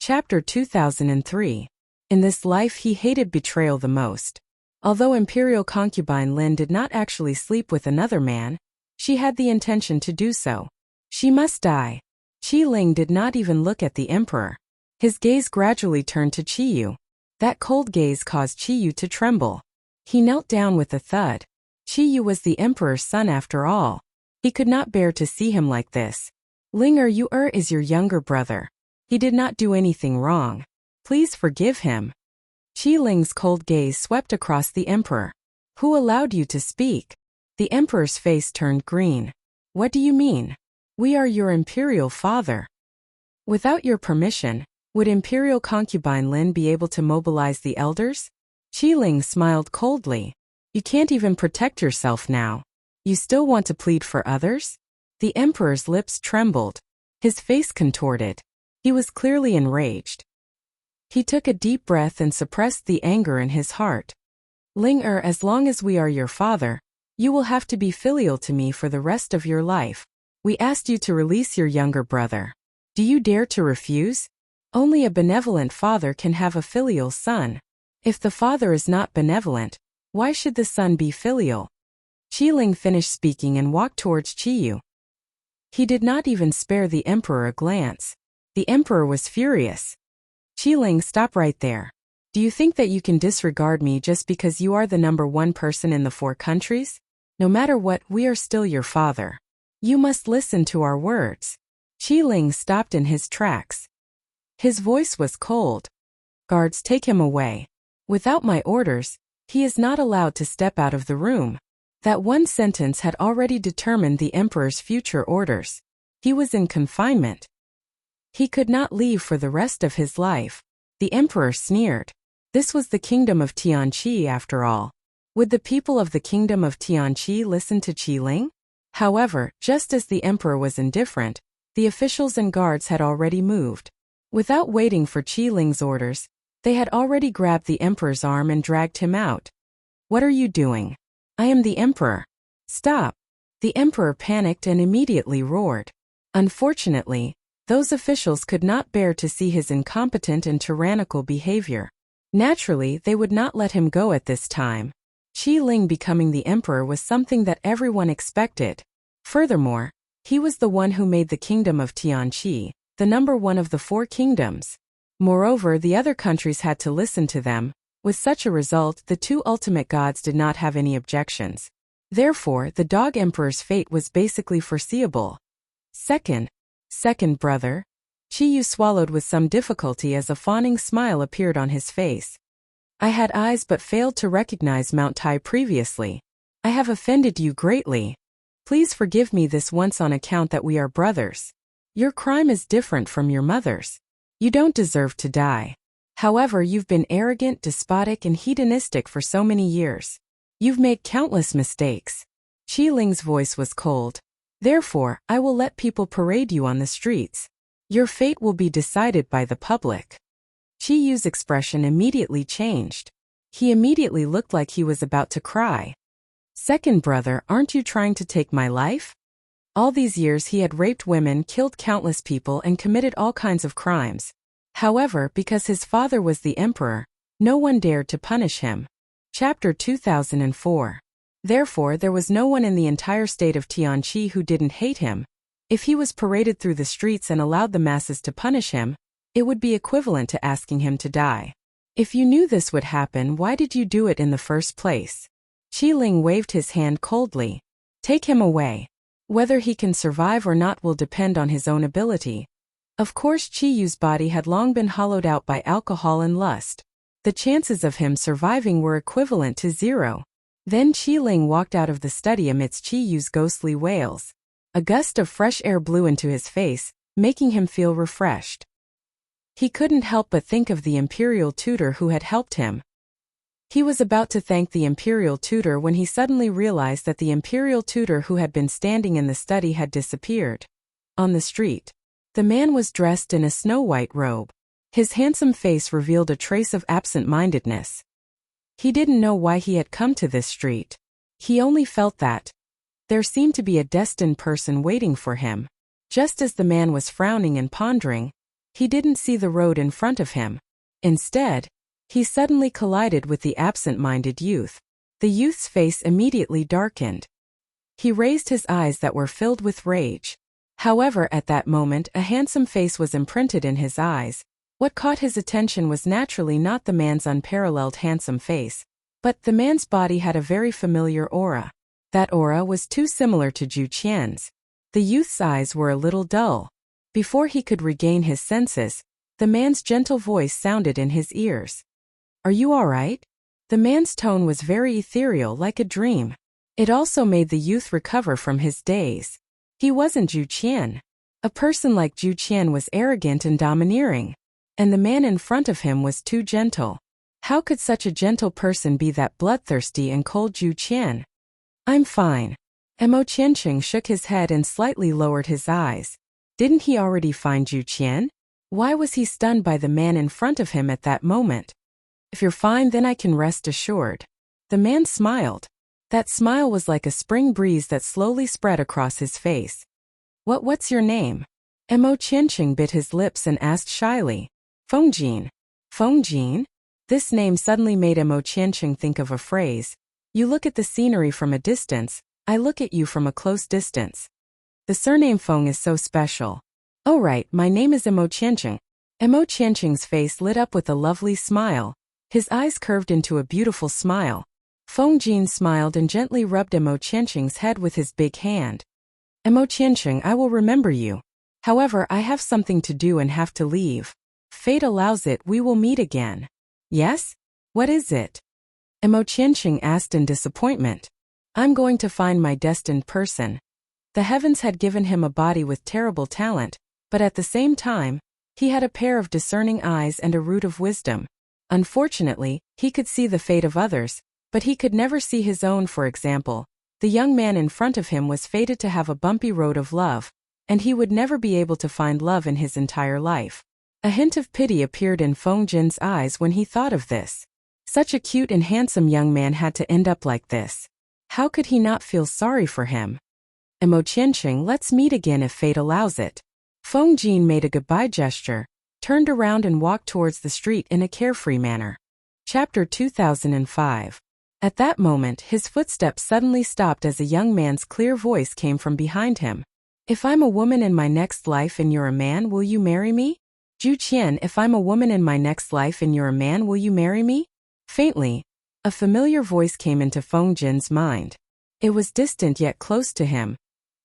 Chapter 2003. In this life he hated betrayal the most. Although imperial concubine Lin did not actually sleep with another man, she had the intention to do so. She must die. Qi Ling did not even look at the emperor. His gaze gradually turned to Qiyu. That cold gaze caused Qiyu to tremble. He knelt down with a thud. Qiyu was the emperor's son after all. He could not bear to see him like this. Ling you is your younger brother. He did not do anything wrong. Please forgive him. Qi Ling's cold gaze swept across the emperor. Who allowed you to speak? The emperor's face turned green. What do you mean? We are your imperial father. Without your permission, would imperial concubine Lin be able to mobilize the elders? Qi Ling smiled coldly. You can't even protect yourself now. You still want to plead for others? The emperor's lips trembled. His face contorted. He was clearly enraged. He took a deep breath and suppressed the anger in his heart. Ling as long as we are your father, you will have to be filial to me for the rest of your life. We asked you to release your younger brother. Do you dare to refuse? Only a benevolent father can have a filial son. If the father is not benevolent, why should the son be filial? Qi Ling finished speaking and walked towards Qiyu. He did not even spare the emperor a glance. The emperor was furious. Qi Ling, stop right there. Do you think that you can disregard me just because you are the number one person in the 4 countries? No matter what, we are still your father. You must listen to our words. Qi Ling stopped in his tracks. His voice was cold. Guards, take him away. Without my orders, he is not allowed to step out of the room. That one sentence had already determined the emperor's future orders. He was in confinement. He could not leave for the rest of his life. The emperor sneered. This was the kingdom of Tianqi after all. Would the people of the kingdom of Tianqi listen to Qi Ling? However, just as the emperor was indifferent, the officials and guards had already moved. Without waiting for Qi Ling's orders, they had already grabbed the emperor's arm and dragged him out. What are you doing? I am the emperor. Stop. The emperor panicked and immediately roared. Unfortunately, those officials could not bear to see his incompetent and tyrannical behavior. Naturally, they would not let him go at this time. Qi Ling becoming the emperor was something that everyone expected. Furthermore, he was the one who made the kingdom of Tianqi, the number one of the 4 kingdoms. Moreover, the other countries had to listen to them. With such a result, the 2 ultimate gods did not have any objections. Therefore, the dog emperor's fate was basically foreseeable. Second brother. Qiyu swallowed with some difficulty as a fawning smile appeared on his face. I had eyes but failed to recognize Mount Tai previously. I have offended you greatly. Please forgive me this once on account that we are brothers. Your crime is different from your mother's. You don't deserve to die. However, you've been arrogant, despotic, and hedonistic for so many years. You've made countless mistakes. Qi Ling's voice was cold. Therefore, I will let people parade you on the streets. Your fate will be decided by the public. Qiyu's expression immediately changed. He immediately looked like he was about to cry. Second brother, aren't you trying to take my life? All these years he had raped women, killed countless people, and committed all kinds of crimes. However, because his father was the emperor, no one dared to punish him. Chapter 2004. Therefore, there was no one in the entire state of Tianqi who didn't hate him. If he was paraded through the streets and allowed the masses to punish him, it would be equivalent to asking him to die. If you knew this would happen, why did you do it in the first place? Qi Ling waved his hand coldly. Take him away. Whether he can survive or not will depend on his own ability. Of course, Qiyu's body had long been hollowed out by alcohol and lust. The chances of him surviving were equivalent to 0. Then Qi Ling walked out of the study amidst Qiyu's ghostly wails. A gust of fresh air blew into his face, making him feel refreshed. He couldn't help but think of the imperial tutor who had helped him. He was about to thank the imperial tutor when he suddenly realized that the imperial tutor who had been standing in the study had disappeared. On the street, the man was dressed in a snow-white robe. His handsome face revealed a trace of absent-mindedness. He didn't know why he had come to this street. He only felt that there seemed to be a destined person waiting for him. Just as the man was frowning and pondering, He didn't see the road in front of him. Instead, he suddenly collided with the absent-minded youth. The youth's face immediately darkened. He raised his eyes that were filled with rage. However, at that moment a handsome face was imprinted in his eyes. What caught his attention was naturally not the man's unparalleled handsome face, but the man's body had a very familiar aura. That aura was too similar to Zhu Qian's. The youth's eyes were a little dull. Before he could regain his senses, the man's gentle voice sounded in his ears. "Are you all right?" The man's tone was very ethereal, like a dream. It also made the youth recover from his daze. He wasn't Zhu Qian. A person like Zhu Qian was arrogant and domineering, and the man in front of him was too gentle. How could such a gentle person be that bloodthirsty and cold Zhu Qian? "I'm fine." Mo Qianqing shook his head and slightly lowered his eyes. Didn't he already find Zhu Qian? Why was he stunned by the man in front of him at that moment? "If you're fine, then I can rest assured." The man smiled. That smile was like a spring breeze that slowly spread across his face. What's your name?" Mo Qianqing bit his lips and asked shyly. "Fengjin." Fengjin? This name suddenly made Mo Qianqing think of a phrase. You look at the scenery from a distance, I look at you from a close distance. The surname Feng is so special. "Oh right, my name is Mo Qianqing." Mo Qianqing's face lit up with a lovely smile. His eyes curved into a beautiful smile. Fengjin smiled and gently rubbed Mo Qianqing's head with his big hand. "Mo Qianqing, I will remember you. However, I have something to do and have to leave. Fate allows it, we will meet again." "Yes? What is it?" Mo Qianqing asked in disappointment. "I'm going to find my destined person." The heavens had given him a body with terrible talent, but at the same time, he had a pair of discerning eyes and a root of wisdom. Unfortunately, he could see the fate of others, but he could never see his own. For example, the young man in front of him was fated to have a bumpy road of love, and he would never be able to find love in his entire life. A hint of pity appeared in Fengjin's eyes when he thought of this. Such a cute and handsome young man had to end up like this. How could he not feel sorry for him? "Mo Qianqing, let's meet again if fate allows it." Fengjin made a goodbye gesture, turned around and walked towards the street in a carefree manner. Chapter 2005. At that moment, his footsteps suddenly stopped as a young man's clear voice came from behind him. "If I'm a woman in my next life and you're a man, will you marry me?" "Zhu Qian, if I'm a woman in my next life and you're a man, will you marry me?" Faintly, a familiar voice came into Fengjin's mind. It was distant yet close to him.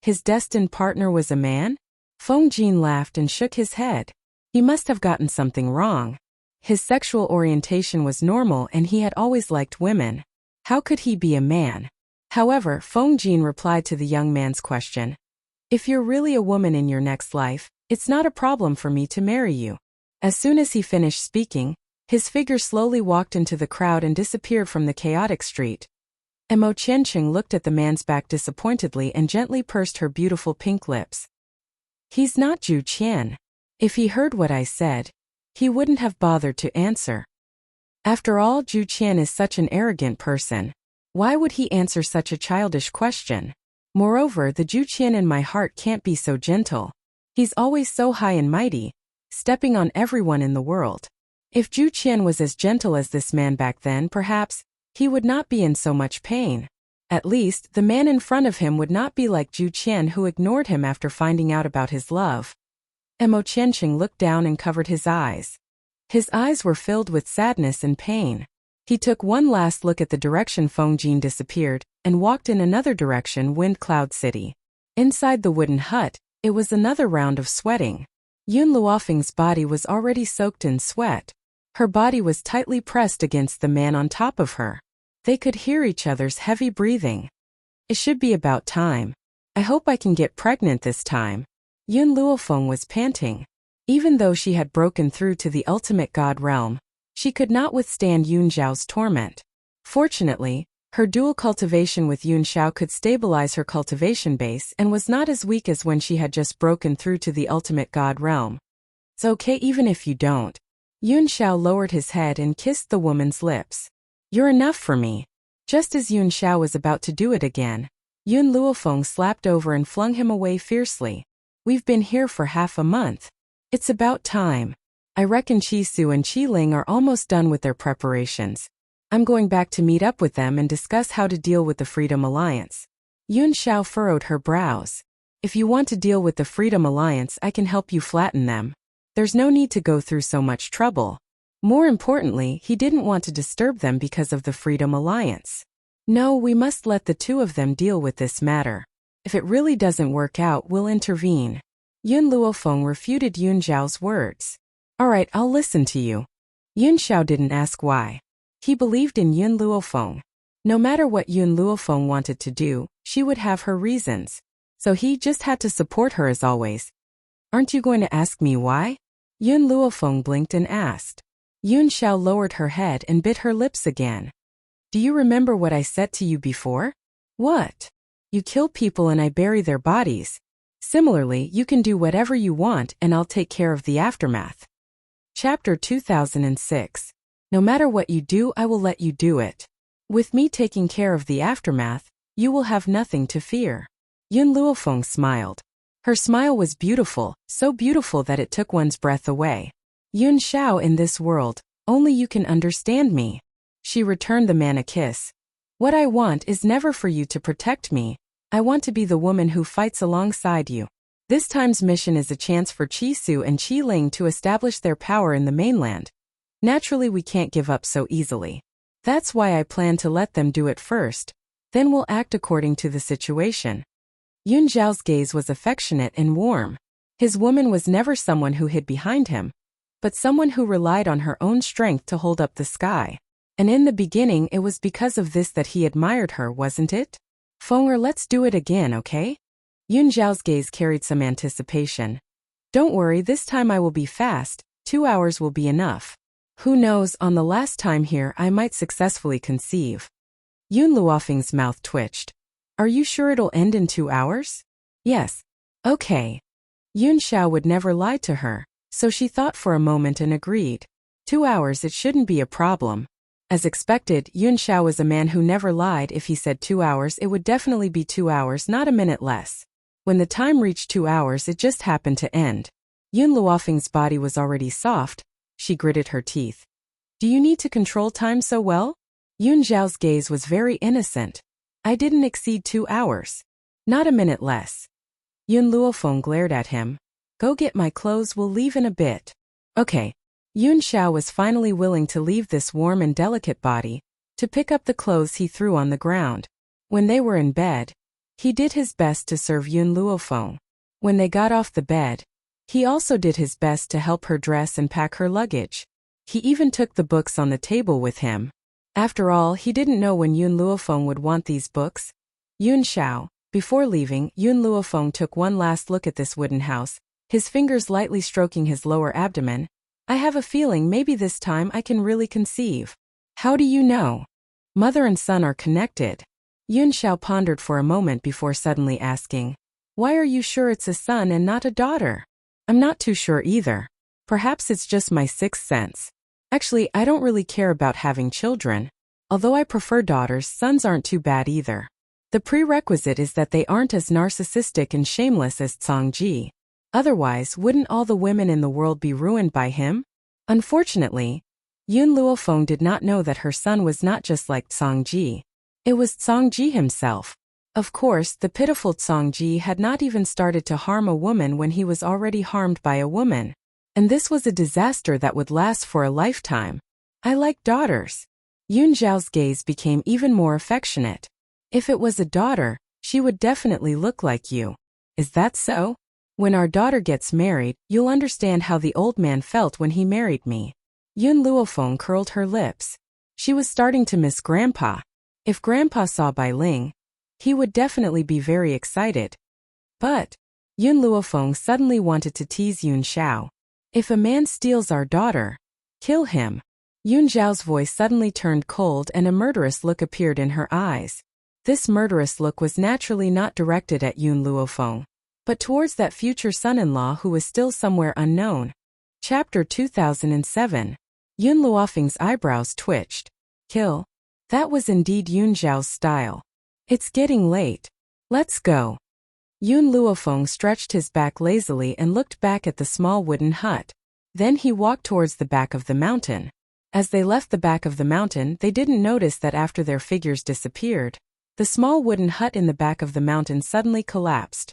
His destined partner was a man? Fengjin laughed and shook his head. He must have gotten something wrong. His sexual orientation was normal and he had always liked women. How could he be a man? However, Fengjin replied to the young man's question. "If you're really a woman in your next life, it's not a problem for me to marry you." As soon as he finished speaking, his figure slowly walked into the crowd and disappeared from the chaotic street. Mo Qianqing looked at the man's back disappointedly and gently pursed her beautiful pink lips. "He's not Zhu Qian." If he heard what I said, he wouldn't have bothered to answer. After all, Zhu Qian is such an arrogant person. Why would he answer such a childish question? Moreover, the Zhu Qian in my heart can't be so gentle. He's always so high and mighty, stepping on everyone in the world. If Zhu Qian was as gentle as this man back then, perhaps he would not be in so much pain. At least, the man in front of him would not be like Zhu Qian, who ignored him after finding out about his love. Mo Qianqing looked down and covered his eyes. His eyes were filled with sadness and pain. He took one last look at the direction Fengjin disappeared, and walked in another direction, Wind Cloud City. Inside the wooden hut, it was another round of sweating. Yun Luofeng's body was already soaked in sweat. Her body was tightly pressed against the man on top of her. They could hear each other's heavy breathing. "It should be about time. I hope I can get pregnant this time." Yun Luofeng was panting. Even though she had broken through to the ultimate god realm, she could not withstand Yun Zhao's torment. Fortunately, her dual cultivation with Yun Xiao could stabilize her cultivation base and was not as weak as when she had just broken through to the ultimate god realm. "It's okay even if you don't." Yun Xiao lowered his head and kissed the woman's lips. "You're enough for me." Just as Yun Xiao was about to do it again, Yun Luofeng slapped over and flung him away fiercely. "We've been here for half a month. It's about time. I reckon Chi-Su and Chi-Ling are almost done with their preparations. I'm going back to meet up with them and discuss how to deal with the Freedom Alliance. Yun Xiao furrowed her brows. If you want to deal with the Freedom Alliance, I can help you flatten them. There's no need to go through so much trouble. More importantly, he didn't want to disturb them because of the Freedom Alliance. No, we must let the two of them deal with this matter. If it really doesn't work out, we'll intervene. Yun Luofeng refuted Yun Zhao's words. Alright, I'll listen to you. Yun Xiao didn't ask why. He believed in Yun Luofeng. No matter what Yun Luofeng wanted to do, she would have her reasons. So he just had to support her as always. Aren't you going to ask me why? Yun Luofeng blinked and asked. Yun Xiao lowered her head and bit her lips again. Do you remember what I said to you before? What? You kill people and I bury their bodies. Similarly, you can do whatever you want and I'll take care of the aftermath. Chapter 2006. No matter what you do, I will let you do it. With me taking care of the aftermath, you will have nothing to fear. Yun Luofeng smiled. Her smile was beautiful, so beautiful that it took one's breath away. Yun Xiao, in this world, only you can understand me. She returned the man a kiss. What I want is never for you to protect me. I want to be the woman who fights alongside you. This time's mission is a chance for Chi-Su and Chi-Ling to establish their power in the mainland. Naturally, we can't give up so easily. That's why I plan to let them do it first. Then we'll act according to the situation. Yun Zhao's gaze was affectionate and warm. His woman was never someone who hid behind him, but someone who relied on her own strength to hold up the sky. And in the beginning, it was because of this that he admired her, wasn't it? Fenger, let's do it again, okay? Yun Zhao's gaze carried some anticipation. Don't worry, this time I will be fast. 2 hours will be enough. Who knows, on the last time here I might successfully conceive. Yun Luofeng's mouth twitched. Are you sure it'll end in 2 hours? Yes. Okay. Yun Xiao would never lie to her, so she thought for a moment and agreed. 2 hours, it shouldn't be a problem. As expected, Yun Xiao was a man who never lied. If he said 2 hours, it would definitely be 2 hours, not a minute less. When the time reached 2 hours, it just happened to end. Yun Luofeng's body was already soft. She gritted her teeth. Do you need to control time so well? Yun Zhao's gaze was very innocent. I didn't exceed 2 hours. Not a minute less. Yun Luofeng glared at him. Go get my clothes, we'll leave in a bit. Okay. Yun Xiao was finally willing to leave this warm and delicate body, to pick up the clothes he threw on the ground. When they were in bed, he did his best to serve Yun Luofeng. When they got off the bed, he also did his best to help her dress and pack her luggage. He even took the books on the table with him. After all, he didn't know when Yun Luofeng would want these books. Yun Xiao. Before leaving, Yun Luofeng took one last look at this wooden house, his fingers lightly stroking his lower abdomen. I have a feeling maybe this time I can really conceive. How do you know? Mother and son are connected. Yun Xiao pondered for a moment before suddenly asking, why are you sure it's a son and not a daughter? I'm not too sure either. Perhaps it's just my sixth sense. Actually, I don't really care about having children. Although I prefer daughters, sons aren't too bad either. The prerequisite is that they aren't as narcissistic and shameless as Cangji. Otherwise, wouldn't all the women in the world be ruined by him? Unfortunately, Yun Luofeng did not know that her son was not just like Cangji. It was Cangji himself. Of course, the pitiful Cangji had not even started to harm a woman when he was already harmed by a woman. And this was a disaster that would last for a lifetime. I like daughters. Yun Zhao's gaze became even more affectionate. If it was a daughter, she would definitely look like you. Is that so? When our daughter gets married, you'll understand how the old man felt when he married me. Yun Luofeng curled her lips. She was starting to miss Grandpa. If Grandpa saw Bai Ling, he would definitely be very excited. But Yun Luofeng suddenly wanted to tease Yun Xiao. If a man steals our daughter, kill him. Yun Zhao's voice suddenly turned cold and a murderous look appeared in her eyes. This murderous look was naturally not directed at Yun Luofeng, but towards that future son-in-law who was still somewhere unknown. Chapter 2007. Yun Luofeng's eyebrows twitched. Kill. That was indeed Yun Zhao's style. It's getting late. Let's go. Yun Luofeng stretched his back lazily and looked back at the small wooden hut. Then he walked towards the back of the mountain. As they left the back of the mountain, they didn't notice that after their figures disappeared, the small wooden hut in the back of the mountain suddenly collapsed.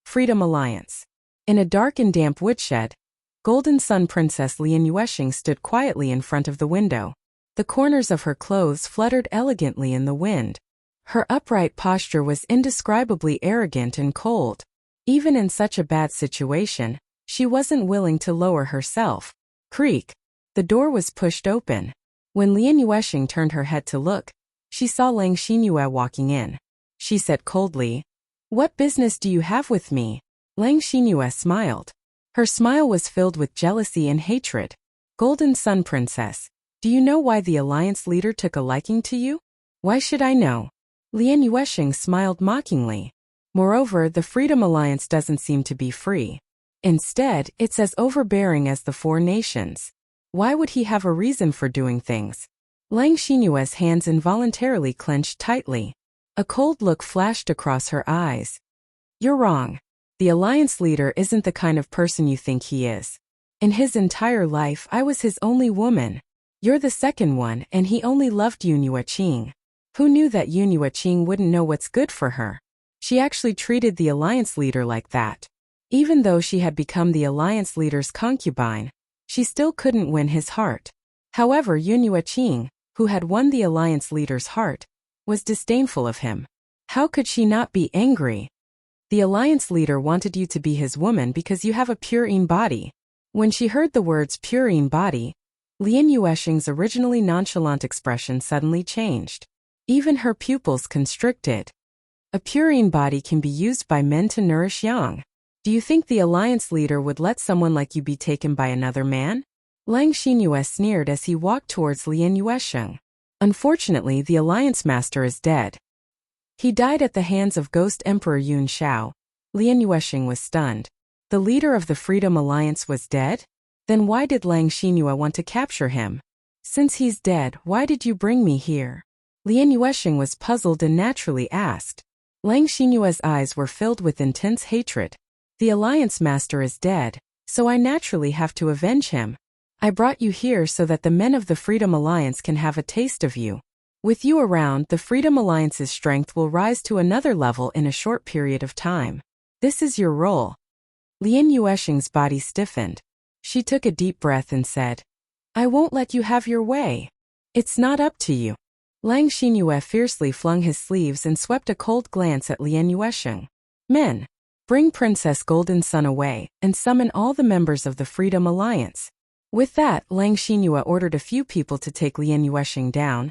Freedom Alliance. In a dark and damp woodshed, Golden Sun Princess Lian Yuesheng stood quietly in front of the window. The corners of her clothes fluttered elegantly in the wind. Her upright posture was indescribably arrogant and cold. Even in such a bad situation, she wasn't willing to lower herself. Creak. The door was pushed open. When Lian Yuesheng turned her head to look, she saw Lang Xinyue walking in. She said coldly, "What business do you have with me?" Lang Xinyue smiled. Her smile was filled with jealousy and hatred. "Golden Sun Princess, do you know why the alliance leader took a liking to you?" "Why should I know?" Lian Yuesheng smiled mockingly. "Moreover, the Freedom Alliance doesn't seem to be free. Instead, it's as overbearing as the Four Nations. Why would he have a reason for doing things?" Lang Xinyue's hands involuntarily clenched tightly. A cold look flashed across her eyes. "You're wrong. The alliance leader isn't the kind of person you think he is. In his entire life, I was his only woman. You're the second one, and he only loved Yun Yueqing. Who knew that Yun Yueqing wouldn't know what's good for her? She actually treated the alliance leader like that. Even though she had become the alliance leader's concubine, she still couldn't win his heart. However, Yun Yueqing, who had won the alliance leader's heart, was disdainful of him. How could she not be angry? The alliance leader wanted you to be his woman because you have a purine body. When she heard the words purine body, Lian Yuesheng's originally nonchalant expression suddenly changed. Even her pupils constricted. A purine body can be used by men to nourish yang. Do you think the alliance leader would let someone like you be taken by another man? Lang Xinyue sneered as he walked towards Lian Yuesheng. Unfortunately, the alliance master is dead. He died at the hands of Ghost Emperor Yun Shao. Lian Yuesheng was stunned. The leader of the Freedom Alliance was dead? Then why did Lang Xinyue want to capture him? Since he's dead, why did you bring me here? Lian Yuesheng was puzzled and naturally asked. Lang Xinyue's eyes were filled with intense hatred. The alliance master is dead, so I naturally have to avenge him. I brought you here so that the men of the Freedom Alliance can have a taste of you. With you around, the Freedom Alliance's strength will rise to another level in a short period of time. This is your role. Lian Yuesheng's body stiffened. She took a deep breath and said, "I won't let you have your way. It's not up to you." Lang Xinyue fiercely flung his sleeves and swept a cold glance at Lian Yuesheng. "Men, bring Princess Golden Sun away, and summon all the members of the Freedom Alliance." With that, Lang Xinyue ordered a few people to take Lian Yuesheng down,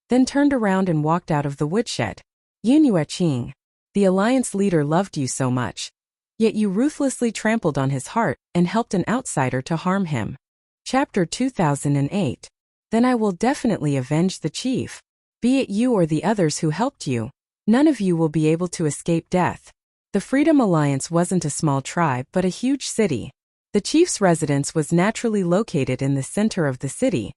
then turned around and walked out of the woodshed. "Yun Yueqing, the alliance leader loved you so much, yet you ruthlessly trampled on his heart and helped an outsider to harm him." Chapter 2008. Then I will definitely avenge the chief. Be it you or the others who helped you, none of you will be able to escape death. The Freedom Alliance wasn't a small tribe but a huge city. The chief's residence was naturally located in the center of the city,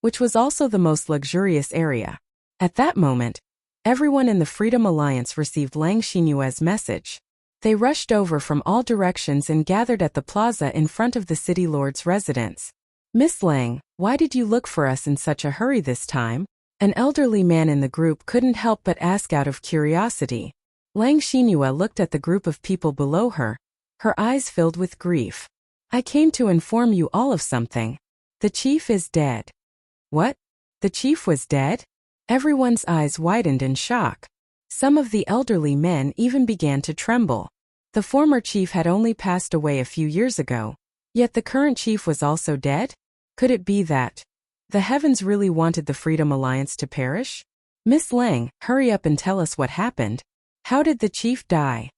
which was also the most luxurious area. At that moment, everyone in the Freedom Alliance received Lang Xinyue's message. They rushed over from all directions and gathered at the plaza in front of the city lord's residence. "Miss Lang, why did you look for us in such a hurry this time?" An elderly man in the group couldn't help but ask out of curiosity. Lang Xinyue looked at the group of people below her, her eyes filled with grief. "I came to inform you all of something. The chief is dead." "What? The chief was dead?" Everyone's eyes widened in shock. Some of the elderly men even began to tremble. The former chief had only passed away a few years ago, yet the current chief was also dead? Could it be that the heavens really wanted the Freedom Alliance to perish? "Miss Lang, hurry up and tell us what happened. How did the chief die?"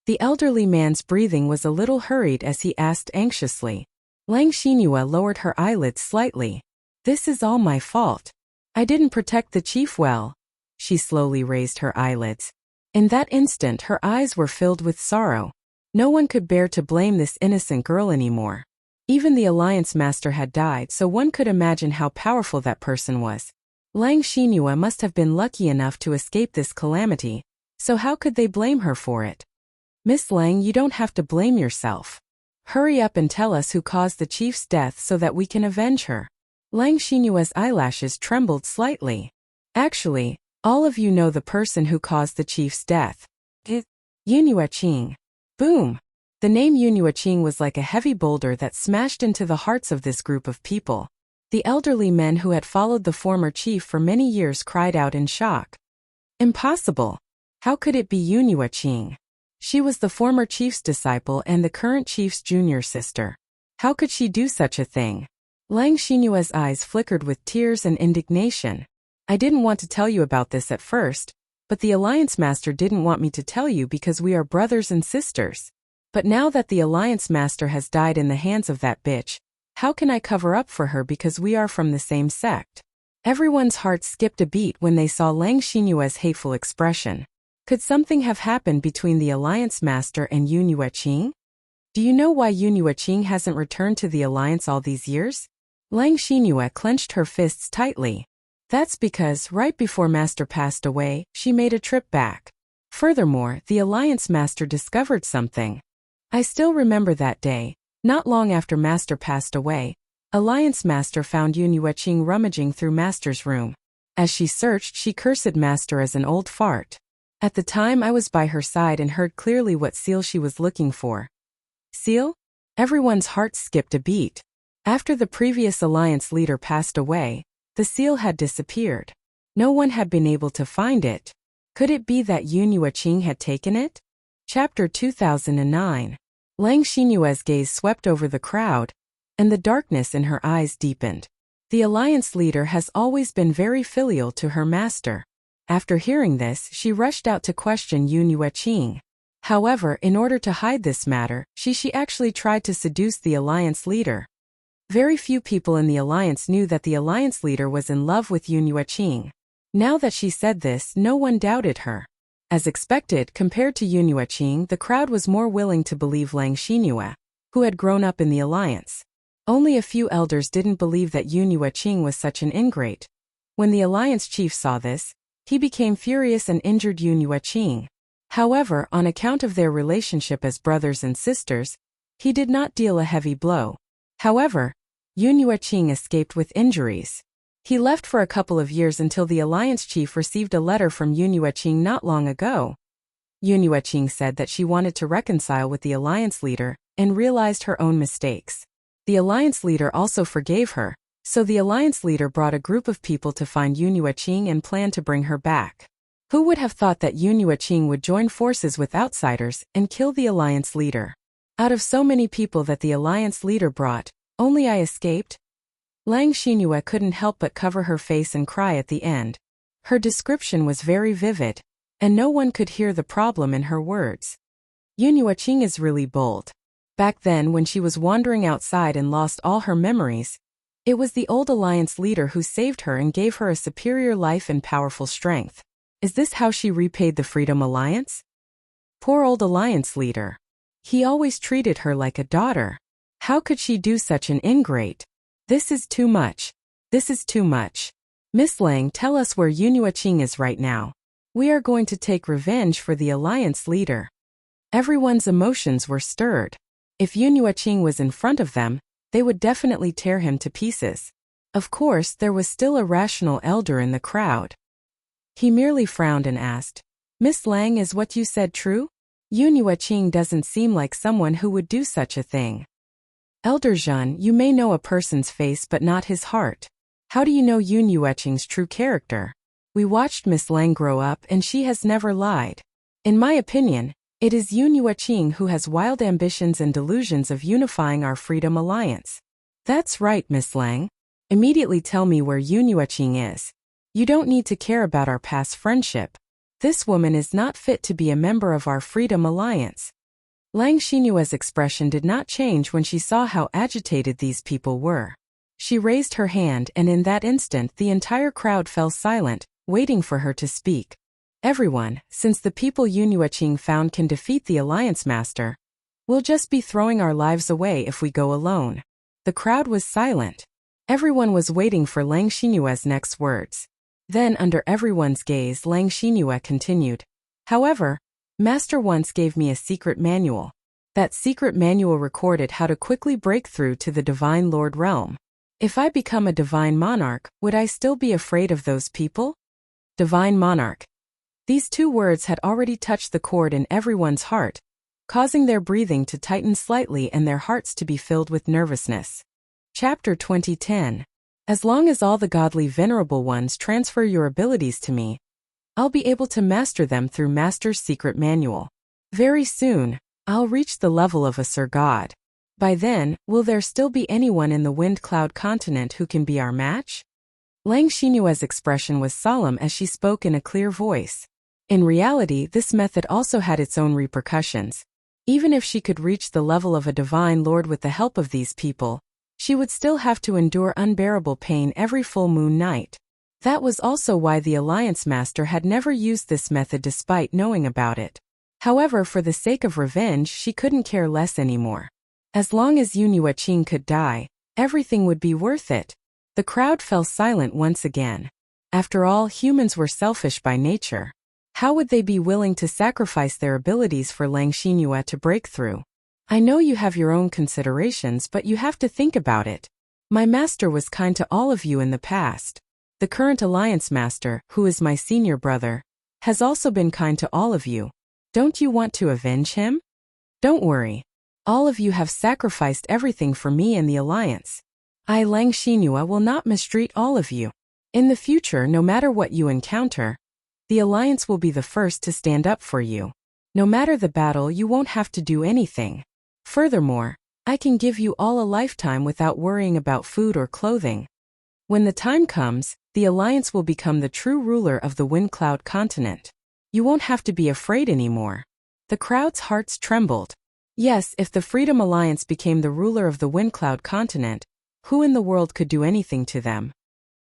The elderly man's breathing was a little hurried as he asked anxiously. Lang Xinyue lowered her eyelids slightly. "This is all my fault. I didn't protect the chief well." She slowly raised her eyelids. In that instant her eyes were filled with sorrow. No one could bear to blame this innocent girl anymore. Even the alliance master had died, so one could imagine how powerful that person was. Lang Xinyue must have been lucky enough to escape this calamity, so how could they blame her for it? Miss Lang, you don't have to blame yourself. Hurry up and tell us who caused the chief's death so that we can avenge her. Lang Xinyue's eyelashes trembled slightly. Actually, all of you know the person who caused the chief's death. Yunue Qing. Boom! The name Yunue Qing was like a heavy boulder that smashed into the hearts of this group of people. The elderly men who had followed the former chief for many years cried out in shock. Impossible! How could it be Yunue Qing? She was the former chief's disciple and the current chief's junior sister. How could she do such a thing? Lang Xinyue's eyes flickered with tears and indignation. I didn't want to tell you about this at first, but the Alliance Master didn't want me to tell you because we are brothers and sisters. But now that the Alliance Master has died in the hands of that bitch, how can I cover up for her because we are from the same sect? Everyone's heart skipped a beat when they saw Lang Xinyue's hateful expression. Could something have happened between the Alliance Master and Yunue Qing? Do you know why Yunue Qing hasn't returned to the Alliance all these years? Lang Xinyue clenched her fists tightly. That's because, right before Master passed away, she made a trip back. Furthermore, the Alliance Master discovered something. I still remember that day. Not long after Master passed away, Alliance Master found Yunue Qing rummaging through Master's room. As she searched, she cursed Master as an old fart. At the time I was by her side and heard clearly what seal she was looking for. Seal? Everyone's heart skipped a beat. After the previous Alliance leader passed away, the seal had disappeared. No one had been able to find it. Could it be that Yunue Qing had taken it? Chapter 2009. Lang Xinyue's gaze swept over the crowd, and the darkness in her eyes deepened. The Alliance leader has always been very filial to her master. After hearing this, she rushed out to question Yunue Qing. However, in order to hide this matter, she actually tried to seduce the Alliance leader. Very few people in the Alliance knew that the Alliance leader was in love with Yunue Qing. Now that she said this, no one doubted her. As expected, compared to Yunue Qing, the crowd was more willing to believe Lang Xinyue, who had grown up in the Alliance. Only a few elders didn't believe that Yunue Qing was such an ingrate. When the Alliance chief saw this, he became furious and injured Yunue Qing. However, on account of their relationship as brothers and sisters, he did not deal a heavy blow. However, Yunue Qing escaped with injuries. He left for a couple of years until the Alliance chief received a letter from Yunue Qing not long ago. Yunue Qing said that she wanted to reconcile with the Alliance leader and realized her own mistakes. The Alliance leader also forgave her, so the Alliance leader brought a group of people to find Yunue Qing and planned to bring her back. Who would have thought that Yunue Qing would join forces with outsiders and kill the Alliance leader? Out of so many people that the Alliance leader brought, only I escaped? Lang Xinyue couldn't help but cover her face and cry at the end. Her description was very vivid, and no one could hear the problem in her words. Yunue Qing is really bold. Back then when she was wandering outside and lost all her memories, it was the old Alliance leader who saved her and gave her a superior life and powerful strength. Is this how she repaid the Freedom Alliance? Poor old Alliance leader. He always treated her like a daughter. How could she do such an ingrate? This is too much. This is too much. Miss Lang, tell us where Yunue Qing is right now. We are going to take revenge for the Alliance leader. Everyone's emotions were stirred. If Yunue Qing was in front of them, they would definitely tear him to pieces. Of course, there was still a rational elder in the crowd. He merely frowned and asked, Miss Lang, is what you said true? Yunue Qing doesn't seem like someone who would do such a thing. Elder Zhen, you may know a person's face but not his heart. How do you know Yunue Qing's true character? We watched Miss Lang grow up and she has never lied. In my opinion, it is Yunue Qing who has wild ambitions and delusions of unifying our Freedom Alliance. That's right, Miss Lang. Immediately tell me where Yunue Qing is. You don't need to care about our past friendship. This woman is not fit to be a member of our Freedom Alliance. Lang Xinyue's expression did not change when she saw how agitated these people were. She raised her hand and in that instant the entire crowd fell silent, waiting for her to speak. Everyone, since the people Yunue Qing found can defeat the Alliance Master, we'll just be throwing our lives away if we go alone. The crowd was silent. Everyone was waiting for Lang Xinyue's next words. Then under everyone's gaze Lang Xinyue continued. However, Master once gave me a secret manual. That secret manual recorded how to quickly break through to the Divine Lord realm. If I become a divine monarch, would I still be afraid of those people? Divine monarch. These two words had already touched the chord in everyone's heart, causing their breathing to tighten slightly and their hearts to be filled with nervousness. Chapter 2010. As long as all the godly venerable ones transfer your abilities to me, I'll be able to master them through Master's secret manual. Very soon, I'll reach the level of a Sir God. By then, will there still be anyone in the Wind Cloud continent who can be our match? Lang Xinyue's expression was solemn as she spoke in a clear voice. In reality, this method also had its own repercussions. Even if she could reach the level of a divine lord with the help of these people, she would still have to endure unbearable pain every full moon night. That was also why the Alliance Master had never used this method despite knowing about it. However, for the sake of revenge, she couldn't care less anymore. As long as Yunhua Qing could die, everything would be worth it. The crowd fell silent once again. After all, humans were selfish by nature. How would they be willing to sacrifice their abilities for Lang Xinyue to break through? I know you have your own considerations, but you have to think about it. My master was kind to all of you in the past. The current Alliance Master, who is my senior brother, has also been kind to all of you. Don't you want to avenge him? Don't worry. All of you have sacrificed everything for me and the Alliance. I, Lang Xinyue, will not mistreat all of you. In the future, no matter what you encounter, the Alliance will be the first to stand up for you. No matter the battle, you won't have to do anything. Furthermore, I can give you all a lifetime without worrying about food or clothing. When the time comes, the Alliance will become the true ruler of the Wind Cloud continent. You won't have to be afraid anymore. The crowd's hearts trembled. Yes, if the Freedom Alliance became the ruler of the Wind Cloud continent, who in the world could do anything to them?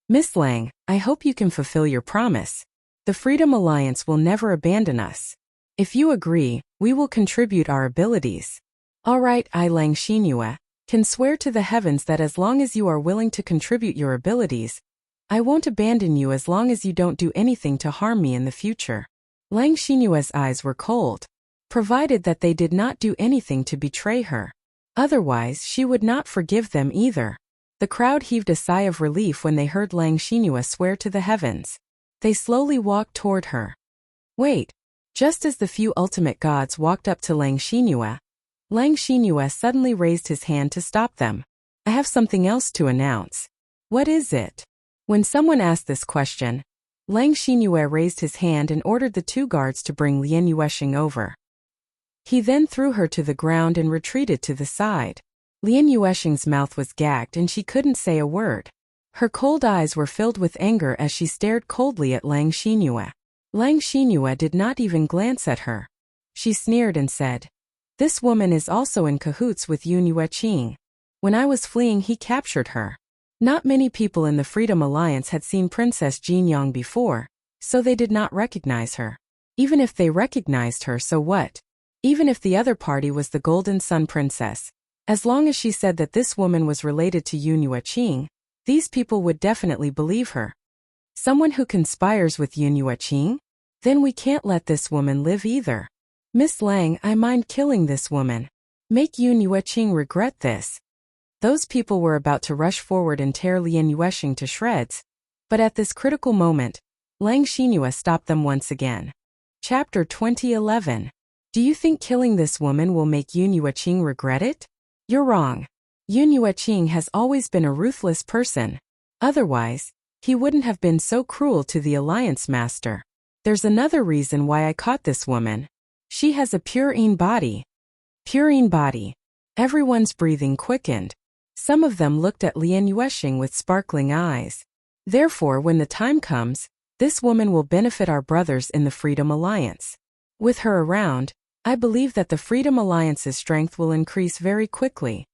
Miss Lang, I hope you can fulfill your promise. The Freedom Alliance will never abandon us. If you agree, we will contribute our abilities. All right, I, Lang Xinyue, can swear to the heavens that as long as you are willing to contribute your abilities, I won't abandon you as long as you don't do anything to harm me in the future. Lang Xinyue's eyes were cold. Provided that they did not do anything to betray her. Otherwise, she would not forgive them either. The crowd heaved a sigh of relief when they heard Lang Xinyue swear to the heavens. They slowly walked toward her. Wait. Just as the few ultimate gods walked up to Lang Xinyue suddenly raised his hand to stop them. I have something else to announce. What is it? When someone asked this question, Lang Xinyue raised his hand and ordered the two guards to bring Lian Yuexing over. He then threw her to the ground and retreated to the side. Lian Yuexing's mouth was gagged and she couldn't say a word. Her cold eyes were filled with anger as she stared coldly at Lang Xinyue. Lang Xinyue did not even glance at her. She sneered and said, "This woman is also in cahoots with Yunhua Qing. When I was fleeing, he captured her." Not many people in the Freedom Alliance had seen Princess Jinyang before, so they did not recognize her. Even if they recognized her, so what? Even if the other party was the Golden Sun Princess, as long as she said that this woman was related to Yunhua Qing, these people would definitely believe her. Someone who conspires with Yunhua Qing? Then we can't let this woman live either. Miss Lang, I mind killing this woman. Make Yunhua Qing regret this. Those people were about to rush forward and tear Lian Yuexing to shreds, but at this critical moment, Lang Xinyue stopped them once again. Chapter 2011. Do you think killing this woman will make Yunhua Qing regret it? You're wrong. Yunhua Qing has always been a ruthless person. Otherwise, he wouldn't have been so cruel to the Alliance Master. There's another reason why I caught this woman. She has a purine body. Purine body. Everyone's breathing quickened. Some of them looked at Lian Yuexing with sparkling eyes. Therefore, when the time comes, this woman will benefit our brothers in the Freedom Alliance. With her around, I believe that the Freedom Alliance's strength will increase very quickly.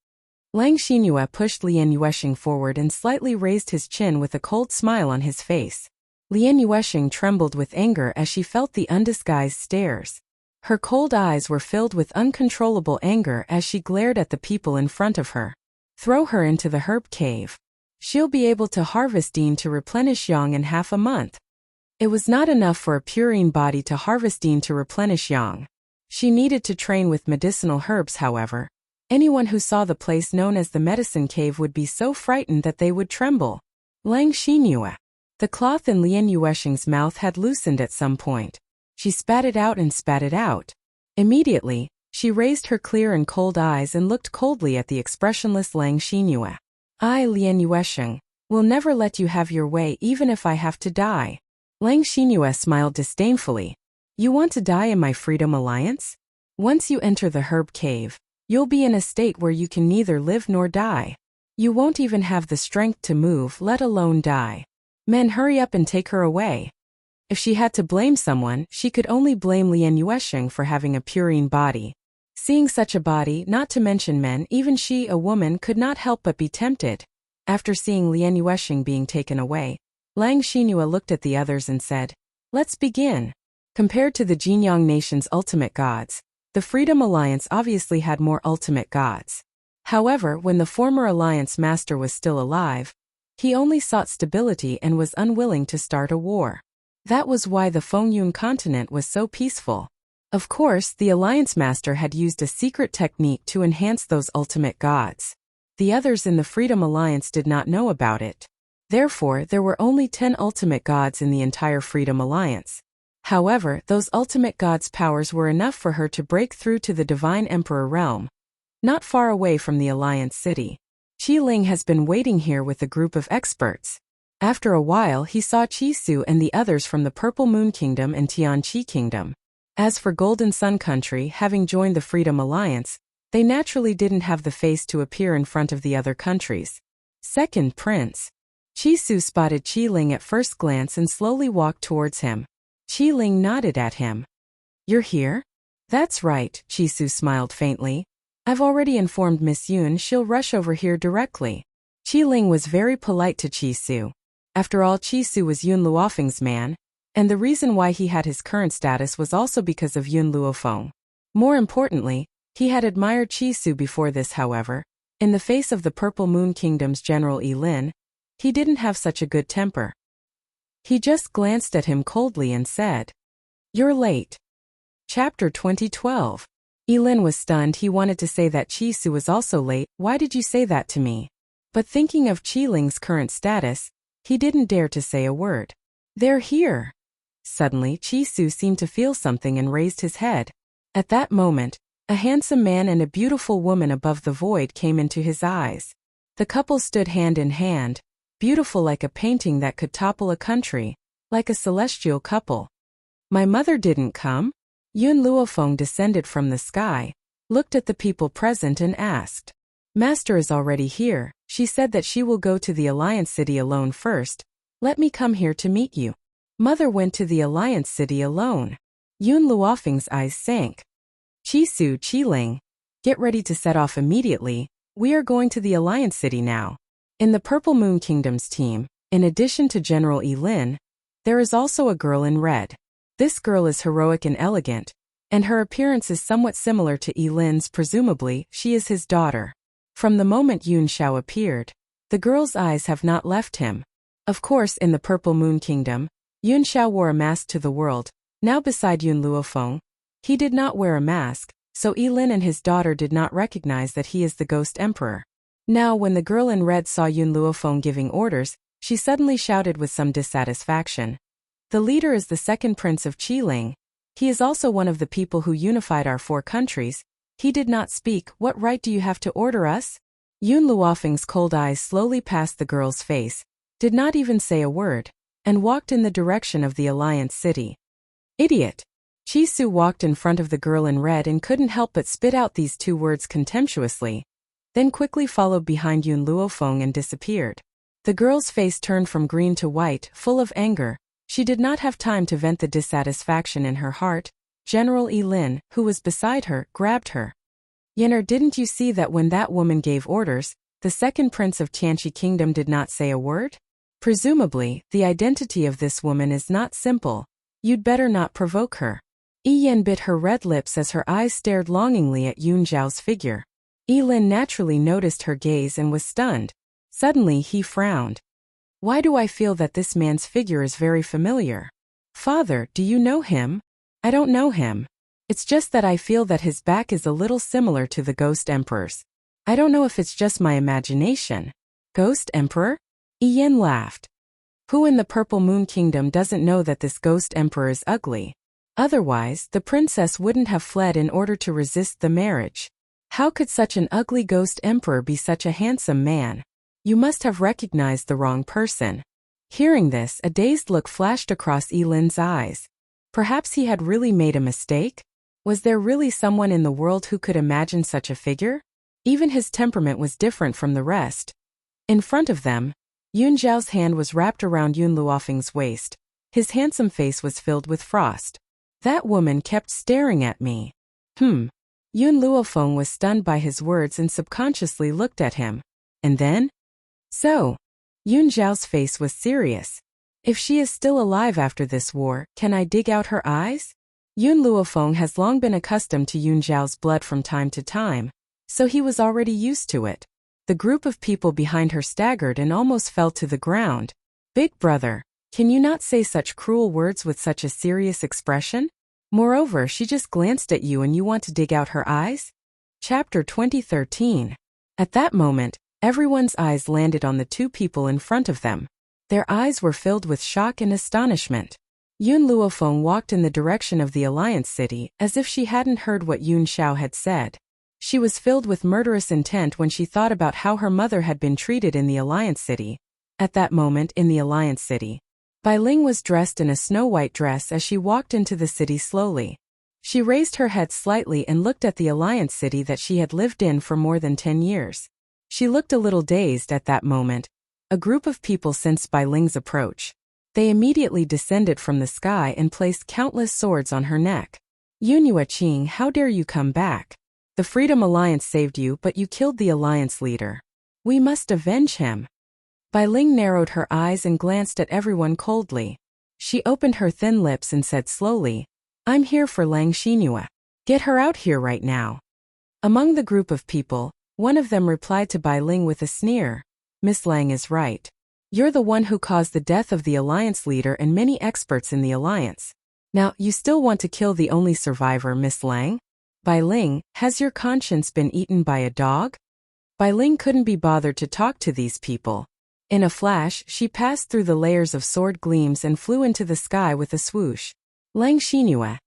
Lang Xinyue pushed Lian Yuexing forward and slightly raised his chin with a cold smile on his face. Lian Yuexing trembled with anger as she felt the undisguised stares. Her cold eyes were filled with uncontrollable anger as she glared at the people in front of her. Throw her into the herb cave. She'll be able to harvest Dean to replenish Yang in half a month. It was not enough for a purine body to harvest Dean to replenish Yang. She needed to train with medicinal herbs, however. Anyone who saw the place known as the medicine cave would be so frightened that they would tremble. Lang Xinhua. The cloth in Lian Yuesheng's mouth had loosened at some point. She spat it out and spat it out. Immediately, she raised her clear and cold eyes and looked coldly at the expressionless Lang Xinhua. I, Lian Yuesheng, will never let you have your way even if I have to die. Lang Xinhua smiled disdainfully. You want to die in my Freedom Alliance? Once you enter the herb cave, you'll be in a state where you can neither live nor die. You won't even have the strength to move, let alone die. Men, hurry up and take her away. If she had to blame someone, she could only blame Lian Yuesheng for having a purine body. Seeing such a body, not to mention men, even she, a woman, could not help but be tempted. After seeing Lian Yuesheng being taken away, Lang Xinhua looked at the others and said, "Let's begin." Compared to the Jinyang nation's ultimate gods, the Freedom Alliance obviously had more ultimate gods. However, when the former alliance master was still alive, he only sought stability and was unwilling to start a war. That was why the Fengyun continent was so peaceful. Of course, the alliance master had used a secret technique to enhance those ultimate gods. The others in the Freedom Alliance did not know about it. Therefore, there were only 10 ultimate gods in the entire Freedom Alliance. However, those ultimate gods' powers were enough for her to break through to the Divine Emperor realm. Not far away from the Alliance city, Qi Ling has been waiting here with a group of experts. After a while, he saw Qi Su and the others from the Purple Moon Kingdom and Tianqi Kingdom. As for Golden Sun Country, having joined the Freedom Alliance, they naturally didn't have the face to appear in front of the other countries. Second Prince. Qi Su spotted Qi Ling at first glance and slowly walked towards him. Qi Ling nodded at him. You're here? That's right, Qi Su smiled faintly. I've already informed Miss Yun she'll rush over here directly. Qi Ling was very polite to Qi Su. After all, Qi Su was Yun Luofeng's man, and the reason why he had his current status was also because of Yun Luofeng. More importantly, he had admired Qi Su before this. However, in the face of the Purple Moon Kingdom's General Yi Lin, he didn't have such a good temper. He just glanced at him coldly and said, "You're late." Chapter 2012. Yi Lin was stunned. He wanted to say that Qi Su was also late. Why did you say that to me? But thinking of Qi Ling's current status, he didn't dare to say a word. They're here. Suddenly, Qi Su seemed to feel something and raised his head. At that moment, a handsome man and a beautiful woman above the void came into his eyes. The couple stood hand in hand, beautiful like a painting that could topple a country, like a celestial couple. My mother didn't come? Yun Luofeng descended from the sky, looked at the people present and asked. Master is already here. She said that she will go to the Alliance City alone first. Let me come here to meet you. Mother went to the Alliance City alone. Yun Luofeng's eyes sank. Qi Su, Qi Ling, get ready to set off immediately. We are going to the Alliance City now. In the Purple Moon Kingdom's team, in addition to General Yi Lin, there is also a girl in red. This girl is heroic and elegant, and her appearance is somewhat similar to Yi Lin's. Presumably, she is his daughter. From the moment Yun Xiao appeared, the girl's eyes have not left him. Of course, in the Purple Moon Kingdom, Yun Xiao wore a mask to the world. Now beside Yun Luofeng, he did not wear a mask, so Yi Lin and his daughter did not recognize that he is the Ghost Emperor. Now when the girl in red saw Yun Luofeng giving orders, she suddenly shouted with some dissatisfaction. The leader is the second prince of Qi Ling. He is also one of the people who unified our 4 countries. He did not speak. What right do you have to order us? Yun Luofeng's cold eyes slowly passed the girl's face, did not even say a word, and walked in the direction of the Alliance City. Idiot! Qi Su walked in front of the girl in red and couldn't help but spit out these 2 words contemptuously, then quickly followed behind Yun Luofeng and disappeared. The girl's face turned from green to white, full of anger. She did not have time to vent the dissatisfaction in her heart. General Yi Lin, who was beside her, grabbed her. Yenner, didn't you see that when that woman gave orders, the second prince of Tianqi Kingdom did not say a word? Presumably, the identity of this woman is not simple. You'd better not provoke her. Yi Yen bit her red lips as her eyes stared longingly at Yun Zhao's figure. Yi Lin naturally noticed her gaze and was stunned. Suddenly he frowned. Why do I feel that this man's figure is very familiar? Father, do you know him? I don't know him. It's just that I feel that his back is a little similar to the Ghost Emperor's. I don't know if it's just my imagination. Ghost Emperor? Ian laughed. Who in the Purple Moon Kingdom doesn't know that this Ghost Emperor is ugly? Otherwise, the princess wouldn't have fled in order to resist the marriage. How could such an ugly Ghost Emperor be such a handsome man? You must have recognized the wrong person. Hearing this, a dazed look flashed across Elin's eyes. Perhaps he had really made a mistake? Was there really someone in the world who could imagine such a figure? Even his temperament was different from the rest. In front of them, Yun Zhao's hand was wrapped around Yun Luofeng's waist. His handsome face was filled with frost. That woman kept staring at me. Yun Luofeng was stunned by his words and subconsciously looked at him. And then? So, Yun Zhao's face was serious. If she is still alive after this war, can I dig out her eyes? Yun Luofeng has long been accustomed to Yun Zhao's blood from time to time, so he was already used to it. The group of people behind her staggered and almost fell to the ground. Big brother, can you not say such cruel words with such a serious expression? Moreover, she just glanced at you and you want to dig out her eyes? Chapter 2013. At that moment, everyone's eyes landed on the two people in front of them. Their eyes were filled with shock and astonishment. Yun Luofeng walked in the direction of the Alliance City, as if she hadn't heard what Yun Xiao had said. She was filled with murderous intent when she thought about how her mother had been treated in the Alliance City. At that moment in the Alliance City, Bai Ling was dressed in a snow-white dress as she walked into the city slowly. She raised her head slightly and looked at the Alliance City that she had lived in for more than 10 years. She looked a little dazed at that moment. A group of people sensed Bai Ling's approach. They immediately descended from the sky and placed countless swords on her neck. Yun Yueqing, how dare you come back? The Freedom Alliance saved you, but you killed the Alliance leader. We must avenge him. Bai Ling narrowed her eyes and glanced at everyone coldly. She opened her thin lips and said slowly, I'm here for Lang Xinhua. Get her out here right now. Among the group of people, one of them replied to Bai Ling with a sneer. Miss Lang is right. You're the one who caused the death of the Alliance leader and many experts in the Alliance. Now, you still want to kill the only survivor, Miss Lang? Bai Ling, has your conscience been eaten by a dog? Bai Ling couldn't be bothered to talk to these people. In a flash, she passed through the layers of sword gleams and flew into the sky with a swoosh. Lang Xinhua,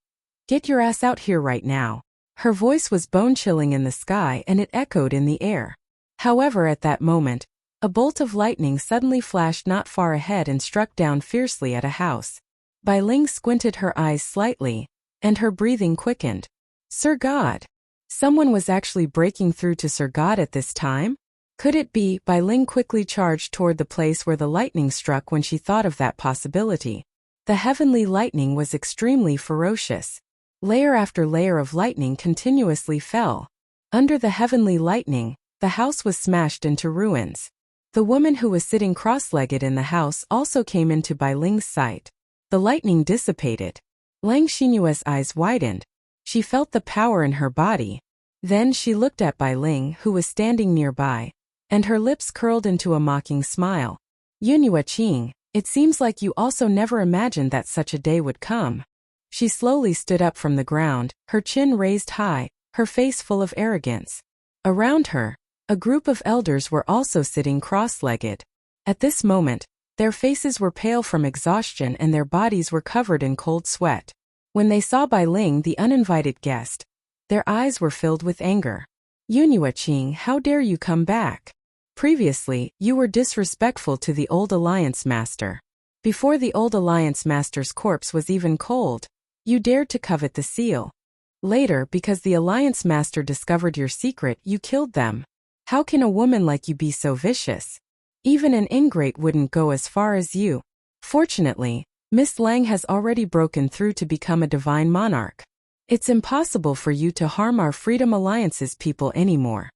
get your ass out here right now. Her voice was bone-chilling in the sky and it echoed in the air. However, at that moment, a bolt of lightning suddenly flashed not far ahead and struck down fiercely at a house. Bai Ling squinted her eyes slightly, and her breathing quickened. Sir God! Someone was actually breaking through to Sir God at this time? Could it be? Bai Ling quickly charged toward the place where the lightning struck when she thought of that possibility. The heavenly lightning was extremely ferocious. Layer after layer of lightning continuously fell. Under the heavenly lightning, the house was smashed into ruins. The woman who was sitting cross-legged in the house also came into Bai Ling's sight. The lightning dissipated. Lang Xinhua's eyes widened. She felt the power in her body. Then she looked at Bai Ling, who was standing nearby, and her lips curled into a mocking smile. Yun Yueqing, it seems like you also never imagined that such a day would come. She slowly stood up from the ground, her chin raised high, her face full of arrogance. Around her, a group of elders were also sitting cross-legged. At this moment, their faces were pale from exhaustion and their bodies were covered in cold sweat. When they saw Bai Ling, the uninvited guest, their eyes were filled with anger. Yun Yueqing, how dare you come back? Previously, you were disrespectful to the old Alliance Master. Before the old Alliance Master's corpse was even cold, you dared to covet the seal. Later, because the Alliance Master discovered your secret, you killed them. How can a woman like you be so vicious? Even an ingrate wouldn't go as far as you. Fortunately, Miss Lang has already broken through to become a divine monarch. It's impossible for you to harm our Freedom Alliance's people anymore.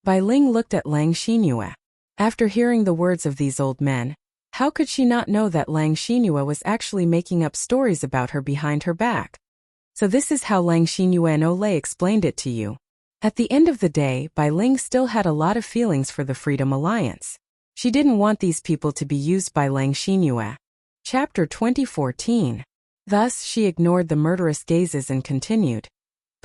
Bai Ling looked at Lang Xinhua. After hearing the words of these old men, how could she not know that Lang Xinhua was actually making up stories about her behind her back? So this is how Lang Xinhua and Olay explained it to you. At the end of the day, Bai Ling still had a lot of feelings for the Freedom Alliance. She didn't want these people to be used by Lang Xinhua. Chapter 2014. Thus, she ignored the murderous gazes and continued.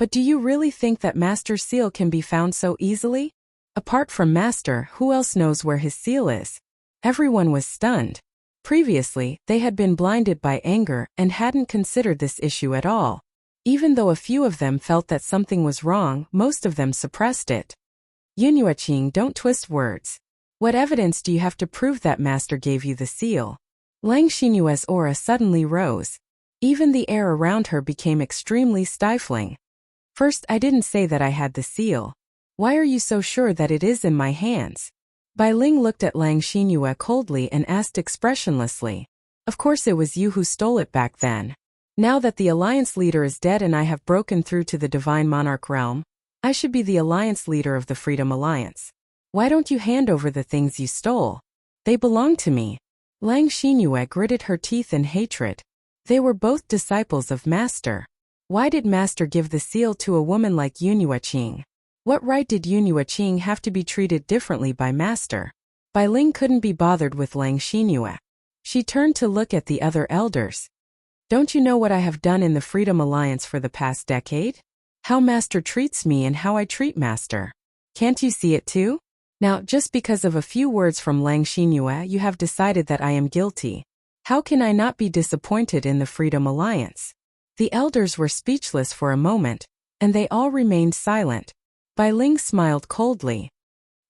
But do you really think that Master's seal can be found so easily? Apart from Master, who else knows where his seal is? Everyone was stunned. Previously, they had been blinded by anger and hadn't considered this issue at all. Even though a few of them felt that something was wrong, most of them suppressed it. Yunyueqing, don't twist words. What evidence do you have to prove that Master gave you the seal? Lang Xinyue's aura suddenly rose. Even the air around her became extremely stifling. First, I didn't say that I had the seal. Why are you so sure that it is in my hands? Bai Ling looked at Lang Xinyue coldly and asked expressionlessly. Of course it was you who stole it back then. Now that the Alliance leader is dead and I have broken through to the Divine Monarch realm, I should be the Alliance leader of the Freedom Alliance. Why don't you hand over the things you stole? They belong to me. Lang Xinyue gritted her teeth in hatred. They were both disciples of Master. Why did Master give the seal to a woman like Yunyueqing? What right did Yunyueqing have to be treated differently by Master? Bai Ling couldn't be bothered with Lang Xinyue. She turned to look at the other elders. Don't you know what I have done in the Freedom Alliance for the past decade? How Master treats me and how I treat Master. Can't you see it too? Now, just because of a few words from Lang Xinyue, you have decided that I am guilty. How can I not be disappointed in the Freedom Alliance? The elders were speechless for a moment, and they all remained silent. Bai Ling smiled coldly.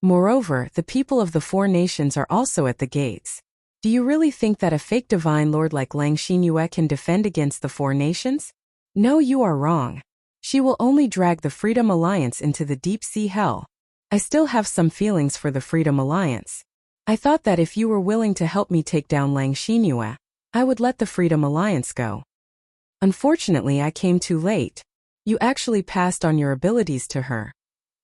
Moreover, the people of the 4 nations are also at the gates. Do you really think that a fake divine lord like Lang Xinyue can defend against the 4 nations? No, you are wrong. She will only drag the Freedom Alliance into the deep sea hell. I still have some feelings for the Freedom Alliance. I thought that if you were willing to help me take down Lang Xinyue, I would let the Freedom Alliance go. Unfortunately, I came too late. You actually passed on your abilities to her.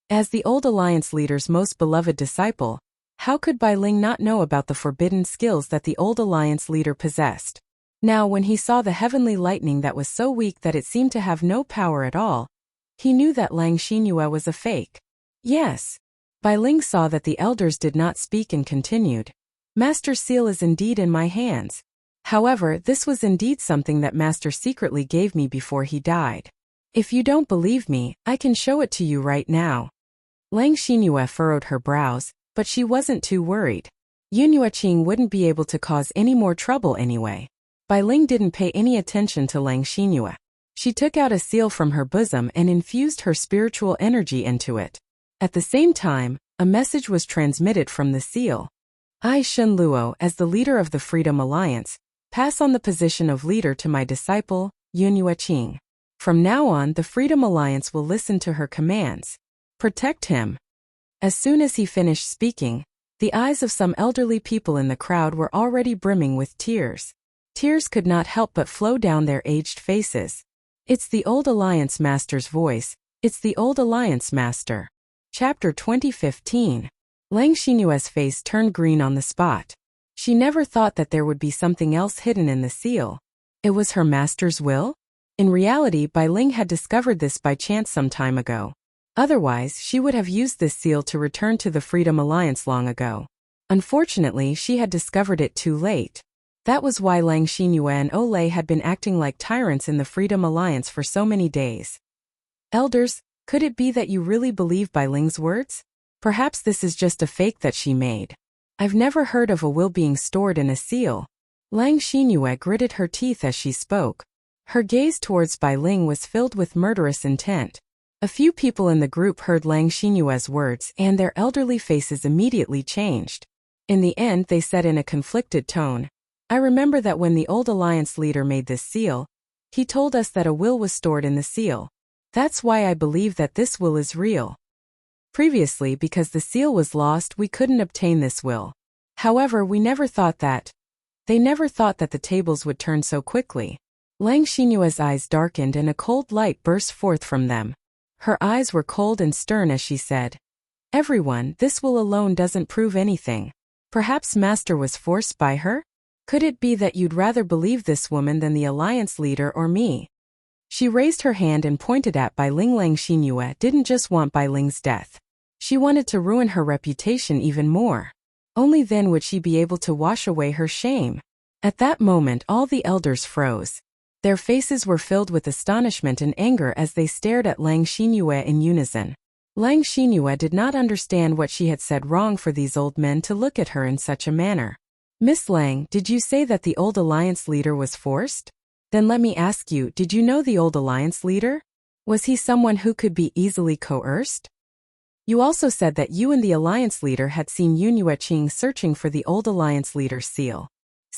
As the old Alliance leader's most beloved disciple, how could Bai Ling not know about the forbidden skills that the old Alliance leader possessed? Now, when he saw the heavenly lightning that was so weak that it seemed to have no power at all, he knew that Lang Xinyue was a fake. Yes. Bai Ling saw that the elders did not speak and continued. Master's seal is indeed in my hands. However, this was indeed something that Master secretly gave me before he died. If you don't believe me, I can show it to you right now. Lang Xinyue furrowed her brows, but she wasn't too worried. Yunyueqing wouldn't be able to cause any more trouble anyway. Bai Ling didn't pay any attention to Lang Xinyue. She took out a seal from her bosom and infused her spiritual energy into it. At the same time, a message was transmitted from the seal. I, Shen Luo, as the leader of the Freedom Alliance, pass on the position of leader to my disciple, Yunyueqing. From now on, the Freedom Alliance will listen to her commands. Protect him. As soon as he finished speaking, the eyes of some elderly people in the crowd were already brimming with tears. Tears could not help but flow down their aged faces. It's the old Alliance Master's voice. It's the old Alliance Master. Chapter 2015. Lang Xinyue's face turned green on the spot. She never thought that there would be something else hidden in the seal. It was her master's will? In reality, Bai Ling had discovered this by chance some time ago. Otherwise, she would have used this seal to return to the Freedom Alliance long ago. Unfortunately, she had discovered it too late. That was why Lang Xinyue and Olay had been acting like tyrants in the Freedom Alliance for so many days. Elders, could it be that you really believe Bai Ling's words? Perhaps this is just a fake that she made. I've never heard of a will being stored in a seal. Lang Xinyue gritted her teeth as she spoke. Her gaze towards Bai Ling was filled with murderous intent. A few people in the group heard Lang Xinyue's words and their elderly faces immediately changed. In the end, they said in a conflicted tone, I remember that when the old Alliance leader made this seal, he told us that a will was stored in the seal. That's why I believe that this will is real. Previously, because the seal was lost, we couldn't obtain this will. However, they never thought that the tables would turn so quickly. Lang Xinyue's eyes darkened and a cold light burst forth from them. Her eyes were cold and stern as she said, Everyone, this will alone doesn't prove anything. Perhaps Master was forced by her? Could it be that you'd rather believe this woman than the Alliance leader or me? She raised her hand and pointed at Bai Ling. Lang Xinyue didn't just want Bai Ling's death. She wanted to ruin her reputation even more. Only then would she be able to wash away her shame. At that moment all the elders froze. Their faces were filled with astonishment and anger as they stared at Lang Xinyue in unison. Lang Xinyue did not understand what she had said wrong for these old men to look at her in such a manner. Miss Lang, did you say that the old alliance leader was forced? Then let me ask you, did you know the old alliance leader? Was he someone who could be easily coerced? You also said that you and the alliance leader had seen Yunue Qing searching for the old alliance leader's seal.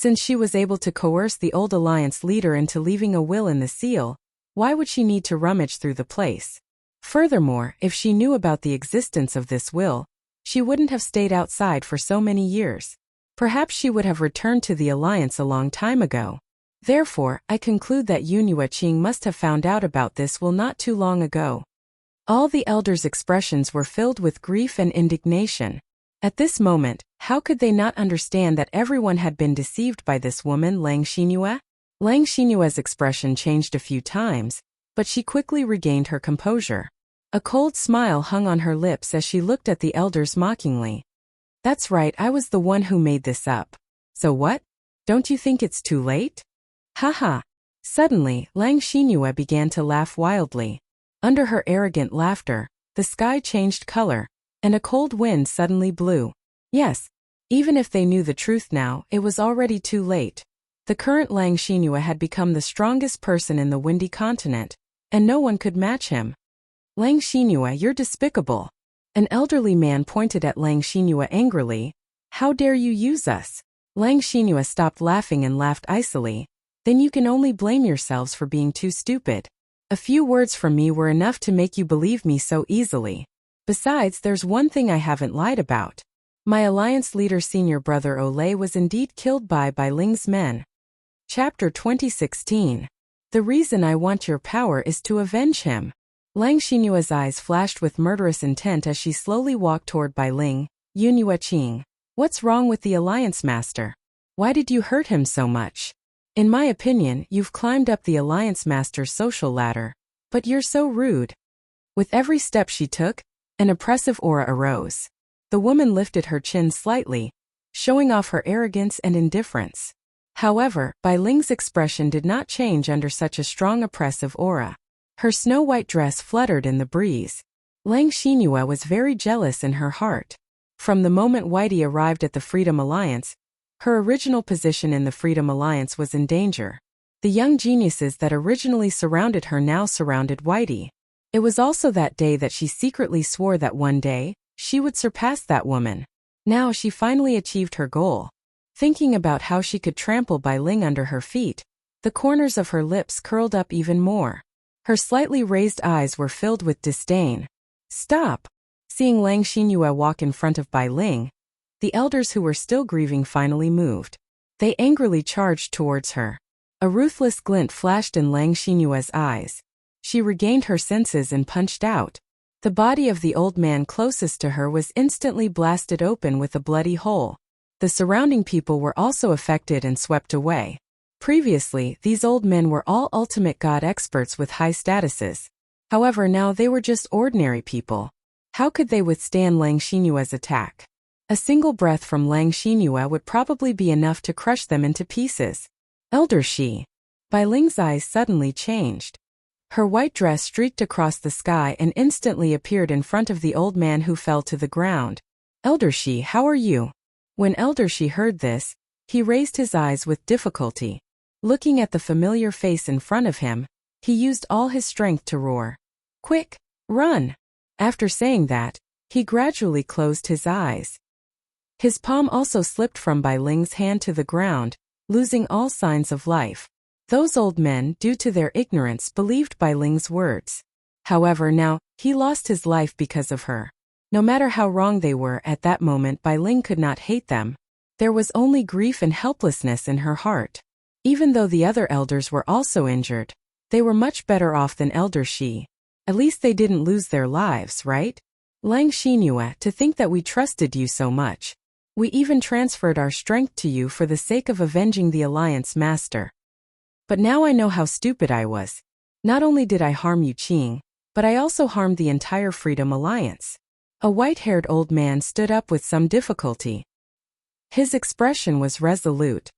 Since she was able to coerce the old alliance leader into leaving a will in the seal, why would she need to rummage through the place? Furthermore, if she knew about the existence of this will, she wouldn't have stayed outside for so many years. Perhaps she would have returned to the alliance a long time ago. Therefore, I conclude that Yunue Qing must have found out about this will not too long ago. All the elders' expressions were filled with grief and indignation. At this moment, how could they not understand that everyone had been deceived by this woman Lang Xinyue? Lang Xinyue's expression changed a few times, but she quickly regained her composure. A cold smile hung on her lips as she looked at the elders mockingly. That's right, I was the one who made this up. So what? Don't you think it's too late? Haha. Suddenly, Lang Xinyue began to laugh wildly. Under her arrogant laughter, the sky changed color, and a cold wind suddenly blew. Yes, even if they knew the truth now, it was already too late. The current Lang Xinyue had become the strongest person in the windy continent, and no one could match him. Lang Xinyue, you're despicable. An elderly man pointed at Lang Xinyue angrily. How dare you use us? Lang Xinyue stopped laughing and laughed icily. Then you can only blame yourselves for being too stupid. A few words from me were enough to make you believe me so easily. Besides, there's one thing I haven't lied about. My alliance leader senior brother Olay was indeed killed by Ling's men. Chapter 2016. The reason I want your power is to avenge him. Lang Xinyue's eyes flashed with murderous intent as she slowly walked toward Bai Ling. Yunue Qing. What's wrong with the alliance master? Why did you hurt him so much? In my opinion, you've climbed up the alliance master's social ladder. But you're so rude. With every step she took, an oppressive aura arose. The woman lifted her chin slightly, showing off her arrogance and indifference. However, Bai Ling's expression did not change under such a strong oppressive aura. Her snow-white dress fluttered in the breeze. Lang Xinyue was very jealous in her heart. From the moment Whitey arrived at the Freedom Alliance, her original position in the Freedom Alliance was in danger. The young geniuses that originally surrounded her now surrounded Whitey. It was also that day that she secretly swore that one day, she would surpass that woman. Now she finally achieved her goal. Thinking about how she could trample Bai Ling under her feet, the corners of her lips curled up even more. Her slightly raised eyes were filled with disdain. Stop! Seeing Lang Xinyue walk in front of Bai Ling, the elders who were still grieving finally moved. They angrily charged towards her. A ruthless glint flashed in Lang Xinyue's eyes. She regained her senses and punched out. The body of the old man closest to her was instantly blasted open with a bloody hole. The surrounding people were also affected and swept away. Previously, these old men were all ultimate god experts with high statuses. However, now they were just ordinary people. How could they withstand Lang Xinyue's attack? A single breath from Lang Xinyue would probably be enough to crush them into pieces. Elder Shi. Bai Ling's eyes suddenly changed. Her white dress streaked across the sky and instantly appeared in front of the old man who fell to the ground. Elder Shi, how are you? When Elder Shi heard this, he raised his eyes with difficulty. Looking at the familiar face in front of him, he used all his strength to roar. Quick, run! After saying that, he gradually closed his eyes. His palm also slipped from Bai Ling's hand to the ground, losing all signs of life. Those old men, due to their ignorance, believed Bai Ling's words. However, now, he lost his life because of her. No matter how wrong they were at that moment, Bai Ling could not hate them. There was only grief and helplessness in her heart. Even though the other elders were also injured, they were much better off than Elder Shi. At least they didn't lose their lives, right? Lang Xinyue, to think that we trusted you so much. We even transferred our strength to you for the sake of avenging the Alliance Master. But now I know how stupid I was. Not only did I harm Yu Qing, but I also harmed the entire Freedom Alliance. A white-haired old man stood up with some difficulty. His expression was resolute.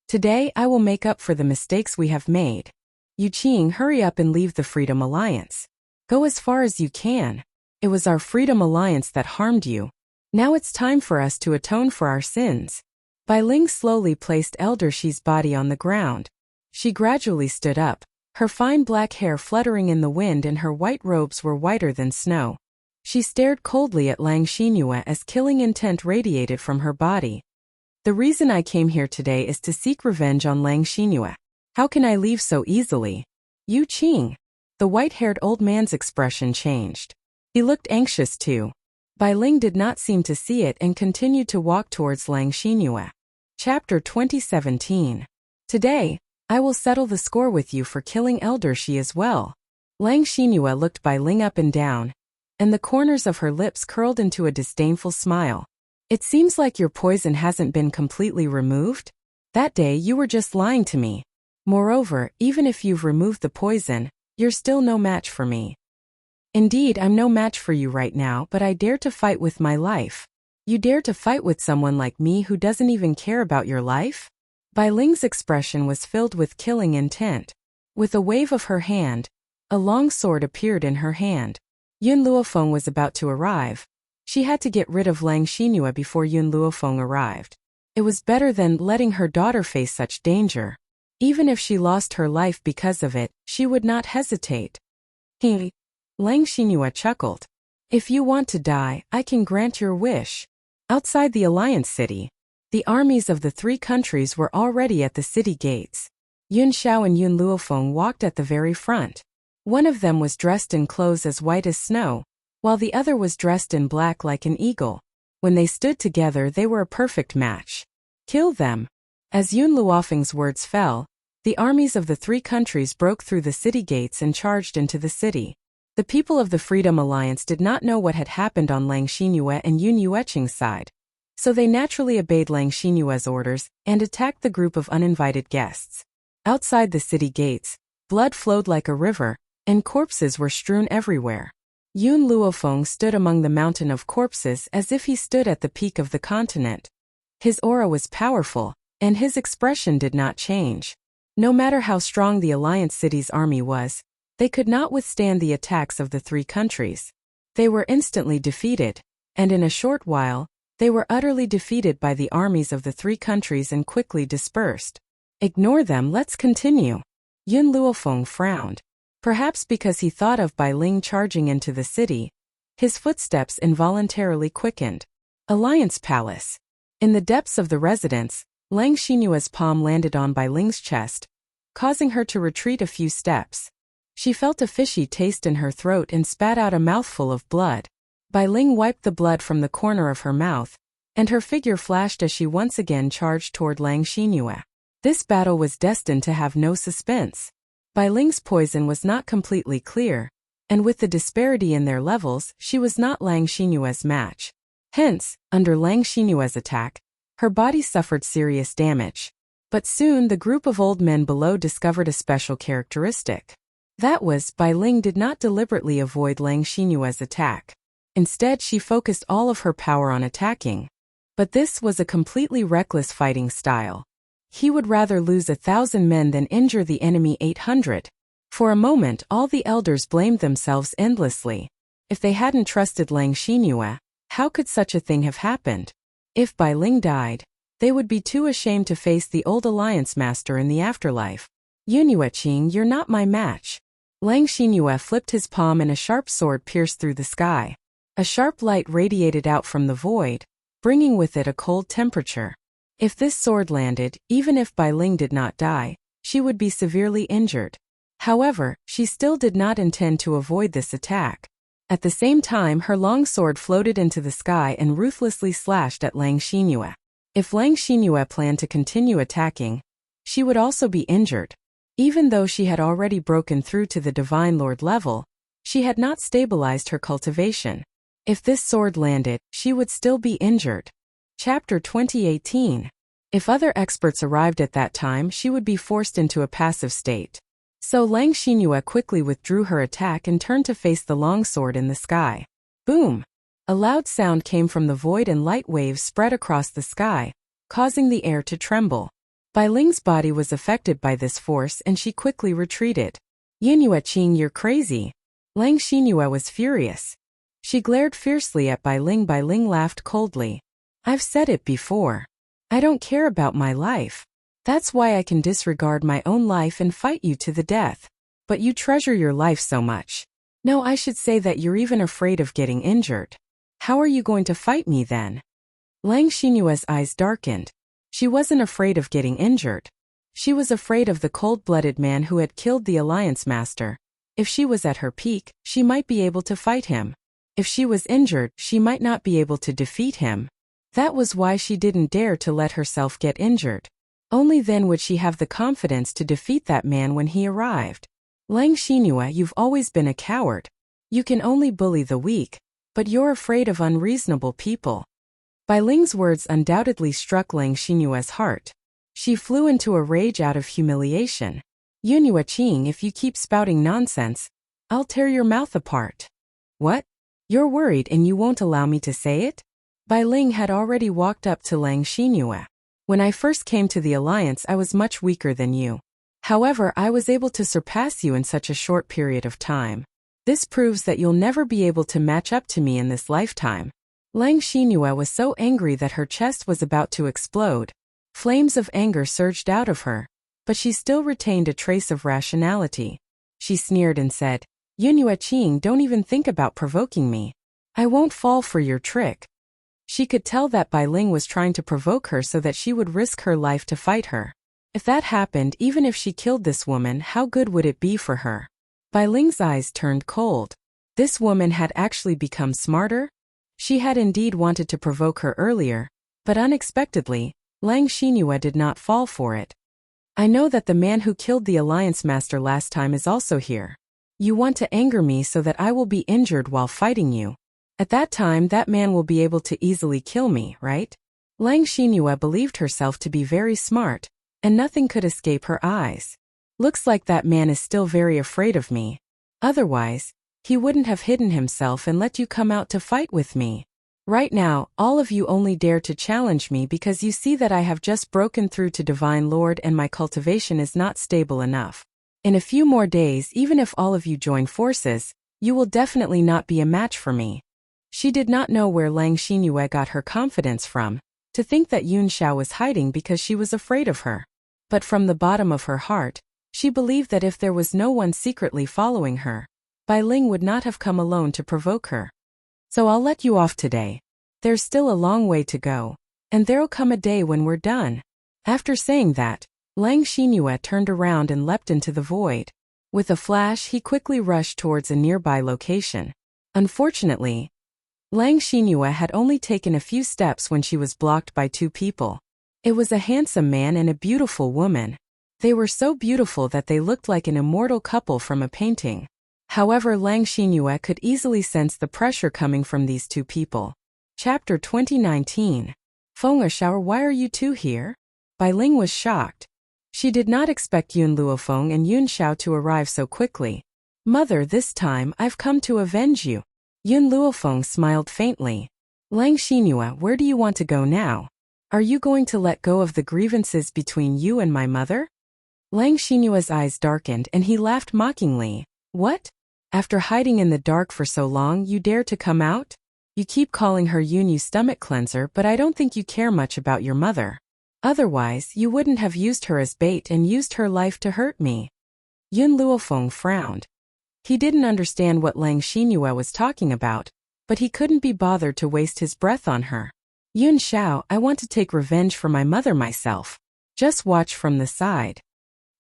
Today I will make up for the mistakes we have made. Yu Qing, hurry up and leave the Freedom Alliance. Go as far as you can. It was our Freedom Alliance that harmed you. Now it's time for us to atone for our sins. Bai Ling slowly placed Elder Shi's body on the ground. She gradually stood up, her fine black hair fluttering in the wind and her white robes were whiter than snow. She stared coldly at Lang Xinhua as killing intent radiated from her body. The reason I came here today is to seek revenge on Lang Xinhua. How can I leave so easily? Yu Qing. The white-haired old man's expression changed. He looked anxious too. Bai Ling did not seem to see it and continued to walk towards Lang Xinhua. Chapter 2017. Today, I will settle the score with you for killing Elder Shi as well. Lang Xinhua looked Bai Ling up and down, and the corners of her lips curled into a disdainful smile. It seems like your poison hasn't been completely removed? That day you were just lying to me. Moreover, even if you've removed the poison, you're still no match for me. Indeed, I'm no match for you right now, but I dare to fight with my life. You dare to fight with someone like me who doesn't even care about your life? Bai Ling's expression was filled with killing intent. With a wave of her hand, a long sword appeared in her hand. Yun Luofeng was about to arrive. She had to get rid of Lang Xinhua before Yun Luofeng arrived. It was better than letting her daughter face such danger. Even if she lost her life because of it, she would not hesitate. He. Lang Xinhua chuckled. If you want to die, I can grant your wish. Outside the Alliance City, the armies of the three countries were already at the city gates. Yun Xiao and Yun Luofeng walked at the very front. One of them was dressed in clothes as white as snow, while the other was dressed in black like an eagle. When they stood together, they were a perfect match. Kill them. As Yun Luofeng's words fell, the armies of the three countries broke through the city gates and charged into the city. The people of the Freedom Alliance did not know what had happened on Lang Xinhua and Yun Yueqing's side, so they naturally obeyed Lang Xinhua's orders and attacked the group of uninvited guests. Outside the city gates, blood flowed like a river, and corpses were strewn everywhere. Yun Luofeng stood among the mountain of corpses as if he stood at the peak of the continent. His aura was powerful, and his expression did not change. No matter how strong the Alliance City's army was, they could not withstand the attacks of the three countries. They were instantly defeated, and in a short while, they were utterly defeated by the armies of the three countries and quickly dispersed. Ignore them, let's continue. Yun Luofeng frowned. Perhaps because he thought of Bai Ling charging into the city, his footsteps involuntarily quickened. Alliance Palace. In the depths of the residence, Lang Xinhua's palm landed on Bai Ling's chest, causing her to retreat a few steps. She felt a fishy taste in her throat and spat out a mouthful of blood. Bai Ling wiped the blood from the corner of her mouth, and her figure flashed as she once again charged toward Lang Xinhua. This battle was destined to have no suspense. Bai Ling's poison was not completely clear, and with the disparity in their levels, she was not Lang Xinhua's match. Hence, under Lang Xinhua's attack, her body suffered serious damage. But soon the group of old men below discovered a special characteristic. That was, Bai Ling did not deliberately avoid Lang Xinhua's attack. Instead, she focused all of her power on attacking. But this was a completely reckless fighting style. He would rather lose 1,000 men than injure the enemy 800. For a moment, all the elders blamed themselves endlessly. If they hadn't trusted Lang Xinhua, how could such a thing have happened? If Bai Ling died, they would be too ashamed to face the old alliance master in the afterlife. Yun Yueqing, you're not my match. Lang Xinhua flipped his palm and a sharp sword pierced through the sky. A sharp light radiated out from the void, bringing with it a cold temperature. If this sword landed, even if Bai Ling did not die, she would be severely injured. However, she still did not intend to avoid this attack. At the same time, her long sword floated into the sky and ruthlessly slashed at Lang Xinhua. If Lang Xinhua planned to continue attacking, she would also be injured. Even though she had already broken through to the Divine Lord level, she had not stabilized her cultivation. If this sword landed, she would still be injured. Chapter 2018. If other experts arrived at that time, she would be forced into a passive state. So Lang Xinhua quickly withdrew her attack and turned to face the long sword in the sky. Boom! A loud sound came from the void and light waves spread across the sky, causing the air to tremble. Bai Ling's body was affected by this force and she quickly retreated. Yunhua Qing, you're crazy. Lang Xinyue was furious. She glared fiercely at Bai Ling. Bai Ling laughed coldly. I've said it before. I don't care about my life. That's why I can disregard my own life and fight you to the death. But you treasure your life so much. No, I should say that you're even afraid of getting injured. How are you going to fight me then? Lang Xinyue's eyes darkened. She wasn't afraid of getting injured. She was afraid of the cold-blooded man who had killed the Alliance Master. If she was at her peak, she might be able to fight him. If she was injured, she might not be able to defeat him. That was why she didn't dare to let herself get injured. Only then would she have the confidence to defeat that man when he arrived. Lang Xinyue, you've always been a coward. You can only bully the weak, but you're afraid of unreasonable people. Bai Ling's words undoubtedly struck Lang Xinyue's heart. She flew into a rage out of humiliation. Yunhua Qing, if you keep spouting nonsense, I'll tear your mouth apart. What? You're worried and you won't allow me to say it? Bai Ling had already walked up to Lang Xinyue. When I first came to the Alliance, I was much weaker than you. However, I was able to surpass you in such a short period of time. This proves that you'll never be able to match up to me in this lifetime. Lang Xinyue was so angry that her chest was about to explode. Flames of anger surged out of her, but she still retained a trace of rationality. She sneered and said, Yunhua Qing, don't even think about provoking me. I won't fall for your trick. She could tell that Bai Ling was trying to provoke her so that she would risk her life to fight her. If that happened, even if she killed this woman, how good would it be for her? Bai Ling's eyes turned cold. This woman had actually become smarter? She had indeed wanted to provoke her earlier, but unexpectedly, Lang Xinyue did not fall for it. I know that the man who killed the Alliance Master last time is also here. You want to anger me so that I will be injured while fighting you. At that time, that man will be able to easily kill me, right? Lang Xinyue believed herself to be very smart, and nothing could escape her eyes. Looks like that man is still very afraid of me. Otherwise, he wouldn't have hidden himself and let you come out to fight with me. Right now, all of you only dare to challenge me because you see that I have just broken through to Divine Lord and my cultivation is not stable enough. In a few more days, even if all of you join forces, you will definitely not be a match for me. She did not know where Lang Xinyue got her confidence from, to think that Yun Xiao was hiding because she was afraid of her. But from the bottom of her heart, she believed that if there was no one secretly following her, Bai Ling would not have come alone to provoke her. So I'll let you off today. There's still a long way to go, and there'll come a day when we're done. After saying that, Lang Xinyue turned around and leapt into the void. With a flash, he quickly rushed towards a nearby location. Unfortunately, Lang Xinyue had only taken a few steps when she was blocked by two people. It was a handsome man and a beautiful woman. They were so beautiful that they looked like an immortal couple from a painting. However, Lang Xinyue could easily sense the pressure coming from these two people. Chapter 2019. Feng Xiao, why are you two here? Bai Ling was shocked. She did not expect Yun Luofeng and Yun Xiao to arrive so quickly. Mother, this time I've come to avenge you. Yun Luofeng smiled faintly. Lang Xinyue, where do you want to go now? Are you going to let go of the grievances between you and my mother? Lang Xinyue's eyes darkened and he laughed mockingly. What? After hiding in the dark for so long, you dare to come out? You keep calling her Yunyu stomach cleanser, but I don't think you care much about your mother. Otherwise, you wouldn't have used her as bait and used her life to hurt me. Yun Luofeng frowned. He didn't understand what Lang Xinyue was talking about, but he couldn't be bothered to waste his breath on her. Yun Xiao, I want to take revenge for my mother myself. Just watch from the side.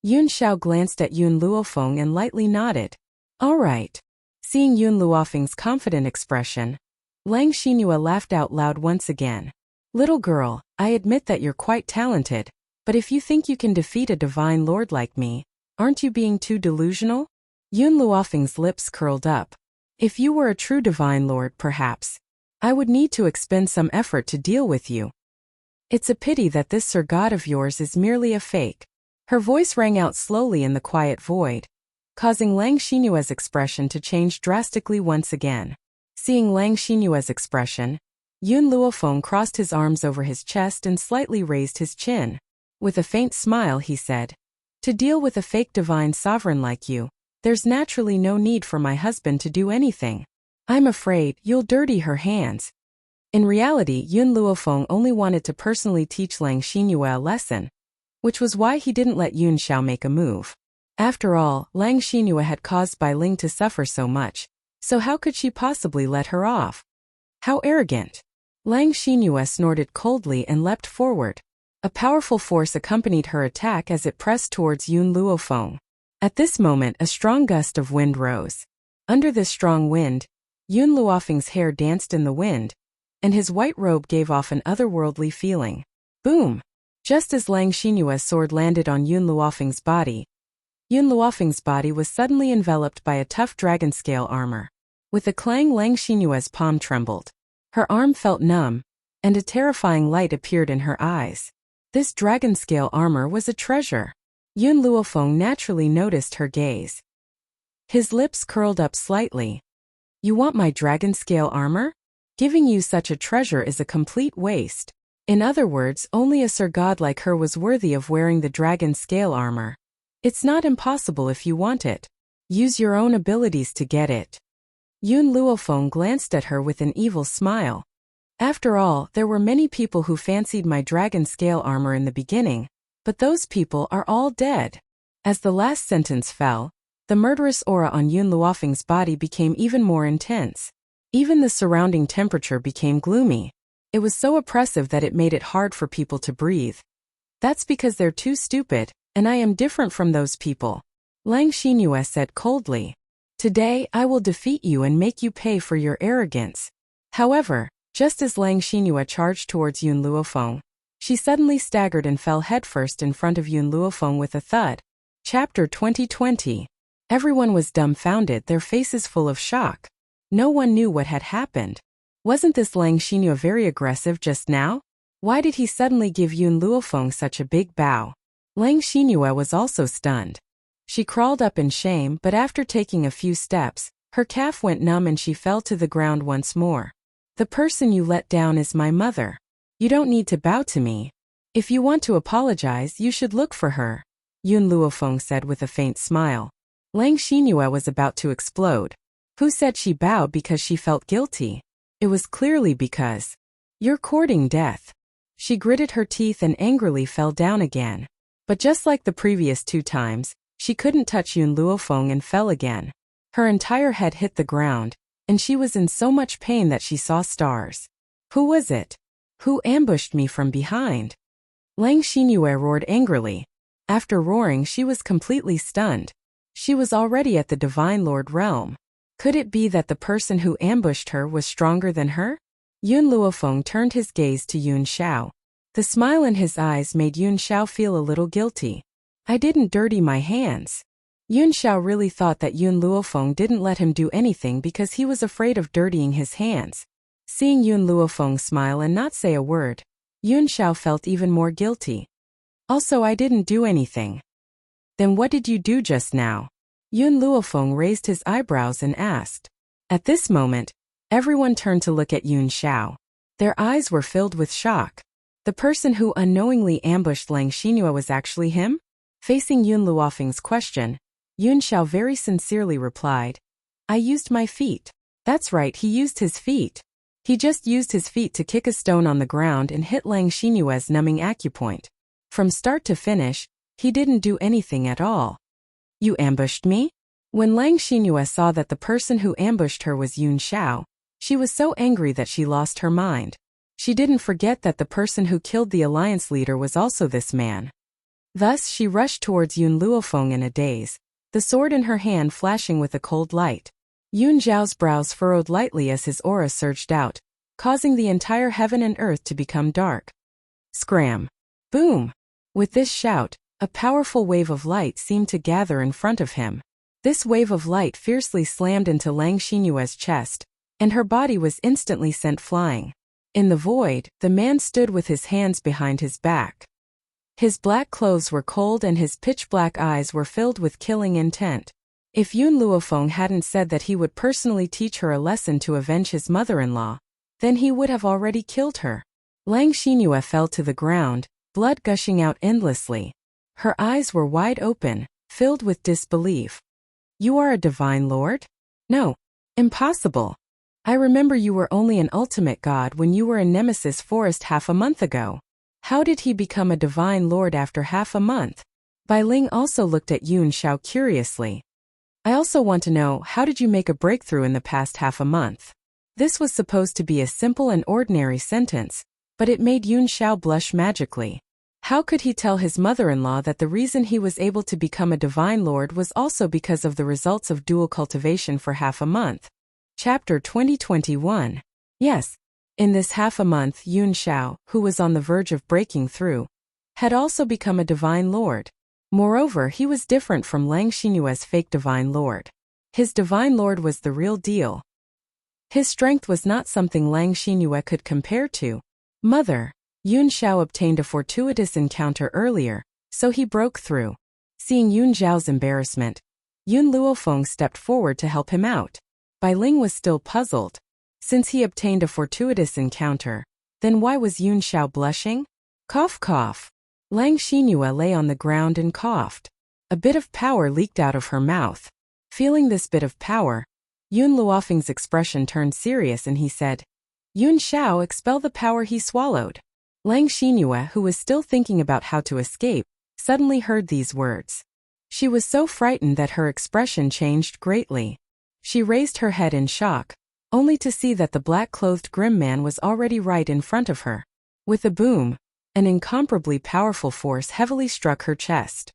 Yun Xiao glanced at Yun Luofeng and lightly nodded. All right. Seeing Yun Luofeng's confident expression, Lang Xinyue laughed out loud once again. Little girl, I admit that you're quite talented, but if you think you can defeat a divine lord like me, aren't you being too delusional? Yun Luofeng's lips curled up. If you were a true divine lord, perhaps, I would need to expend some effort to deal with you. It's a pity that this Sir God of yours is merely a fake. Her voice rang out slowly in the quiet void, causing Lang Xinyue's expression to change drastically once again. Seeing Lang Xinyue's expression, Yun Luofeng crossed his arms over his chest and slightly raised his chin. With a faint smile he said, "To deal with a fake divine sovereign like you, there's naturally no need for my husband to do anything. I'm afraid you'll dirty her hands." In reality, Yun Luofeng only wanted to personally teach Lang Xinyue a lesson, which was why he didn't let Yun Xiao make a move. After all, Lang Xinyue had caused Bai Ling to suffer so much, so how could she possibly let her off? How arrogant! Lang Xinyue snorted coldly and leapt forward. A powerful force accompanied her attack as it pressed towards Yun Luofeng. At this moment a strong gust of wind rose. Under this strong wind, Yun Luofeng's hair danced in the wind, and his white robe gave off an otherworldly feeling. Boom! Just as Lang Xinyue's sword landed on Yun Luofeng's body, Yun Luofeng's body was suddenly enveloped by a tough dragon scale armor. With a clang, Lang Xinyue's palm trembled. Her arm felt numb, and a terrifying light appeared in her eyes. This dragon scale armor was a treasure. Yun Luofeng naturally noticed her gaze. His lips curled up slightly. "You want my dragon scale armor? Giving you such a treasure is a complete waste." In other words, only a Sir God like her was worthy of wearing the dragon scale armor. "It's not impossible if you want it. Use your own abilities to get it." Yun Luofeng glanced at her with an evil smile. After all, there were many people who fancied my dragon scale armor in the beginning, but those people are all dead. As the last sentence fell, the murderous aura on Yun Luofeng's body became even more intense. Even the surrounding temperature became gloomy. It was so oppressive that it made it hard for people to breathe. "That's because they're too stupid, and I am different from those people," Lang Xinyue said coldly. "Today I will defeat you and make you pay for your arrogance." However, just as Lang Xinyue charged towards Yun Luofeng, she suddenly staggered and fell headfirst in front of Yun Luofeng with a thud. Chapter 2020. Everyone was dumbfounded, their faces full of shock. No one knew what had happened. Wasn't this Lang Xinyue very aggressive just now? Why did he suddenly give Yun Luofeng such a big bow? Lang Xinyue was also stunned. She crawled up in shame, but after taking a few steps, her calf went numb and she fell to the ground once more. "The person you let down is my mother. You don't need to bow to me. If you want to apologize, you should look for her," Yun Luofeng said with a faint smile. Lang Xinyue was about to explode. Who said she bowed because she felt guilty? It was clearly because, "You're courting death." She gritted her teeth and angrily fell down again. But just like the previous 2 times, she couldn't touch Yun Luofeng and fell again. Her entire head hit the ground, and she was in so much pain that she saw stars. "Who was it? Who ambushed me from behind?" Lang Xinyue roared angrily. After roaring, she was completely stunned. She was already at the Divine Lord realm. Could it be that the person who ambushed her was stronger than her? Yun Luofeng turned his gaze to Yun Xiao. The smile in his eyes made Yun Xiao feel a little guilty. "I didn't dirty my hands." Yun Xiao really thought that Yun Luofeng didn't let him do anything because he was afraid of dirtying his hands. Seeing Yun Luofeng smile and not say a word, Yun Xiao felt even more guilty. "Also, I didn't do anything." "Then what did you do just now?" Yun Luofeng raised his eyebrows and asked. At this moment, everyone turned to look at Yun Xiao. Their eyes were filled with shock. The person who unknowingly ambushed Lang Xinyue was actually him? Facing Yun Luofeng's question, Yun Xiao very sincerely replied, "I used my feet." That's right, he used his feet. He just used his feet to kick a stone on the ground and hit Lang Xinyue's numbing acupoint. From start to finish, he didn't do anything at all. "You ambushed me?" When Lang Xinyue saw that the person who ambushed her was Yun Xiao, she was so angry that she lost her mind. She didn't forget that the person who killed the alliance leader was also this man. Thus she rushed towards Yun Luofeng in a daze, the sword in her hand flashing with a cold light. Yun Zhao's brows furrowed lightly as his aura surged out, causing the entire heaven and earth to become dark. Scram! Boom! With this shout, a powerful wave of light seemed to gather in front of him. This wave of light fiercely slammed into Lang Xinyue's chest, and her body was instantly sent flying. In the void, the man stood with his hands behind his back. His black clothes were cold and his pitch-black eyes were filled with killing intent. If Yun Luofeng hadn't said that he would personally teach her a lesson to avenge his mother-in-law, then he would have already killed her. Lang Xinyue fell to the ground, blood gushing out endlessly. Her eyes were wide open, filled with disbelief. You are a divine lord? No. Impossible. I remember you were only an ultimate god when you were in Nemesis Forest half a month ago. How did he become a divine lord after half a month? Bai Ling also looked at Yun Xiao curiously. I also want to know, how did you make a breakthrough in the past half a month? This was supposed to be a simple and ordinary sentence, but it made Yun Xiao blush magically. How could he tell his mother-in-law that the reason he was able to become a divine lord was also because of the results of dual cultivation for half a month? Chapter 2021. Yes. In this half a month, Yun Xiao, who was on the verge of breaking through, had also become a divine lord. Moreover, he was different from Lang Xinyue's fake divine lord. His divine lord was the real deal. His strength was not something Lang Xinyue could compare to. Mother, Yun Xiao obtained a fortuitous encounter earlier, so he broke through. Seeing Yun Xiao's embarrassment, Yun Luofeng stepped forward to help him out. Bai Ling was still puzzled. Since he obtained a fortuitous encounter, then why was Yun Xiao blushing? Cough cough. Lang Xinyue lay on the ground and coughed. A bit of power leaked out of her mouth. Feeling this bit of power, Yun Luofeng's expression turned serious and he said, Yun Xiao, expel the power he swallowed. Lang Xinyue, who was still thinking about how to escape, suddenly heard these words. She was so frightened that her expression changed greatly. She raised her head in shock, only to see that the black-clothed grim man was already right in front of her. With a boom, an incomparably powerful force heavily struck her chest.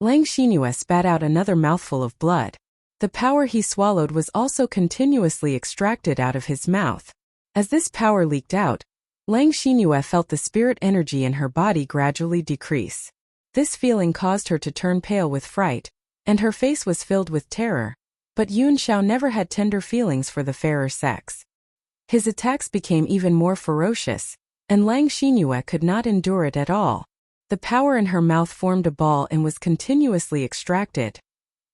Lang Xinyue spat out another mouthful of blood. The power he swallowed was also continuously extracted out of his mouth. As this power leaked out, Lang Xinyue felt the spirit energy in her body gradually decrease. This feeling caused her to turn pale with fright, and her face was filled with terror. But Yun Xiao never had tender feelings for the fairer sex. His attacks became even more ferocious, and Lang Xinyue could not endure it at all. The power in her mouth formed a ball and was continuously extracted.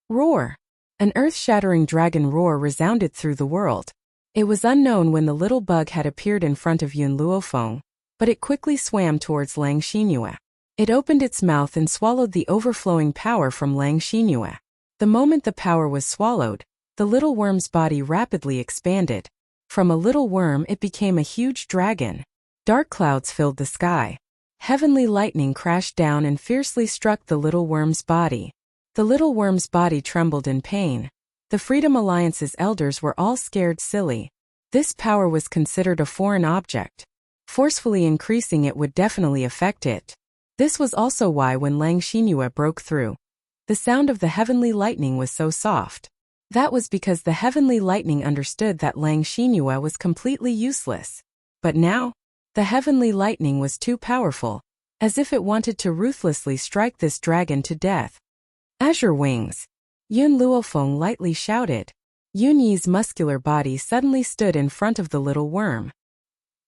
Roar! An earth-shattering dragon roar resounded through the world. It was unknown when the little bug had appeared in front of Yun Luofeng, but it quickly swam towards Lang Xinyue. It opened its mouth and swallowed the overflowing power from Lang Xinyue. The moment the power was swallowed, the little worm's body rapidly expanded. From a little worm it became a huge dragon. Dark clouds filled the sky. Heavenly lightning crashed down and fiercely struck the little worm's body. The little worm's body trembled in pain. The Freedom Alliance's elders were all scared silly. This power was considered a foreign object. Forcefully increasing it would definitely affect it. This was also why when Lang Xinyue broke through, the sound of the heavenly lightning was so soft. That was because the heavenly lightning understood that Lang Xinyue was completely useless. But now, the heavenly lightning was too powerful, as if it wanted to ruthlessly strike this dragon to death. Azure wings! Yun Luofeng lightly shouted. Yun Yi's muscular body suddenly stood in front of the little worm.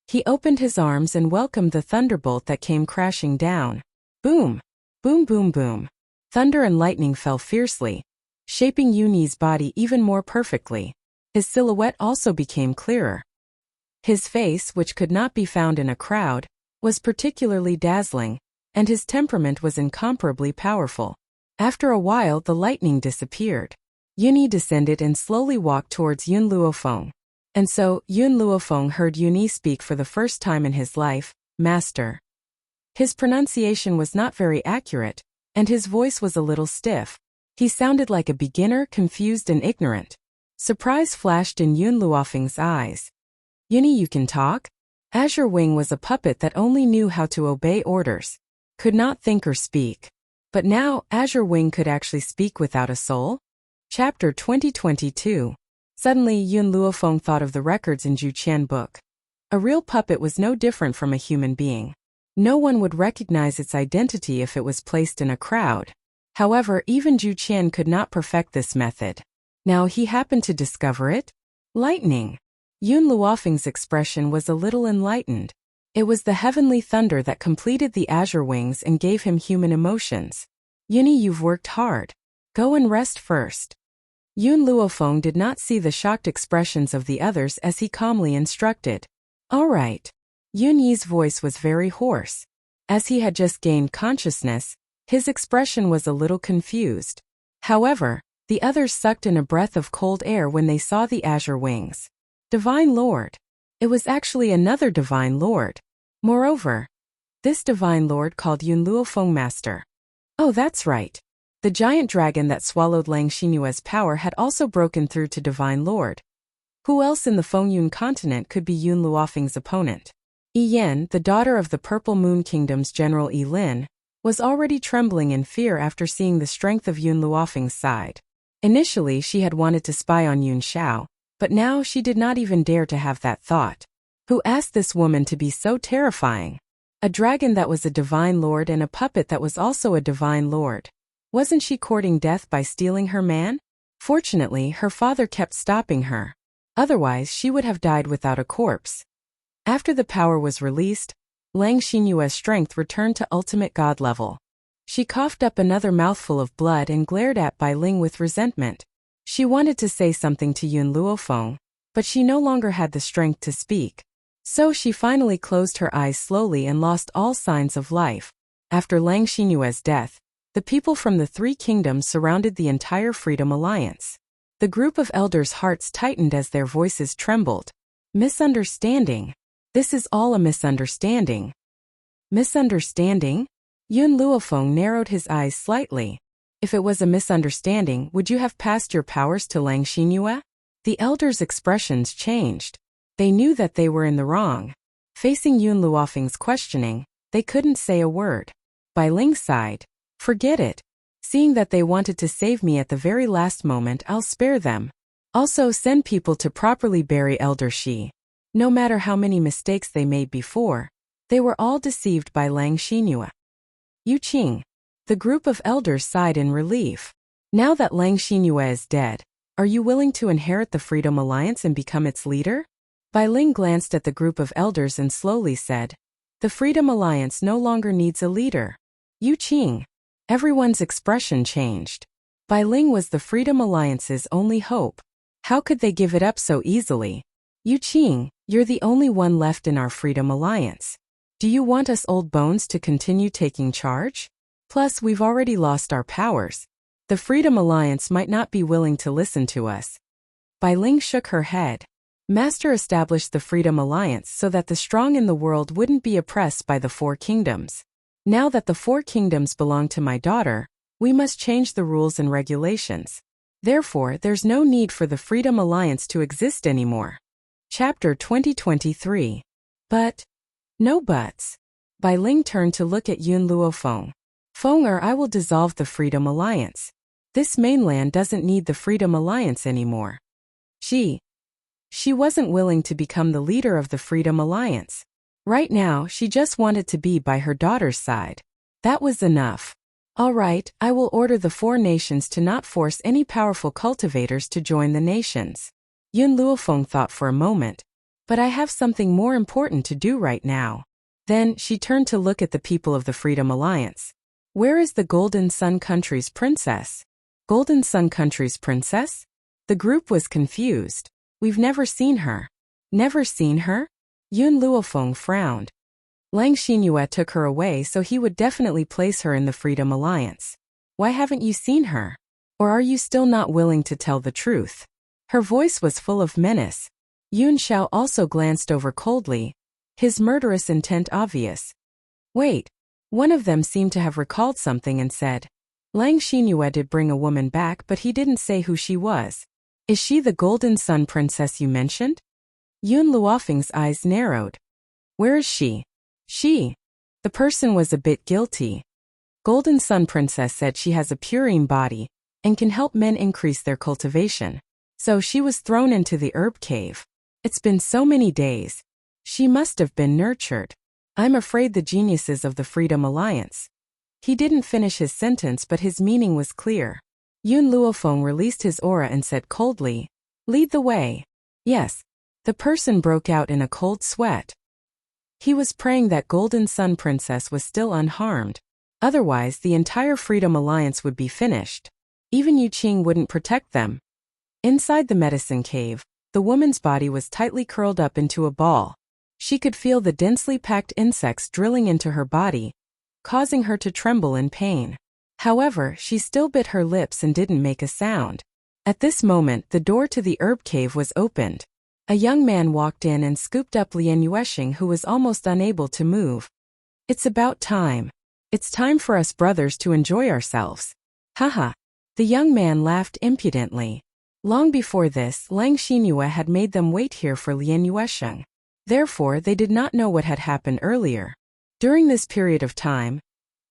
He opened his arms and welcomed the thunderbolt that came crashing down. Boom! Boom boom boom! Thunder and lightning fell fiercely, shaping Yun Yi's body even more perfectly. His silhouette also became clearer. His face, which could not be found in a crowd, was particularly dazzling, and his temperament was incomparably powerful. After a while the lightning disappeared. Yun Yi descended and slowly walked towards Yun Luofeng. And so, Yun Luofeng heard Yun Yi speak for the first time in his life, Master. His pronunciation was not very accurate, and his voice was a little stiff. He sounded like a beginner, confused and ignorant. Surprise flashed in Yun Luofeng's eyes. Yun Yi, you can talk? Azure Wing was a puppet that only knew how to obey orders, could not think or speak. But now, Azure Wing could actually speak without a soul? Chapter 2022. Suddenly Yun Luofeng thought of the records in Ju Qian book. A real puppet was no different from a human being. No one would recognize its identity if it was placed in a crowd. However, even Ju Qian could not perfect this method. Now he happened to discover it? Lightning! Yun Luofeng's expression was a little enlightened. It was the heavenly thunder that completed the azure wings and gave him human emotions. Yun Yi, you've worked hard. Go and rest first. Yun Luofeng did not see the shocked expressions of the others as he calmly instructed. All right. Yun Yi's voice was very hoarse. As he had just gained consciousness, his expression was a little confused. However, the others sucked in a breath of cold air when they saw the azure wings. Divine Lord. It was actually another Divine Lord. Moreover, this Divine Lord called Yun Luofeng Master. Oh, that's right. The giant dragon that swallowed Lang Xinyue's power had also broken through to Divine Lord. Who else in the Fengyun continent could be Yun Luofeng's opponent? Yi Yen, the daughter of the Purple Moon Kingdom's General Yi Lin, was already trembling in fear after seeing the strength of Yun Luofeng's side. Initially, she had wanted to spy on Yun Xiao, but now she did not even dare to have that thought. Who asked this woman to be so terrifying? A dragon that was a divine lord and a puppet that was also a divine lord. Wasn't she courting death by stealing her man? Fortunately, her father kept stopping her. Otherwise, she would have died without a corpse. After the power was released, Lang Xinyue's strength returned to ultimate god level. She coughed up another mouthful of blood and glared at Bai Ling with resentment. She wanted to say something to Yun Luofeng, but she no longer had the strength to speak. So she finally closed her eyes slowly and lost all signs of life. After Lang Xinyue's death, the people from the three kingdoms surrounded the entire Freedom Alliance. The group of elders' hearts tightened as their voices trembled. Misunderstanding. This is all a misunderstanding. Misunderstanding? Yun Luofeng narrowed his eyes slightly. If it was a misunderstanding, would you have passed your powers to Lang Xinyue? The elders' expressions changed. They knew that they were in the wrong. Facing Yun Luofeng's questioning, they couldn't say a word. Bai Ling sighed. Forget it. Seeing that they wanted to save me at the very last moment, I'll spare them. Also send people to properly bury Elder Shi. No matter how many mistakes they made before, they were all deceived by Lang Xinyue. Yu Qing. The group of elders sighed in relief. Now that Lang Xinyue is dead, are you willing to inherit the Freedom Alliance and become its leader? Bai Ling glanced at the group of elders and slowly said, the Freedom Alliance no longer needs a leader. Yu Qing. Everyone's expression changed. Bai Ling was the Freedom Alliance's only hope. How could they give it up so easily? Yu Qing, you're the only one left in our Freedom Alliance. Do you want us old bones to continue taking charge? Plus, we've already lost our powers. The Freedom Alliance might not be willing to listen to us. Bai Ling shook her head. Master established the Freedom Alliance so that the strong in the world wouldn't be oppressed by the four kingdoms. Now that the four kingdoms belong to my daughter, we must change the rules and regulations. Therefore, there's no need for the Freedom Alliance to exist anymore. Chapter 2023. But. No buts. Bai Ling turned to look at Yun Luofeng. Feng or I will dissolve the Freedom Alliance. This mainland doesn't need the Freedom Alliance anymore. She wasn't willing to become the leader of the Freedom Alliance. Right now, she just wanted to be by her daughter's side. That was enough. All right, I will order the four nations to not force any powerful cultivators to join the nations. Yun Luofeng thought for a moment. But I have something more important to do right now. Then, she turned to look at the people of the Freedom Alliance. Where is the Golden Sun Country's princess? Golden Sun Country's princess? The group was confused. We've never seen her. Never seen her? Yun Luofeng frowned. Lang Xinyue took her away so he would definitely place her in the Freedom Alliance. Why haven't you seen her? Or are you still not willing to tell the truth? Her voice was full of menace. Yun Xiao also glanced over coldly, his murderous intent obvious. Wait. One of them seemed to have recalled something and said, Lang Xinyue did bring a woman back, but he didn't say who she was. Is she the Golden Sun Princess you mentioned? Yun Luofeng's eyes narrowed. Where is she? She. The person was a bit guilty. Golden Sun Princess said she has a purine body and can help men increase their cultivation. So she was thrown into the herb cave. It's been so many days. She must have been nurtured. I'm afraid the geniuses of the Freedom Alliance. He didn't finish his sentence, but his meaning was clear. Yun Luofeng released his aura and said coldly, lead the way. Yes. The person broke out in a cold sweat. He was praying that Golden Sun Princess was still unharmed. Otherwise, the entire Freedom Alliance would be finished. Even Yu Qing wouldn't protect them. Inside the medicine cave, the woman's body was tightly curled up into a ball. She could feel the densely packed insects drilling into her body, causing her to tremble in pain. However, she still bit her lips and didn't make a sound. At this moment, the door to the herb cave was opened. A young man walked in and scooped up Lian Yuesheng, who was almost unable to move. It's about time. It's time for us brothers to enjoy ourselves. Haha. The young man laughed impudently. Long before this, Lang Xinyue had made them wait here for Lian Yuesheng. Therefore, they did not know what had happened earlier. During this period of time,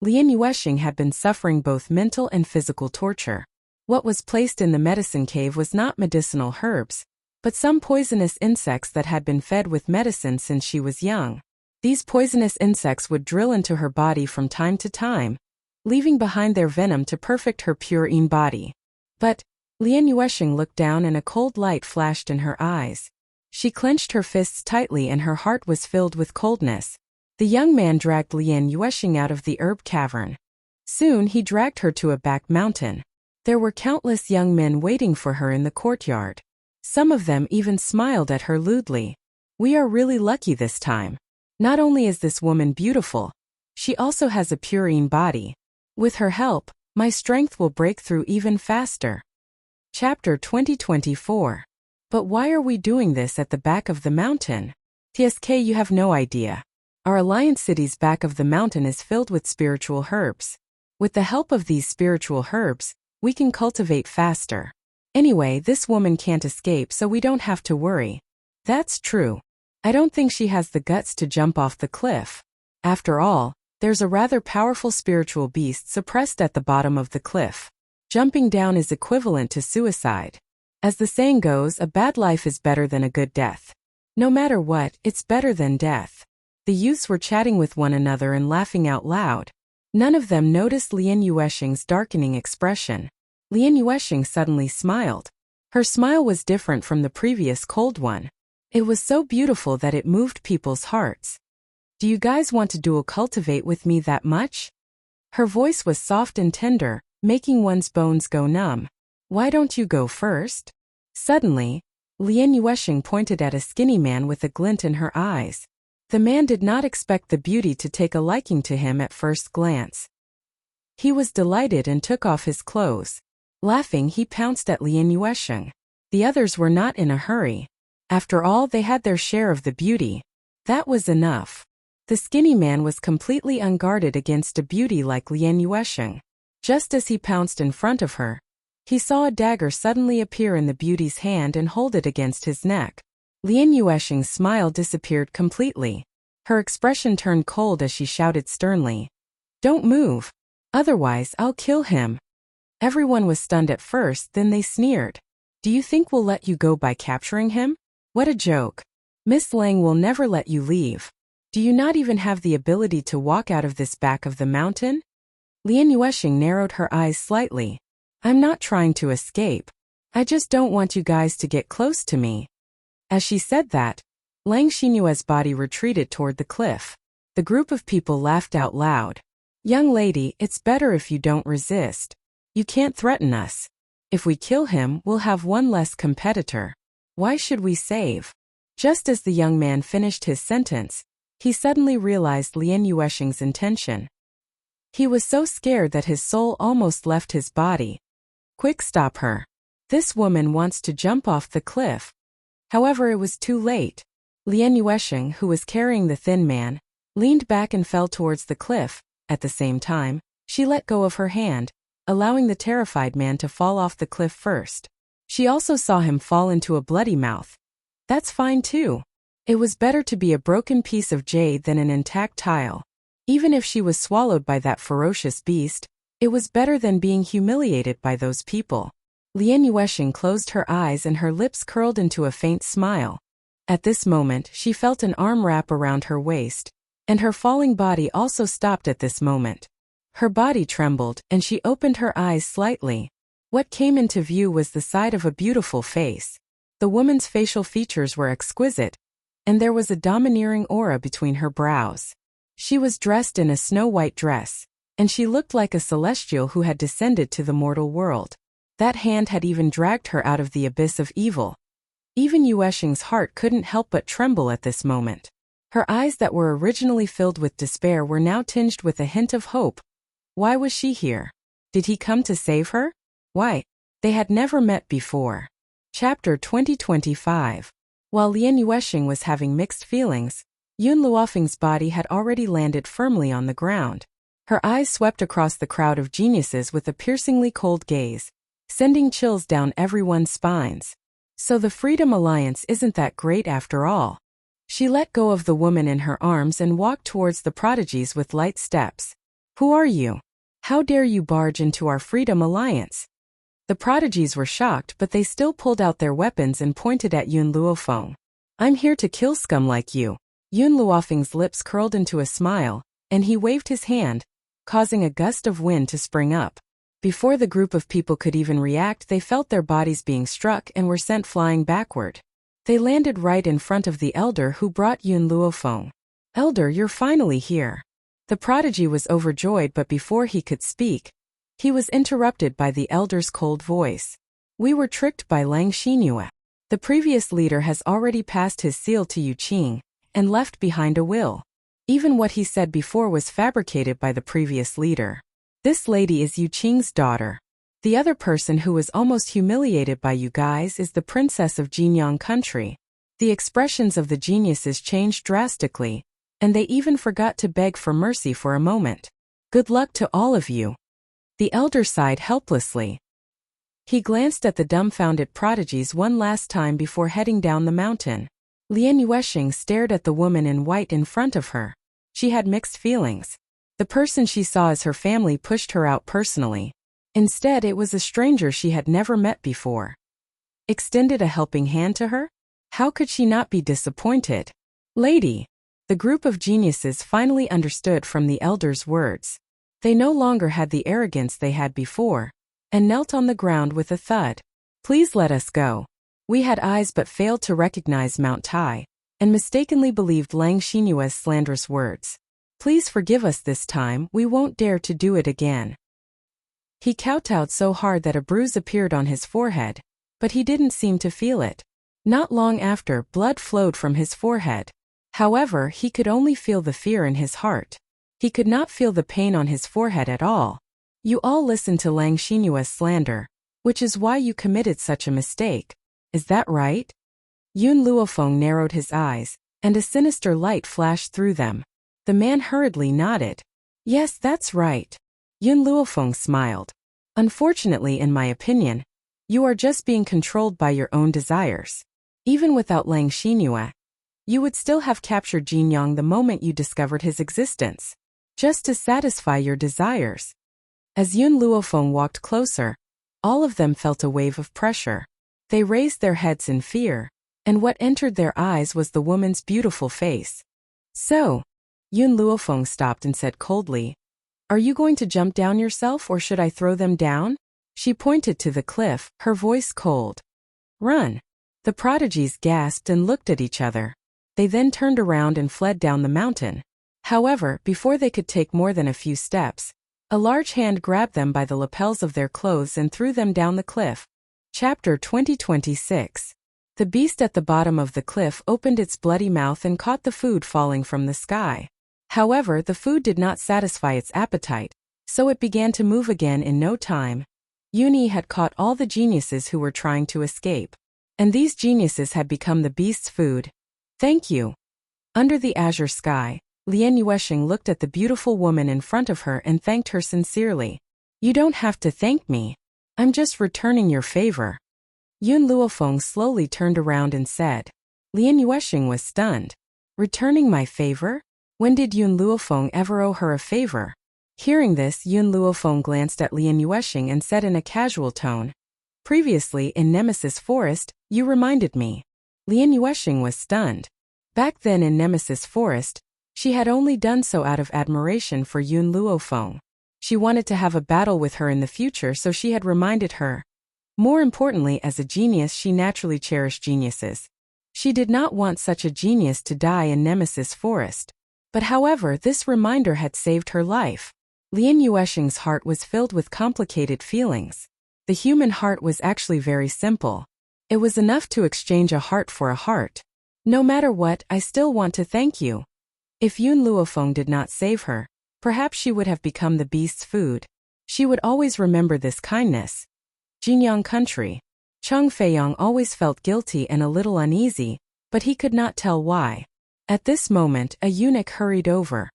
Lian Yuesheng had been suffering both mental and physical torture. What was placed in the medicine cave was not medicinal herbs, but some poisonous insects that had been fed with medicine since she was young. These poisonous insects would drill into her body from time to time, leaving behind their venom to perfect her pure body. But Lian Yuesheng looked down and a cold light flashed in her eyes. She clenched her fists tightly and her heart was filled with coldness. The young man dragged Lian Yuesheng out of the herb cavern. Soon he dragged her to a back mountain. There were countless young men waiting for her in the courtyard. Some of them even smiled at her lewdly. We are really lucky this time. Not only is this woman beautiful, she also has a purine body. With her help, my strength will break through even faster. Chapter 2024. But why are we doing this at the back of the mountain? TSK, you have no idea. Our Alliance City's back of the mountain is filled with spiritual herbs. With the help of these spiritual herbs, we can cultivate faster. Anyway, this woman can't escape, so we don't have to worry. That's true. I don't think she has the guts to jump off the cliff. After all, there's a rather powerful spiritual beast suppressed at the bottom of the cliff. Jumping down is equivalent to suicide. As the saying goes, a bad life is better than a good death. No matter what, it's better than death. The youths were chatting with one another and laughing out loud. None of them noticed Lian Yuesheng's darkening expression. Lian Yuesheng suddenly smiled. Her smile was different from the previous cold one. It was so beautiful that it moved people's hearts. Do you guys want to dual cultivate with me that much? Her voice was soft and tender, making one's bones go numb. Why don't you go first? Suddenly, Lian Yuesheng pointed at a skinny man with a glint in her eyes. The man did not expect the beauty to take a liking to him at first glance. He was delighted and took off his clothes. Laughing, he pounced at Lian Yuesheng. The others were not in a hurry. After all, they had their share of the beauty. That was enough. The skinny man was completely unguarded against a beauty like Lian Yuesheng. Just as he pounced in front of her, he saw a dagger suddenly appear in the beauty's hand and hold it against his neck. Lian Yuesheng's smile disappeared completely. Her expression turned cold as she shouted sternly, "Don't move. Otherwise, I'll kill him." Everyone was stunned at first, then they sneered. "Do you think we'll let you go by capturing him? What a joke. Miss Lang will never let you leave. Do you not even have the ability to walk out of this back of the mountain?" Lian Yuesheng narrowed her eyes slightly. "I'm not trying to escape. I just don't want you guys to get close to me." As she said that, Lang Xinyue's body retreated toward the cliff. The group of people laughed out loud. "Young lady, it's better if you don't resist. You can't threaten us. If we kill him, we'll have one less competitor. Why should we save?" Just as the young man finished his sentence, he suddenly realized Lian Yuesheng's intention. He was so scared that his soul almost left his body. "Quick, stop her. This woman wants to jump off the cliff." However, it was too late. Lian Yuesheng, who was carrying the thin man, leaned back and fell towards the cliff. At the same time, she let go of her hand, allowing the terrified man to fall off the cliff first. She also saw him fall into a bloody mouth. That's fine too. It was better to be a broken piece of jade than an intact tile. Even if she was swallowed by that ferocious beast, it was better than being humiliated by those people. Lian Yuesheng closed her eyes and her lips curled into a faint smile. At this moment, she felt an arm wrap around her waist, and her falling body also stopped at this moment. Her body trembled, and she opened her eyes slightly. What came into view was the side of a beautiful face. The woman's facial features were exquisite, and there was a domineering aura between her brows. She was dressed in a snow-white dress, and she looked like a celestial who had descended to the mortal world. That hand had even dragged her out of the abyss of evil. Even Yuesheng's heart couldn't help but tremble at this moment. Her eyes that were originally filled with despair were now tinged with a hint of hope. Why was she here? Did he come to save her? Why? They had never met before. Chapter 2025. While Lian Yuexing was having mixed feelings, Yun Luofeng's body had already landed firmly on the ground. Her eyes swept across the crowd of geniuses with a piercingly cold gaze, sending chills down everyone's spines. So the Freedom Alliance isn't that great after all. She let go of the woman in her arms and walked towards the prodigies with light steps. Who are you? How dare you barge into our Freedom Alliance? The prodigies were shocked, but they still pulled out their weapons and pointed at Yun Luofeng. I'm here to kill scum like you. Yun Luofeng's lips curled into a smile, and he waved his hand, causing a gust of wind to spring up. Before the group of people could even react, they felt their bodies being struck and were sent flying backward. They landed right in front of the elder who brought Yun Luofeng. Elder, you're finally here. The prodigy was overjoyed, but before he could speak, he was interrupted by the elder's cold voice. We were tricked by Lang Xinhua. The previous leader has already passed his seal to Yu Qing and left behind a will. Even what he said before was fabricated by the previous leader. This lady is Yu Qing's daughter. The other person who was almost humiliated by you guys is the princess of Jinyang country. The expressions of the geniuses changed drastically, and they even forgot to beg for mercy for a moment. Good luck to all of you. The elder sighed helplessly. He glanced at the dumbfounded prodigies one last time before heading down the mountain. Lian Yuexing stared at the woman in white in front of her. She had mixed feelings. The person she saw as her family pushed her out personally. Instead, it was a stranger she had never met before. Extended a helping hand to her? How could she not be disappointed? Lady! The group of geniuses finally understood from the elder's words. They no longer had the arrogance they had before, and knelt on the ground with a thud. Please let us go. We had eyes but failed to recognize Mount Tai, and mistakenly believed Lang Xinhua's slanderous words. Please forgive us this time, we won't dare to do it again. He kowtowed so hard that a bruise appeared on his forehead, but he didn't seem to feel it. Not long after, blood flowed from his forehead. However, he could only feel the fear in his heart. He could not feel the pain on his forehead at all. You all listened to Lang Xinhua's slander, which is why you committed such a mistake. Is that right? Yun Luofeng narrowed his eyes, and a sinister light flashed through them. The man hurriedly nodded. Yes, that's right. Yun Luofeng smiled. Unfortunately, in my opinion, you are just being controlled by your own desires. Even without Lang Xinhua, you would still have captured Jinyang the moment you discovered his existence, just to satisfy your desires. As Yun Luofeng walked closer, all of them felt a wave of pressure. They raised their heads in fear, and what entered their eyes was the woman's beautiful face. So, Yun Luofeng stopped and said coldly, Are you going to jump down yourself or should I throw them down? She pointed to the cliff, her voice cold. Run! The prodigies gasped and looked at each other. They then turned around and fled down the mountain. However, before they could take more than a few steps, a large hand grabbed them by the lapels of their clothes and threw them down the cliff. Chapter 2026. The beast at the bottom of the cliff opened its bloody mouth and caught the food falling from the sky. However, the food did not satisfy its appetite, so it began to move again in no time. Yuni had caught all the geniuses who were trying to escape, and these geniuses had become the beast's food. Thank you. Under the azure sky, Lian Yuexing looked at the beautiful woman in front of her and thanked her sincerely. You don't have to thank me. I'm just returning your favor. Yun Luofeng slowly turned around and said. Lian Yuexing was stunned. Returning my favor? When did Yun Luofeng ever owe her a favor? Hearing this, Yun Luofeng glanced at Lian Yuexing and said in a casual tone. Previously in Nemesis Forest, you reminded me. Lian Yuexing was stunned. Back then in Nemesis Forest, she had only done so out of admiration for Yun Luofeng. She wanted to have a battle with her in the future, so she had reminded her. More importantly, as a genius, she naturally cherished geniuses. She did not want such a genius to die in Nemesis Forest. But however, this reminder had saved her life. Lian Yuexing's heart was filled with complicated feelings. The human heart was actually very simple. It was enough to exchange a heart for a heart. No matter what, I still want to thank you. If Yun Luofeng did not save her, perhaps she would have become the beast's food. She would always remember this kindness. Jinyang Country. Cheng Feiyang always felt guilty and a little uneasy, but he could not tell why. At this moment, a eunuch hurried over.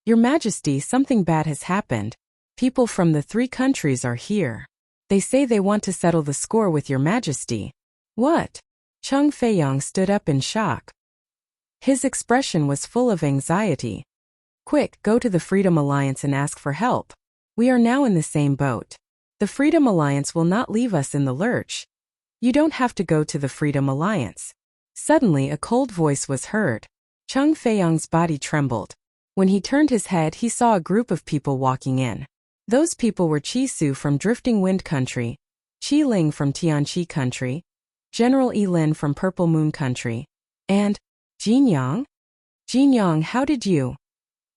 Your Majesty, something bad has happened. People from the 3 countries are here. They say they want to settle the score with your Majesty. What? Cheng Feiyang stood up in shock. His expression was full of anxiety. Quick, go to the Freedom Alliance and ask for help. We are now in the same boat. The Freedom Alliance will not leave us in the lurch. You don't have to go to the Freedom Alliance. Suddenly a cold voice was heard. Cheng Feiyang's body trembled. When he turned his head, he saw a group of people walking in. Those people were Chi Su from Drifting Wind Country, Qi Ling from Tianqi Country, General Yi Lin from Purple Moon Country, and Jinyang? Jinyang, how did you?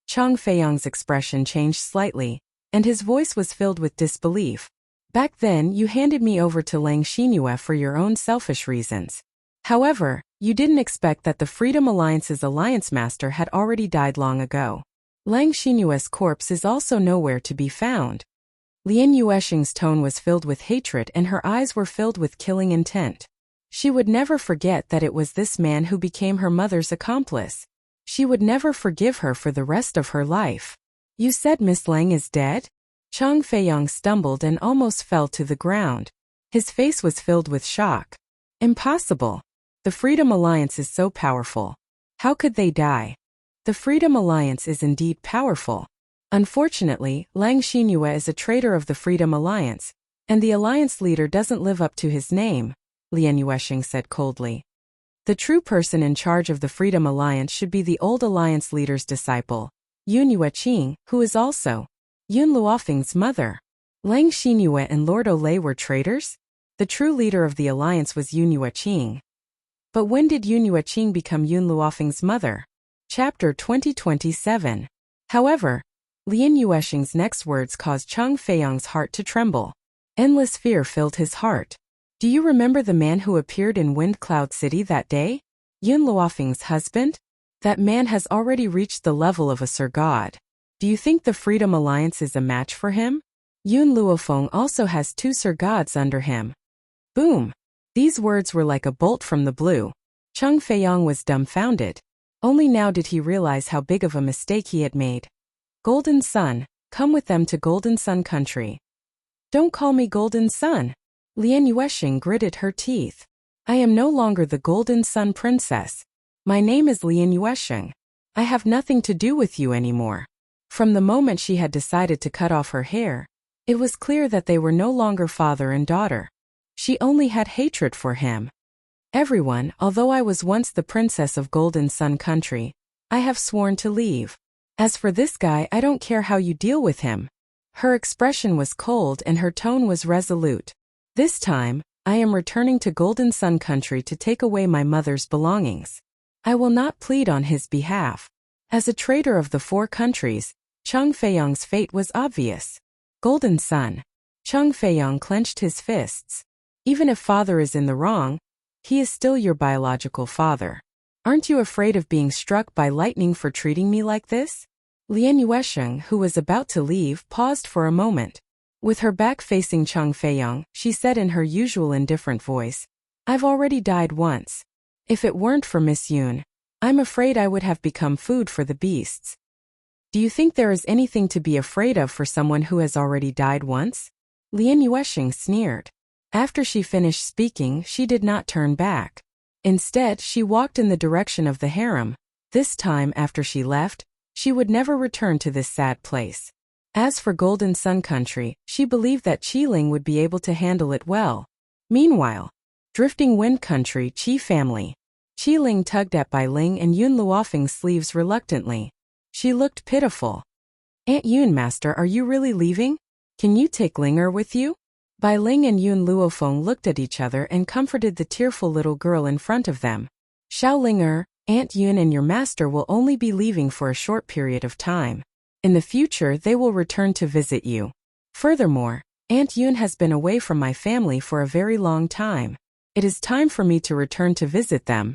Cheng Feiyang's expression changed slightly, and his voice was filled with disbelief. Back then, you handed me over to Lang Xinyue for your own selfish reasons. However, you didn't expect that the Freedom Alliance's alliance master had already died long ago. Lang Xinyue's corpse is also nowhere to be found. Lian Yuesheng's tone was filled with hatred and her eyes were filled with killing intent. She would never forget that it was this man who became her mother's accomplice. She would never forgive her for the rest of her life. You said Miss Lang is dead? Cheng Feiyang stumbled and almost fell to the ground. His face was filled with shock. Impossible. The Freedom Alliance is so powerful. How could they die? The Freedom Alliance is indeed powerful. Unfortunately, Lang Xinyue is a traitor of the Freedom Alliance, and the alliance leader doesn't live up to his name, Lian Yuesheng said coldly. The true person in charge of the Freedom Alliance should be the old alliance leader's disciple, Yun Yueqing, who is also Yun Luofeng's mother. Lang Xinyue and Lord Olay were traitors? The true leader of the alliance was Yun Yueqing. But when did Yun Yueqing become Yun Luofeng's mother? Chapter 2027. However, Lian Yuesheng's next words caused Cheng Feiyang's heart to tremble. Endless fear filled his heart. Do you remember the man who appeared in Wind Cloud City that day? Yun Luofeng's husband? That man has already reached the level of a Sir God. Do you think the Freedom Alliance is a match for him? Yun Luofeng also has 2 Sir Gods under him. Boom! These words were like a bolt from the blue. Cheng Feiyang was dumbfounded. Only now did he realize how big of a mistake he had made. Golden Sun, come with them to Golden Sun Country. Don't call me Golden Sun. Lian Yuesheng gritted her teeth. I am no longer the Golden Sun Princess. My name is Lian Yuesheng. I have nothing to do with you anymore. From the moment she had decided to cut off her hair, it was clear that they were no longer father and daughter. She only had hatred for him. Everyone, although I was once the princess of Golden Sun Country, I have sworn to leave. As for this guy, I don't care how you deal with him. Her expression was cold and her tone was resolute. This time, I am returning to Golden Sun Country to take away my mother's belongings. I will not plead on his behalf. As a traitor of the 4 countries, Cheng Feiyang's fate was obvious. Golden Sun. Cheng Feiyang clenched his fists. Even if father is in the wrong, he is still your biological father. Aren't you afraid of being struck by lightning for treating me like this? Lian Yuesheng, who was about to leave, paused for a moment. With her back facing Cheng Feiyang, she said in her usual indifferent voice, I've already died once. If it weren't for Miss Yun, I'm afraid I would have become food for the beasts. Do you think there is anything to be afraid of for someone who has already died once? Lian Yuesheng sneered. After she finished speaking, she did not turn back. Instead, she walked in the direction of the harem. This time, after she left, she would never return to this sad place. As for Golden Sun Country, she believed that Qi Ling would be able to handle it well. Meanwhile, Drifting Wind Country Qi family. Qi Ling tugged at Bai Ling and Yun Luofeng's sleeves reluctantly. She looked pitiful. Aunt Yun, master, are you really leaving? Can you take Linger with you? Bai Ling and Yun Luofeng looked at each other and comforted the tearful little girl in front of them. Xiao Linger, Aunt Yun and your master will only be leaving for a short period of time. In the future, they will return to visit you. Furthermore, Aunt Yun has been away from my family for a very long time. It is time for me to return to visit them.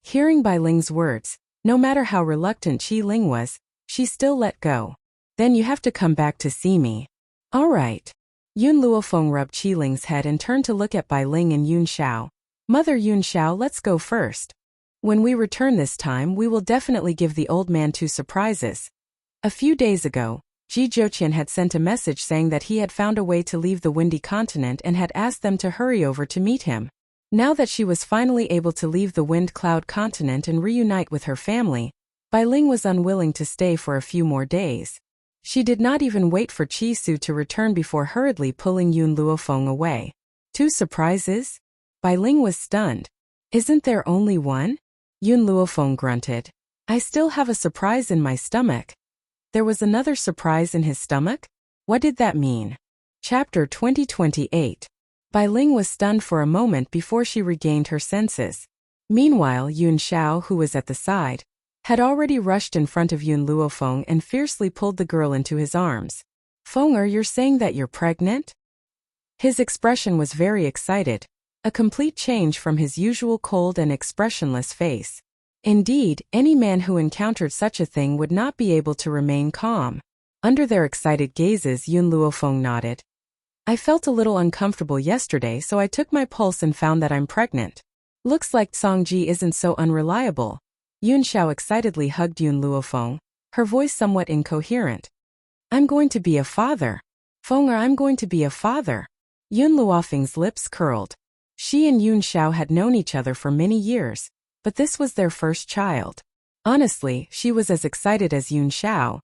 Hearing Bai Ling's words, no matter how reluctant Qi Ling was, she still let go. Then you have to come back to see me. All right. Yun Luofeng rubbed Qi Ling's head and turned to look at Bai Ling and Yun Xiao. Mother Yun Xiao, let's go first. When we return this time, we will definitely give the old man 2 surprises. A few days ago, Ji Zhouqian had sent a message saying that he had found a way to leave the windy continent and had asked them to hurry over to meet him. Now that she was finally able to leave the wind cloud continent and reunite with her family, Bai Ling was unwilling to stay for a few more days. She did not even wait for Qi Su to return before hurriedly pulling Yun Luofeng away. 2 surprises? Bai Ling was stunned. Isn't there only one? Yun Luofeng grunted. I still have a surprise in my stomach. There was another surprise in his stomach? What did that mean? Chapter 2028. Bai Ling was stunned for a moment before she regained her senses. Meanwhile, Yun Xiao, who was at the side, had already rushed in front of Yun Luofeng and fiercely pulled the girl into his arms. Fenger, you're saying that you're pregnant? His expression was very excited, a complete change from his usual cold and expressionless face. Indeed, any man who encountered such a thing would not be able to remain calm. Under their excited gazes, Yun Luofeng nodded. I felt a little uncomfortable yesterday, so I took my pulse and found that I'm pregnant. Looks like Songji isn't so unreliable. Yun Xiao excitedly hugged Yun Luofeng, her voice somewhat incoherent. I'm going to be a father. Fenger, I'm going to be a father. Yun Luofeng's lips curled. She and Yun Xiao had known each other for many years, but this was their first child. Honestly, she was as excited as Yun Xiao.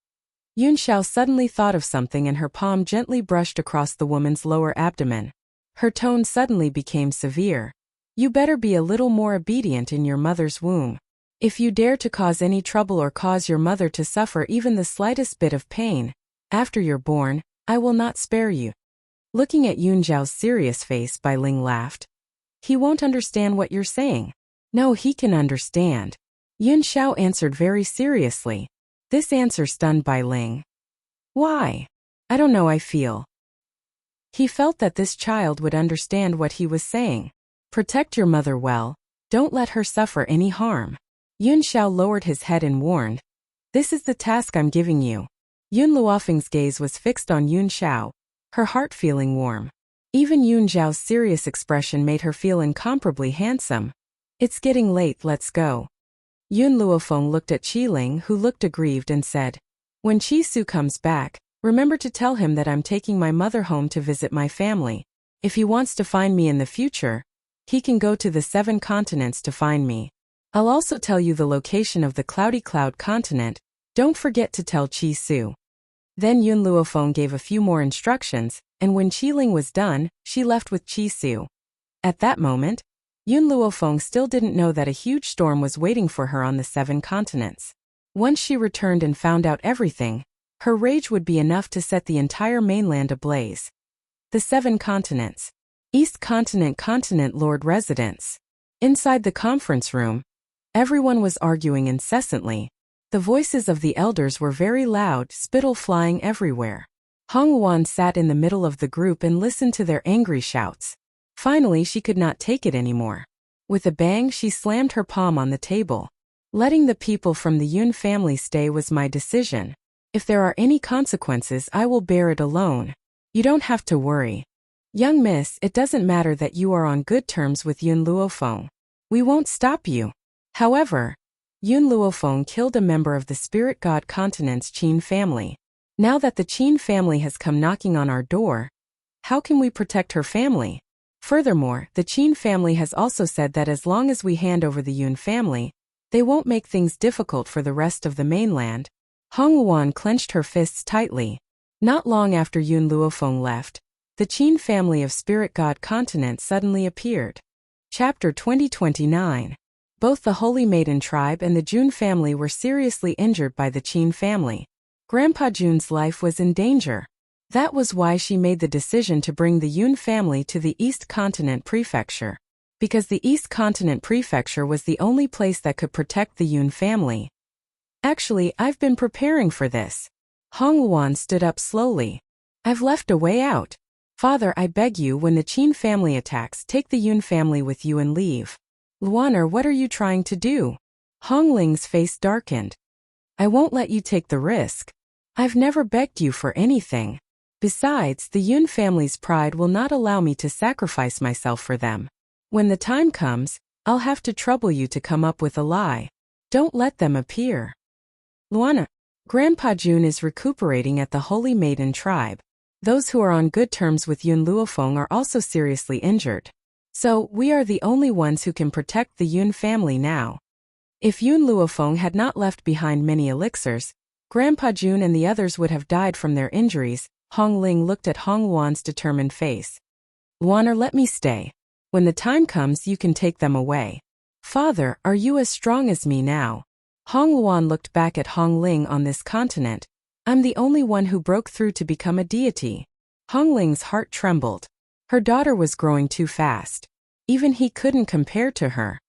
Yun Xiao suddenly thought of something and her palm gently brushed across the woman's lower abdomen. Her tone suddenly became severe. You better be a little more obedient in your mother's womb. If you dare to cause any trouble or cause your mother to suffer even the slightest bit of pain, after you're born, I will not spare you. Looking at Yun Xiao's serious face, Bai Ling laughed. He won't understand what you're saying. No, he can understand. Yun Xiao answered very seriously. This answer stunned Bai Ling. Why? I don't know, I feel. He felt that this child would understand what he was saying. Protect your mother well. Don't let her suffer any harm. Yun Xiao lowered his head and warned. This is the task I'm giving you. Yun Luofeng's gaze was fixed on Yun Xiao, her heart feeling warm. Even Yun Xiao's serious expression made her feel incomparably handsome. It's getting late, let's go. Yun Luofeng looked at Qi Ling, who looked aggrieved, and said, When Qi Su comes back, remember to tell him that I'm taking my mother home to visit my family. If he wants to find me in the future, he can go to the 7 continents to find me. I'll also tell you the location of the Cloudy Cloud continent. Don't forget to tell Qi Su. Then Yun Luofeng gave a few more instructions, and when Qi Ling was done, she left with Qi Su. At that moment, Yun Luofeng still didn't know that a huge storm was waiting for her on the 7 continents. Once she returned and found out everything, her rage would be enough to set the entire mainland ablaze. The 7 continents. East Continent Continent Lord Residence. Inside the conference room, everyone was arguing incessantly. The voices of the elders were very loud, spittle flying everywhere. Hong Wan sat in the middle of the group and listened to their angry shouts. Finally, she could not take it anymore. With a bang, she slammed her palm on the table. Letting the people from the Yun family stay was my decision. If there are any consequences, I will bear it alone. You don't have to worry. Young miss, it doesn't matter that you are on good terms with Yun Luofeng. We won't stop you. However, Yun Luofeng killed a member of the Spirit God Continent's Qin family. Now that the Qin family has come knocking on our door, how can we protect her family? Furthermore, the Qin family has also said that as long as we hand over the Yun family, they won't make things difficult for the rest of the mainland. Hong Wan clenched her fists tightly. Not long after Yun Luofeng left, the Qin family of Spirit God Continent suddenly appeared. Chapter 2029. Both the Holy Maiden tribe and the Jun family were seriously injured by the Qin family. Grandpa Jun's life was in danger. That was why she made the decision to bring the Yun family to the East Continent Prefecture. Because the East Continent Prefecture was the only place that could protect the Yun family. Actually, I've been preparing for this. Hong Wan stood up slowly. I've left a way out. Father, I beg you, when the Qin family attacks, take the Yun family with you and leave. Luaner, what are you trying to do? Hong Ling's face darkened. I won't let you take the risk. I've never begged you for anything. Besides, the Yun family's pride will not allow me to sacrifice myself for them. When the time comes, I'll have to trouble you to come up with a lie. Don't let them appear. Luana, Grandpa Jun is recuperating at the Holy Maiden tribe. Those who are on good terms with Yun Luofeng are also seriously injured. So, we are the only ones who can protect the Yun family now. If Yun Luofeng had not left behind many elixirs, Grandpa Jun and the others would have died from their injuries. Hong Ling looked at Hong Luan's determined face. Luaner, let me stay. When the time comes, you can take them away. Father, are you as strong as me now? Hong Luan looked back at Hong Ling. On this continent, I'm the only one who broke through to become a deity. Hong Ling's heart trembled. Her daughter was growing too fast. Even he couldn't compare to her.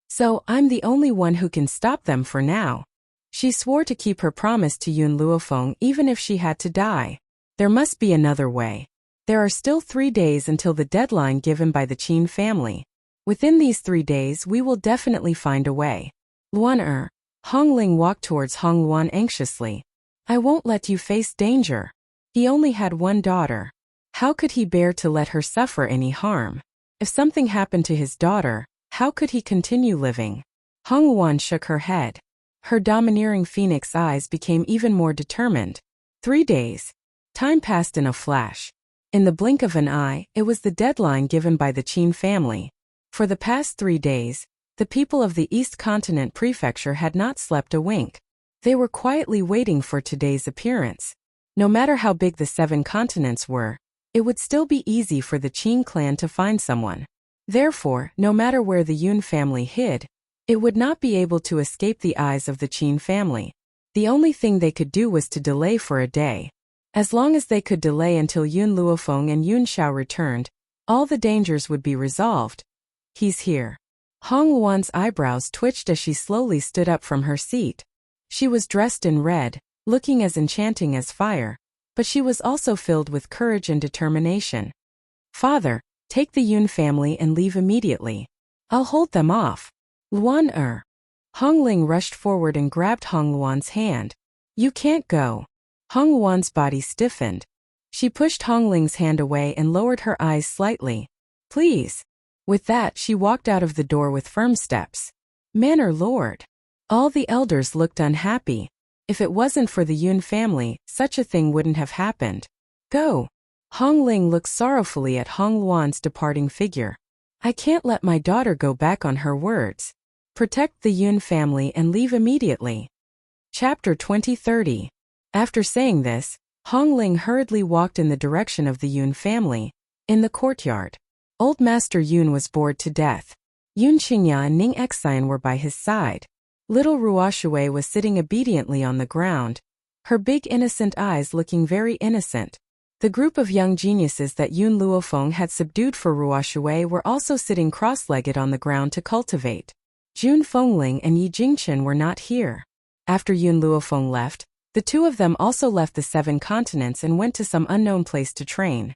So, I'm the only one who can stop them for now. She swore to keep her promise to Yun Luofeng even if she had to die. There must be another way. There are still 3 days until the deadline given by the Qin family. Within these 3 days we will definitely find a way. Luaner. Hong Ling walked towards Hong Luan anxiously. I won't let you face danger. He only had one daughter. How could he bear to let her suffer any harm? If something happened to his daughter, how could he continue living? Hong Luan shook her head. Her domineering phoenix eyes became even more determined. 3 days. Time passed in a flash. In the blink of an eye, it was the deadline given by the Qin family. For the past 3 days, the people of the East Continent Prefecture had not slept a wink. They were quietly waiting for today's appearance. No matter how big the 7 continents were, it would still be easy for the Qin clan to find someone. Therefore, no matter where the Yun family hid, it would not be able to escape the eyes of the Qin family. The only thing they could do was to delay for a day. As long as they could delay until Yun Luofeng and Yun Xiao returned, all the dangers would be resolved. He's here. Hong Luan's eyebrows twitched as she slowly stood up from her seat. She was dressed in red, looking as enchanting as fire, but she was also filled with courage and determination. Father, take the Yun family and leave immediately. I'll hold them off. Luan. Hong Ling rushed forward and grabbed Hong Luan's hand. You can't go. Hong Luan's body stiffened. She pushed Hong Ling's hand away and lowered her eyes slightly. Please. With that, she walked out of the door with firm steps. Manor Lord. All the elders looked unhappy. If it wasn't for the Yun family, such a thing wouldn't have happened. Go. Hong Ling looked sorrowfully at Hong Luan's departing figure. I can't let my daughter go back on her words. Protect the Yun family and leave immediately. Chapter 2030. After saying this, Hong Ling hurriedly walked in the direction of the Yun family. In the courtyard, Old Master Yun was bored to death. Yun Qingya and Ning Xian were by his side. Little Ruoshui was sitting obediently on the ground, her big innocent eyes looking very innocent. The group of young geniuses that Yun Luofeng had subdued for Ruoshui were also sitting cross-legged on the ground to cultivate. Jun Fengling and Yi Jingchen were not here. After Yun Luofeng left, the two of them also left the 7 continents and went to some unknown place to train.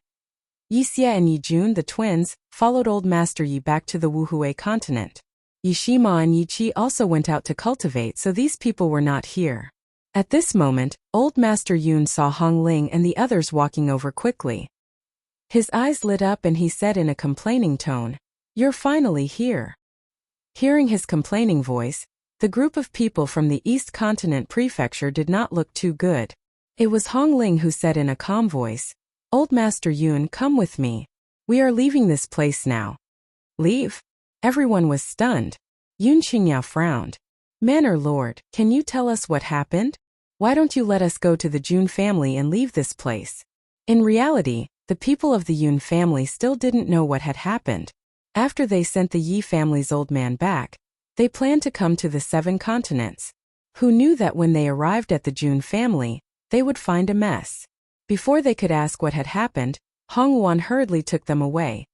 Yi Xie and Yi Jun, the twins, followed Old Master Yi back to the Wuhui continent. Yi Shima and Yi Qi also went out to cultivate, so these people were not here. At this moment, Old Master Yun saw Hong Ling and the others walking over quickly. His eyes lit up and he said in a complaining tone, You're finally here. Hearing his complaining voice, the group of people from the East Continent Prefecture did not look too good. It was Hong Ling who said in a calm voice, Old Master Yun, come with me. We are leaving this place now. Leave? Everyone was stunned. Yun Qingya frowned. Manor Lord, can you tell us what happened? Why don't you let us go to the Jun family and leave this place? In reality, the people of the Yun family still didn't know what had happened. After they sent the Yi family's old man back, they planned to come to the 7 continents. Who knew that when they arrived at the Jun family, they would find a mess? Before they could ask what had happened, Hong Luan hurriedly took them away.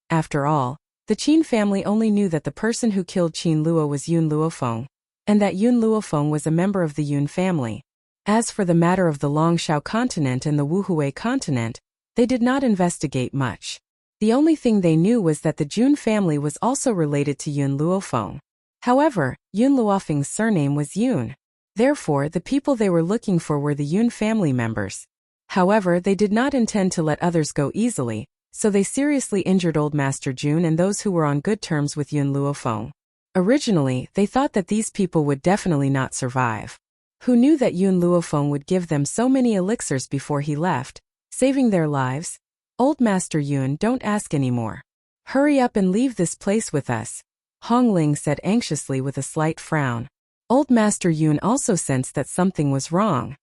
After all, the Qin family only knew that the person who killed Qin Luo was Yun Luofeng, and that Yun Luofeng was a member of the Yun family. As for the matter of the Longshao continent and the Wuhui continent, they did not investigate much. The only thing they knew was that the Jun family was also related to Yun Luofeng. However, Yun Luofeng's surname was Yun. Therefore, the people they were looking for were the Yun family members. However, they did not intend to let others go easily, so they seriously injured Old Master Jun and those who were on good terms with Yun Luofeng. Originally, they thought that these people would definitely not survive. Who knew that Yun Luofeng would give them so many elixirs before he left, saving their lives? Old Master Yun, don't ask anymore. Hurry up and leave this place with us, Hong Ling said anxiously with a slight frown. Old Master Yun also sensed that something was wrong.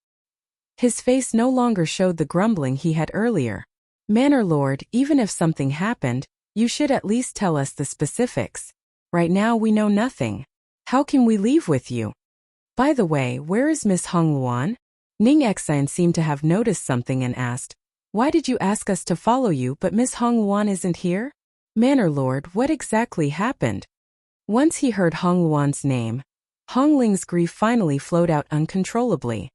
His face no longer showed the grumbling he had earlier. Manor Lord, even if something happened, you should at least tell us the specifics. Right now we know nothing. How can we leave with you? By the way, where is Miss Hong Luan? Ning Exine seemed to have noticed something and asked, why did you ask us to follow you but Miss Hong Luan isn't here? Manor Lord, what exactly happened? Once he heard Hong Luan's name, Hong Ling's grief finally flowed out uncontrollably.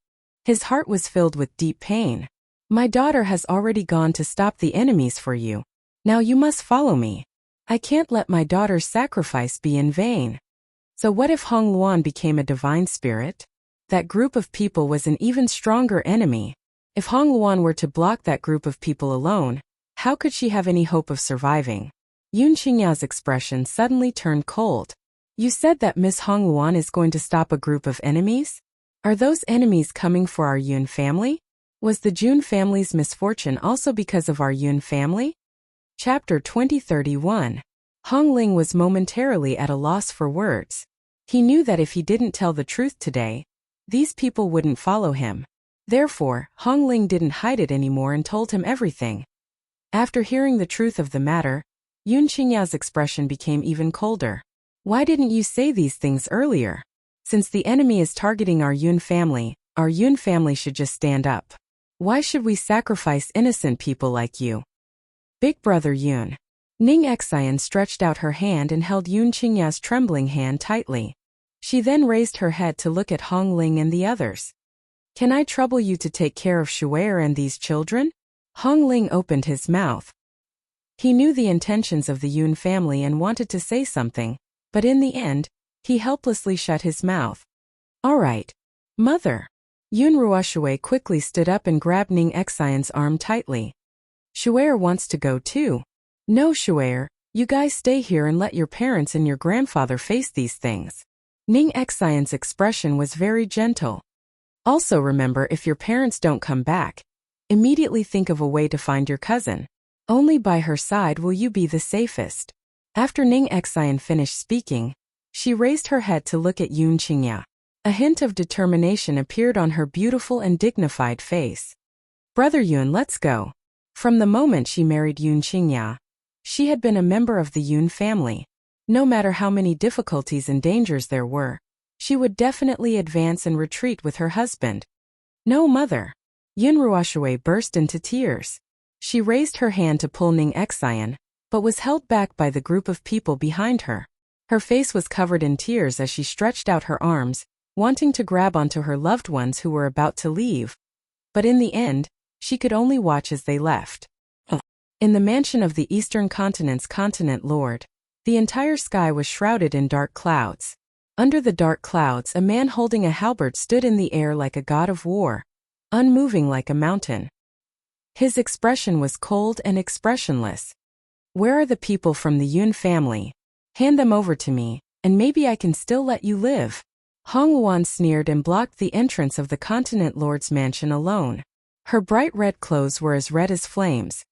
His heart was filled with deep pain. My daughter has already gone to stop the enemies for you. Now you must follow me. I can't let my daughter's sacrifice be in vain. So what if Hong Luan became a divine spirit? That group of people was an even stronger enemy. If Hong Luan were to block that group of people alone, how could she have any hope of surviving? Yun Qingya's expression suddenly turned cold. You said that Miss Hong Luan is going to stop a group of enemies? Are those enemies coming for our Yun family? Was the Jun family's misfortune also because of our Yun family? Chapter 2031. Hong Ling was momentarily at a loss for words. He knew that if he didn't tell the truth today, these people wouldn't follow him. Therefore, Hong Ling didn't hide it anymore and told him everything. After hearing the truth of the matter, Yun Qingya's expression became even colder. Why didn't you say these things earlier? Since the enemy is targeting our Yun family should just stand up. Why should we sacrifice innocent people like you? Big brother Yun. Ning Exine stretched out her hand and held Yun Qingya's trembling hand tightly. She then raised her head to look at Hong Ling and the others. Can I trouble you to take care of Shu'er and these children? Hong Ling opened his mouth. He knew the intentions of the Yun family and wanted to say something, but in the end, he helplessly shut his mouth. All right, mother. Yun Ruoshui quickly stood up and grabbed Ning Exine's arm tightly. Shu'er wants to go too. No, Shu'er, you guys stay here and let your parents and your grandfather face these things. Ning Exine's expression was very gentle. Also remember, if your parents don't come back, immediately think of a way to find your cousin. Only by her side will you be the safest. After Ning Exine finished speaking, she raised her head to look at Yun Qingya. A hint of determination appeared on her beautiful and dignified face. Brother Yun, let's go. From the moment she married Yun Qingya, she had been a member of the Yun family. No matter how many difficulties and dangers there were, she would definitely advance and retreat with her husband. No, mother. Yun Ruoshui burst into tears. She raised her hand to pull Ning Exine, but was held back by the group of people behind her. Her face was covered in tears as she stretched out her arms, wanting to grab onto her loved ones who were about to leave. But in the end, she could only watch as they left. In the mansion of the Eastern Continent's continent lord, the entire sky was shrouded in dark clouds. Under the dark clouds, a man holding a halberd stood in the air like a god of war, unmoving like a mountain. His expression was cold and expressionless. Where are the people from the Yun family? Hand them over to me, and maybe I can still let you live. Hong Luan sneered and blocked the entrance of the continent lord's mansion alone. Her bright red clothes were as red as flames.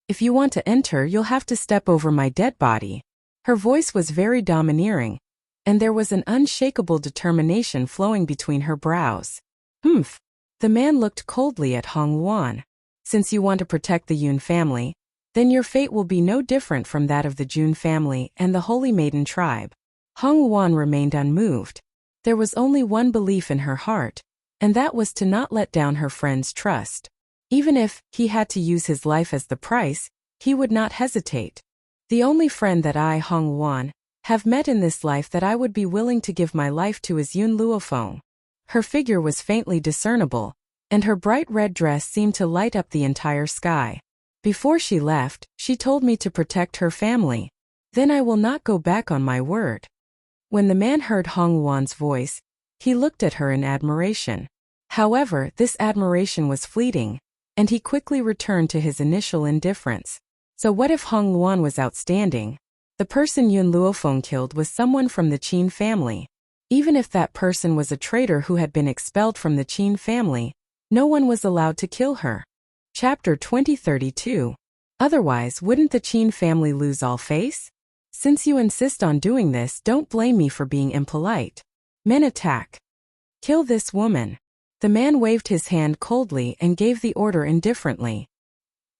If you want to enter, you'll have to step over my dead body. Her voice was very domineering, and there was an unshakable determination flowing between her brows. Humph. The man looked coldly at Hong Luan. Since you want to protect the Yun family, then your fate will be no different from that of the Jun family and the Holy Maiden tribe. Hong Luan remained unmoved. There was only one belief in her heart, and that was to not let down her friend's trust. Even if he had to use his life as the price, he would not hesitate. The only friend that I, Hong Luan, have met in this life that I would be willing to give my life to is Yun Luofeng. Her figure was faintly discernible, and her bright red dress seemed to light up the entire sky. Before she left, she told me to protect her family. Then I will not go back on my word. When the man heard Hong Luan's voice, he looked at her in admiration. However, this admiration was fleeting, and he quickly returned to his initial indifference. So what if Hong Luan was outstanding? The person Yun Luofeng killed was someone from the Qin family. Even if that person was a traitor who had been expelled from the Qin family, no one was allowed to kill her. Chapter 2032. Otherwise, wouldn't the Qin family lose all face? Since you insist on doing this, don't blame me for being impolite. Men attack. Kill this woman. The man waved his hand coldly and gave the order indifferently.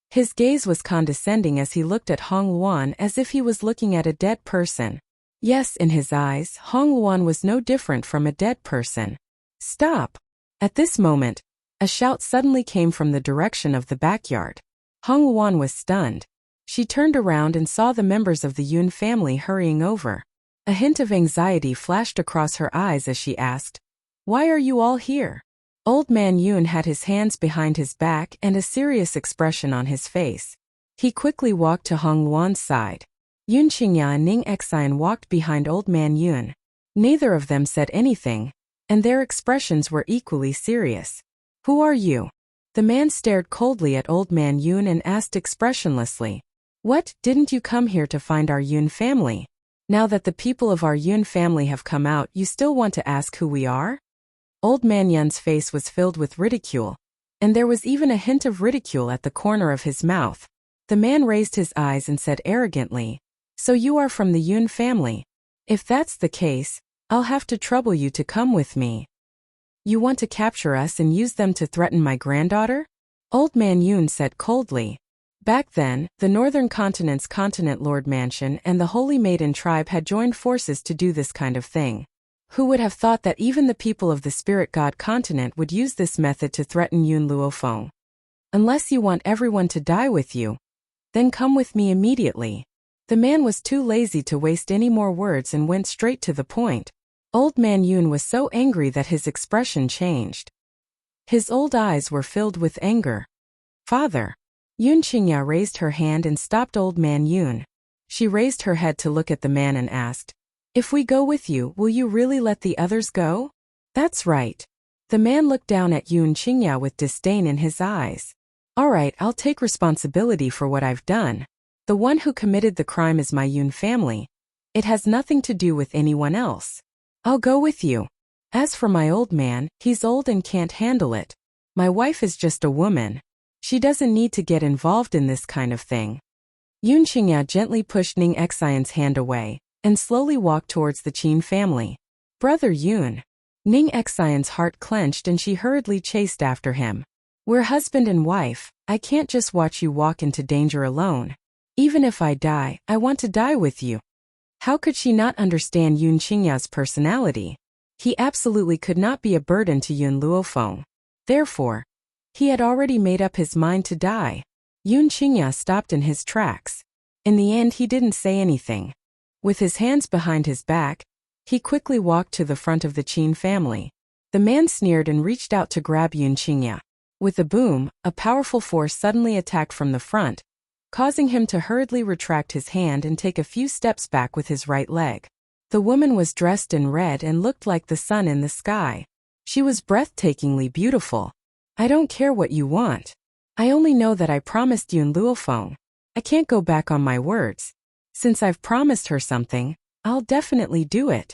His gaze was condescending as he looked at Hong Luan as if he was looking at a dead person. Yes, in his eyes, Hong Luan was no different from a dead person. Stop! At this moment, a shout suddenly came from the direction of the backyard. Hong Luan was stunned. She turned around and saw the members of the Yun family hurrying over. A hint of anxiety flashed across her eyes as she asked, "Why are you all here?" Old man Yun had his hands behind his back and a serious expression on his face. He quickly walked to Hong Luan's side. Yun Qingya and Ning Xian walked behind old man Yun. Neither of them said anything, and their expressions were equally serious. "Who are you?" The man stared coldly at old man Yun and asked expressionlessly, "What, didn't you come here to find our Yun family? Now that the people of our Yun family have come out, you still want to ask who we are?" Old man Yun's face was filled with ridicule, and there was even a hint of ridicule at the corner of his mouth. The man raised his eyes and said arrogantly, "So you are from the Yun family? If that's the case, I'll have to trouble you to come with me. You want to capture us and use them to threaten my granddaughter?" Old man Yun said coldly. Back then, the Northern Continent's Continent Lord Mansion and the Holy Maiden tribe had joined forces to do this kind of thing. Who would have thought that even the people of the Spirit God Continent would use this method to threaten Yun Luofeng? "Unless you want everyone to die with you, then come with me immediately." The man was too lazy to waste any more words and went straight to the point. Old man Yun was so angry that his expression changed. His old eyes were filled with anger. "Father." Yun Qingya raised her hand and stopped old man Yun. She raised her head to look at the man and asked, "If we go with you, will you really let the others go?" "That's right." The man looked down at Yun Qingya with disdain in his eyes. "All right, I'll take responsibility for what I've done. The one who committed the crime is my Yun family. It has nothing to do with anyone else. I'll go with you. As for my old man, he's old and can't handle it. My wife is just a woman. She doesn't need to get involved in this kind of thing." Yun Qingya gently pushed Ning Xian's hand away and slowly walked towards the Qin family. "Brother Yun." Ning Xian's heart clenched and she hurriedly chased after him. "We're husband and wife. I can't just watch you walk into danger alone. Even if I die, I want to die with you." How could she not understand Yun Qingya's personality? He absolutely could not be a burden to Yun Luofeng. Therefore, he had already made up his mind to die. Yun Qingya stopped in his tracks. In the end, he didn't say anything. With his hands behind his back, he quickly walked to the front of the Qin family. The man sneered and reached out to grab Yun Qingya. With a boom, a powerful force suddenly attacked from the front, causing him to hurriedly retract his hand and take a few steps back with his right leg. The woman was dressed in red and looked like the sun in the sky. She was breathtakingly beautiful. "I don't care what you want. I only know that I promised Yun Luofeng. I can't go back on my words. Since I've promised her something, I'll definitely do it."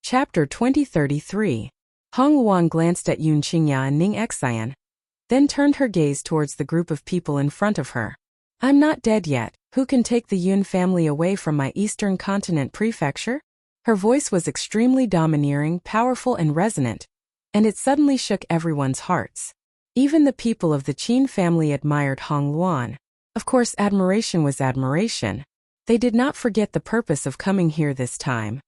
Chapter 2033. Hong Luan glanced at Yun Qingya and Ning Xian, then turned her gaze towards the group of people in front of her. "I'm not dead yet. Who can take the Yun family away from my Eastern Continent prefecture?" Her voice was extremely domineering, powerful and resonant, and it suddenly shook everyone's hearts. Even the people of the Qin family admired Hong Luan. Of course, admiration was admiration. They did not forget the purpose of coming here this time.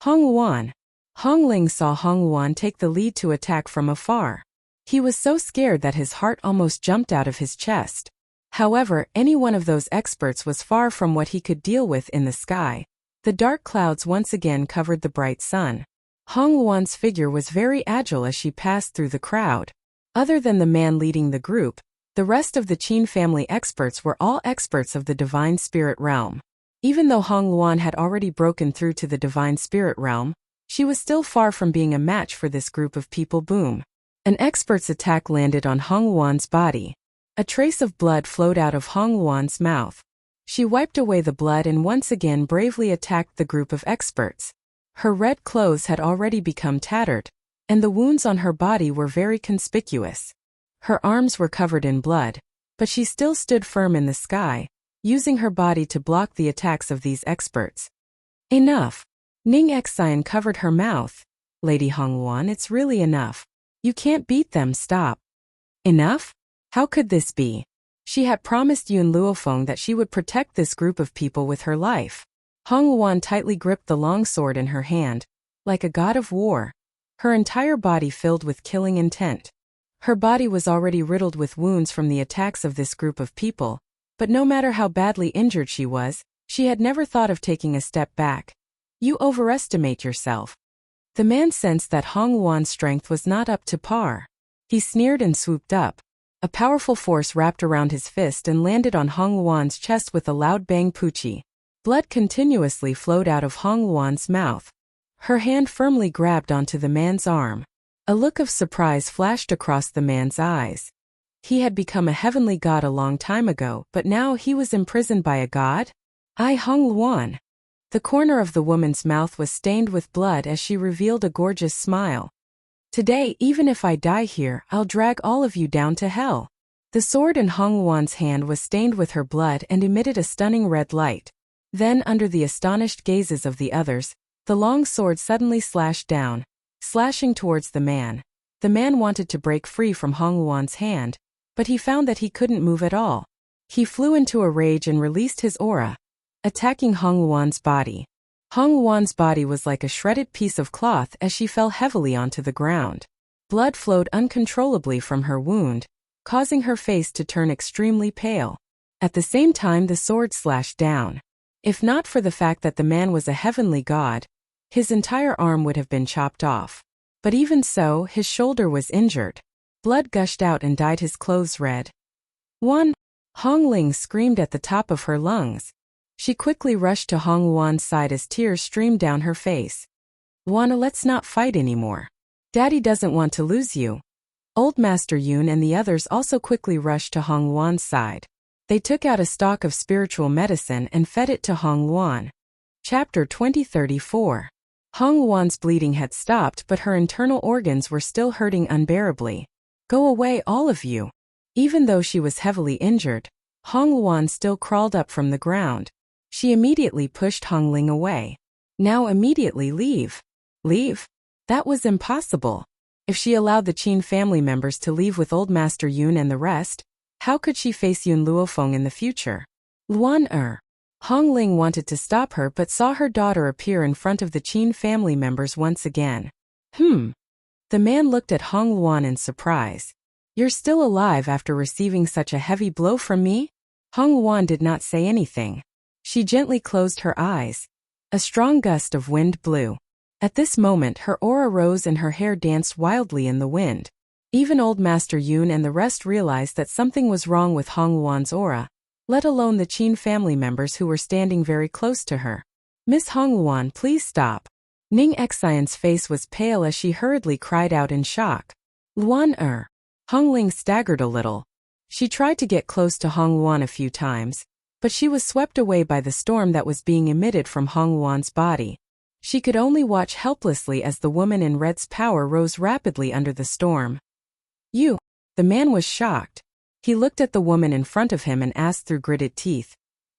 Hong Luan. Hong Ling saw Hong Luan take the lead to attack from afar. He was so scared that his heart almost jumped out of his chest. However, any one of those experts was far from what he could deal with in the sky. The dark clouds once again covered the bright sun. Hong Luan's figure was very agile as she passed through the crowd. Other than the man leading the group, The rest of the Qin family experts were all experts of the divine spirit realm. Even though Hong Luan had already broken through to the divine spirit realm, she was still far from being a match for this group of people. Boom. An expert's attack landed on Hong Luan's body. A trace of blood flowed out of Hong Luan's mouth. She wiped away the blood and once again bravely attacked the group of experts. Her red clothes had already become tattered, and the wounds on her body were very conspicuous. Her arms were covered in blood, but she still stood firm in the sky, using her body to block the attacks of these experts. Enough. Ning Xian covered her mouth. Lady Hong Luan, it's really enough. You can't beat them, stop. Enough? How could this be? She had promised Yun Luofeng that she would protect this group of people with her life. Hong Luan tightly gripped the long sword in her hand, like a god of war, her entire body filled with killing intent. Her body was already riddled with wounds from the attacks of this group of people, but no matter how badly injured she was, she had never thought of taking a step back. You overestimate yourself. The man sensed that Hong Luan's strength was not up to par. He sneered and swooped up. A powerful force wrapped around his fist and landed on Hong Luan's chest with a loud bang. Poochie. Blood continuously flowed out of Hong Luan's mouth. Her hand firmly grabbed onto the man's arm. A look of surprise flashed across the man's eyes. He had become a heavenly god a long time ago, but now he was imprisoned by a god? Hong Luan. The corner of the woman's mouth was stained with blood as she revealed a gorgeous smile. Today, even if I die here, I'll drag all of you down to hell. The sword in Hong Luan's hand was stained with her blood and emitted a stunning red light. Then, under the astonished gazes of the others, the long sword suddenly slashed down, slashing towards the man. The man wanted to break free from Hong Luan's hand, but he found that he couldn't move at all. He flew into a rage and released his aura, attacking Hong Luan's body. Hong Luan's body was like a shredded piece of cloth as she fell heavily onto the ground. Blood flowed uncontrollably from her wound, causing her face to turn extremely pale. At the same time, the sword slashed down. If not for the fact that the man was a heavenly god, his entire arm would have been chopped off. But even so, his shoulder was injured. Blood gushed out and dyed his clothes red. One! Hong Ling screamed at the top of her lungs. She quickly rushed to Hong Luan's side as tears streamed down her face. Luan, let's not fight anymore. Daddy doesn't want to lose you. Old Master Yun and the others also quickly rushed to Hong Luan's side. They took out a stock of spiritual medicine and fed it to Hong Luan. Chapter 2034. Hong Luan's bleeding had stopped, but her internal organs were still hurting unbearably. Go away, all of you. Even though she was heavily injured, Hong Luan still crawled up from the ground. She immediately pushed Hong Ling away. Now immediately leave. Leave? That was impossible. If she allowed the Qin family members to leave with old Master Yun and the rest, how could she face Yun Luofeng in the future? Luan Hong Ling wanted to stop her but saw her daughter appear in front of the Qin family members once again. The man looked at Hong Luan in surprise. You're still alive after receiving such a heavy blow from me? Hong Luan did not say anything. She gently closed her eyes. A strong gust of wind blew. At this moment her aura rose and her hair danced wildly in the wind. Even old Master Yun and the rest realized that something was wrong with Hong Luan's aura, let alone the Qin family members who were standing very close to her. Miss Hong Luan, please stop. Ning Xian's face was pale as she hurriedly cried out in shock. Luan Hong Ling staggered a little. She tried to get close to Hong Luan a few times, but she was swept away by the storm that was being emitted from Hong Luan's body. She could only watch helplessly as the woman in red's power rose rapidly under the storm. You! The man was shocked. He looked at the woman in front of him and asked through gritted teeth.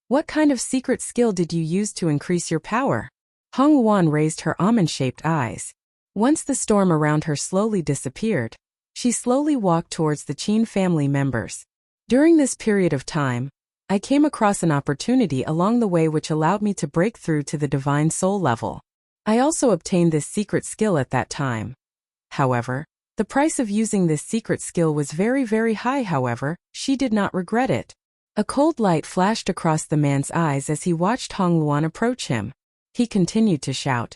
What kind of secret skill did you use to increase your power? Hong Luan raised her almond-shaped eyes. Once the storm around her slowly disappeared, she slowly walked towards the Qin family members. During this period of time, I came across an opportunity along the way which allowed me to break through to the divine soul level. I also obtained this secret skill at that time. However, the price of using this secret skill was very, very high. However, she did not regret it. A cold light flashed across the man's eyes as he watched Hong Luan approach him. He continued to shout,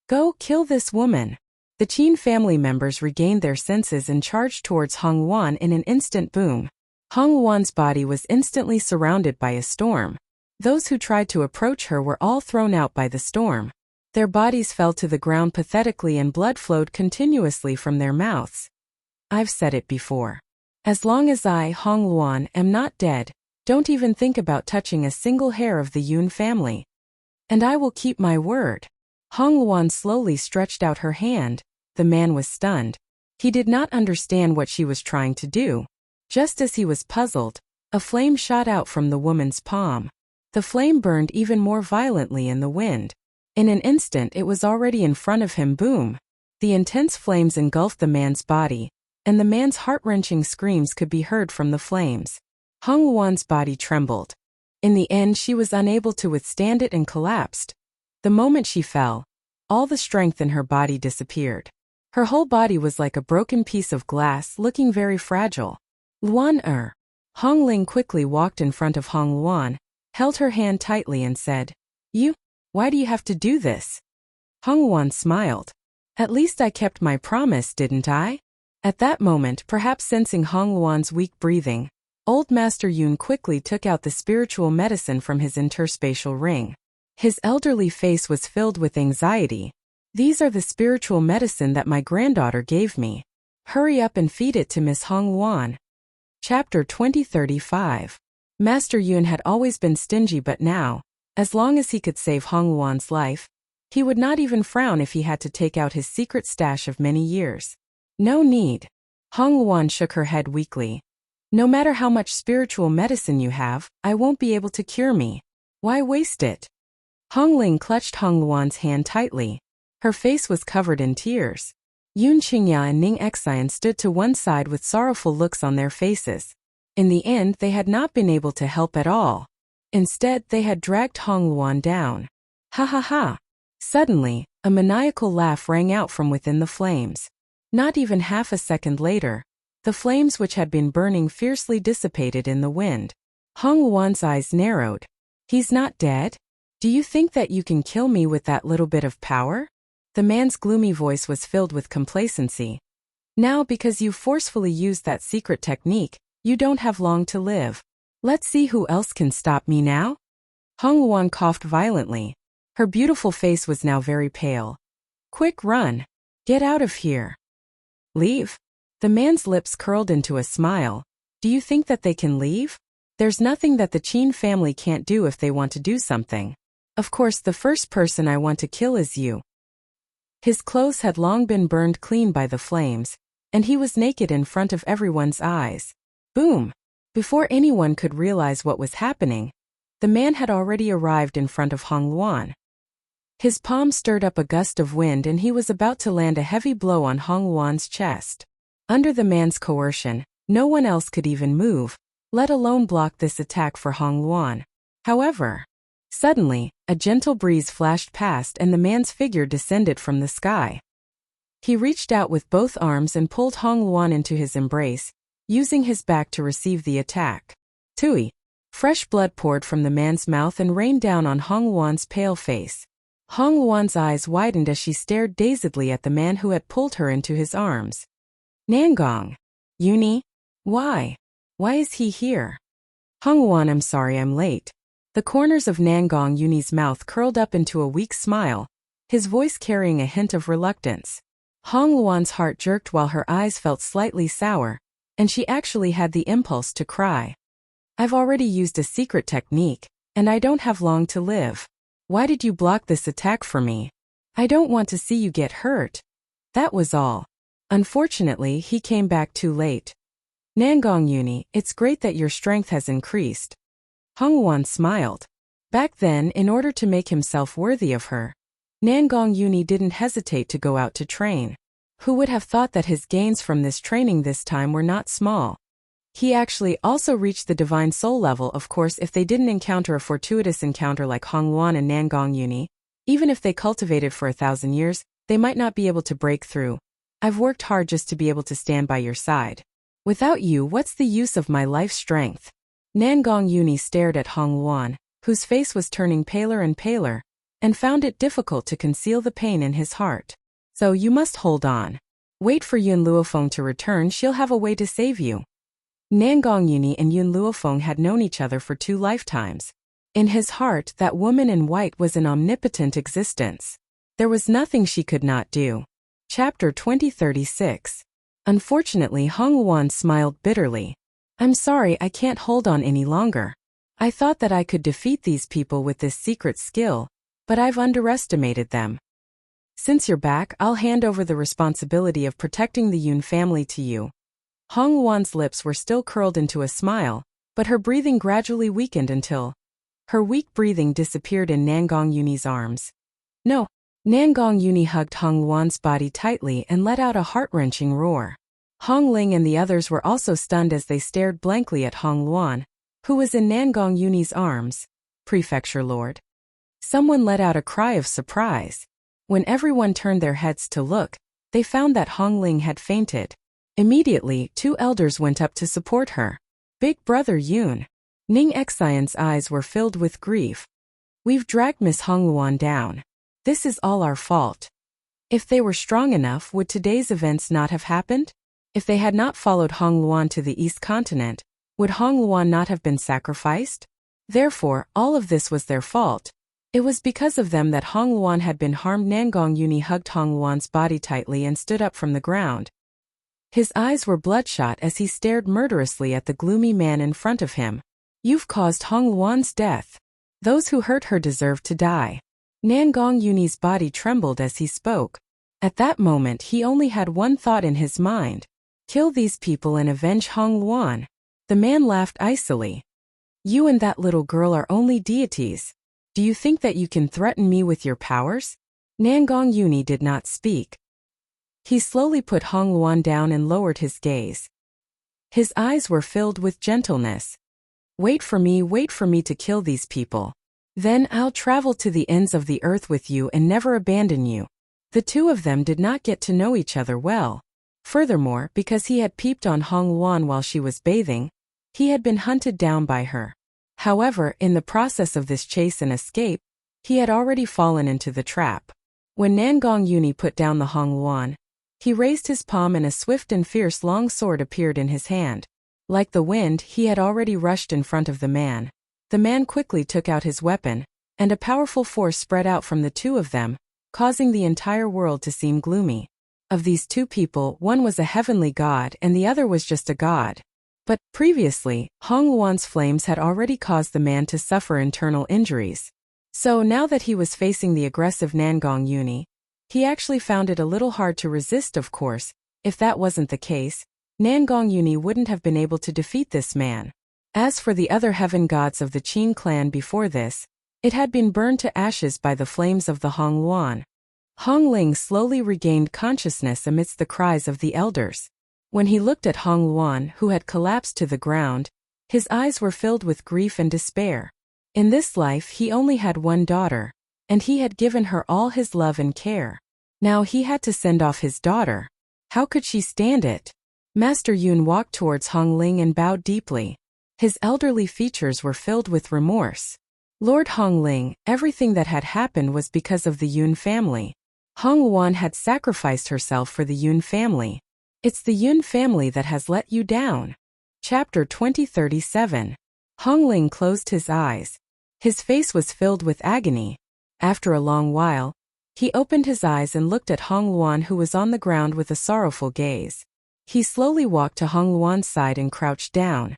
"Go kill this woman." The Qin family members regained their senses and charged towards Hong Luan in an instant. Boom. Hong Luan's body was instantly surrounded by a storm. Those who tried to approach her were all thrown out by the storm. Their bodies fell to the ground pathetically and blood flowed continuously from their mouths. I've said it before. As long as I, Hong Luan, am not dead, don't even think about touching a single hair of the Yun family. And I will keep my word. Hong Luan slowly stretched out her hand. The man was stunned. He did not understand what she was trying to do. Just as he was puzzled, a flame shot out from the woman's palm. The flame burned even more violently in the wind. In an instant it was already in front of him. Boom! The intense flames engulfed the man's body, and the man's heart-wrenching screams could be heard from the flames. Hong Luan's body trembled. In the end she was unable to withstand it and collapsed. The moment she fell, all the strength in her body disappeared. Her whole body was like a broken piece of glass, looking very fragile. Luan Hong Ling quickly walked in front of Hong Luan, held her hand tightly and said, Why do you have to do this? Hong Luan smiled. At least I kept my promise, didn't I? At that moment, perhaps sensing Hong Luan's weak breathing, old Master Yun quickly took out the spiritual medicine from his interspatial ring. His elderly face was filled with anxiety. These are the spiritual medicine that my granddaughter gave me. Hurry up and feed it to Miss Hong Luan. Chapter 2035. Master Yun had always been stingy, but now, as long as he could save Hong Luan's life, he would not even frown if he had to take out his secret stash of many years. No need. Hong Luan shook her head weakly. No matter how much spiritual medicine you have, I won't be able to cure me. Why waste it? Hong Ling clutched Hong Luan's hand tightly. Her face was covered in tears. Yun Qingya and Ning Xian stood to one side with sorrowful looks on their faces. In the end, they had not been able to help at all. Instead, they had dragged Hong Luan down. Ha ha ha! Suddenly, a maniacal laugh rang out from within the flames. Not even half a second later, the flames which had been burning fiercely dissipated in the wind. Hong Luan's eyes narrowed. He's not dead? Do you think that you can kill me with that little bit of power? The man's gloomy voice was filled with complacency. Now, because you forcefully used that secret technique, you don't have long to live. Let's see who else can stop me now? Hong Luan coughed violently. Her beautiful face was now very pale. Quick, run! Get out of here! Leave? The man's lips curled into a smile. Do you think that they can leave? There's nothing that the Qin family can't do if they want to do something. Of course, the first person I want to kill is you. His clothes had long been burned clean by the flames, and he was naked in front of everyone's eyes. Boom! Before anyone could realize what was happening, the man had already arrived in front of Hong Luan. His palm stirred up a gust of wind and he was about to land a heavy blow on Hong Luan's chest. Under the man's coercion, no one else could even move, let alone block this attack for Hong Luan. However, suddenly, a gentle breeze flashed past and the man's figure descended from the sky. He reached out with both arms and pulled Hong Luan into his embrace, using his back to receive the attack. Tui! Fresh blood poured from the man's mouth and rained down on Hong Luan's pale face. Hong Luan's eyes widened as she stared dazedly at the man who had pulled her into his arms. Nangong! Yuni? Why? Why is he here? Hong Luan, I'm sorry I'm late. The corners of Nangong Yuni's mouth curled up into a weak smile, his voice carrying a hint of reluctance. Hong Luan's heart jerked while her eyes felt slightly sour, and she actually had the impulse to cry. I've already used a secret technique, and I don't have long to live. Why did you block this attack for me? I don't want to see you get hurt. That was all. Unfortunately, he came back too late. Nangong Yuni, it's great that your strength has increased. Hong Luan smiled. Back then, in order to make himself worthy of her, Nangong Yuni didn't hesitate to go out to train. Who would have thought that his gains from this training this time were not small? He actually also reached the divine soul level. Of course, if they didn't encounter a fortuitous encounter like Hong Luan and Nangong Yuni, even if they cultivated for 1,000 years, they might not be able to break through. I've worked hard just to be able to stand by your side. Without you, what's the use of my life strength? Nangong Yuni stared at Hong Luan, whose face was turning paler and paler, and found it difficult to conceal the pain in his heart. So you must hold on. Wait for Yun Luofeng to return, she'll have a way to save you. Nangong Yuni and Yun Luofeng had known each other for 2 lifetimes. In his heart, that woman in white was an omnipotent existence. There was nothing she could not do. Chapter 2036. Unfortunately, Hong Luan smiled bitterly. I'm sorry, I can't hold on any longer. I thought that I could defeat these people with this secret skill, but I've underestimated them. Since you're back, I'll hand over the responsibility of protecting the Yun family to you. Hong Luan's lips were still curled into a smile, but her breathing gradually weakened until her weak breathing disappeared in Nangong Yuni's arms. No. Nangong Yuni hugged Hong Luan's body tightly and let out a heart-wrenching roar. Hong Ling and the others were also stunned as they stared blankly at Hong Luan, who was in Nangong Yuni's arms. Prefecture Lord. Someone let out a cry of surprise. When everyone turned their heads to look, they found that Hong Ling had fainted. Immediately, 2 elders went up to support her. Big brother Yun. Ning Xian's eyes were filled with grief. We've dragged Miss Hong Luan down. This is all our fault. If they were strong enough, would today's events not have happened? If they had not followed Hong Luan to the East Continent, would Hong Luan not have been sacrificed? Therefore, all of this was their fault. It was because of them that Hong Luan had been harmed. Nangong Yuni hugged Hong Luan's body tightly and stood up from the ground. His eyes were bloodshot as he stared murderously at the gloomy man in front of him. You've caused Hong Luan's death. Those who hurt her deserve to die. Nangong Yuni's body trembled as he spoke. At that moment he only had one thought in his mind. Kill these people and avenge Hong Luan. The man laughed icily. You and that little girl are only deities. Do you think that you can threaten me with your powers? Nangong Yuni did not speak. He slowly put Hong Luan down and lowered his gaze. His eyes were filled with gentleness. Wait for me to kill these people. Then I'll travel to the ends of the earth with you and never abandon you. The 2 of them did not get to know each other well. Furthermore, because he had peeped on Hong Luan while she was bathing, he had been hunted down by her. However, in the process of this chase and escape, he had already fallen into the trap. When Nangong Yuni put down the Hong Luan, he raised his palm and a swift and fierce long sword appeared in his hand. Like the wind, he had already rushed in front of the man. The man quickly took out his weapon, and a powerful force spread out from the 2 of them, causing the entire world to seem gloomy. Of these 2 people, one was a heavenly god and the other was just a god. But, previously, Hong Luan's flames had already caused the man to suffer internal injuries. So now that he was facing the aggressive Nangong Yuni, he actually found it a little hard to resist. Of course, if that wasn't the case, Nangong Yuni wouldn't have been able to defeat this man. As for the other heaven gods of the Qin clan before this, it had been burned to ashes by the flames of the Hong Luan. Hong Ling slowly regained consciousness amidst the cries of the elders. When he looked at Hong Luan, who had collapsed to the ground, his eyes were filled with grief and despair. In this life he only had one daughter, and he had given her all his love and care. Now he had to send off his daughter. How could she stand it? Master Yun walked towards Hong Ling and bowed deeply. His elderly features were filled with remorse. Lord Hong Ling, everything that had happened was because of the Yun family. Hong Luan had sacrificed herself for the Yun family. It's the Yun family that has let you down. Chapter 2037. Hong Ling closed his eyes. His face was filled with agony. After a long while, he opened his eyes and looked at Hong Luan, who was on the ground with a sorrowful gaze. He slowly walked to Hong Luan's side and crouched down.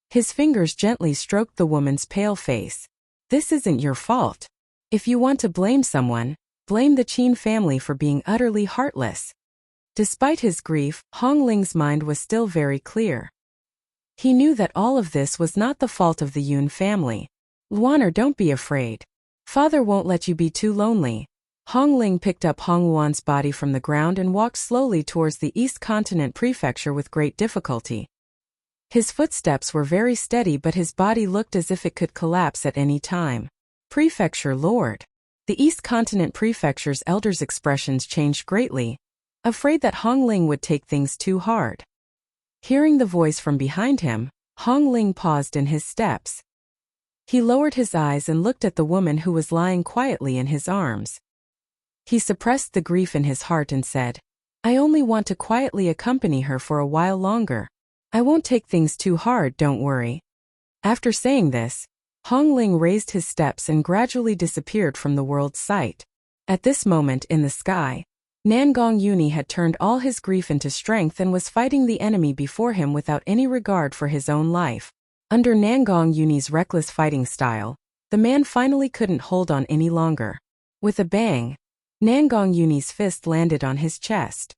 His fingers gently stroked the woman's pale face. This isn't your fault. If you want to blame someone, blame the Qin family for being utterly heartless. Despite his grief, Hong Ling's mind was still very clear. He knew that all of this was not the fault of the Yun family. Luaner, don't be afraid. Father won't let you be too lonely. Hong Ling picked up Hong Luan's body from the ground and walked slowly towards the East Continent Prefecture with great difficulty. His footsteps were very steady, but his body looked as if it could collapse at any time. Prefecture Lord. The East Continent Prefecture's elders' expressions changed greatly, afraid that Hong Ling would take things too hard. Hearing the voice from behind him, Hong Ling paused in his steps. He lowered his eyes and looked at the woman who was lying quietly in his arms. He suppressed the grief in his heart and said, I only want to quietly accompany her for a while longer. I won't take things too hard, don't worry. After saying this, Hong Ling raised his steps and gradually disappeared from the world's sight. At this moment in the sky, Nangong Yuni had turned all his grief into strength and was fighting the enemy before him without any regard for his own life. Under Nangong Yuni's reckless fighting style, the man finally couldn't hold on any longer. With a bang, Nangong Yuni's fist landed on his chest.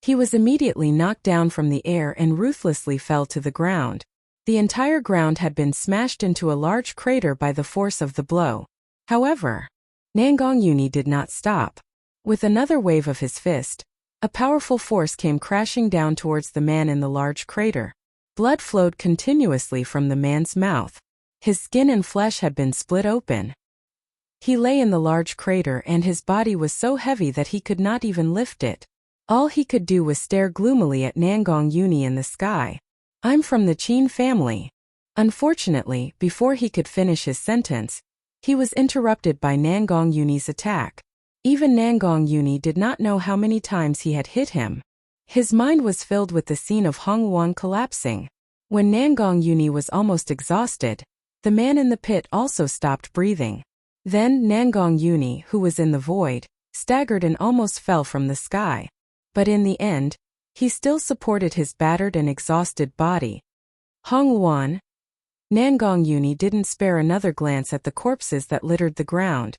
He was immediately knocked down from the air and ruthlessly fell to the ground. The entire ground had been smashed into a large crater by the force of the blow. However, Nangong Yuni did not stop. With another wave of his fist, a powerful force came crashing down towards the man in the large crater. Blood flowed continuously from the man's mouth. His skin and flesh had been split open. He lay in the large crater and his body was so heavy that he could not even lift it. All he could do was stare gloomily at Nangong Yuni in the sky. I'm from the Qin family. Unfortunately, before he could finish his sentence, he was interrupted by Nangong Yuni's attack. Even Nangong Yuni did not know how many times he had hit him. His mind was filled with the scene of Hong Wan collapsing. When Nangong Yuni was almost exhausted, the man in the pit also stopped breathing. Then Nangong Yuni, who was in the void, staggered and almost fell from the sky. But in the end, he still supported his battered and exhausted body. Hong Wan. Nangong Yuni didn't spare another glance at the corpses that littered the ground.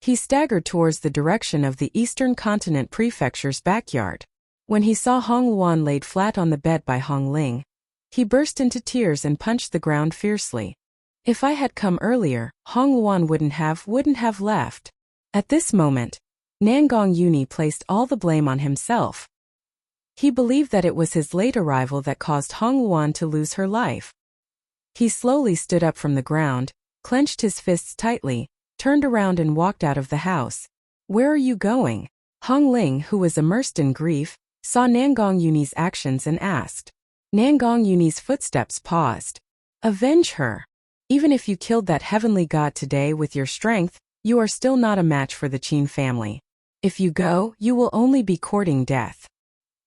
He staggered towards the direction of the Eastern Continent Prefecture's backyard. When he saw Hong Wan laid flat on the bed by Hong Ling, he burst into tears and punched the ground fiercely. If I had come earlier, Hong Wan wouldn't have left. At this moment, Nangong Yuni placed all the blame on himself. He believed that it was his late arrival that caused Hong Wan to lose her life. He slowly stood up from the ground, clenched his fists tightly, turned around and walked out of the house. Where are you going? Hong Ling, who was immersed in grief, saw Nangong Yuni's actions and asked. Nangong Yuni's footsteps paused. Avenge her. Even if you killed that heavenly god today with your strength, you are still not a match for the Qin family. If you go, you will only be courting death.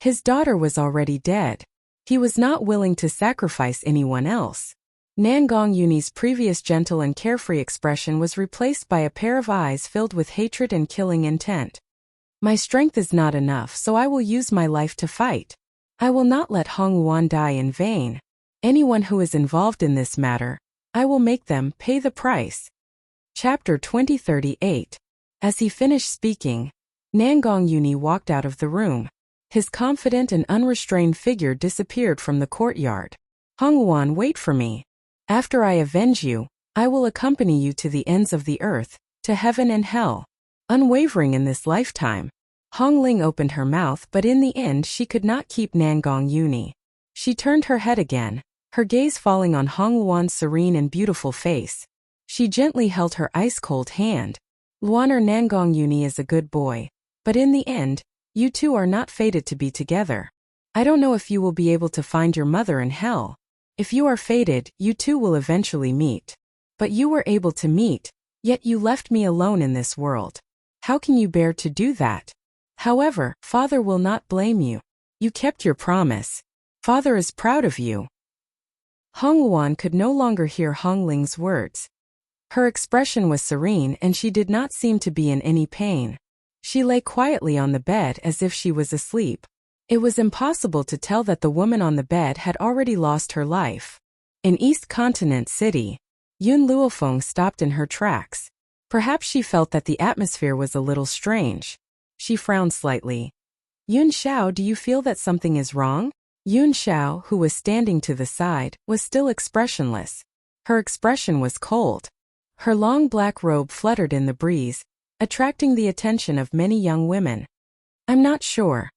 His daughter was already dead. He was not willing to sacrifice anyone else. Nangong Yuni's previous gentle and carefree expression was replaced by a pair of eyes filled with hatred and killing intent. My strength is not enough, so I will use my life to fight. I will not let Hong Wan die in vain. Anyone who is involved in this matter, I will make them pay the price. Chapter 2038. As he finished speaking, Nangong Yuni walked out of the room. His confident and unrestrained figure disappeared from the courtyard. Hong Wan, wait for me. After I avenge you, I will accompany you to the ends of the earth, to heaven and hell. Unwavering in this lifetime. Hong Ling opened her mouth, but in the end she could not keep Nangong Yuni. She turned her head again, her gaze falling on Hong Wan's serene and beautiful face. She gently held her ice-cold hand. Luaner, Nangong Yuni is a good boy, but in the end, you two are not fated to be together. I don't know if you will be able to find your mother in hell. If you are fated, you two will eventually meet. But you were able to meet, yet you left me alone in this world. How can you bear to do that? However, Father will not blame you. You kept your promise. Father is proud of you. Hong Wan could no longer hear Hong Ling's words. Her expression was serene and she did not seem to be in any pain. She lay quietly on the bed as if she was asleep. It was impossible to tell that the woman on the bed had already lost her life. In East Continent City, Yun Luofeng stopped in her tracks. Perhaps she felt that the atmosphere was a little strange. She frowned slightly. Yun Xiao, do you feel that something is wrong? Yun Xiao, who was standing to the side, was still expressionless. Her expression was cold. Her long black robe fluttered in the breeze, attracting the attention of many young women. I'm not sure.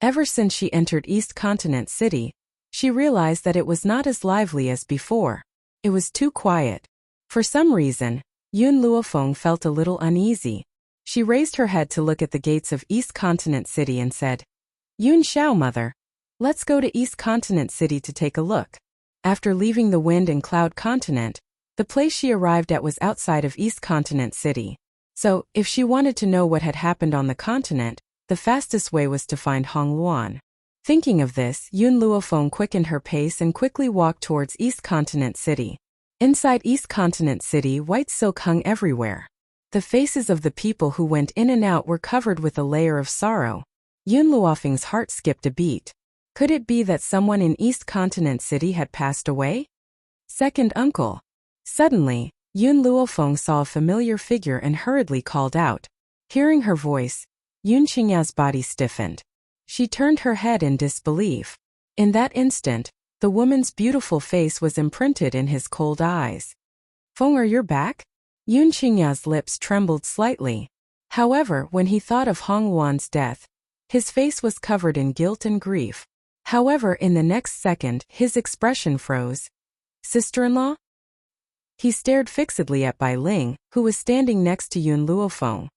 Ever since she entered East Continent City, she realized that it was not as lively as before. It was too quiet. For some reason, Yun Luofeng felt a little uneasy. She raised her head to look at the gates of East Continent City and said, Yun Xiao, mother. Let's go to East Continent City to take a look. After leaving the Wind and Cloud Continent, the place she arrived at was outside of East Continent City. So, if she wanted to know what had happened on the continent, the fastest way was to find Hong Luan. Thinking of this, Yun Luofeng quickened her pace and quickly walked towards East Continent City. Inside East Continent City, white silk hung everywhere. The faces of the people who went in and out were covered with a layer of sorrow. Yun Luofeng's heart skipped a beat. Could it be that someone in East Continent City had passed away? Second uncle. Suddenly, Yun Luofeng saw a familiar figure and hurriedly called out. Hearing her voice, Yun Qingya's body stiffened. She turned her head in disbelief. In that instant, the woman's beautiful face was imprinted in his cold eyes. Feng, you're back? Yun Qingya's lips trembled slightly. However, when he thought of Hong Wan's death, his face was covered in guilt and grief. However, in the next second, his expression froze. Sister-in-law? He stared fixedly at Bai Ling, who was standing next to Yun Luofeng.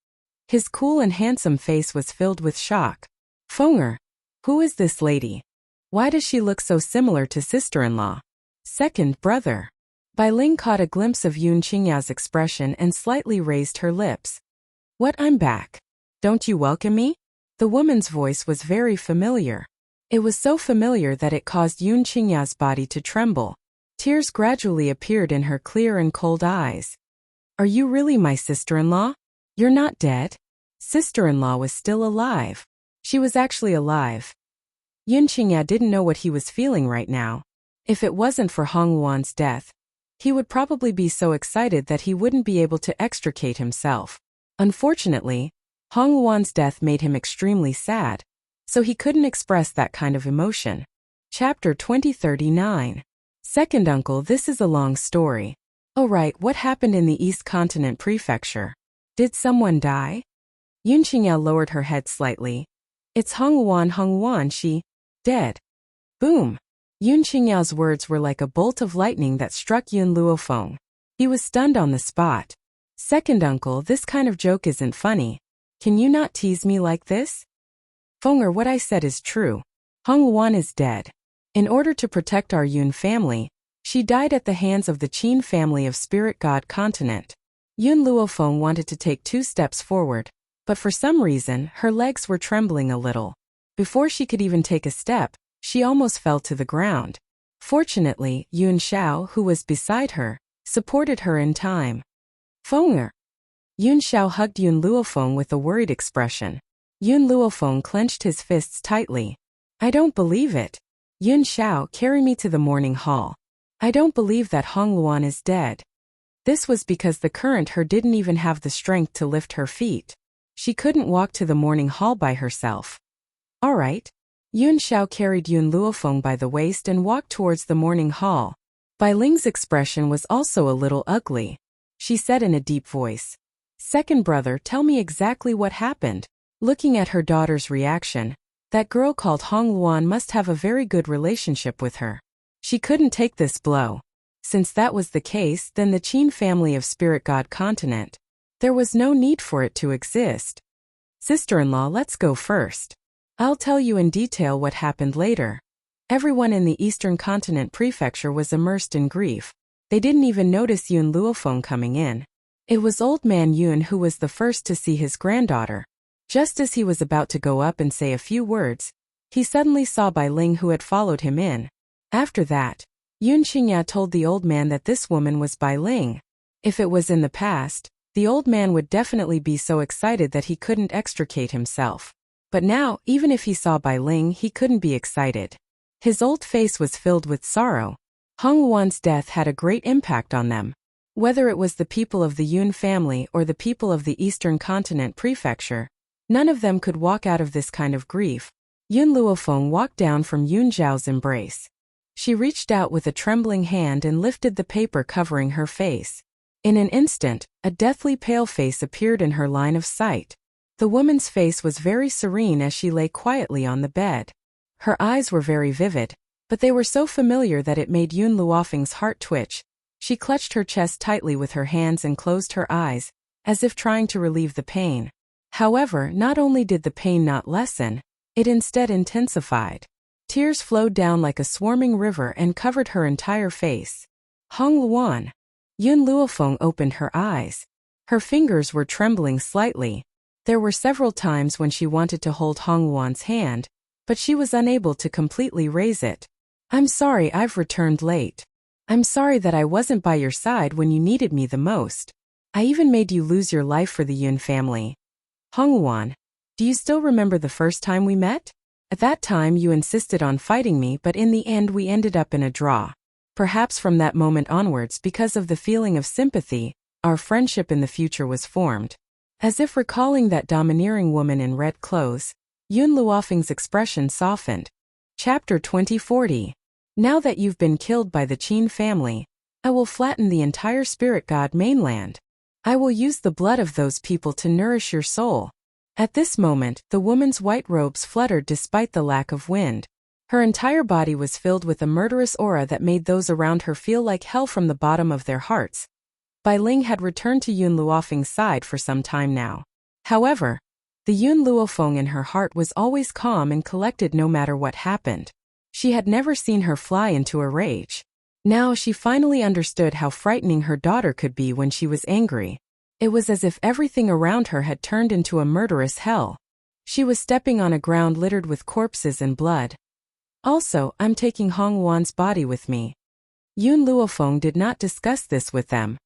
His cool and handsome face was filled with shock. Fenger, who is this lady? Why does she look so similar to sister-in-law? Second brother. Bai Ling caught a glimpse of Yun Qingya's expression and slightly raised her lips. What, I'm back. Don't you welcome me? The woman's voice was very familiar. It was so familiar that it caused Yun Qingya's body to tremble. Tears gradually appeared in her clear and cold eyes. Are you really my sister-in-law? You're not dead? Sister-in-law was still alive. She was actually alive. Yun Qingya didn't know what he was feeling right now. If it wasn't for Hong Wan's death, he would probably be so excited that he wouldn't be able to extricate himself. Unfortunately, Hong Wan's death made him extremely sad, so he couldn't express that kind of emotion. Chapter 2039. Second uncle, this is a long story. Oh right, what happened in the East Continent Prefecture? Did someone die? Yun Qingya lowered her head slightly. It's Hong Wan, she dead. Boom. Yun Qingya's words were like a bolt of lightning that struck Yun Luofeng. He was stunned on the spot. Second uncle, this kind of joke isn't funny. Can you not tease me like this? Fenger, what I said is true. Hong Wan is dead. In order to protect our Yun family, she died at the hands of the Qin family of Spirit God Continent. Yun Luofeng wanted to take 2 steps forward, but for some reason, her legs were trembling a little. Before she could even take a step, she almost fell to the ground. Fortunately, Yun Xiao, who was beside her, supported her in time. Fenger. Yun Xiao hugged Yun Luofeng with a worried expression. Yun Luofeng clenched his fists tightly. I don't believe it. Yun Xiao, carry me to the morning hall. I don't believe that Hong Luan is dead. This was because the current her didn't even have the strength to lift her feet. She couldn't walk to the morning hall by herself. All right. Yun Xiao carried Yun Luofeng by the waist and walked towards the morning hall. Bai Ling's expression was also a little ugly. She said in a deep voice, Second brother, tell me exactly what happened. Looking at her daughter's reaction, that girl called Hong Luan must have a very good relationship with her. She couldn't take this blow. Since that was the case, then the Qin family of Spirit God Continent, there was no need for it to exist. Sister-in-law, let's go first. I'll tell you in detail what happened later. Everyone in the Eastern Continent Prefecture was immersed in grief. They didn't even notice Yun Luofeng coming in. It was old man Yun who was the first to see his granddaughter. Just as he was about to go up and say a few words, he suddenly saw Bai Ling who had followed him in. After that, Yun Qingya told the old man that this woman was Bai Ling. If it was in the past, the old man would definitely be so excited that he couldn't extricate himself. But now, even if he saw Bai Ling, he couldn't be excited. His old face was filled with sorrow. Hong Wan's death had a great impact on them. Whether it was the people of the Yun family or the people of the Eastern Continent Prefecture, none of them could walk out of this kind of grief. Yun Luofeng walked down from Yun Zhao's embrace. She reached out with a trembling hand and lifted the paper covering her face. In an instant, a deathly pale face appeared in her line of sight. The woman's face was very serene as she lay quietly on the bed. Her eyes were very vivid, but they were so familiar that it made Yun Luofeng's heart twitch. She clutched her chest tightly with her hands and closed her eyes, as if trying to relieve the pain. However, not only did the pain not lessen, it instead intensified. Tears flowed down like a swarming river and covered her entire face. Hong Luan. Yun Luofeng opened her eyes. Her fingers were trembling slightly. There were several times when she wanted to hold Hong Luan's hand, but she was unable to completely raise it. I'm sorry I've returned late. I'm sorry that I wasn't by your side when you needed me the most. I even made you lose your life for the Yun family. Hongwon, do you still remember the first time we met? At that time you insisted on fighting me, but in the end we ended up in a draw. Perhaps from that moment onwards, because of the feeling of sympathy, our friendship in the future was formed. As if recalling that domineering woman in red clothes, Yun Luofeng's expression softened. Chapter 2040. Now that you've been killed by the Qin family, I will flatten the entire spirit god mainland. I will use the blood of those people to nourish your soul. At this moment, the woman's white robes fluttered despite the lack of wind. Her entire body was filled with a murderous aura that made those around her feel like hell from the bottom of their hearts. Bai Ling had returned to Yun Luofeng's side for some time now. However, the Yun Luofeng in her heart was always calm and collected no matter what happened. She had never seen her fly into a rage. Now she finally understood how frightening her daughter could be when she was angry. It was as if everything around her had turned into a murderous hell. She was stepping on a ground littered with corpses and blood. Also, I'm taking Hongwan's body with me. Yun Luofeng did not discuss this with them.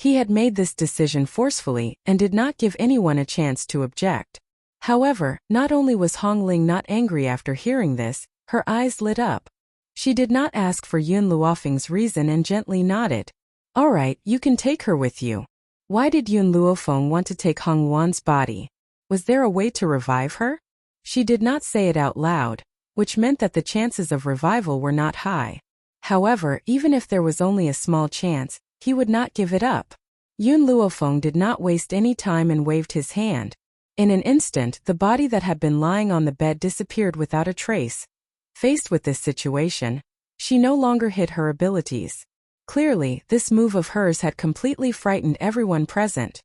He had made this decision forcefully and did not give anyone a chance to object. However, not only was Hong Ling not angry after hearing this, her eyes lit up. She did not ask for Yun Luofeng's reason and gently nodded. All right, you can take her with you. Why did Yun Luofeng want to take Hongwan's body? Was there a way to revive her? She did not say it out loud, which meant that the chances of revival were not high. However, even if there was only a small chance, he would not give it up. Yun Luofeng did not waste any time and waved his hand. In an instant, the body that had been lying on the bed disappeared without a trace. Faced with this situation, she no longer hid her abilities. Clearly, this move of hers had completely frightened everyone present.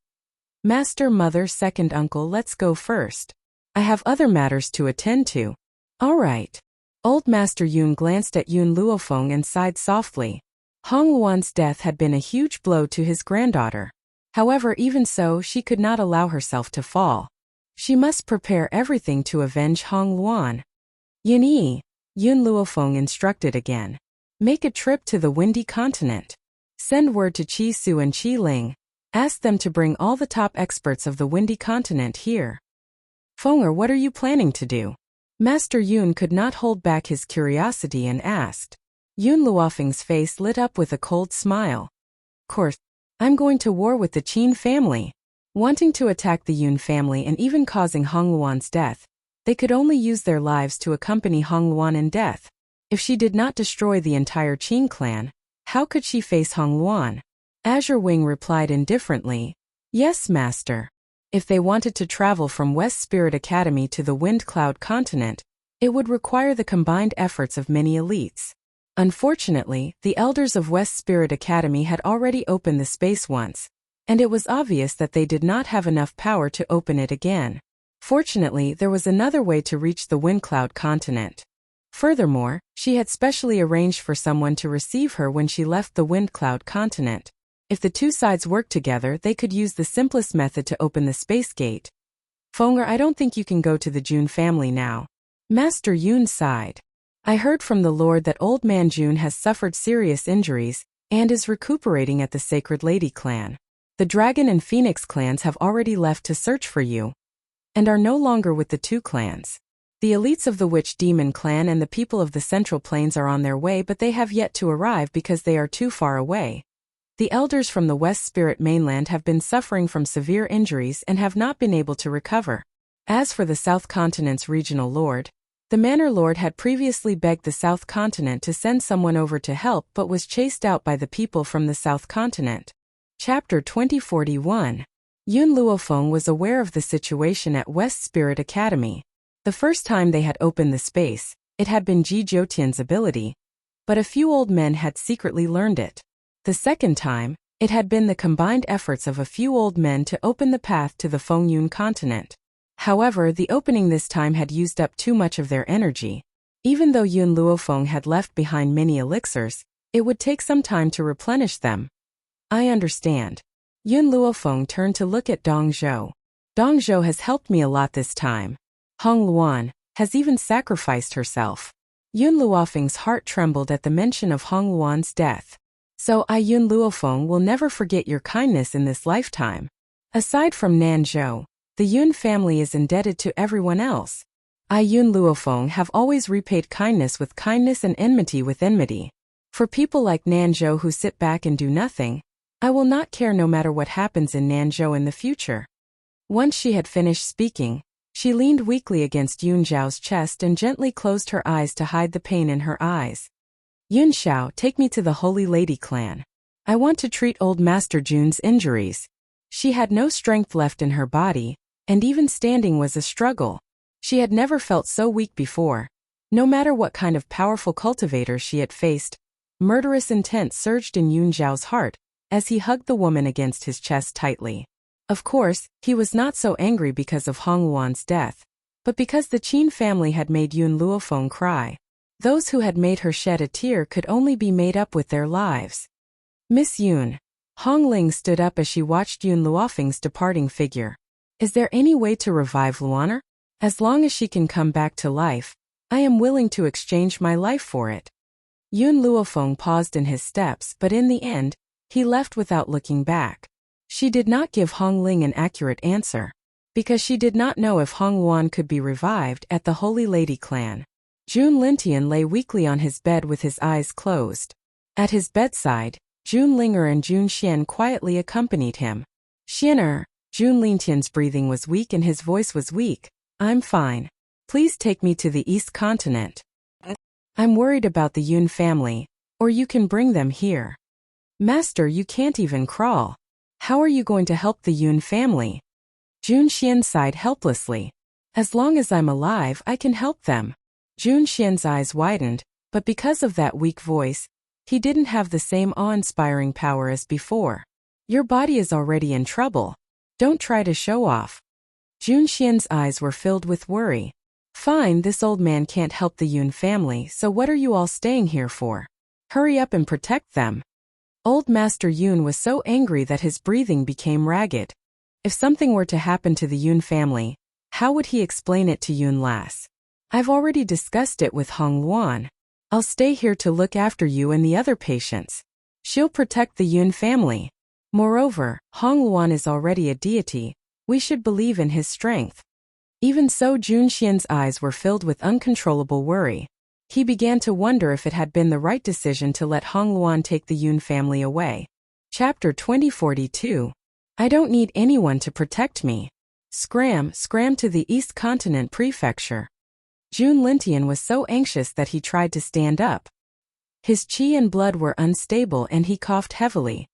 Master, mother, second uncle, let's go first. I have other matters to attend to. All right. Old Master Yun glanced at Yun Luofeng and sighed softly. Hongwan's death had been a huge blow to his granddaughter. However, even so, she could not allow herself to fall. She must prepare everything to avenge Hongwan. Yun Luofeng instructed again. Make a trip to the Windy Continent. Send word to Qi Su and Qi Ling. Ask them to bring all the top experts of the Windy Continent here. Fenger, what are you planning to do? Master Yun could not hold back his curiosity and asked. Yun Luofeng's face lit up with a cold smile. Of course, I'm going to war with the Qin family. Wanting to attack the Yun family and even causing Hongwan's death, they could only use their lives to accompany Hongwan in death. If she did not destroy the entire Qin clan, how could she face Hongwan? Azure Wing replied indifferently. Yes, master. If they wanted to travel from West Spirit Academy to the Wind Cloud Continent, it would require the combined efforts of many elites. Unfortunately, the elders of West Spirit Academy had already opened the space once, and it was obvious that they did not have enough power to open it again. Fortunately, there was another way to reach the Wind Cloud Continent. Furthermore, she had specially arranged for someone to receive her when she left the Wind Cloud Continent. If the two sides worked together, they could use the simplest method to open the space gate. Fenger, I don't think you can go to the Jun family now. Master Yun sighed. I heard from the Lord that old man Jun has suffered serious injuries and is recuperating at the Sacred Lady clan. The Dragon and Phoenix clans have already left to search for you and are no longer with the two clans. The elites of the Witch Demon clan and the people of the Central Plains are on their way, but they have yet to arrive because they are too far away. The elders from the West Spirit mainland have been suffering from severe injuries and have not been able to recover. As for the South Continent's regional lord, the Manor Lord had previously begged the South Continent to send someone over to help but was chased out by the people from the South Continent. Chapter 2041. Yun Luofeng was aware of the situation at West Spirit Academy. The first time they had opened the space, it had been Ji Zhoutian's ability, but a few old men had secretly learned it. The second time, it had been the combined efforts of a few old men to open the path to the Fengyun continent. However, the opening this time had used up too much of their energy. Even though Yun Luofeng had left behind many elixirs, it would take some time to replenish them. I understand. Yun Luofeng turned to look at Dong Zhou. Dong Zhou has helped me a lot this time. Hong Luan, has even sacrificed herself. Yun Luofeng's heart trembled at the mention of Hong Luan's death. So Yun Luofeng will never forget your kindness in this lifetime. Aside from Nanzhou, the Yun family is indebted to everyone else. Yun Luofeng have always repaid kindness with kindness and enmity with enmity. For people like Nanzhou who sit back and do nothing, I will not care no matter what happens in Nanzhou in the future. Once she had finished speaking, she leaned weakly against Yun Zhao's chest and gently closed her eyes to hide the pain in her eyes. Yun Xiao, take me to the Holy Lady clan. I want to treat old Master Jun's injuries. She had no strength left in her body, and even standing was a struggle. She had never felt so weak before. No matter what kind of powerful cultivator she had faced, murderous intent surged in Yun Zhao's heart as he hugged the woman against his chest tightly. Of course, he was not so angry because of Hong Luan's death, but because the Qin family had made Yun Luofeng cry. Those who had made her shed a tear could only be made up with their lives. Miss Yun. Hong Ling stood up as she watched Yun Luofeng's departing figure. Is there any way to revive Luaner? As long as she can come back to life, I am willing to exchange my life for it. Yun Luofeng paused in his steps, but in the end, he left without looking back. She did not give Hong Ling an accurate answer, because she did not know if Hong Luan could be revived at the Holy Lady clan. Jun Lintian lay weakly on his bed with his eyes closed. At his bedside, Jun Linger and Jun Xian quietly accompanied him. Xianer, Jun Lintian's breathing was weak and his voice was weak. I'm fine. Please take me to the East Continent. I'm worried about the Yun family, or you can bring them here. Master, you can't even crawl. How are you going to help the Yun family? Jun Xian sighed helplessly. As long as I'm alive, I can help them. Jun Xian's eyes widened, but because of that weak voice, he didn't have the same awe-inspiring power as before. Your body is already in trouble. Don't try to show off. Jun Xian's eyes were filled with worry. Fine, this old man can't help the Yun family, so what are you all staying here for? Hurry up and protect them. Old Master Yun was so angry that his breathing became ragged. If something were to happen to the Yun family, how would he explain it to Yun Lass? I've already discussed it with Hong Luan. I'll stay here to look after you and the other patients. She'll protect the Yun family. Moreover, Hong Luan is already a deity. We should believe in his strength. Even so, Jun Xian's eyes were filled with uncontrollable worry. He began to wonder if it had been the right decision to let Hong Luan take the Yun family away. Chapter 2042. I don't need anyone to protect me. Scram to the East Continent Prefecture. Jun Lintian was so anxious that he tried to stand up. His qi and blood were unstable and he coughed heavily.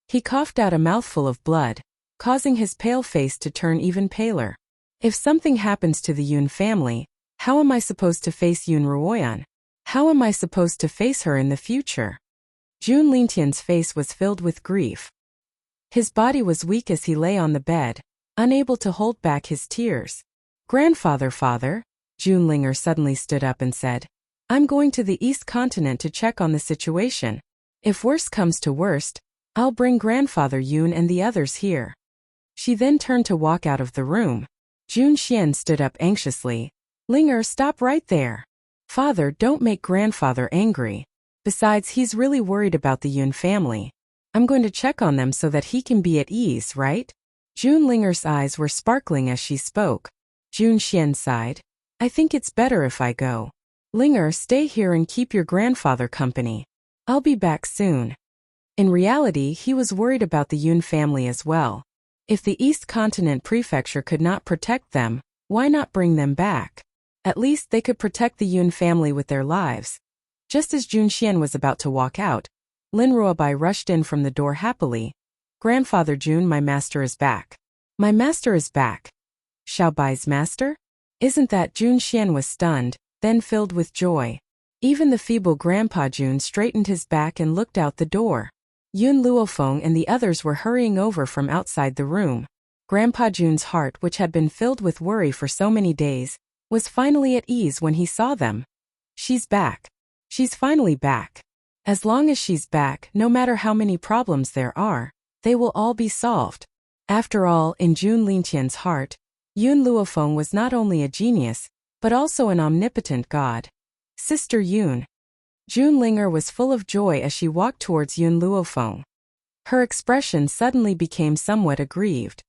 He coughed out a mouthful of blood, causing his pale face to turn even paler. If something happens to the Yun family, how am I supposed to face Yun Ruoyan? How am I supposed to face her in the future? Jun Lintian's face was filled with grief. His body was weak as he lay on the bed, unable to hold back his tears. Father, Jun Linger suddenly stood up and said, I'm going to the East Continent to check on the situation. If worst comes to worst, I'll bring Grandfather Yun and the others here. She then turned to walk out of the room. Jun Xian stood up anxiously. Linger, stop right there. Father, don't make Grandfather angry. Besides, he's really worried about the Yun family. I'm going to check on them so that he can be at ease, right? Jun Linger's eyes were sparkling as she spoke. Jun Xian sighed. I think it's better if I go. Linger, stay here and keep your grandfather company. I'll be back soon. In reality, he was worried about the Yun family as well. If the East Continent Prefecture could not protect them, why not bring them back? At least they could protect the Yun family with their lives. Just as Jun Xian was about to walk out, Lin Ruobai rushed in from the door happily. Grandfather Jun, my master is back. My master is back. Xiaobai's master? Isn't that? Jun Xian was stunned, then filled with joy. Even the feeble Grandpa Jun straightened his back and looked out the door. Yun Luofeng and the others were hurrying over from outside the room. Grandpa Jun's heart, which had been filled with worry for so many days, was finally at ease when he saw them. She's back. She's finally back. As long as she's back, no matter how many problems there are, they will all be solved. After all, in Jun Lintian's heart, Yun Luofeng was not only a genius, but also an omnipotent God. Sister Yun. June Linger was full of joy as she walked towards Yun Luofeng. Her expression suddenly became somewhat aggrieved.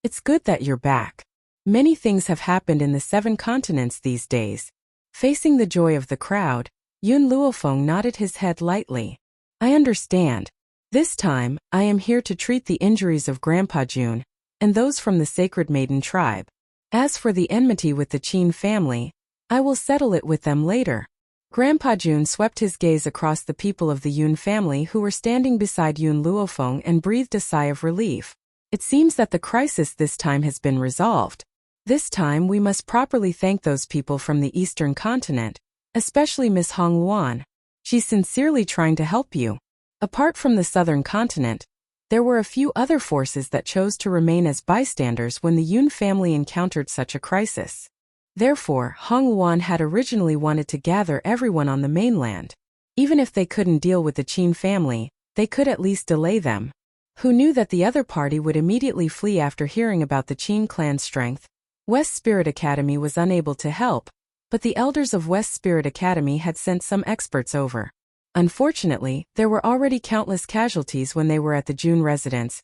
It's good that you're back. Many things have happened in the 7 continents these days. Facing the joy of the crowd, Yun Luofeng nodded his head lightly. I understand. This time, I am here to treat the injuries of Grandpa Jun, and those from the Sacred Maiden tribe. As for the enmity with the Qin family, I will settle it with them later. Grandpa Jun swept his gaze across the people of the Yun family who were standing beside Yun Luofeng and breathed a sigh of relief. It seems that the crisis this time has been resolved. This time we must properly thank those people from the Eastern continent, especially Miss Hong Luan. She's sincerely trying to help you. Apart from the Southern continent, there were a few other forces that chose to remain as bystanders when the Yun family encountered such a crisis. Therefore, Hong Luan had originally wanted to gather everyone on the mainland. Even if they couldn't deal with the Qin family, they could at least delay them. Who knew that the other party would immediately flee after hearing about the Qin clan's strength? West Spirit Academy was unable to help, but the elders of West Spirit Academy had sent some experts over. Unfortunately, there were already countless casualties when they were at the June residence.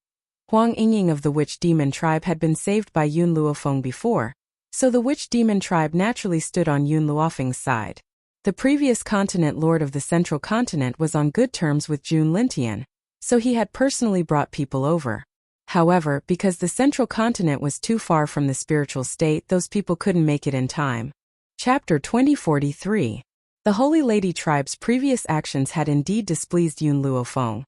Huang Yingying of the Witch Demon tribe had been saved by Yun Luofeng before, so the Witch Demon tribe naturally stood on Yun Luofeng's side. The previous continent lord of the Central Continent was on good terms with Jun Lintian, so he had personally brought people over. However, because the Central Continent was too far from the spiritual state, those people couldn't make it in time. Chapter 2043. The Holy Lady tribe's previous actions had indeed displeased Yun Luofeng.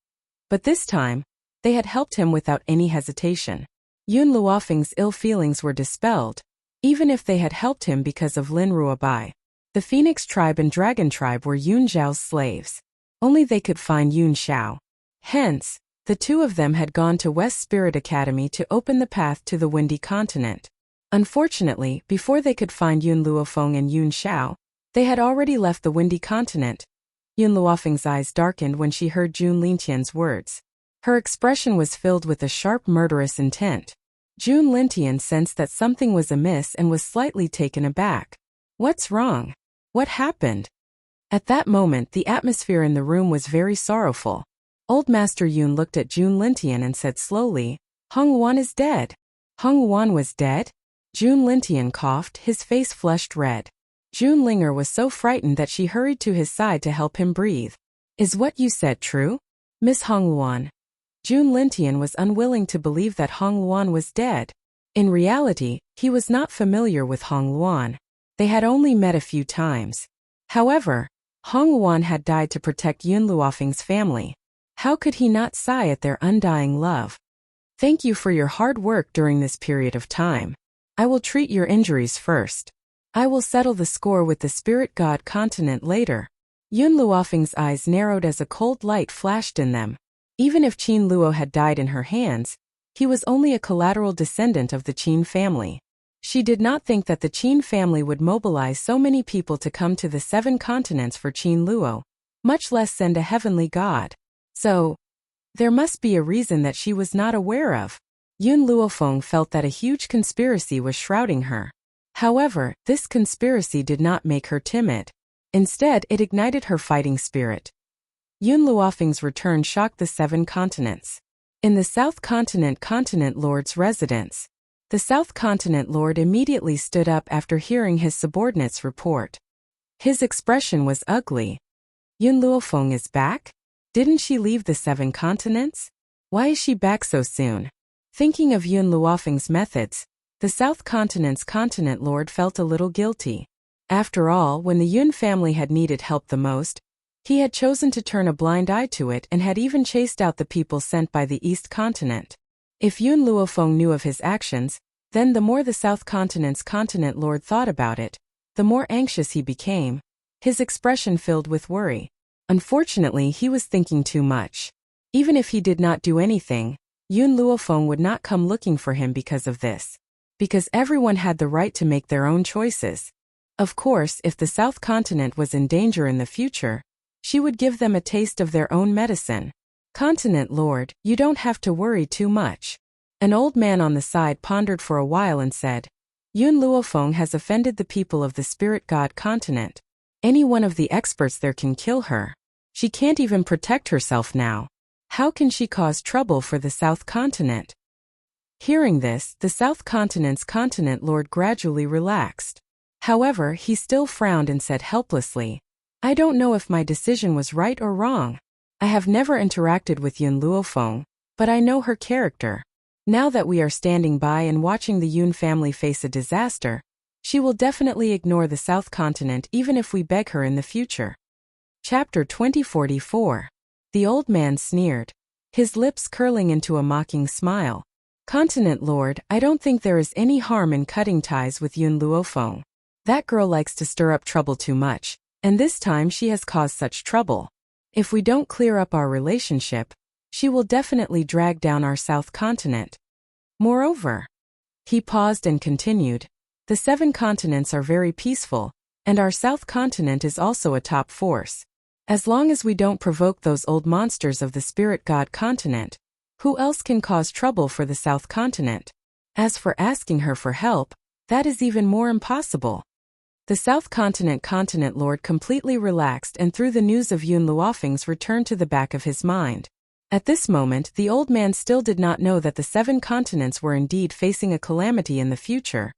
But this time, they had helped him without any hesitation. Yun Luofeng's ill feelings were dispelled, even if they had helped him because of Lin Ruobai. The Phoenix tribe and Dragon tribe were Yun Zhao's slaves. Only they could find Yun Xiao. Hence, the two of them had gone to West Spirit Academy to open the path to the Windy Continent. Unfortunately, before they could find Yun Luofeng and Yun Xiao, they had already left the Windy Continent. Yun Luofeng's eyes darkened when she heard Jun Lintian's words. Her expression was filled with a sharp murderous intent. Jun Lintian sensed that something was amiss and was slightly taken aback. What's wrong? What happened? At that moment, the atmosphere in the room was very sorrowful. Old Master Yun looked at Jun Lintian and said slowly, Hong Luan is dead. Hong Luan was dead? Jun Lintian coughed, his face flushed red. June Linger was so frightened that she hurried to his side to help him breathe. Is what you said true? Miss Hong Luan. June Lintian was unwilling to believe that Hong Luan was dead. In reality, he was not familiar with Hong Luan. They had only met a few times. However, Hong Luan had died to protect Yun Luofeng's family. How could he not sigh at their undying love? Thank you for your hard work during this period of time. I will treat your injuries first. I will settle the score with the spirit god continent later. Yun Luofeng's eyes narrowed as a cold light flashed in them. Even if Qin Luo had died in her hands, he was only a collateral descendant of the Qin family. She did not think that the Qin family would mobilize so many people to come to the 7 continents for Qin Luo, much less send a heavenly god. So, there must be a reason that she was not aware of. Yun Luofeng felt that a huge conspiracy was shrouding her. However, this conspiracy did not make her timid. Instead, it ignited her fighting spirit. Yun Luofeng's return shocked the 7 continents. In the South Continent Continent Lord's residence, the South Continent Lord immediately stood up after hearing his subordinate's report. His expression was ugly. Yun Luofeng is back? Didn't she leave the 7 continents? Why is she back so soon? Thinking of Yun Luofeng's methods, the South Continent's Continent Lord felt a little guilty. After all, when the Yun family had needed help the most, he had chosen to turn a blind eye to it and had even chased out the people sent by the East Continent. If Yun Luofeng knew of his actions, then the more the South Continent's Continent Lord thought about it, the more anxious he became, his expression filled with worry. Unfortunately, he was thinking too much. Even if he did not do anything, Yun Luofeng would not come looking for him because of this. Because everyone had the right to make their own choices. Of course, if the South Continent was in danger in the future, she would give them a taste of their own medicine. Continent Lord, you don't have to worry too much. An old man on the side pondered for a while and said, Yun Luofeng has offended the people of the spirit god continent. Any one of the experts there can kill her. She can't even protect herself now. How can she cause trouble for the South Continent? Hearing this, the South Continent's continent lord gradually relaxed. However, he still frowned and said helplessly, I don't know if my decision was right or wrong. I have never interacted with Yun Luofeng, but I know her character. Now that we are standing by and watching the Yun family face a disaster, she will definitely ignore the South Continent even if we beg her in the future. Chapter 2044. The old man sneered, his lips curling into a mocking smile. Continent Lord, I don't think there is any harm in cutting ties with Yun Luofeng. That girl likes to stir up trouble too much, and this time she has caused such trouble. If we don't clear up our relationship, she will definitely drag down our South Continent. Moreover, he paused and continued, the 7 continents are very peaceful, and our South Continent is also a top force. As long as we don't provoke those old monsters of the spirit god continent, who else can cause trouble for the South Continent? As for asking her for help, that is even more impossible. The South Continent continent lord completely relaxed and threw the news of Yun Luofeng's return to the back of his mind. At this moment, the old man still did not know that the 7 continents were indeed facing a calamity in the future.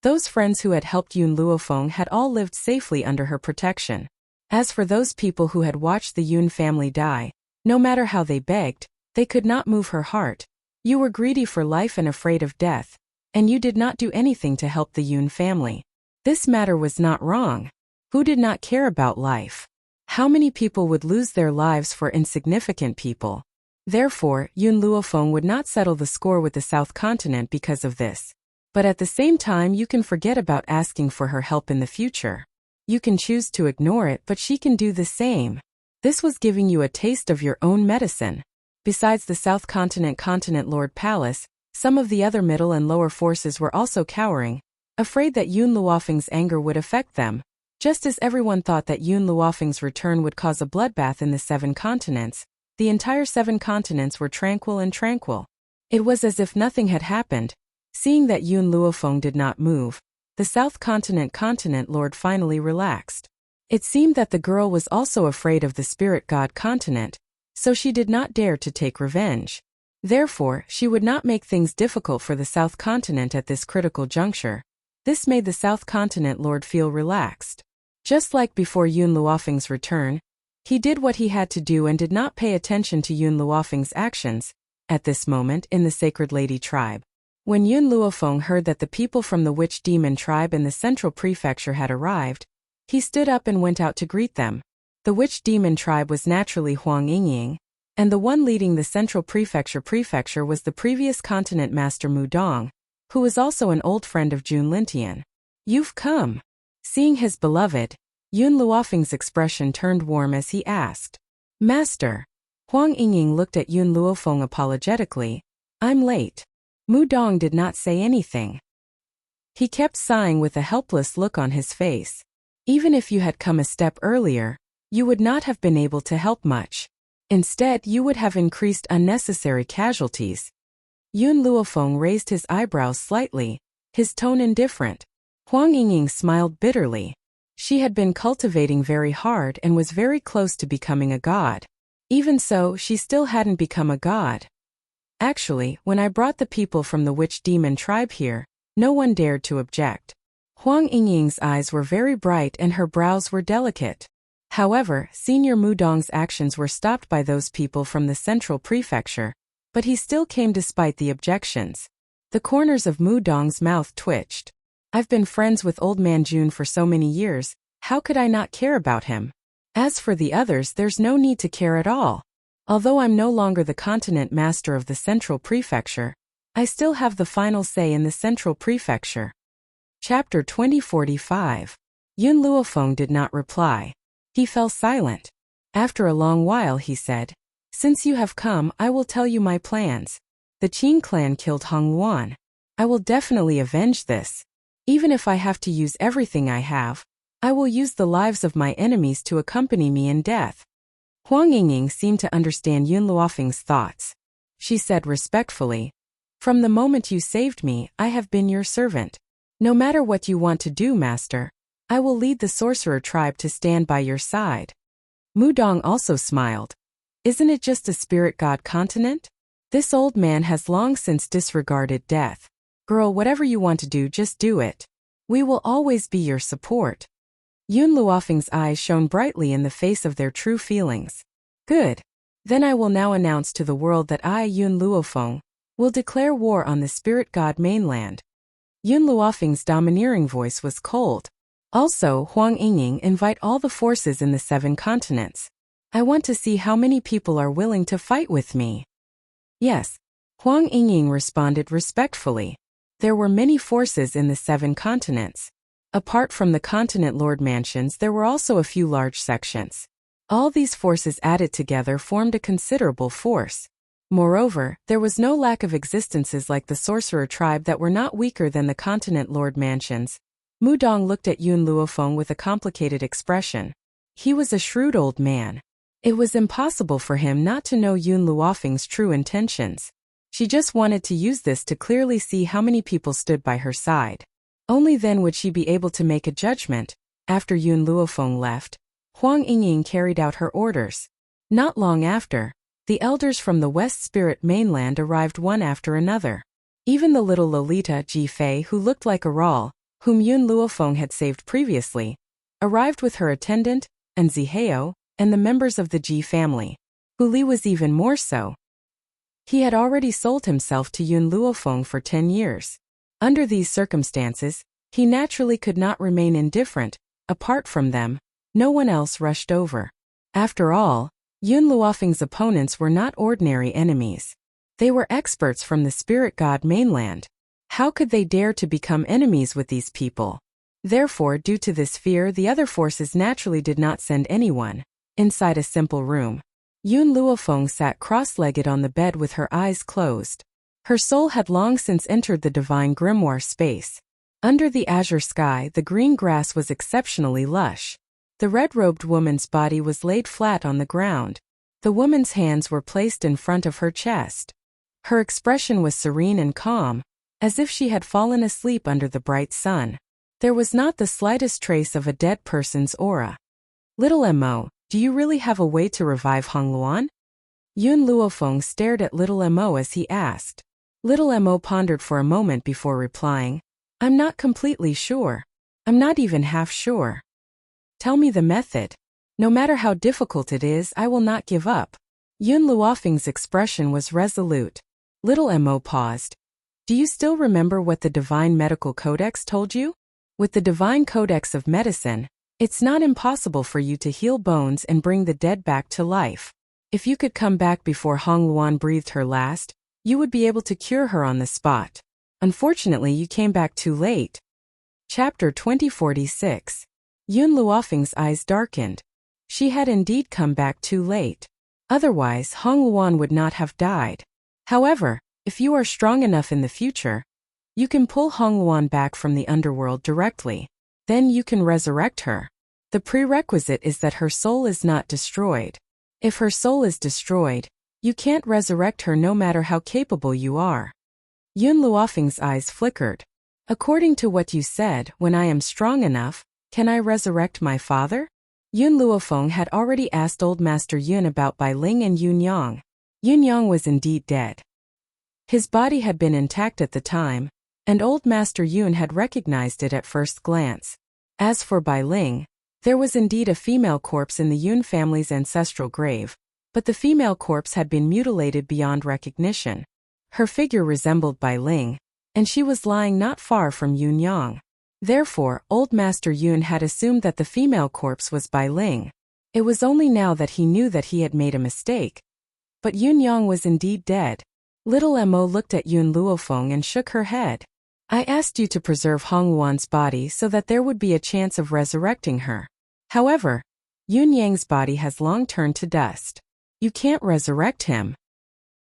Those friends who had helped Yun Luofeng had all lived safely under her protection. As for those people who had watched the Yun family die, no matter how they begged, they could not move her heart. You were greedy for life and afraid of death, and you did not do anything to help the Yun family. This matter was not wrong. Who did not care about life? How many people would lose their lives for insignificant people? Therefore, Yun Luofeng would not settle the score with the South Continent because of this. But at the same time, you can forget about asking for her help in the future. You can choose to ignore it, but she can do the same. This was giving you a taste of your own medicine. Besides the South Continent Continent Lord Palace, some of the other middle and lower forces were also cowering, afraid that Yun Luofeng's anger would affect them. Just as everyone thought that Yun Luofeng's return would cause a bloodbath in the 7 continents, the entire 7 continents were tranquil. It was as if nothing had happened. Seeing that Yun Luofeng did not move, the South Continent continent lord finally relaxed. It seemed that the girl was also afraid of the spirit god continent, so she did not dare to take revenge. Therefore, she would not make things difficult for the South Continent at this critical juncture. This made the South Continent lord feel relaxed. Just like before Yun Luofeng's return, he did what he had to do and did not pay attention to Yun Luofeng's actions. At this moment in the Sacred Lady tribe, when Yun Luofeng heard that the people from the Witch Demon tribe in the Central Prefecture had arrived, he stood up and went out to greet them. The Witch Demon tribe was naturally Huang Yingying, and the one leading the Central Prefecture was the previous continent master Mu Dong, who was also an old friend of Jun Lintian. You've come. Seeing his beloved, Yun Luofeng's expression turned warm as he asked, Master. Huang Yingying looked at Yun Luofeng apologetically. I'm late. Mu Dong did not say anything. He kept sighing with a helpless look on his face. Even if you had come a step earlier, you would not have been able to help much. Instead, you would have increased unnecessary casualties. Yun Luofeng raised his eyebrows slightly, his tone indifferent. Huang Yingying smiled bitterly. She had been cultivating very hard and was very close to becoming a god. Even so, she still hadn't become a god. Actually, when I brought the people from the Witch Demon tribe here, no one dared to object. Huang Yingying's eyes were very bright and her brows were delicate. However, Senior Mu Dong's actions were stopped by those people from the Central Prefecture, but he still came despite the objections. The corners of Mu Dong's mouth twitched. I've been friends with Old Man Jun for so many years, how could I not care about him? As for the others, there's no need to care at all. Although I'm no longer the continent master of the Central Prefecture, I still have the final say in the Central Prefecture. Chapter 2045. Yun Luofeng did not reply. He fell silent. After a long while he said, Since you have come, I will tell you my plans. The Qin clan killed Hung Wan. I will definitely avenge this. Even if I have to use everything I have, I will use the lives of my enemies to accompany me in death. Huang Yingying seemed to understand Yun Luofeng's thoughts. She said respectfully, From the moment you saved me, I have been your servant. No matter what you want to do, master, I will lead the sorcerer tribe to stand by your side. Mudong also smiled. Isn't it just a spirit god continent? This old man has long since disregarded death. Girl, whatever you want to do, just do it. We will always be your support. Yun Luofeng's eyes shone brightly in the face of their true feelings. Good. Then I will now announce to the world that I, Yun Luofeng, will declare war on the spirit god mainland. Yun Luofeng's domineering voice was cold. Also, Huang Yingying, invite all the forces in the 7 continents. I want to see how many people are willing to fight with me. Yes. Huang Yingying responded respectfully. There were many forces in the 7 continents. Apart from the continent lord mansions, there were also a few large sections. All these forces added together formed a considerable force. Moreover, there was no lack of existences like the sorcerer tribe that were not weaker than the continent lord mansions. Mudong looked at Yun Luofeng with a complicated expression. He was a shrewd old man. It was impossible for him not to know Yun Luofeng's true intentions. She just wanted to use this to clearly see how many people stood by her side. Only then would she be able to make a judgment. After Yun Luofeng left, Huang Yingying carried out her orders. Not long after, the elders from the West Spirit mainland arrived one after another. Even the little Lolita Ji Fei, who looked like a Ral, whom Yun Luofeng had saved previously, arrived with her attendant, and Zihao, and the members of the Ji family. Hu Li was even more so. He had already sold himself to Yun Luofeng for 10 years. Under these circumstances, he naturally could not remain indifferent. Apart from them, no one else rushed over. After all, Yun Luofeng's opponents were not ordinary enemies. They were experts from the spirit god mainland. How could they dare to become enemies with these people? Therefore, due to this fear, the other forces naturally did not send anyone. Inside a simple room, Yun Luofeng sat cross-legged on the bed with her eyes closed. Her soul had long since entered the divine grimoire space. Under the azure sky, the green grass was exceptionally lush. The red-robed woman's body was laid flat on the ground. The woman's hands were placed in front of her chest. Her expression was serene and calm, as if she had fallen asleep under the bright sun. There was not the slightest trace of a dead person's aura. Little Mo, do you really have a way to revive Hongluan? Yun Luofeng stared at Little Mo as he asked. Little Mo pondered for a moment before replying, I'm not completely sure. I'm not even half sure. Tell me the method. No matter how difficult it is, I will not give up. Yun Luofeng's expression was resolute. Little Mo paused. Do you still remember what the Divine Medical Codex told you? With the Divine Codex of Medicine, it's not impossible for you to heal bones and bring the dead back to life. If you could come back before Hongluan breathed her last, you would be able to cure her on the spot. Unfortunately, you came back too late. Chapter 2046. Yun Luofeng's eyes darkened. She had indeed come back too late. Otherwise, Hongluan would not have died. However, if you are strong enough in the future, you can pull Hongluan back from the underworld directly. Then you can resurrect her. The prerequisite is that her soul is not destroyed. If her soul is destroyed, you can't resurrect her no matter how capable you are. Yun Luofeng's eyes flickered. According to what you said, when I am strong enough, can I resurrect my father? Yun Luofeng had already asked Old Master Yun about Bai Ling and Yun Yang. Yun Yang was indeed dead. His body had been intact at the time, and Old Master Yun had recognized it at first glance. As for Bai Ling, there was indeed a female corpse in the Yun family's ancestral grave, but the female corpse had been mutilated beyond recognition. Her figure resembled Bai Ling, and she was lying not far from Yun Yang. Therefore, Old Master Yun had assumed that the female corpse was Bai Ling. It was only now that he knew that he had made a mistake. But Yun Yang was indeed dead. Little Mo looked at Yun Luofeng and shook her head. I asked you to preserve Hongluan's body so that there would be a chance of resurrecting her. However, Yun Yang's body has long turned to dust. You can't resurrect him.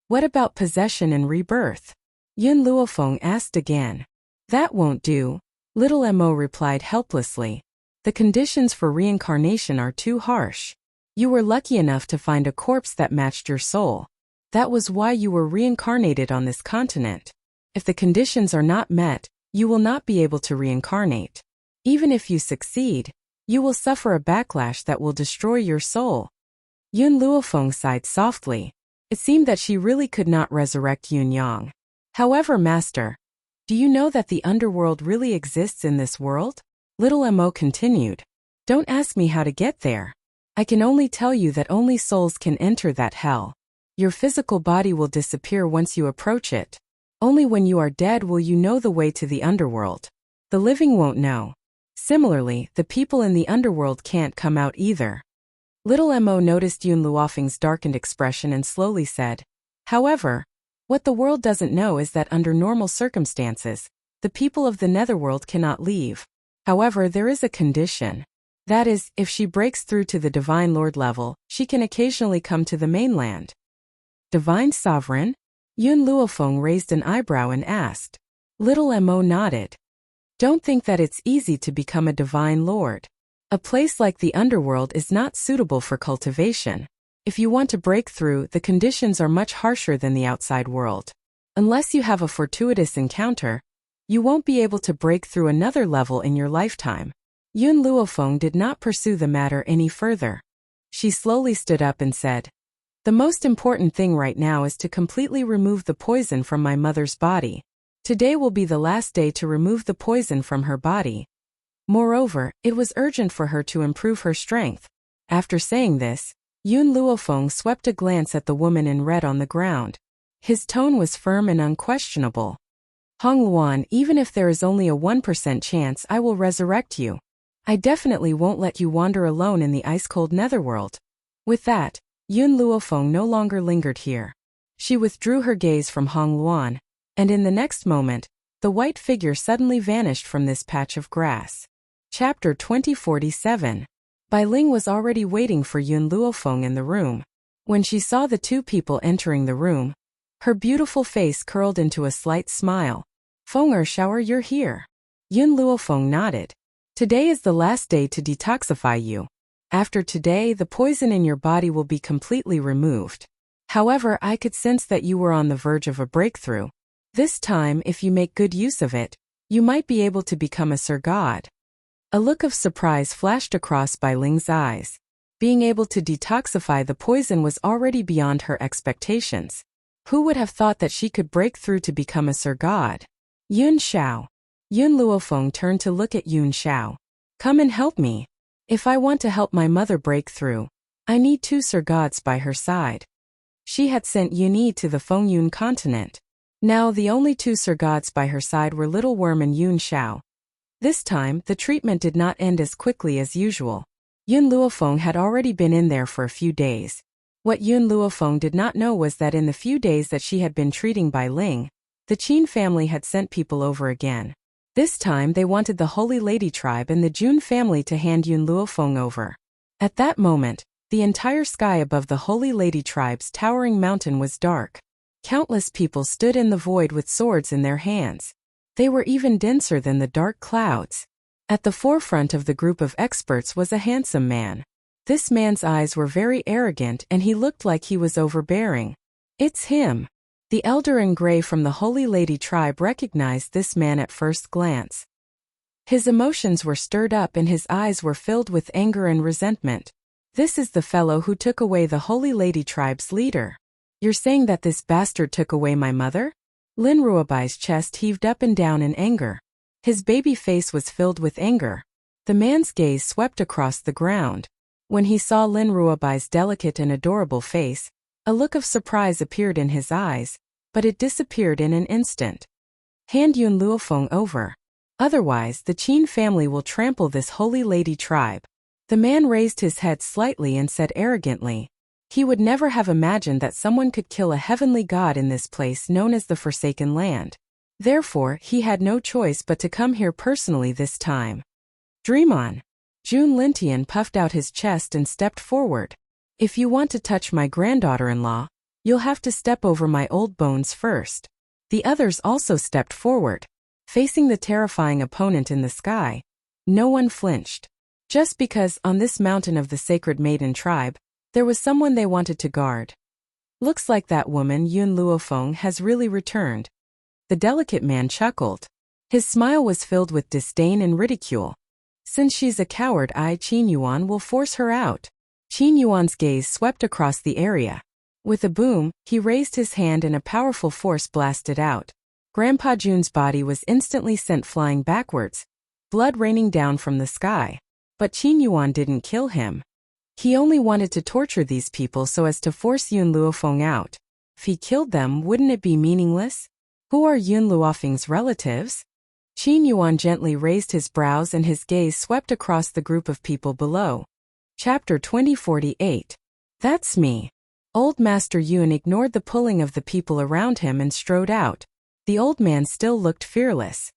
What about possession and rebirth? Yun Luofeng asked again. That won't do. Little Mo replied helplessly. The conditions for reincarnation are too harsh. You were lucky enough to find a corpse that matched your soul. That was why you were reincarnated on this continent. If the conditions are not met, you will not be able to reincarnate. Even if you succeed, you will suffer a backlash that will destroy your soul. Yun Luofeng sighed softly. It seemed that she really could not resurrect Yun Yang. However, Master, do you know that the underworld really exists in this world? Little Mo continued. Don't ask me how to get there. I can only tell you that only souls can enter that hell. Your physical body will disappear once you approach it. Only when you are dead will you know the way to the underworld. The living won't know. Similarly, the people in the underworld can't come out either. Little Mo noticed Yun Luofeng's darkened expression and slowly said, however, what the world doesn't know is that under normal circumstances, the people of the netherworld cannot leave. However, there is a condition. That is, if she breaks through to the Divine Lord level, she can occasionally come to the mainland. Divine Sovereign? Yun Luofeng raised an eyebrow and asked. Little Mo nodded. Don't think that it's easy to become a Divine Lord. A place like the underworld is not suitable for cultivation. If you want to break through, the conditions are much harsher than the outside world. Unless you have a fortuitous encounter, you won't be able to break through another level in your lifetime. Yun Luofeng did not pursue the matter any further. She slowly stood up and said, the most important thing right now is to completely remove the poison from my mother's body. Today will be the last day to remove the poison from her body. Moreover, it was urgent for her to improve her strength. After saying this, Yun Luofeng swept a glance at the woman in red on the ground. His tone was firm and unquestionable. Hong Luan, even if there is only a 1% chance I will resurrect you. I definitely won't let you wander alone in the ice-cold netherworld. With that, Yun Luofeng no longer lingered here. She withdrew her gaze from Hong Luan, and in the next moment, the white figure suddenly vanished from this patch of grass. Chapter 2047. Bai Ling was already waiting for Yun Luofeng in the room. When she saw the two people entering the room, her beautiful face curled into a slight smile. Feng Shower, you're here. Yun Luofeng nodded. Today is the last day to detoxify you. After today, the poison in your body will be completely removed. However, I could sense that you were on the verge of a breakthrough. This time, if you make good use of it, you might be able to become a Sir God. A look of surprise flashed across Bai Ling's eyes. Being able to detoxify the poison was already beyond her expectations. Who would have thought that she could break through to become a Sir God? Yun Xiao. Yun Luofeng turned to look at Yun Xiao. Come and help me. If I want to help my mother break through, I need 2 Sir Gods by her side. She had sent Yunyi to the Fengyun continent. Now the only 2 Sir Gods by her side were Little Worm and Yun Xiao. This time, the treatment did not end as quickly as usual. Yun Luofeng had already been in there for a few days. What Yun Luofeng did not know was that in the few days that she had been treating Bai Ling, the Qin family had sent people over again. This time they wanted the Holy Lady tribe and the Jun family to hand Yun Luofeng over. At that moment, the entire sky above the Holy Lady tribe's towering mountain was dark. Countless people stood in the void with swords in their hands. They were even denser than the dark clouds. At the forefront of the group of experts was a handsome man. This man's eyes were very arrogant and he looked like he was overbearing. It's him. The elder in gray from the Holy Lady tribe recognized this man at first glance. His emotions were stirred up and his eyes were filled with anger and resentment. This is the fellow who took away the Holy Lady tribe's leader. You're saying that this bastard took away my mother? Lin Ruobai's chest heaved up and down in anger. His baby face was filled with anger. The man's gaze swept across the ground. When he saw Lin Ruobai's delicate and adorable face, a look of surprise appeared in his eyes, but it disappeared in an instant. Hand Yun Luofeng over. Otherwise, the Qin family will trample this Holy Lady tribe. The man raised his head slightly and said arrogantly, he would never have imagined that someone could kill a heavenly god in this place known as the Forsaken Land. Therefore, he had no choice but to come here personally this time. Dream on. Jun Lintian puffed out his chest and stepped forward. If you want to touch my granddaughter-in-law, you'll have to step over my old bones first. The others also stepped forward. Facing the terrifying opponent in the sky, no one flinched. Just because on this mountain of the Sacred Maiden tribe, there was someone they wanted to guard. Looks like that woman Yun Luofeng has really returned. The delicate man chuckled. His smile was filled with disdain and ridicule. Since she's a coward, Qin Yuan will force her out. Qin Yuan's gaze swept across the area. With a boom, he raised his hand and a powerful force blasted out. Grandpa Jun's body was instantly sent flying backwards, blood raining down from the sky. But Qin Yuan didn't kill him. He only wanted to torture these people so as to force Yun Luofeng out. If he killed them, wouldn't it be meaningless? Who are Yun Luofeng's relatives? Qin Yuan gently raised his brows and his gaze swept across the group of people below. Chapter 2048. That's me. Old Master Yun ignored the pulling of the people around him and strode out. The old man still looked fearless.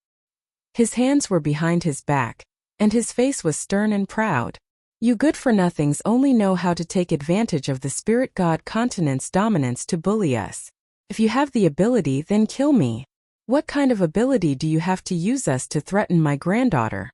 His hands were behind his back, and his face was stern and proud. You good-for-nothings only know how to take advantage of the spirit god continent's dominance to bully us. If you have the ability, then kill me. What kind of ability do you have to use us to threaten my granddaughter?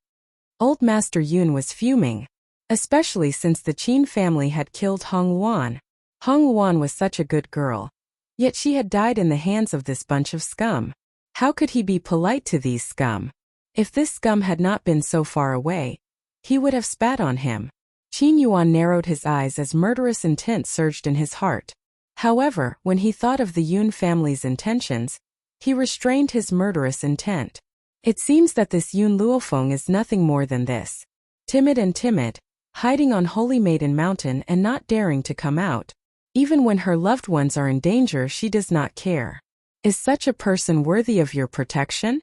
Old Master Yun was fuming, especially since the Qin family had killed Hong Luan. Hong Luan was such a good girl, yet she had died in the hands of this bunch of scum. How could he be polite to these scum? If this scum had not been so far away, he would have spat on him. Qin Yuan narrowed his eyes as murderous intent surged in his heart. However, when he thought of the Yun family's intentions, he restrained his murderous intent. It seems that this Yun Luofeng is nothing more than this. Timid, hiding on Holy Maiden Mountain and not daring to come out. Even when her loved ones are in danger, she does not care. Is such a person worthy of your protection?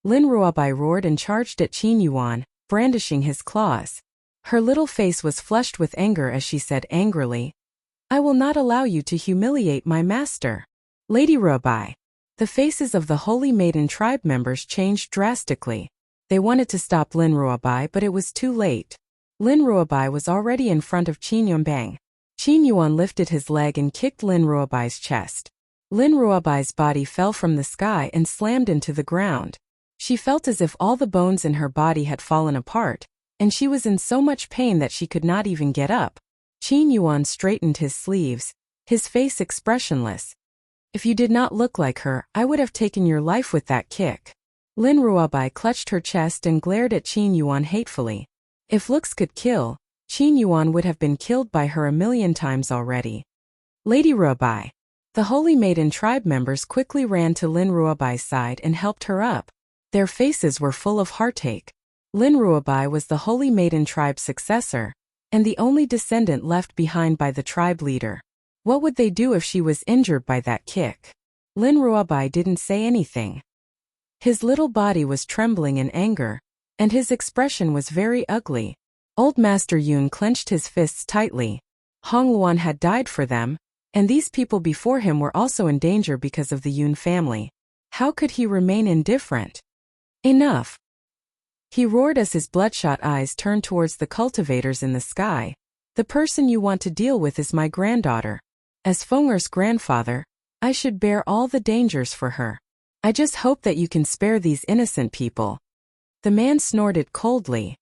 Lin Ruobai roared and charged at Qin Yuan, brandishing his claws. Her little face was flushed with anger as she said angrily, I will not allow you to humiliate my master. Lady Ruobai. The faces of the Holy Maiden tribe members changed drastically. They wanted to stop Lin Ruobai, but it was too late. Lin Ruobai was already in front of Qin Yuanbang. Qin Yuan lifted his leg and kicked Lin Ruobai's chest. Lin Ruobai's body fell from the sky and slammed into the ground. She felt as if all the bones in her body had fallen apart, and she was in so much pain that she could not even get up. Qin Yuan straightened his sleeves, his face expressionless. If you did not look like her, I would have taken your life with that kick. Lin Ruobai clutched her chest and glared at Qin Yuan hatefully. If looks could kill, Qin Yuan would have been killed by her a million times already. Lady Ruobai. The Holy Maiden tribe members quickly ran to Lin Ruobai's side and helped her up. Their faces were full of heartache. Lin Ruobai was the Holy Maiden tribe's successor, and the only descendant left behind by the tribe leader. What would they do if she was injured by that kick? Lin Ruobai didn't say anything. His little body was trembling in anger, and his expression was very ugly. Old Master Yun clenched his fists tightly. Hong Luan had died for them, and these people before him were also in danger because of the Yun family. How could he remain indifferent? Enough! He roared as his bloodshot eyes turned towards the cultivators in the sky. The person you want to deal with is my granddaughter. As Feng'er's grandfather, I should bear all the dangers for her. I just hope that you can spare these innocent people. The man snorted coldly.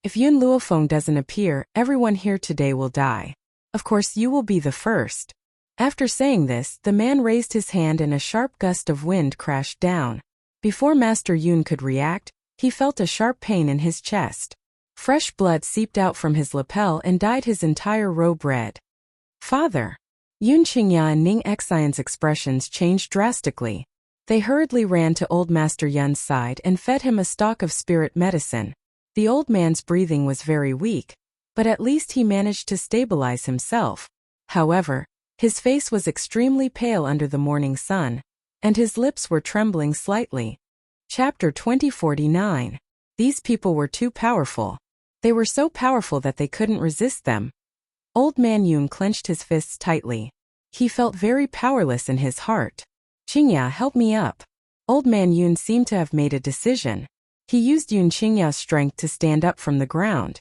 If Yun Luofeng doesn't appear, everyone here today will die. Of course you will be the first. After saying this, the man raised his hand and a sharp gust of wind crashed down. Before Master Yun could react, he felt a sharp pain in his chest. Fresh blood seeped out from his lapel and dyed his entire robe red. Father! Yun Qingya and Ning Xian's expressions changed drastically. They hurriedly ran to old Master Yun's side and fed him a stock of spirit medicine. The old man's breathing was very weak, but at least he managed to stabilize himself. However, his face was extremely pale under the morning sun, and his lips were trembling slightly. Chapter 2049. These people were too powerful. They were so powerful that they couldn't resist them. Old Man Yun clenched his fists tightly. He felt very powerless in his heart. Qingya, help me up. Old Man Yun seemed to have made a decision. He used Yun Qingya's strength to stand up from the ground.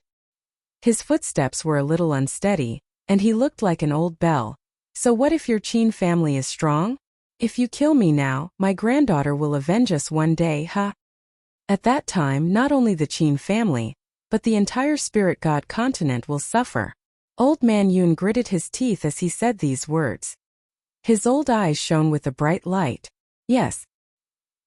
His footsteps were a little unsteady, and he looked like an old bell. So what if your Qin family is strong? If you kill me now, my granddaughter will avenge us one day, huh? At that time, not only the Qin family, but the entire spirit god continent will suffer. Old Man Yun gritted his teeth as he said these words. His old eyes shone with a bright light. Yes.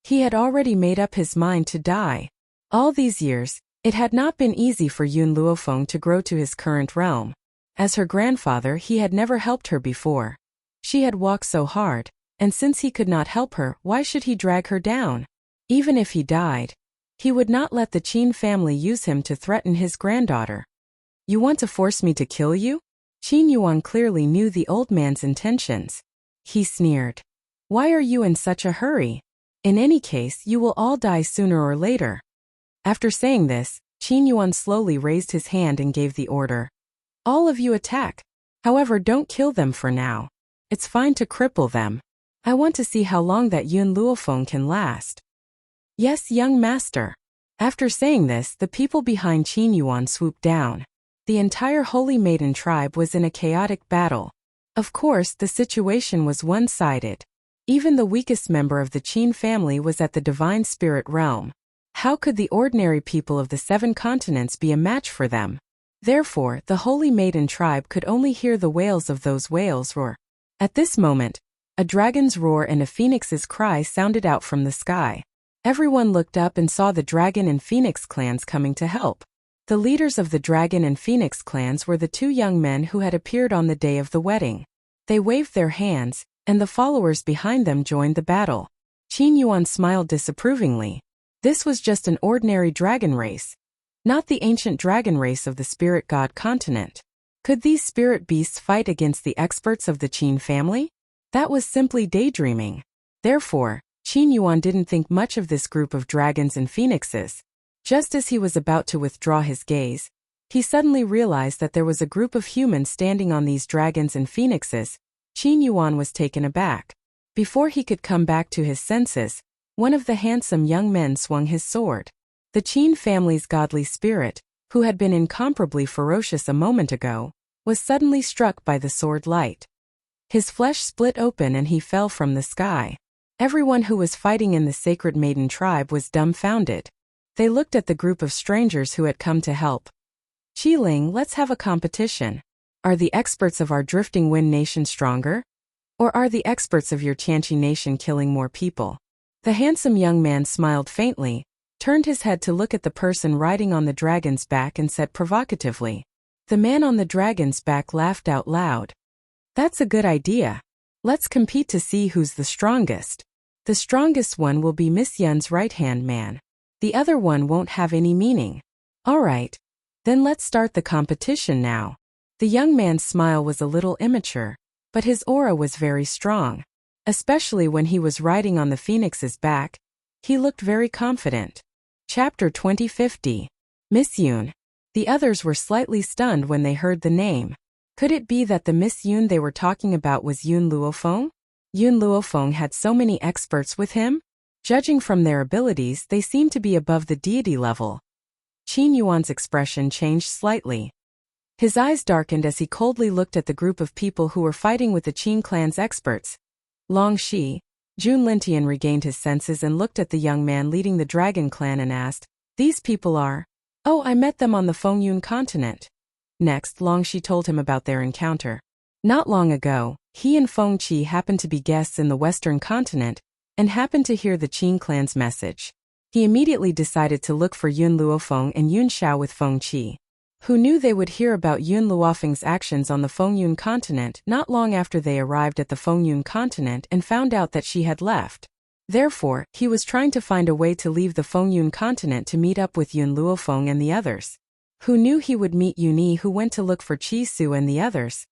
He had already made up his mind to die. All these years, it had not been easy for Yun Luofeng to grow to his current realm. As her grandfather, he had never helped her before. She had walked so hard, and since he could not help her, why should he drag her down? Even if he died, he would not let the Qin family use him to threaten his granddaughter. You want to force me to kill you? Qin Yuan clearly knew the old man's intentions. He sneered. Why are you in such a hurry? In any case, you will all die sooner or later. After saying this, Qin Yuan slowly raised his hand and gave the order. All of you attack. However, don't kill them for now. It's fine to cripple them. I want to see how long that Yun Luofeng can last. Yes, young master. After saying this, the people behind Qin Yuan swooped down. The entire Holy Maiden tribe was in a chaotic battle. Of course, the situation was one-sided. Even the weakest member of the Qin family was at the divine spirit realm. How could the ordinary people of the 7 continents be a match for them? Therefore, the Holy Maiden tribe could only hear the wails of those whales roar. At this moment, a dragon's roar and a phoenix's cry sounded out from the sky. Everyone looked up and saw the dragon and phoenix clans coming to help. The leaders of the dragon and phoenix clans were the 2 young men who had appeared on the day of the wedding. They waved their hands, and the followers behind them joined the battle. Qin Yuan smiled disapprovingly. This was just an ordinary dragon race, not the ancient dragon race of the spirit god continent. Could these spirit beasts fight against the experts of the Qin family? That was simply daydreaming. Therefore, Qin Yuan didn't think much of this group of dragons and phoenixes. Just as he was about to withdraw his gaze, he suddenly realized that there was a group of humans standing on these dragons and phoenixes. Qin Yuan was taken aback. Before he could come back to his senses, one of the handsome young men swung his sword. The Qin family's godly spirit, who had been incomparably ferocious a moment ago, was suddenly struck by the sword light. His flesh split open and he fell from the sky. Everyone who was fighting in the Sacred Maiden tribe was dumbfounded. They looked at the group of strangers who had come to help. Qiling, let's have a competition. Are the experts of our Drifting Wind Nation stronger? Or are the experts of your Tianqi Nation killing more people? The handsome young man smiled faintly, turned his head to look at the person riding on the dragon's back and said provocatively. The man on the dragon's back laughed out loud. That's a good idea. Let's compete to see who's the strongest. The strongest one will be Miss Yun's right-hand man. The other one won't have any meaning. All right. Then let's start the competition now. The young man's smile was a little immature, but his aura was very strong. Especially when he was riding on the phoenix's back, he looked very confident. Chapter 2050. Miss Yun. The others were slightly stunned when they heard the name. Could it be that the Miss Yun they were talking about was Yun Luofeng? Yun Luofeng had so many experts with him? Judging from their abilities, they seemed to be above the deity level. Qin Yuan's expression changed slightly. His eyes darkened as he coldly looked at the group of people who were fighting with the Qin clan's experts. Long Shi, Jun Lintian regained his senses and looked at the young man leading the dragon clan and asked, These people are? Oh, I met them on the Fengyun continent. Next, Long Shi told him about their encounter. Not long ago, he and Feng Qi happened to be guests in the western continent, and happened to hear the Qin clan's message. He immediately decided to look for Yun Luofeng and Yun Xiao with Feng Qi, who knew they would hear about Yun Luofeng's actions on the Fengyun continent not long after they arrived at the Fengyun continent and found out that she had left. Therefore, he was trying to find a way to leave the Fengyun continent to meet up with Yun Luofeng and the others. Who knew he would meet Yuni, who went to look for Qi Su and the others?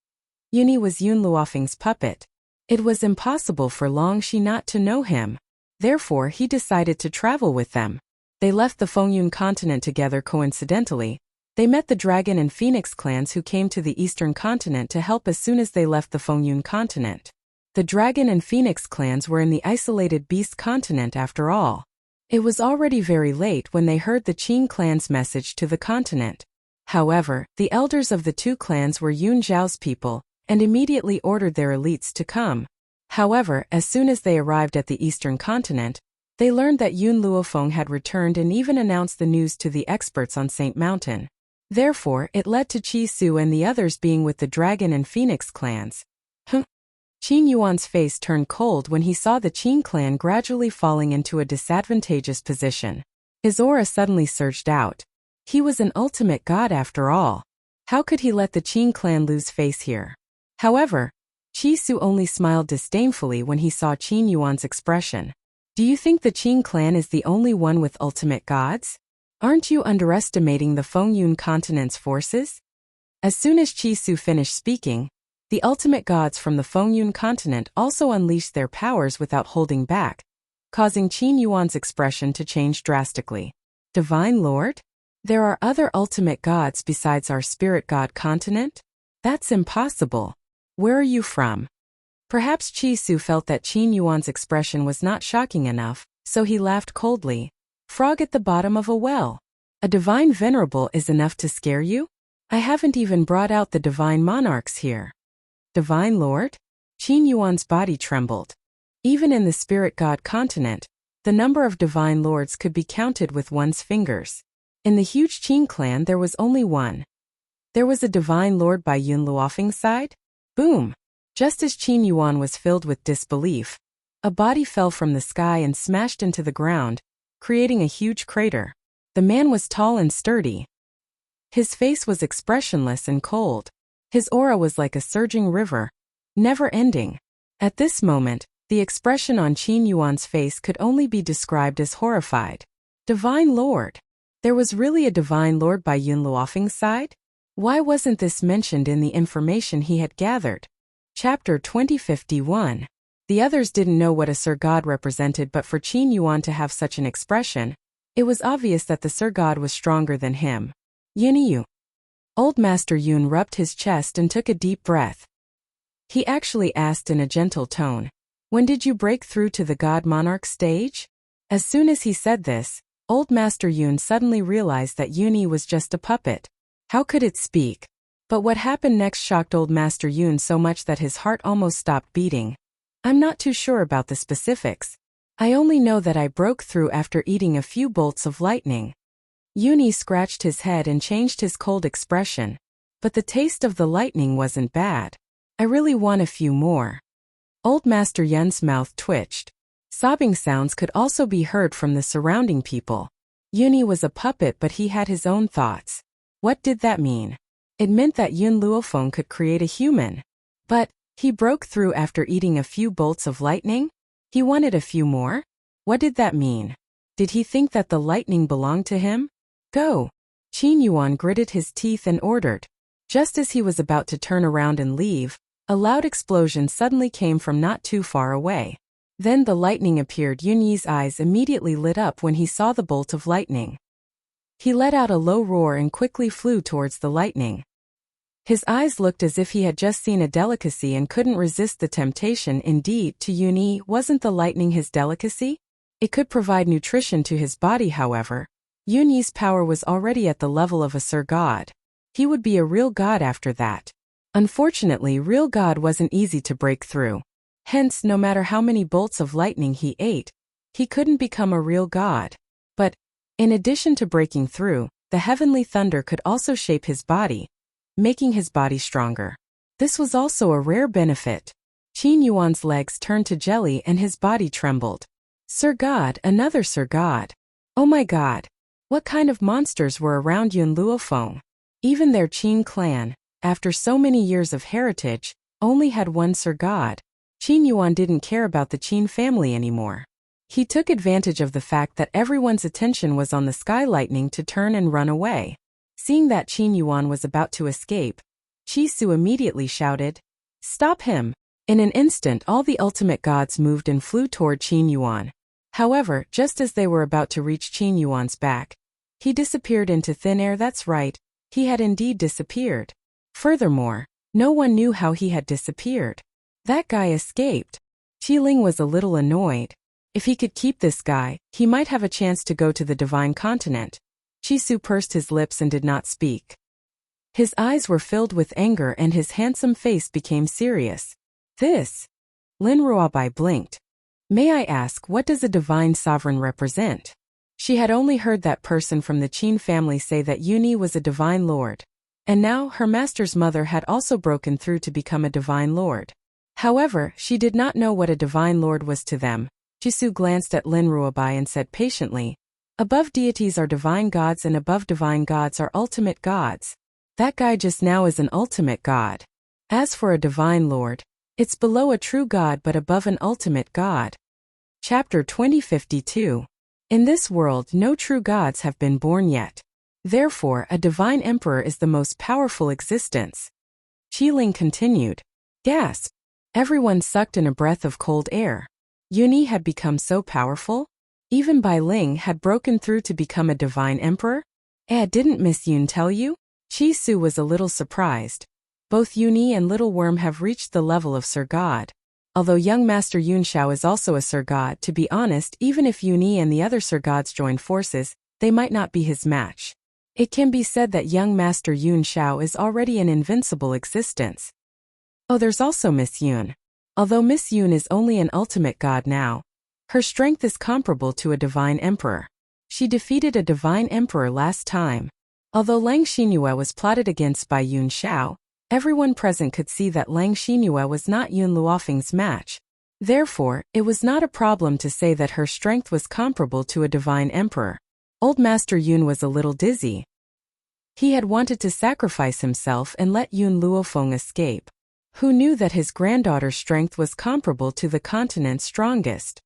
Yuni was Yun Luofeng's puppet. It was impossible for Long Shi not to know him. Therefore, he decided to travel with them. They left the Fengyun continent together coincidentally. They met the Dragon and Phoenix clans who came to the eastern continent to help as soon as they left the Fengyun continent. The Dragon and Phoenix clans were in the isolated Beast continent after all. It was already very late when they heard the Qin clan's message to the continent. However, the elders of the 2 clans were Yun Zhao's people, and immediately ordered their elites to come. However, as soon as they arrived at the eastern continent, they learned that Yun Luofeng had returned and even announced the news to the experts on Saint Mountain. Therefore, it led to Qi Su and the others being with the Dragon and Phoenix clans. Qin Yuan's face turned cold when he saw the Qin clan gradually falling into a disadvantageous position. His aura suddenly surged out. He was an ultimate god after all. How could he let the Qin clan lose face here? However, Qi Su only smiled disdainfully when he saw Qin Yuan's expression. Do you think the Qin clan is the only one with ultimate gods? Aren't you underestimating the Fengyun continent's forces? As soon as Qi Su finished speaking, the ultimate gods from the Fengyun continent also unleashed their powers without holding back, causing Qin Yuan's expression to change drastically. Divine Lord? There are other ultimate gods besides our spirit god continent? That's impossible. Where are you from? Perhaps Qi Su felt that Qin Yuan's expression was not shocking enough, so he laughed coldly. Frog at the bottom of a well. A divine venerable is enough to scare you? I haven't even brought out the divine monarchs here. Divine Lord? Qin Yuan's body trembled. Even in the spirit god continent, the number of divine lords could be counted with one's fingers. In the huge Qin clan there was only one. There was a divine lord by Yun Luofeng's side? Boom! Just as Qin Yuan was filled with disbelief, a body fell from the sky and smashed into the ground, creating a huge crater. The man was tall and sturdy. His face was expressionless and cold. His aura was like a surging river, never ending. At this moment, the expression on Qin Yuan's face could only be described as horrified. Divine Lord! There was really a divine lord by Yun Luofeng's side? Why wasn't this mentioned in the information he had gathered? Chapter 2051. The others didn't know what a Sir God represented, but for Qin Yuan to have such an expression, it was obvious that the Sir God was stronger than him. Yunyu. Old Master Yun rubbed his chest and took a deep breath. He actually asked in a gentle tone, "When did you break through to the God Monarch stage?" As soon as he said this, Old Master Yun suddenly realized that Yuni was just a puppet. How could it speak? But what happened next shocked Old Master Yun so much that his heart almost stopped beating. I'm not too sure about the specifics. I only know that I broke through after eating a few bolts of lightning. Yuni scratched his head and changed his cold expression. But the taste of the lightning wasn't bad. I really want a few more. Old Master Yun's mouth twitched. Sobbing sounds could also be heard from the surrounding people. Yuni was a puppet, but he had his own thoughts. What did that mean? It meant that Yun Luofeng could create a human. But he broke through after eating a few bolts of lightning? He wanted a few more? What did that mean? Did he think that the lightning belonged to him? Go! Qin Yuan gritted his teeth and ordered. Just as he was about to turn around and leave, a loud explosion suddenly came from not too far away. Then the lightning appeared. Yunyi's eyes immediately lit up when he saw the bolt of lightning. He let out a low roar and quickly flew towards the lightning. His eyes looked as if he had just seen a delicacy and couldn't resist the temptation. Indeed, to Yuni, wasn't the lightning his delicacy? It could provide nutrition to his body. However, Yunyi's power was already at the level of a Sir God. He would be a real god after that. Unfortunately, real god wasn't easy to break through. Hence, no matter how many bolts of lightning he ate, he couldn't become a real god. But, in addition to breaking through, the heavenly thunder could also shape his body, making his body stronger. This was also a rare benefit. Qin Yuan's legs turned to jelly and his body trembled. Sir God, another Sir God. Oh my God. What kind of monsters were around Yun Luofeng? Even their Qin clan, after so many years of heritage, only had one Sir God. Qin Yuan didn't care about the Qin family anymore. He took advantage of the fact that everyone's attention was on the sky lightning to turn and run away. Seeing that Qin Yuan was about to escape, Qi Su immediately shouted, "Stop him!" In an instant, all the ultimate gods moved and flew toward Qin Yuan. However, just as they were about to reach Qin Yuan's back, he disappeared into thin air. That's right, he had indeed disappeared. Furthermore, no one knew how he had disappeared. That guy escaped. Qi Ling was a little annoyed. If he could keep this guy, he might have a chance to go to the divine continent. Qi Su pursed his lips and did not speak. His eyes were filled with anger and his handsome face became serious. This? Lin Ruobai blinked. May I ask, what does a divine sovereign represent? She had only heard that person from the Qin family say that Yuni was a divine lord. And now, her master's mother had also broken through to become a divine lord. However, she did not know what a divine lord was to them. Jisoo glanced at Lin Ruobai and said patiently, "Above deities are divine gods and above divine gods are ultimate gods. That guy just now is an ultimate god. As for a divine lord, it's below a true god but above an ultimate god." Chapter 2052. In this world no true gods have been born yet. Therefore, a divine emperor is the most powerful existence. Qiling continued. Gasp! Everyone sucked in a breath of cold air. Yuni had become so powerful? Even Bai Ling had broken through to become a divine emperor? Didn't Miss Yun tell you? Chi Su was a little surprised. Both Yuni and Little Worm have reached the level of Sir God. Although young Master Yun Xiao is also a Sir God, to be honest, even if Yuni and the other Sir Gods joined forces, they might not be his match. It can be said that young Master Yun Xiao is already an invincible existence. Oh, there's also Miss Yun. Although Miss Yun is only an ultimate god now, her strength is comparable to a divine emperor. She defeated a divine emperor last time. Although Lang Xinhua was plotted against by Yun Xiao, everyone present could see that Lang Xinhua was not Yun Luofeng's match. Therefore, it was not a problem to say that her strength was comparable to a divine emperor. Old Master Yun was a little dizzy. He had wanted to sacrifice himself and let Yun Luofeng escape. Who knew that his granddaughter's strength was comparable to the continent's strongest?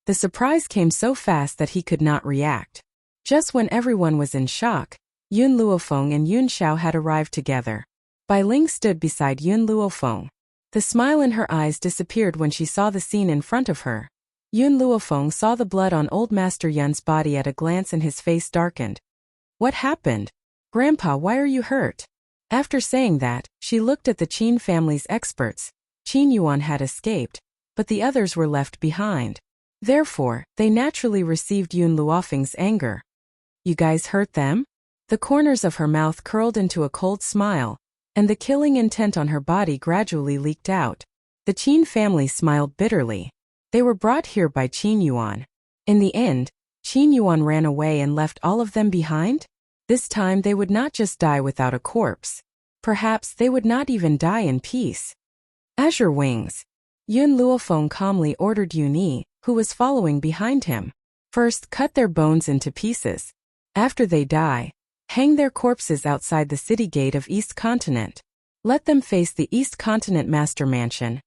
The surprise came so fast that he could not react. Just when everyone was in shock, Yun Luofeng and Yun Xiao had arrived together. Bai Ling stood beside Yun Luofeng. The smile in her eyes disappeared when she saw the scene in front of her. Yun Luofeng saw the blood on old Master Yun's body at a glance and his face darkened. What happened? Grandpa, why are you hurt? After saying that, she looked at the Qin family's experts. Qin Yuan had escaped, but the others were left behind. Therefore, they naturally received Yun Luofeng's anger. You guys hurt them? The corners of her mouth curled into a cold smile, and the killing intent on her body gradually leaked out. The Qin family smiled bitterly. They were brought here by Qin Yuan. In the end, Qin Yuan ran away and left all of them behind? This time they would not just die without a corpse. Perhaps they would not even die in peace. Azure Wings. Yun Luofeng calmly ordered Yuni, who was following behind him. First, cut their bones into pieces. After they die, hang their corpses outside the city gate of East Continent. Let them face the East Continent Master Mansion,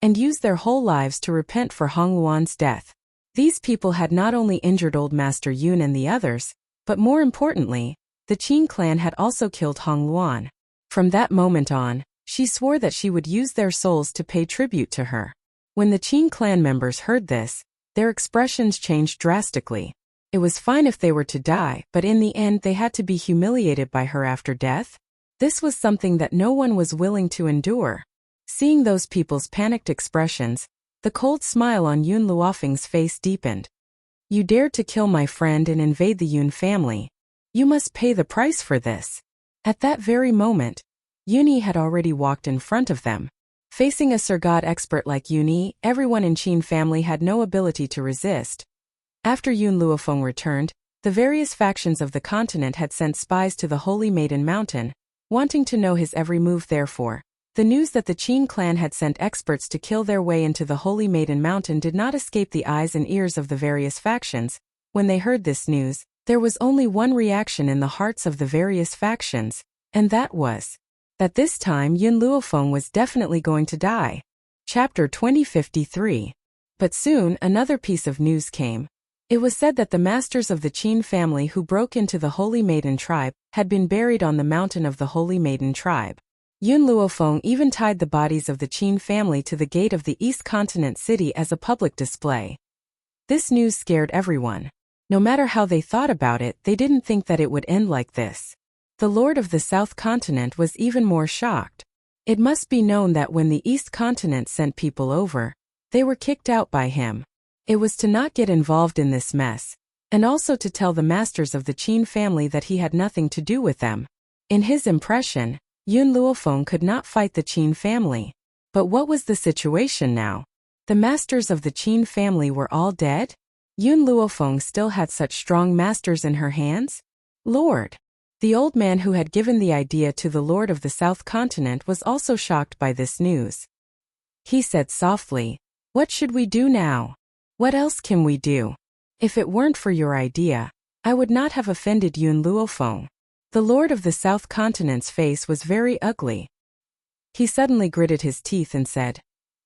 and use their whole lives to repent for Hong Luan's death. These people had not only injured old Master Yun and the others, but more importantly, the Qin clan had also killed Hong Luan. From that moment on, she swore that she would use their souls to pay tribute to her. When the Qin clan members heard this, their expressions changed drastically. It was fine if they were to die, but in the end they had to be humiliated by her after death. This was something that no one was willing to endure. Seeing those people's panicked expressions, the cold smile on Yun Luofeng's face deepened. You dared to kill my friend and invade the Yun family. You must pay the price for this. At that very moment, Yuni had already walked in front of them. Facing a Sir God expert like Yuni, everyone in Qin family had no ability to resist. After Yun Luofeng returned, the various factions of the continent had sent spies to the Holy Maiden Mountain, wanting to know his every move. Therefore, the news that the Qin clan had sent experts to kill their way into the Holy Maiden Mountain did not escape the eyes and ears of the various factions. When they heard this news, there was only one reaction in the hearts of the various factions, and that was that this time Yun Luofeng was definitely going to die. Chapter 2053. But soon another piece of news came. It was said that the masters of the Qin family who broke into the Holy Maiden tribe had been buried on the mountain of the Holy Maiden tribe. Yun Luofeng even tied the bodies of the Qin family to the gate of the East Continent city as a public display. This news scared everyone. No matter how they thought about it, they didn't think that it would end like this. The Lord of the South Continent was even more shocked. It must be known that when the East Continent sent people over, they were kicked out by him. It was to not get involved in this mess, and also to tell the masters of the Qin family that he had nothing to do with them. In his impression, Yun Luofeng could not fight the Qin family. But what was the situation now? The masters of the Qin family were all dead? Yun Luofeng still had such strong masters in her hands? Lord! The old man who had given the idea to the Lord of the South Continent was also shocked by this news. He said softly, "What should we do now? What else can we do? If it weren't for your idea, I would not have offended Yun Luofeng." The Lord of the South Continent's face was very ugly. He suddenly gritted his teeth and said,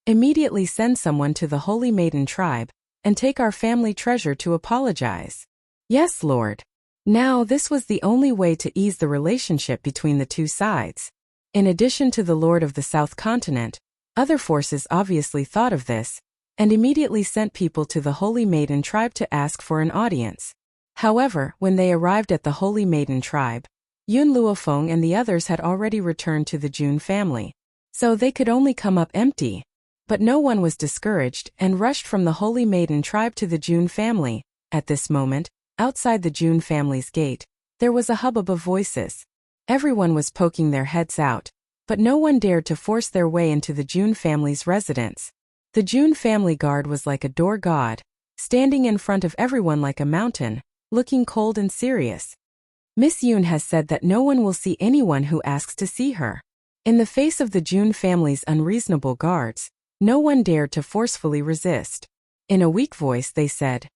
"Immediately send someone to the Holy Maiden tribe, and take our family treasure to apologize." "Yes, Lord." Now this was the only way to ease the relationship between the two sides. In addition to the Lord of the South Continent, other forces obviously thought of this, and immediately sent people to the Holy Maiden tribe to ask for an audience. However, when they arrived at the Holy Maiden tribe, Yun Luofeng and the others had already returned to the Jun family, so they could only come up empty. But no one was discouraged and rushed from the Holy Maiden tribe to the Jun family. At this moment, outside the Jun family's gate, there was a hubbub of voices. Everyone was poking their heads out, but no one dared to force their way into the Jun family's residence. The Jun family guard was like a door god, standing in front of everyone like a mountain, looking cold and serious. Miss Yun has said that no one will see anyone who asks to see her. In the face of the Jun family's unreasonable guards, no one dared to forcefully resist. In a weak voice they said,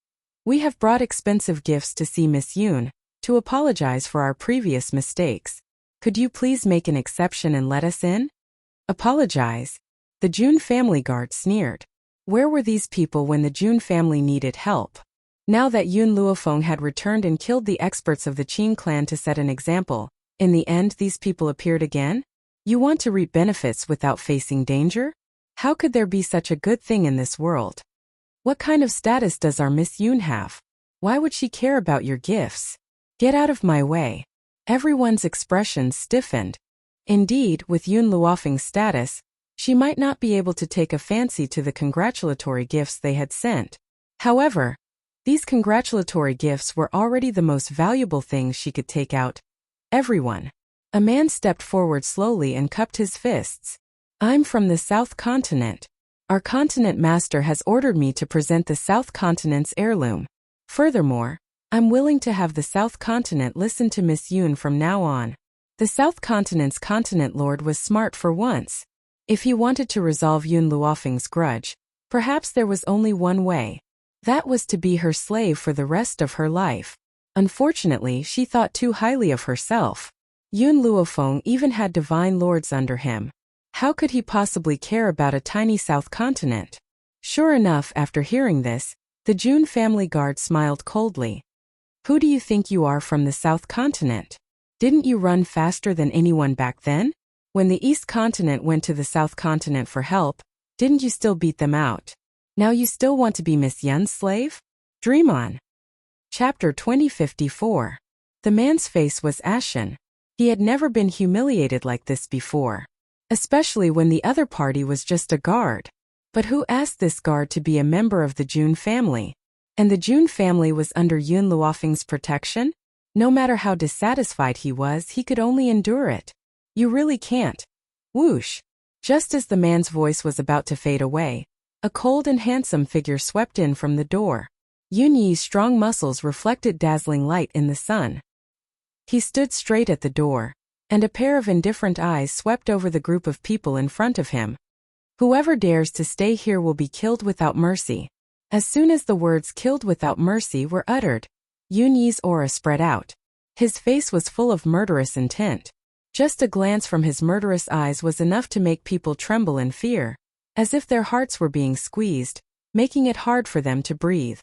"We have brought expensive gifts to see Miss Yun, to apologize for our previous mistakes. Could you please make an exception and let us in?" "Apologize?" The Jun family guard sneered. Where were these people when the Jun family needed help? Now that Yun Luofeng had returned and killed the experts of the Qin clan to set an example, in the end these people appeared again? You want to reap benefits without facing danger? How could there be such a good thing in this world? What kind of status does our Miss Yun have? Why would she care about your gifts? Get out of my way. Everyone's expressions stiffened. Indeed, with Yun Luofeng's status, she might not be able to take a fancy to the congratulatory gifts they had sent. However, these congratulatory gifts were already the most valuable things she could take out. Everyone. A man stepped forward slowly and cupped his fists. "I'm from the South Continent. Our continent master has ordered me to present the South Continent's heirloom. Furthermore, I'm willing to have the South Continent listen to Miss Yun from now on." The South Continent's continent lord was smart for once. If he wanted to resolve Yun Luofeng's grudge, perhaps there was only one way. That was to be her slave for the rest of her life. Unfortunately, she thought too highly of herself. Yun Luofeng even had divine lords under him. How could he possibly care about a tiny South Continent? Sure enough, after hearing this, the Jun family guard smiled coldly. "Who do you think you are from the South Continent? Didn't you run faster than anyone back then? When the East Continent went to the South Continent for help, didn't you still beat them out? Now you still want to be Miss Yun's slave? Dream on." Chapter 2054. The man's face was ashen. He had never been humiliated like this before. Especially when the other party was just a guard. But who asked this guard to be a member of the Jun family? And the Jun family was under Yun Luofeng's protection? No matter how dissatisfied he was, he could only endure it. "You really can't." Whoosh! Just as the man's voice was about to fade away, a cold and handsome figure swept in from the door. Yun Yi's strong muscles reflected dazzling light in the sun. He stood straight at the door, and a pair of indifferent eyes swept over the group of people in front of him. "Whoever dares to stay here will be killed without mercy." As soon as the words "killed without mercy" were uttered, Yun Yi's aura spread out. His face was full of murderous intent. Just a glance from his murderous eyes was enough to make people tremble in fear, as if their hearts were being squeezed, making it hard for them to breathe.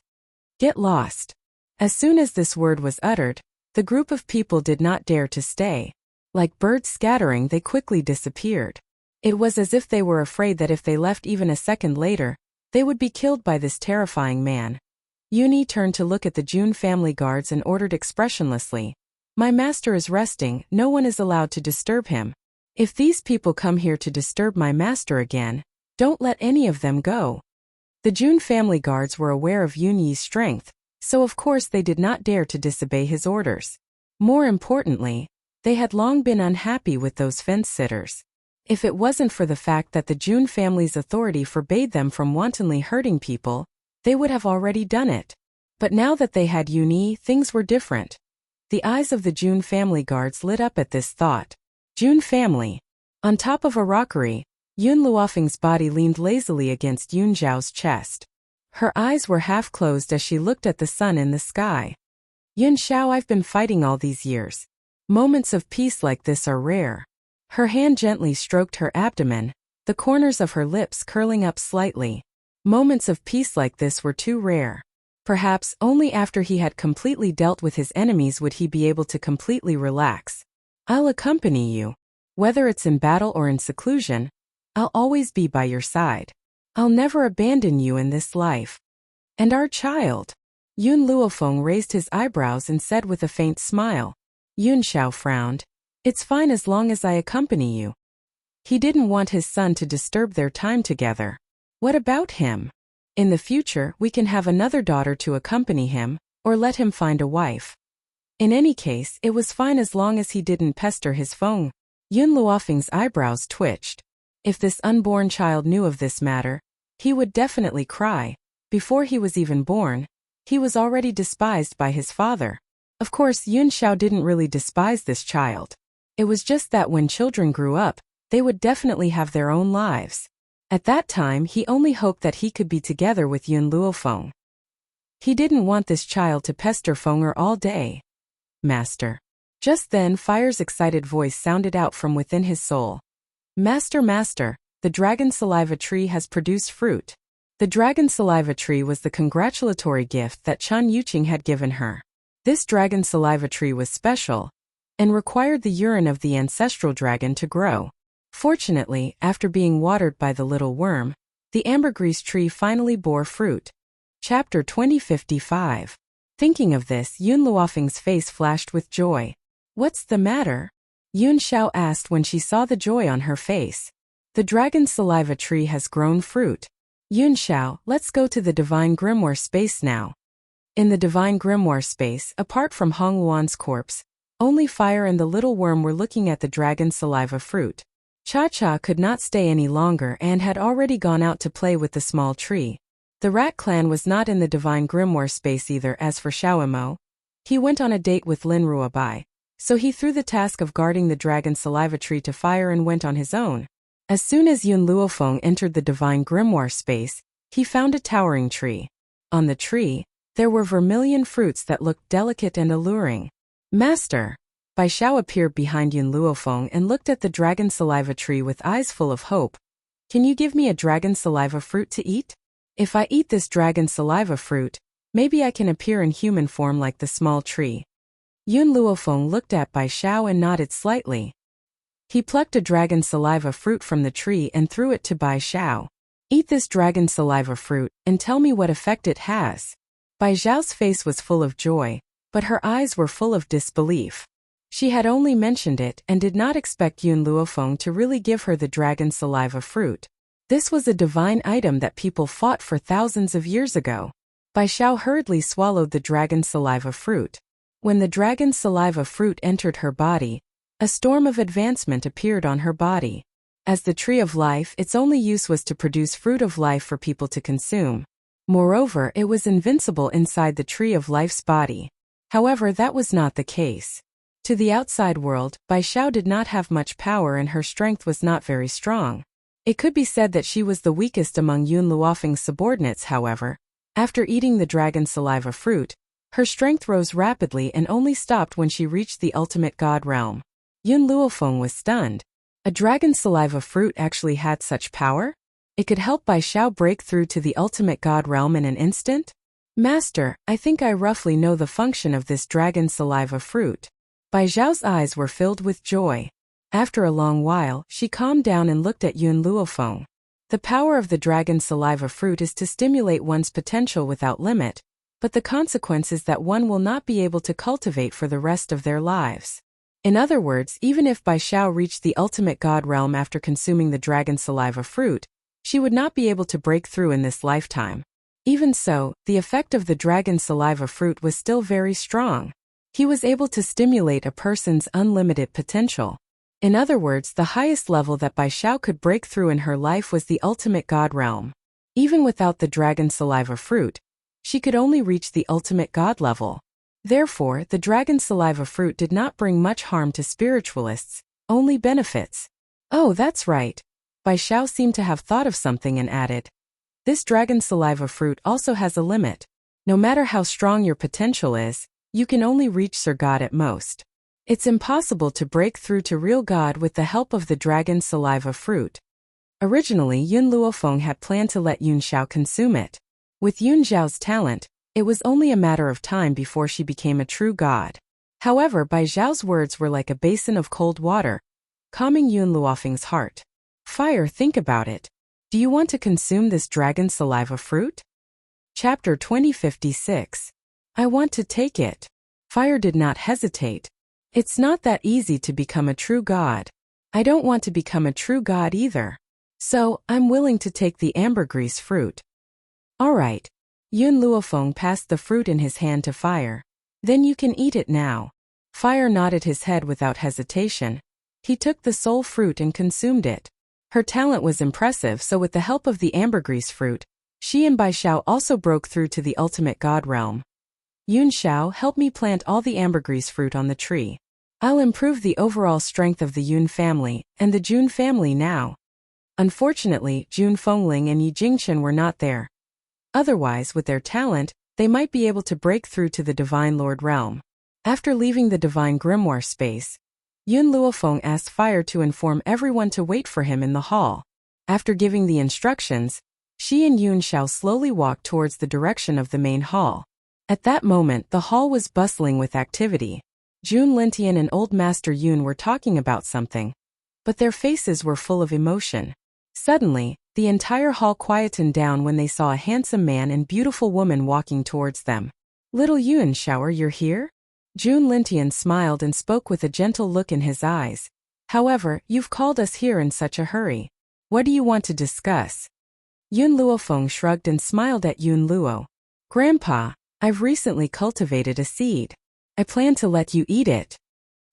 "Get lost." As soon as this word was uttered, the group of people did not dare to stay. Like birds scattering, they quickly disappeared. It was as if they were afraid that if they left even a second later, they would be killed by this terrifying man. Yun Yi turned to look at the Jun family guards and ordered expressionlessly, "My master is resting, no one is allowed to disturb him. If these people come here to disturb my master again, don't let any of them go." The Jun family guards were aware of Yun Yi's strength, so of course they did not dare to disobey his orders. More importantly, they had long been unhappy with those fence-sitters. If it wasn't for the fact that the Jun family's authority forbade them from wantonly hurting people, they would have already done it. But now that they had Yun Yi, things were different. The eyes of the Jun family guards lit up at this thought. Jun family. On top of a rockery, Yun Luofeng's body leaned lazily against Yun Zhao's chest. Her eyes were half closed as she looked at the sun in the sky. Yun Xiao, I've been fighting all these years. Moments of peace like this are rare. Her hand gently stroked her abdomen, the corners of her lips curling up slightly. Moments of peace like this were too rare. Perhaps only after he had completely dealt with his enemies would he be able to completely relax. I'll accompany you. Whether it's in battle or in seclusion, I'll always be by your side. I'll never abandon you in this life. And our child? Yun Luofeng raised his eyebrows and said with a faint smile. Yun Xiao frowned. It's fine as long as I accompany you. He didn't want his son to disturb their time together. What about him? In the future, we can have another daughter to accompany him, or let him find a wife. In any case, it was fine as long as he didn't pester his Feng. Yun Luofeng's eyebrows twitched. If this unborn child knew of this matter, he would definitely cry. Before he was even born, he was already despised by his father. Of course, Yun Xiao didn't really despise this child. It was just that when children grew up, they would definitely have their own lives. At that time, he only hoped that he could be together with Yun Luofeng. He didn't want this child to pester Fenger all day. Master. Just then, Fire's excited voice sounded out from within his soul. Master, Master, the dragon saliva tree has produced fruit. The dragon saliva tree was the congratulatory gift that Chun Yuqing had given her. This dragon saliva tree was special and required the urine of the ancestral dragon to grow. Fortunately, after being watered by the little worm, the ambergris tree finally bore fruit. Chapter 2055. Thinking of this, Yun Luofeng's face flashed with joy. What's the matter? Yun Xiao asked when she saw the joy on her face. The dragon saliva tree has grown fruit. Yun Xiao, let's go to the divine grimoire space now. In the divine grimoire space, apart from Hong Luan's corpse, only Fire and the little worm were looking at the dragon saliva fruit. Cha-Cha could not stay any longer and had already gone out to play with the small tree. The rat clan was not in the divine grimoire space either. As for Xiaomo, he went on a date with Lin Ruobai. So he threw the task of guarding the dragon saliva tree to Fire and went on his own. As soon as Yun Luofeng entered the divine grimoire space, he found a towering tree. On the tree, there were vermilion fruits that looked delicate and alluring. Master! Bai Xiao appeared behind Yun Luofeng and looked at the dragon saliva tree with eyes full of hope. Can you give me a dragon saliva fruit to eat? If I eat this dragon saliva fruit, maybe I can appear in human form like the small tree. Yun Luofeng looked at Bai Xiao and nodded slightly. He plucked a dragon saliva fruit from the tree and threw it to Bai Xiao. Eat this dragon saliva fruit and tell me what effect it has. Bai Xiao's face was full of joy, but her eyes were full of disbelief. She had only mentioned it and did not expect Yun Luofeng to really give her the dragon saliva fruit. This was a divine item that people fought for thousands of years ago. Bai Xiao hurriedly swallowed the dragon saliva fruit. When the dragon saliva fruit entered her body, a storm of advancement appeared on her body. As the tree of life, its only use was to produce fruit of life for people to consume. Moreover, it was invincible inside the tree of life's body. However, that was not the case. To the outside world, Bai Xiao did not have much power and her strength was not very strong. It could be said that she was the weakest among Yun Luofeng's subordinates. However, after eating the dragon saliva fruit, her strength rose rapidly and only stopped when she reached the ultimate god realm. Yun Luofeng was stunned. A dragon saliva fruit actually had such power? It could help Bai Xiao break through to the ultimate god realm in an instant? Master, I think I roughly know the function of this dragon saliva fruit. Bai Xiao's eyes were filled with joy. After a long while, she calmed down and looked at Yun Luofeng. The power of the dragon saliva fruit is to stimulate one's potential without limit, but the consequence is that one will not be able to cultivate for the rest of their lives. In other words, even if Bai Xiao reached the ultimate god realm after consuming the dragon saliva fruit, she would not be able to break through in this lifetime. Even so, the effect of the dragon saliva fruit was still very strong. He was able to stimulate a person's unlimited potential. In other words, the highest level that Bai Xiao could break through in her life was the ultimate god realm. Even without the dragon saliva fruit, she could only reach the ultimate god level. Therefore, the dragon saliva fruit did not bring much harm to spiritualists, only benefits. Oh, that's right. Bai Xiao seemed to have thought of something and added, "This dragon saliva fruit also has a limit. No matter how strong your potential is, you can only reach Sir God at most. It's impossible to break through to real God with the help of the dragon saliva fruit." Originally, Yun Luofeng had planned to let Yun Xiao consume it. With Yun Xiao's talent, it was only a matter of time before she became a true god. However, Bai Xiao's words were like a basin of cold water, calming Yun Luofeng's heart. "Fire, think about it. Do you want to consume this dragon saliva fruit?" Chapter 2056. I want to take it. Fire did not hesitate. "It's not that easy to become a true god. I don't want to become a true god either. So, I'm willing to take the ambergris fruit." "All right." Yun Luofeng passed the fruit in his hand to Fire. "Then you can eat it now." Fire nodded his head without hesitation. He took the soul fruit and consumed it. Her talent was impressive, so with the help of the ambergris fruit, she and Bai Xiao also broke through to the ultimate god realm. "Yun Xiao, help me plant all the ambergris fruit on the tree. I'll improve the overall strength of the Yun family and the Jun family now." Unfortunately, Jun Fengling and Yi Jingchen were not there. Otherwise, with their talent, they might be able to break through to the Divine Lord realm. After leaving the Divine Grimoire space, Yun Luofeng asked Fire to inform everyone to wait for him in the hall. After giving the instructions, she and Yun Xiao slowly walked towards the direction of the main hall. At that moment, the hall was bustling with activity. Jun Lintian and Old Master Yun were talking about something, but their faces were full of emotion. Suddenly, the entire hall quietened down when they saw a handsome man and beautiful woman walking towards them. "Little Yun Xiao, you're here?" Jun Lintian smiled and spoke with a gentle look in his eyes. "However, you've called us here in such a hurry. What do you want to discuss?" Yun Luofeng shrugged and smiled at Yun Luo. "Grandpa, I've recently cultivated a seed. I plan to let you eat it."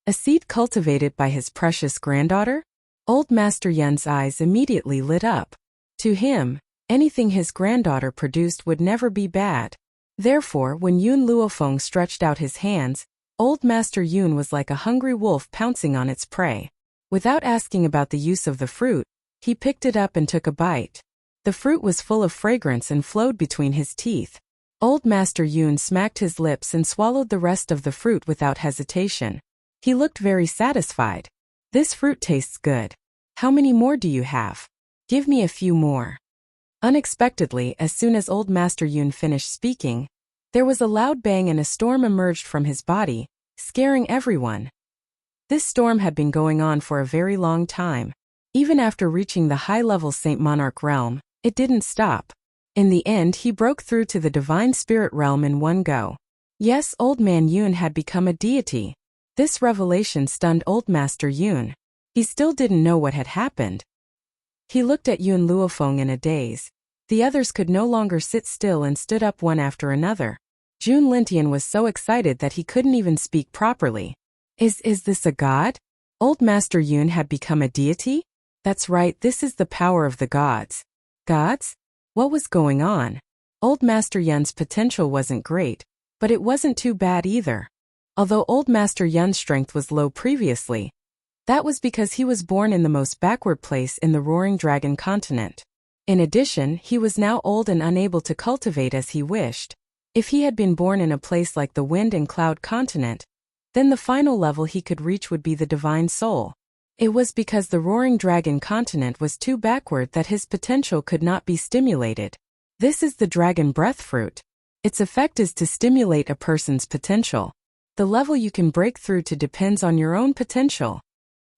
"A seed cultivated by his precious granddaughter?" Old Master Yun's eyes immediately lit up. To him, anything his granddaughter produced would never be bad. Therefore, when Yun Luofeng stretched out his hands, Old Master Yun was like a hungry wolf pouncing on its prey. Without asking about the use of the fruit, he picked it up and took a bite. The fruit was full of fragrance and flowed between his teeth. Old Master Yun smacked his lips and swallowed the rest of the fruit without hesitation. He looked very satisfied. "This fruit tastes good. How many more do you have? Give me a few more." Unexpectedly, as soon as Old Master Yun finished speaking, there was a loud bang and a storm emerged from his body, scaring everyone. This storm had been going on for a very long time. Even after reaching the high-level Saint Monarch realm, it didn't stop. In the end, he broke through to the Divine Spirit realm in one go. Yes, Old Man Yun had become a deity. This revelation stunned Old Master Yun. He still didn't know what had happened. He looked at Yun Luofeng in a daze. The others could no longer sit still and stood up one after another. Jun Lintian was so excited that he couldn't even speak properly. Is this a god? Old Master Yun had become a deity? That's right, this is the power of the gods. Gods? What was going on? Old Master Yun's potential wasn't great, but it wasn't too bad either. Although Old Master Yun's strength was low previously, that was because he was born in the most backward place in the Roaring Dragon continent. In addition, he was now old and unable to cultivate as he wished. If he had been born in a place like the Wind and Cloud continent, then the final level he could reach would be the Divine Soul. It was because the Roaring Dragon continent was too backward that his potential could not be stimulated. This is the Dragon Breath Fruit. Its effect is to stimulate a person's potential. The level you can break through to depends on your own potential.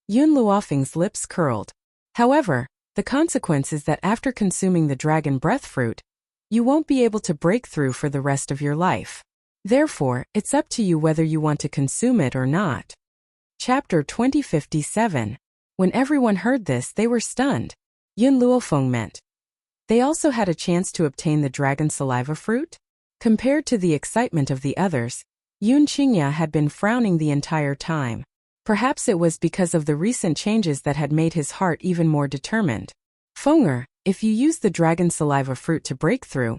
Yun Luofeng's lips curled. However, the consequence is that after consuming the Dragon Breath Fruit, you won't be able to break through for the rest of your life. Therefore, it's up to you whether you want to consume it or not. Chapter 2057. When everyone heard this, they were stunned. Yun Luofeng meant they also had a chance to obtain the Dragon Saliva Fruit? Compared to the excitement of the others, Yun Qingya had been frowning the entire time. Perhaps it was because of the recent changes that had made his heart even more determined. Fenger, if you use the Dragon Saliva Fruit to break through,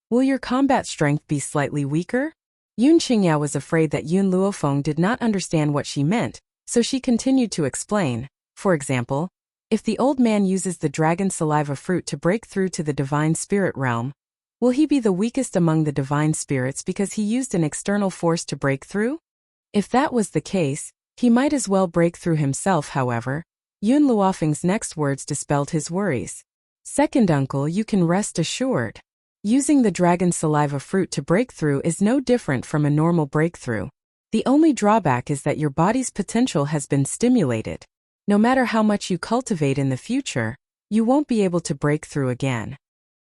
will your combat strength be slightly weaker? Yun Qingya was afraid that Yun Luofeng did not understand what she meant, so she continued to explain. For example, If the old man uses the dragon saliva fruit to break through to the divine spirit realm, will he be the weakest among the divine spirits because he used an external force to break through? If that was the case, he might as well break through himself. However, Yun Luofeng's next words dispelled his worries. Second uncle, you can rest assured. Using the dragon saliva fruit to break through is no different from a normal breakthrough. The only drawback is that your body's potential has been stimulated. No matter how much you cultivate in the future, you won't be able to break through again.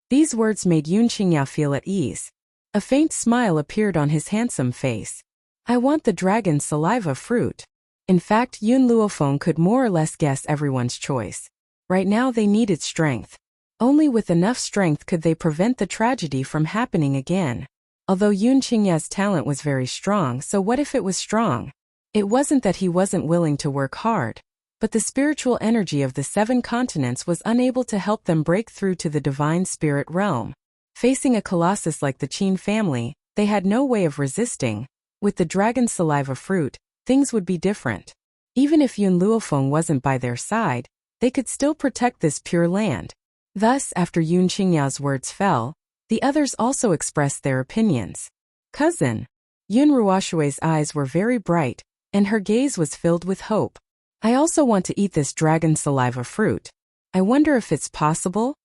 These words made Yun Qingya feel at ease. A faint smile appeared on his handsome face. I want the dragon saliva fruit. In fact, Yun Luofeng could more or less guess everyone's choice. Right now they needed strength. Only with enough strength could they prevent the tragedy from happening again. Although Yun Qingya's talent was very strong, so what if it was strong? It wasn't that he wasn't willing to work hard, but the spiritual energy of the 7 continents was unable to help them break through to the divine spirit realm. Facing a colossus like the Qin family, they had no way of resisting. With the dragon saliva fruit, things would be different. Even if Yun Luofeng wasn't by their side, they could still protect this pure land. Thus, after Yun Qingya's words fell, the others also expressed their opinions. Cousin. Yun Ruoshui's eyes were very bright, and her gaze was filled with hope. I also want to eat this dragon saliva fruit. I wonder if it's possible?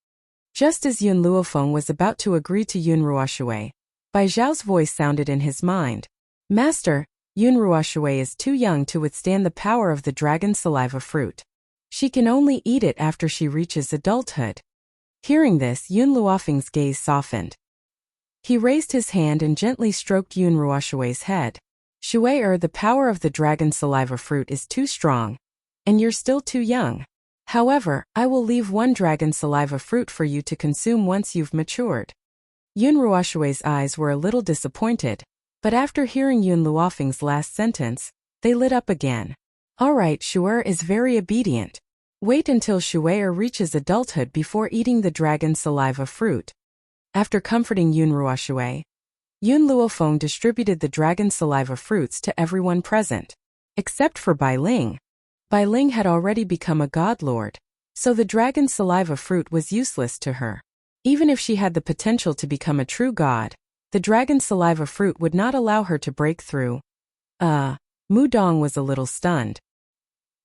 Just as Yun Luofeng was about to agree to Yun Ruoshui, Bai Zhao's voice sounded in his mind. Master, Yun Ruoshui is too young to withstand the power of the dragon saliva fruit. She can only eat it after she reaches adulthood. Hearing this, Yun Luofeng's gaze softened. He raised his hand and gently stroked Yun Ruoshui's head. Shui, the power of the dragon saliva fruit is too strong, and you're still too young. However, I will leave one dragon saliva fruit for you to consume once you've matured. Yun Ruoshui's eyes were a little disappointed, but after hearing Yun Luofeng's last sentence, they lit up again. All right, Shui is very obedient. Wait until Shui reaches adulthood before eating the dragon saliva fruit. After comforting Yun Ruoshui, Yun Luofeng distributed the dragon saliva fruits to everyone present. Except for Bai Ling. Bai Ling had already become a god lord, so the dragon saliva fruit was useless to her. Even if she had the potential to become a true god, the dragon saliva fruit would not allow her to break through. Mu Dong was a little stunned.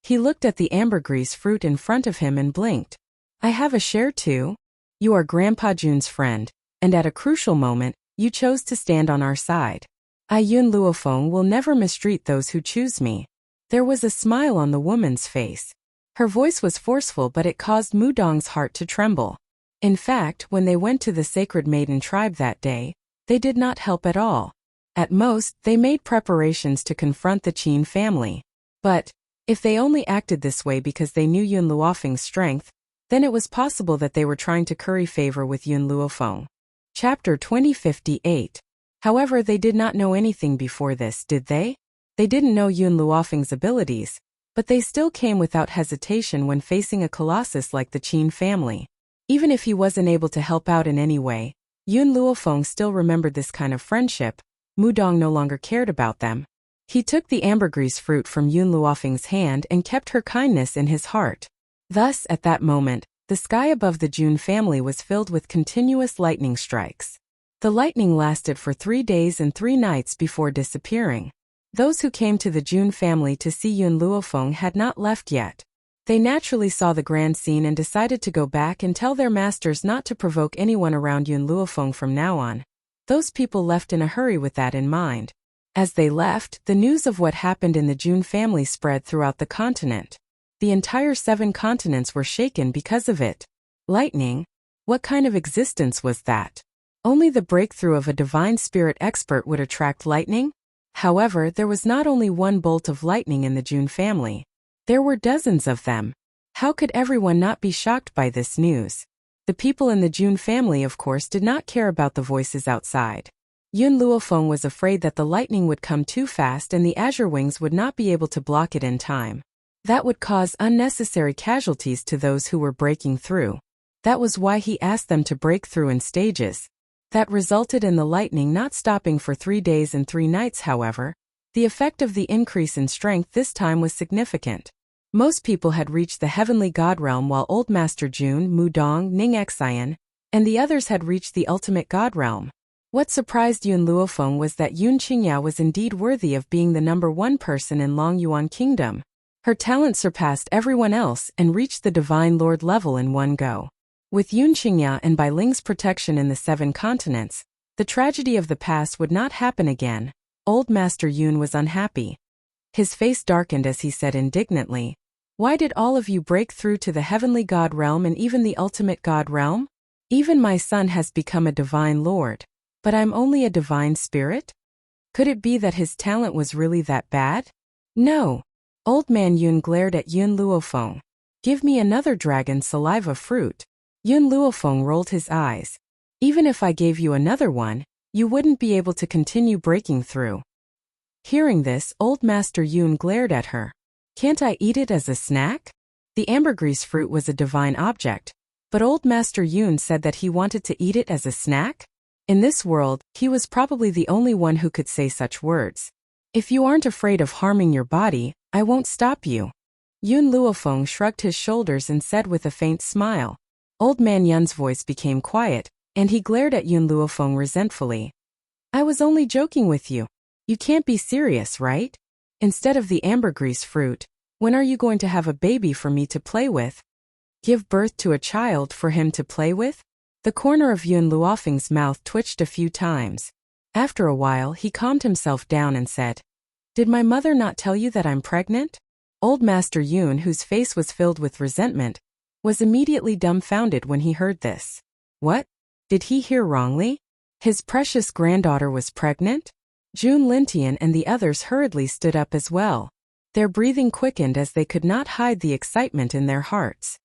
He looked at the ambergris fruit in front of him and blinked. I have a share too. You are Grandpa Jun's friend, and at a crucial moment, you chose to stand on our side. I, Yun Luofeng, will never mistreat those who choose me. There was a smile on the woman's face. Her voice was forceful, but it caused Mu Dong's heart to tremble. In fact, when they went to the sacred maiden tribe that day, they did not help at all. At most, they made preparations to confront the Qin family. But if they only acted this way because they knew Yun Luofeng's strength, then it was possible that they were trying to curry favor with Yun Luofeng. Chapter 2058. However, they did not know anything before this, did they? They didn't know Yun Luofeng's abilities, but they still came without hesitation when facing a colossus like the Qin family. Even if he wasn't able to help out in any way, Yun Luofeng still remembered this kind of friendship. Mu Dong no longer cared about them. He took the ambergris fruit from Yun Luofeng's hand and kept her kindness in his heart. Thus, at that moment, the sky above the Jun family was filled with continuous lightning strikes. The lightning lasted for 3 days and 3 nights before disappearing. Those who came to the Jun family to see Yun Luofeng had not left yet. They naturally saw the grand scene and decided to go back and tell their masters not to provoke anyone around Yun Luofeng from now on. Those people left in a hurry with that in mind. As they left, the news of what happened in the Jun family spread throughout the continent. The entire 7 continents were shaken because of it. Lightning? What kind of existence was that? Only the breakthrough of a divine spirit expert would attract lightning? However, there was not only one bolt of lightning in the Jun family. There were dozens of them. How could everyone not be shocked by this news? The people in the Jun family, of course, did not care about the voices outside. Yun Luofeng was afraid that the lightning would come too fast and the azure wings would not be able to block it in time. That would cause unnecessary casualties to those who were breaking through. That was why he asked them to break through in stages. That resulted in the lightning not stopping for 3 days and 3 nights. However, the effect of the increase in strength this time was significant. Most people had reached the heavenly god realm while Old Master Jun, Mudong, Ning Xian, and the others had reached the ultimate god realm. What surprised Yun Luofeng was that Yun Qingya was indeed worthy of being the #1 person in Long Yuan Kingdom. Her talent surpassed everyone else and reached the Divine Lord level in one go. With Yun Qingya and Bai Ling's protection in the 7 continents, the tragedy of the past would not happen again. Old Master Yun was unhappy. His face darkened as he said indignantly, "Why did all of you break through to the heavenly god realm and even the ultimate god realm? Even my son has become a divine lord, but I'm only a divine spirit? Could it be that his talent was really that bad? No." Old Man Yun glared at Yun Luofeng. "Give me another dragon saliva fruit." Yun Luofeng rolled his eyes. "Even if I gave you another one, you wouldn't be able to continue breaking through." Hearing this, Old Master Yun glared at her. "Can't I eat it as a snack?" The ambergris fruit was a divine object, but Old Master Yun said that he wanted to eat it as a snack? In this world, he was probably the only one who could say such words. "If you aren't afraid of harming your body, I won't stop you." Yun Luofeng shrugged his shoulders and said with a faint smile. Old Man Yun's voice became quiet, and he glared at Yun Luofeng resentfully. "I was only joking with you. You can't be serious, right? Instead of the ambergris fruit, when are you going to have a baby for me to play with? Give birth to a child for him to play with?" The corner of Yun Luofeng's mouth twitched a few times. After a while, he calmed himself down and said, "Did my mother not tell you that I'm pregnant?" Old Master Yun, whose face was filled with resentment, was immediately dumbfounded when he heard this. What? Did he hear wrongly? His precious granddaughter was pregnant? Jun Lintian and the others hurriedly stood up as well. Their breathing quickened as they could not hide the excitement in their hearts.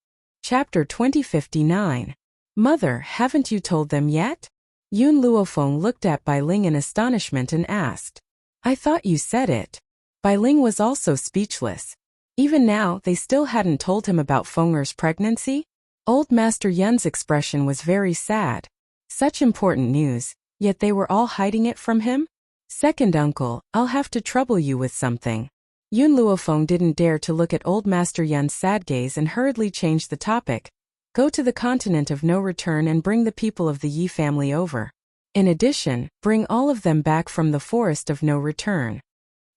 Chapter 2059. Mother, haven't you told them yet? Yun Luofeng looked at Bai Ling in astonishment and asked. I thought you said it. Bai Ling was also speechless. Even now, they still hadn't told him about Fenger's pregnancy? Old Master Yun's expression was very sad. Such important news, yet they were all hiding it from him? Second uncle, I'll have to trouble you with something. Yun Luofeng didn't dare to look at Old Master Yun's sad gaze and hurriedly changed the topic. Go to the continent of no return and bring the people of the Yi family over. In addition, bring all of them back from the forest of no return.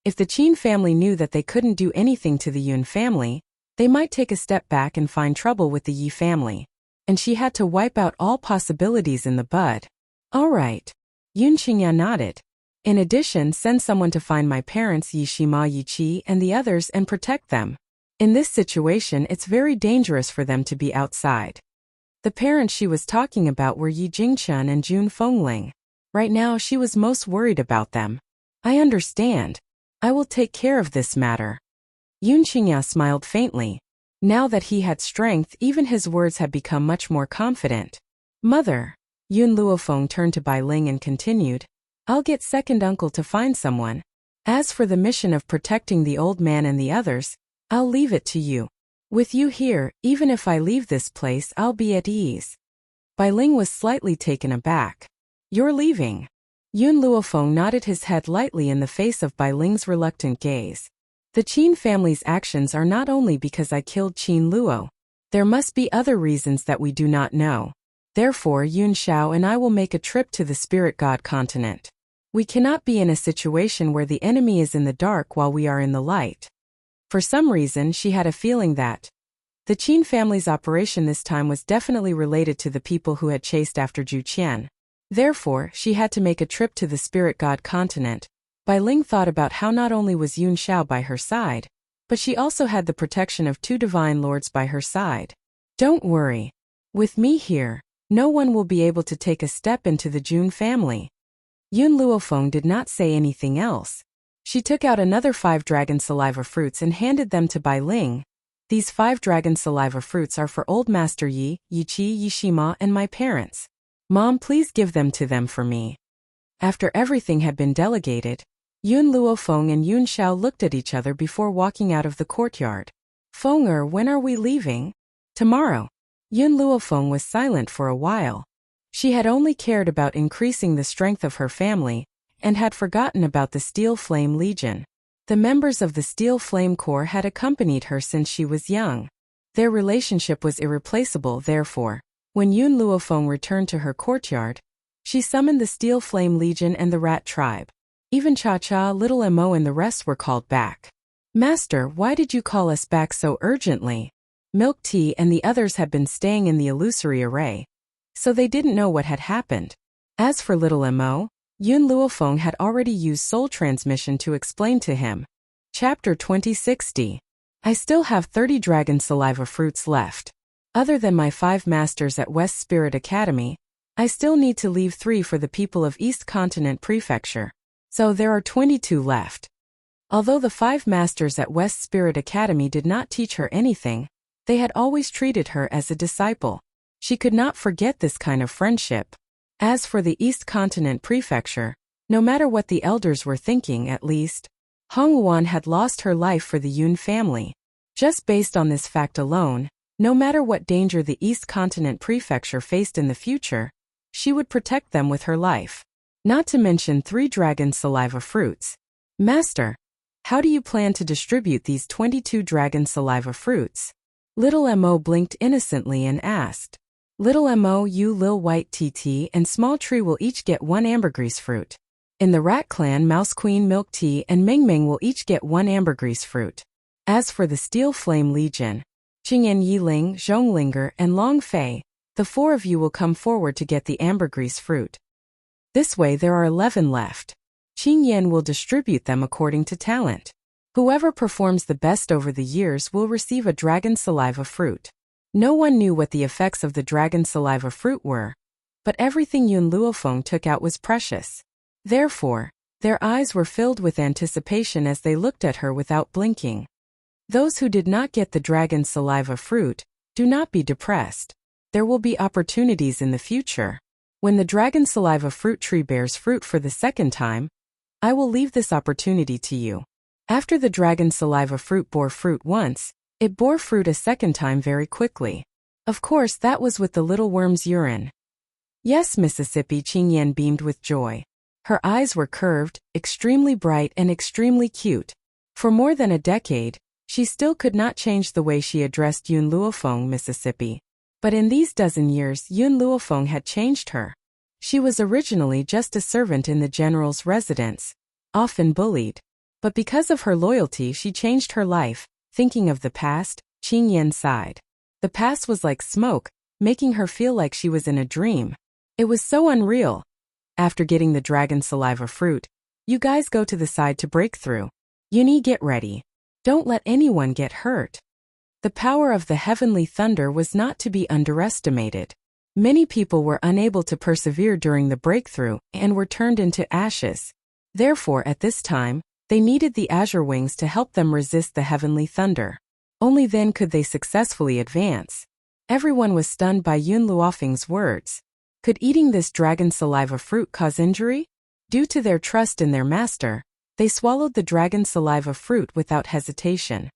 If the Qin family knew that they couldn't do anything to the Yun family, they might take a step back and find trouble with the Yi family. And she had to wipe out all possibilities in the bud. All right. Yun Qingya nodded. In addition, send someone to find my parents Yi Shima Yi Qi and the others and protect them. In this situation, it's very dangerous for them to be outside. The parents she was talking about were Yi Jingchun and Jun Fengling. Right now, she was most worried about them. I understand. I will take care of this matter. Yun Qingya smiled faintly. Now that he had strength, even his words had become much more confident. Mother. Yun Luofeng turned to Bai Ling and continued. I'll get second uncle to find someone. As for the mission of protecting the old man and the others, I'll leave it to you. With you here, even if I leave this place, I'll be at ease. Bai Ling was slightly taken aback. You're leaving. Yun Luofeng nodded his head lightly in the face of Bai Ling's reluctant gaze. The Qin family's actions are not only because I killed Qin Luo. There must be other reasons that we do not know. Therefore, Yun Xiao and I will make a trip to the spirit god continent. We cannot be in a situation where the enemy is in the dark while we are in the light. For some reason, she had a feeling that the Qin family's operation this time was definitely related to the people who had chased after Zhu Qian. Therefore, she had to make a trip to the spirit god continent. Bai Ling thought about how not only was Yun Xiao by her side, but she also had the protection of 2 divine lords by her side. Don't worry. With me here, no one will be able to take a step into the Jun family. Yun Luofeng did not say anything else. She took out another 5 dragon saliva fruits and handed them to Bai Ling. These 5 dragon saliva fruits are for Old Master Yi, Yi Qi, Yi Shima, and my parents. Mom, please give them to them for me. After everything had been delegated, Yun Luofeng and Yun Xiao looked at each other before walking out of the courtyard. Fenger, when are we leaving? Tomorrow. Yun Luofeng was silent for a while. She had only cared about increasing the strength of her family, and had forgotten about the Steel Flame Legion. The members of the Steel Flame Corps had accompanied her since she was young. Their relationship was irreplaceable, therefore. When Yun Luofeng returned to her courtyard, she summoned the Steel Flame Legion and the Rat Tribe. Even Cha-Cha, Little Mo and the rest were called back. "Master, why did you call us back so urgently?" Milk Tea and the others had been staying in the illusory array, so they didn't know what had happened. As for Little Mo, Yun Luofeng had already used soul transmission to explain to him. Chapter 2060. I still have 30 dragon saliva fruits left. Other than my 5 masters at West Spirit Academy, I still need to leave 3 for the people of East Continent Prefecture. So there are 22 left. Although the 5 masters at West Spirit Academy did not teach her anything, they had always treated her as a disciple. She could not forget this kind of friendship. As for the East Continent Prefecture, no matter what the elders were thinking, at least, Hong Wan had lost her life for the Yun family. Just based on this fact alone, no matter what danger the East Continent Prefecture faced in the future, she would protect them with her life. Not to mention 3 dragon saliva fruits. Master, how do you plan to distribute these 22 dragon saliva fruits? Little Mo blinked innocently and asked. Little Mo, you Lil White TT and Small Tree will each get 1 ambergris fruit. In the Rat Clan, Mouse Queen Milk Tea and Ming Ming will each get 1 ambergris fruit. As for the Steel Flame Legion, Qingyan Yiling, Zhonglinger, and Long Fei, the 4 of you will come forward to get the ambergris fruit. This way there are 11 left. Qingyan will distribute them according to talent. Whoever performs the best over the years will receive a dragon saliva fruit. No one knew what the effects of the dragon saliva fruit were, but everything Yun Luofeng took out was precious. Therefore, their eyes were filled with anticipation as they looked at her without blinking. Those who did not get the dragon saliva fruit, do not be depressed. There will be opportunities in the future. When the dragon saliva fruit tree bears fruit for the second time, I will leave this opportunity to you. After the dragon saliva fruit bore fruit once, it bore fruit a second time very quickly. Of course, that was with the little worm's urine. Yes, Mississippi, Qingyan beamed with joy. Her eyes were curved, extremely bright and extremely cute. For more than a decade, she still could not change the way she addressed Yun Luofeng, Mississippi. But in these dozen years, Yun Luofeng had changed her. She was originally just a servant in the general's residence, often bullied. But because of her loyalty, she changed her life. Thinking of the past, Qingyan sighed. The past was like smoke, making her feel like she was in a dream. It was so unreal. After getting the dragon saliva fruit, you guys go to the side to break through. Yuni, get ready. Don't let anyone get hurt. The power of the heavenly thunder was not to be underestimated. Many people were unable to persevere during the breakthrough and were turned into ashes. Therefore, at this time, they needed the azure wings to help them resist the heavenly thunder. Only then could they successfully advance. Everyone was stunned by Yun Luofeng's words. Could eating this dragon saliva fruit cause injury? Due to their trust in their master, they swallowed the dragon saliva fruit without hesitation.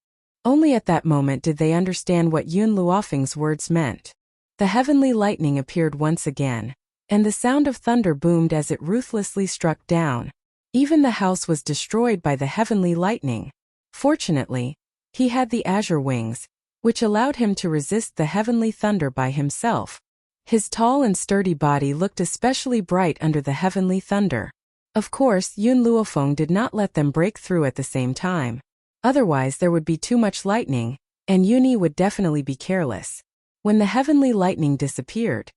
Only at that moment did they understand what Yun Luofeng's words meant. The heavenly lightning appeared once again, and the sound of thunder boomed as it ruthlessly struck down. Even the house was destroyed by the heavenly lightning. Fortunately, he had the azure wings, which allowed him to resist the heavenly thunder by himself. His tall and sturdy body looked especially bright under the heavenly thunder. Of course, Yun Luofeng did not let them break through at the same time. Otherwise there would be too much lightning, and Yuni would definitely be careless. When the heavenly lightning disappeared,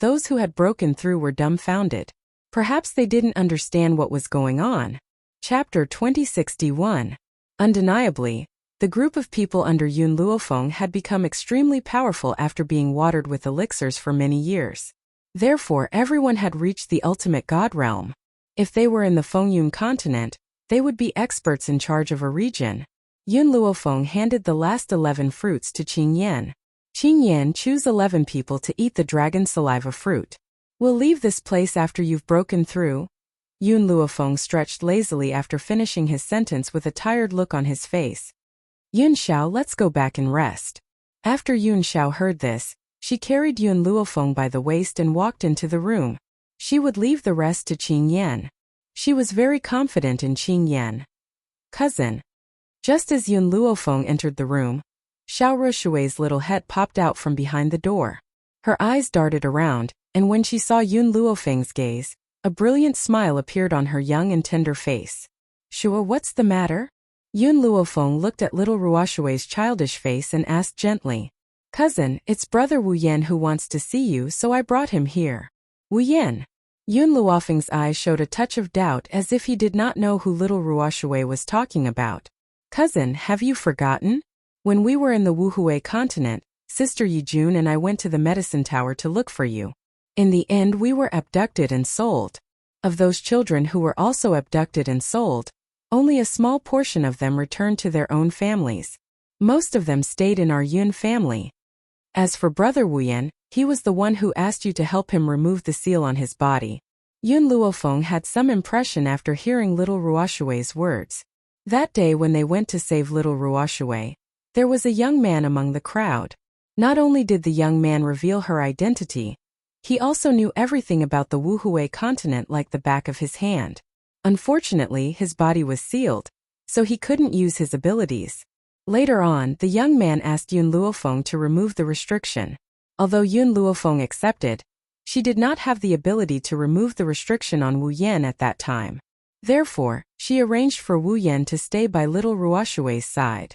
those who had broken through were dumbfounded. Perhaps they didn't understand what was going on. Chapter 2061. Undeniably, the group of people under Yun Luofeng had become extremely powerful after being watered with elixirs for many years. Therefore, everyone had reached the ultimate god realm. If they were in the Fengyun continent, they would be experts in charge of a region. Yun Luofeng handed the last 11 fruits to Qingyan. Qingyan, choose 11 people to eat the dragon saliva fruit. We'll leave this place after you've broken through. Yun Luofeng stretched lazily after finishing his sentence with a tired look on his face. Yun Xiao, let's go back and rest. After Yun Xiao heard this, she carried Yun Luofeng by the waist and walked into the room. She would leave the rest to Qingyan. She was very confident in Qingyan. Cousin. Just as Yun Luofeng entered the room, Xiao Rushui's little head popped out from behind the door. Her eyes darted around, and when she saw Yun Luofeng's gaze, a brilliant smile appeared on her young and tender face. Shua, what's the matter? Yun Luofeng looked at little Ruoshui's childish face and asked gently. Cousin, it's brother Wu Yan who wants to see you, so I brought him here. Wu Yan. Yun Luofeng's eyes showed a touch of doubt as if he did not know who little Ruoshui was talking about. Cousin, have you forgotten? When we were in the Wuhui continent, Sister Yijun and I went to the medicine tower to look for you. In the end we were abducted and sold. Of those children who were also abducted and sold, only a small portion of them returned to their own families. Most of them stayed in our Yun family. As for brother Wu Yan, he was the one who asked you to help him remove the seal on his body. Yun Luofeng had some impression after hearing little Ruoshui's words. That day when they went to save little Ruoshui, there was a young man among the crowd. Not only did the young man reveal her identity, he also knew everything about the Wuhui continent like the back of his hand. Unfortunately, his body was sealed, so he couldn't use his abilities. Later on, the young man asked Yun Luofeng to remove the restriction. Although Yun Luofeng accepted, she did not have the ability to remove the restriction on Wu Yan at that time. Therefore, she arranged for Wu Yan to stay by little Ruoshui's side.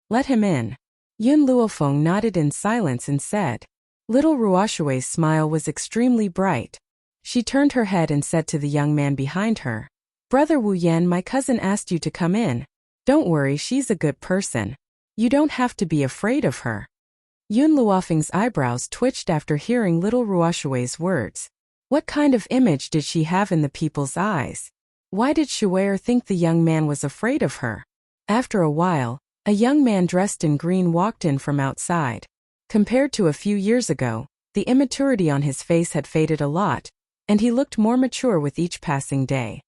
Let him in. Yun Luofeng nodded in silence and said. Little Ruoshui's smile was extremely bright. She turned her head and said to the young man behind her, Brother Wu Yan, my cousin asked you to come in. Don't worry, she's a good person. You don't have to be afraid of her. Yun Luofeng's eyebrows twitched after hearing little Ruoshui's words. What kind of image did she have in the people's eyes? Why did Shuer think the young man was afraid of her? After a while, a young man dressed in green walked in from outside. Compared to a few years ago, the immaturity on his face had faded a lot, and he looked more mature with each passing day.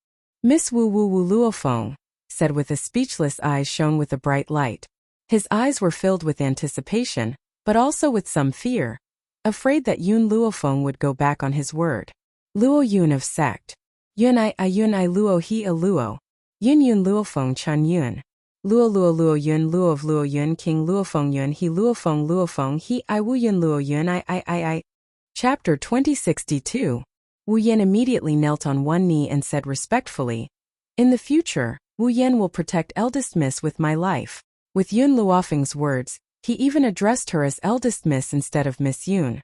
Miss Wu Luofeng said with a speechless eyes shone with a bright light. His eyes were filled with anticipation, but also with some fear, afraid that Yun Luofeng would go back on his word. Luo Yun of sect. Yun I Luo he a Luo. Yun Luofeng Chan Yun. Luo Yun Luo of Luo Yun King Luofeng Yun he Luofeng he I Wu Yun Luo Yun I. Chapter 2062. Wu Yan immediately knelt on one knee and said respectfully, In the future, Wu Yan will protect eldest miss with my life. With Yun Luofeng's words, he even addressed her as eldest miss instead of Miss Yun.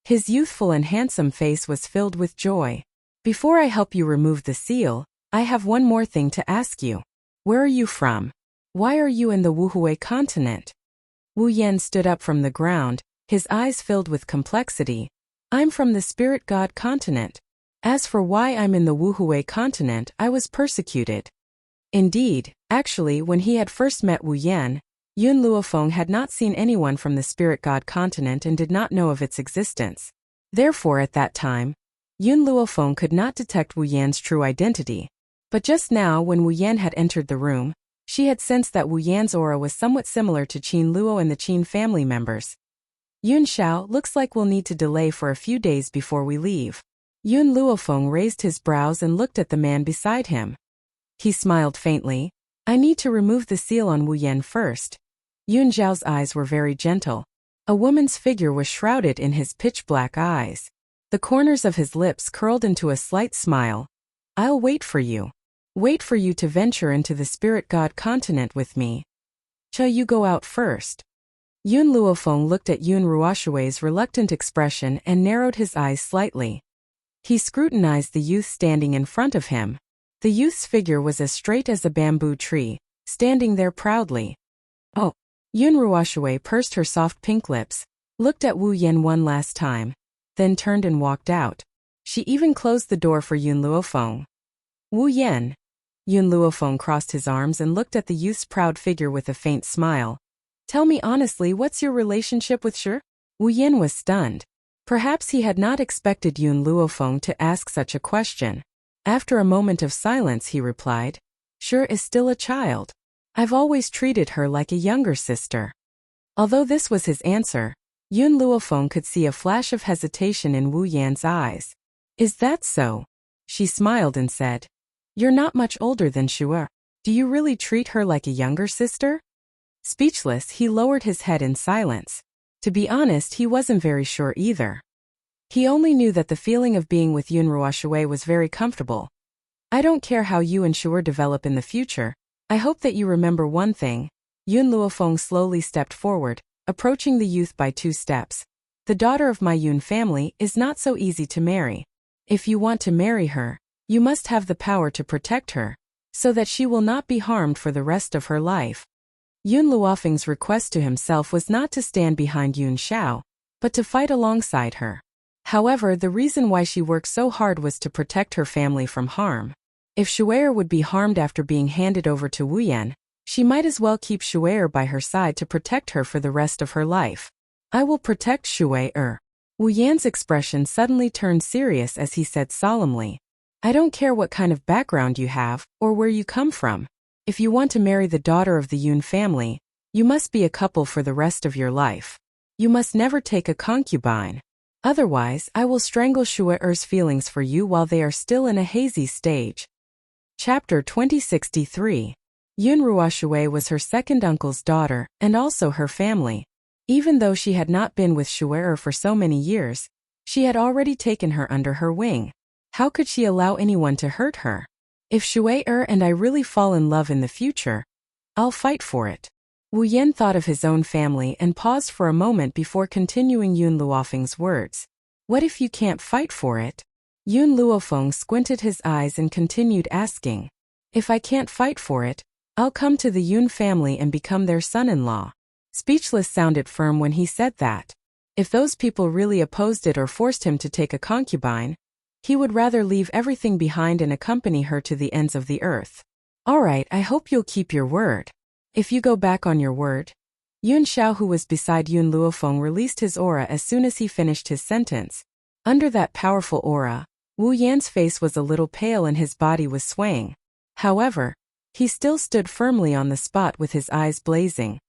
His youthful and handsome face was filled with joy. Before I help you remove the seal, I have one more thing to ask you. Where are you from? Why are you in the Wuhui continent? Wu Yan stood up from the ground, his eyes filled with complexity. I'm from the spirit god continent. As for why I'm in the Wuhui continent, I was persecuted. Indeed, actually when he had first met Wu Yan, Yun Luofeng had not seen anyone from the spirit god continent and did not know of its existence. Therefore at that time, Yun Luofeng could not detect Wu Yan's true identity. But just now when Wu Yan had entered the room, she had sensed that Wu Yan's aura was somewhat similar to Qin Luo and the Qin family members. Yun Xiao, looks like we'll need to delay for a few days before we leave. Yun Luofeng raised his brows and looked at the man beside him. He smiled faintly. I need to remove the seal on Wu Yan first. Yun Xiao's eyes were very gentle. A woman's figure was shrouded in his pitch-black eyes. The corners of his lips curled into a slight smile. I'll wait for you. Wait for you to venture into the spirit god continent with me. Shall you go out first? Yun Luofeng looked at Yun Ruoshui's reluctant expression and narrowed his eyes slightly. He scrutinized the youth standing in front of him. The youth's figure was as straight as a bamboo tree, standing there proudly. Oh! Yun Ruoshui pursed her soft pink lips, looked at Wu Yan one last time, then turned and walked out. She even closed the door for Yun Luofeng. Wu Yan. Yun Luofeng crossed his arms and looked at the youth's proud figure with a faint smile. Tell me honestly, what's your relationship with Shi? Wu Yan was stunned. Perhaps he had not expected Yun Luofeng to ask such a question. After a moment of silence he replied, Shi is still a child. I've always treated her like a younger sister. Although this was his answer, Yun Luofeng could see a flash of hesitation in Wu Yan's eyes. Is that so? She smiled and said, You're not much older than Shu'er. Do you really treat her like a younger sister? Speechless, he lowered his head in silence. To be honest, he wasn't very sure either. He only knew that the feeling of being with Yun Ruoshui was very comfortable. I don't care how you and Shuer develop in the future. I hope that you remember one thing. Yun Luofeng slowly stepped forward, approaching the youth by 2 steps. The daughter of my Yun family is not so easy to marry. If you want to marry her, you must have the power to protect her, so that she will not be harmed for the rest of her life. Yun Luofeng's request to himself was not to stand behind Yun Xiao, but to fight alongside her. However, the reason why she worked so hard was to protect her family from harm. If Shuer would be harmed after being handed over to Wu Yan, she might as well keep Shuer by her side to protect her for the rest of her life. I will protect Shuer. Wu Yan's expression suddenly turned serious as he said solemnly, I don't care what kind of background you have, or where you come from. If you want to marry the daughter of the Yun family, you must be a couple for the rest of your life. You must never take a concubine. Otherwise, I will strangle Shuer's feelings for you while they are still in a hazy stage. Chapter 2063. Yun Ruoshui was her second uncle's daughter, and also her family. Even though she had not been with Shuer for so many years, she had already taken her under her wing. How could she allow anyone to hurt her? If Shuer and I really fall in love in the future, I'll fight for it. Wu Yan thought of his own family and paused for a moment before continuing Yun Luofeng's words. What if you can't fight for it? Yun Luofeng squinted his eyes and continued asking. If I can't fight for it, I'll come to the Yun family and become their son-in-law. Speechless sounded firm when he said that. If those people really opposed it or forced him to take a concubine, he would rather leave everything behind and accompany her to the ends of the earth. Alright, I hope you'll keep your word. If you go back on your word. Yun Xiao, who was beside Yun Luofeng, released his aura as soon as he finished his sentence. Under that powerful aura, Wu Yan's face was a little pale and his body was swaying. However, he still stood firmly on the spot with his eyes blazing.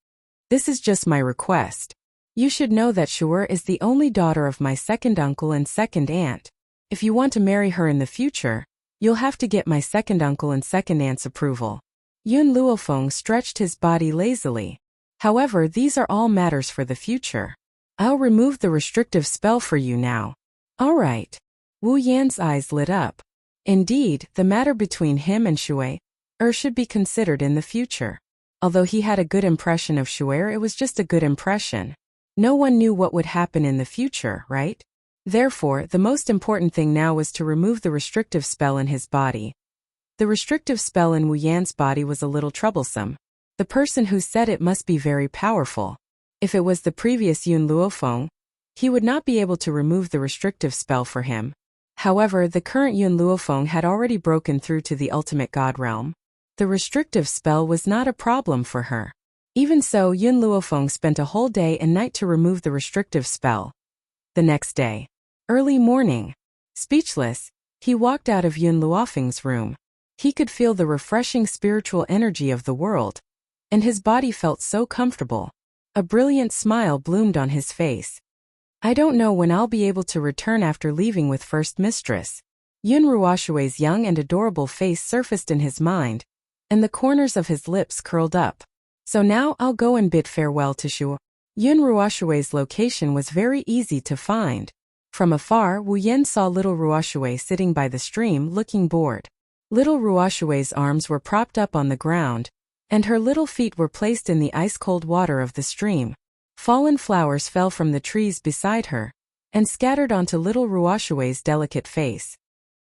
This is just my request. You should know that Shuer is the only daughter of my second uncle and second aunt. If you want to marry her in the future, you'll have to get my second uncle and second aunt's approval. Yun Luofeng stretched his body lazily. However, these are all matters for the future. I'll remove the restrictive spell for you now. Alright. Wu Yan's eyes lit up. Indeed, the matter between him and Shuer should be considered in the future. Although he had a good impression of Shuer, it was just a good impression. No one knew what would happen in the future, right? Therefore, the most important thing now was to remove the restrictive spell in his body. The restrictive spell in Wu Yan's body was a little troublesome. The person who said it must be very powerful. If it was the previous Yun Luofeng, he would not be able to remove the restrictive spell for him. However, the current Yun Luofeng had already broken through to the ultimate god realm. The restrictive spell was not a problem for her. Even so, Yun Luofeng spent a whole day and night to remove the restrictive spell. The next day, early morning, speechless, he walked out of Yun Luofeng's room. He could feel the refreshing spiritual energy of the world, and his body felt so comfortable. A brilliant smile bloomed on his face. I don't know when I'll be able to return after leaving with First Mistress. Yun Ruoshui's young and adorable face surfaced in his mind, and the corners of his lips curled up. So now I'll go and bid farewell to Shuer. Yun Ruoshui's location was very easy to find. From afar, Wu Yan saw little Ruoshui sitting by the stream looking bored. Little Ruoshui's arms were propped up on the ground, and her little feet were placed in the ice-cold water of the stream. Fallen flowers fell from the trees beside her, and scattered onto little Ruoshui's delicate face.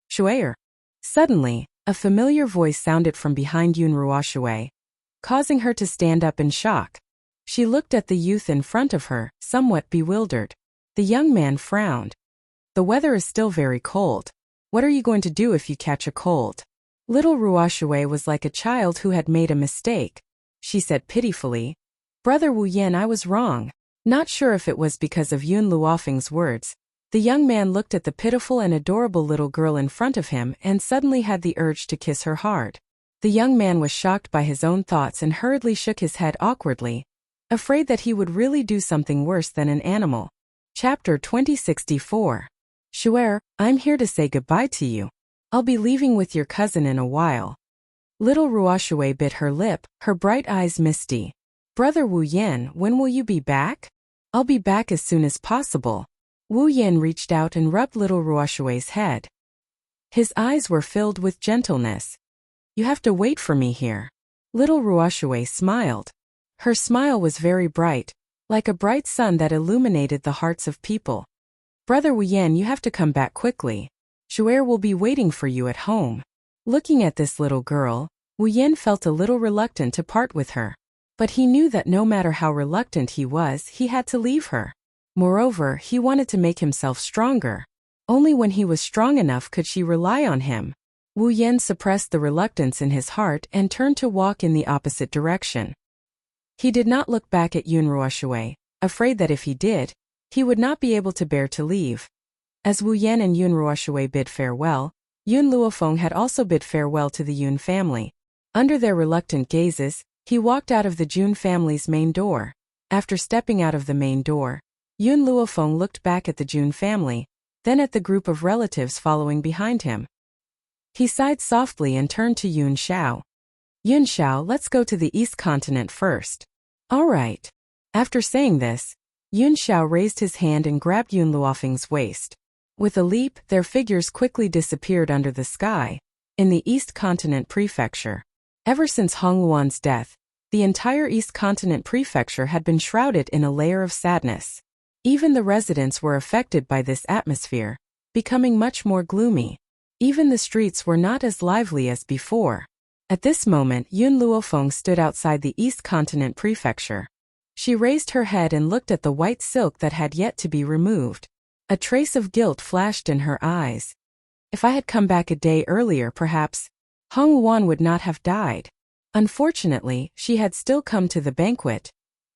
Shuer. Suddenly, a familiar voice sounded from behind Yun Ruoshui, causing her to stand up in shock. She looked at the youth in front of her, somewhat bewildered. The young man frowned. The weather is still very cold. What are you going to do if you catch a cold? Little Ruoshui was like a child who had made a mistake. She said pitifully, Brother Wu Yan, I was wrong. Not sure if it was because of Yun Luofeng's words. The young man looked at the pitiful and adorable little girl in front of him and suddenly had the urge to kiss her hard. The young man was shocked by his own thoughts and hurriedly shook his head awkwardly, afraid that he would really do something worse than an animal. Chapter 2064. Shuer, I'm here to say goodbye to you. I'll be leaving with your cousin in a while. Little Ruoshui bit her lip, her bright eyes misty. Brother Wu Yin, when will you be back? I'll be back as soon as possible. Wu Yin reached out and rubbed little Ruoshui's head. His eyes were filled with gentleness. You have to wait for me here. Little Ruoshui smiled. Her smile was very bright, like a bright sun that illuminated the hearts of people. Brother Wu Yin, you have to come back quickly. Shu'er will be waiting for you at home. Looking at this little girl, Wu Yin felt a little reluctant to part with her. But he knew that no matter how reluctant he was, he had to leave her. Moreover, he wanted to make himself stronger. Only when he was strong enough could she rely on him. Wu Yin suppressed the reluctance in his heart and turned to walk in the opposite direction. He did not look back at Yun Ruoshui, afraid that if he did, he would not be able to bear to leave. As Wu Yin and Yun Ruoshui bid farewell, Yun Luofeng had also bid farewell to the Yun family. Under their reluctant gazes, he walked out of the Jun family's main door. After stepping out of the main door, Yun Luofeng looked back at the Jun family, then at the group of relatives following behind him. He sighed softly and turned to Yun Xiao. Yun Xiao, let's go to the East Continent first. All right. After saying this, Yun Xiao raised his hand and grabbed Yun Luofeng's waist. With a leap, their figures quickly disappeared under the sky, in the East Continent Prefecture. Ever since Hong Luan's death, the entire East Continent Prefecture had been shrouded in a layer of sadness. Even the residents were affected by this atmosphere, becoming much more gloomy. Even the streets were not as lively as before. At this moment, Yun Luofeng stood outside the East Continent Prefecture. She raised her head and looked at the white silk that had yet to be removed. A trace of guilt flashed in her eyes. If I had come back a day earlier, perhaps Hong Luan would not have died. Unfortunately, she had still come to the banquet.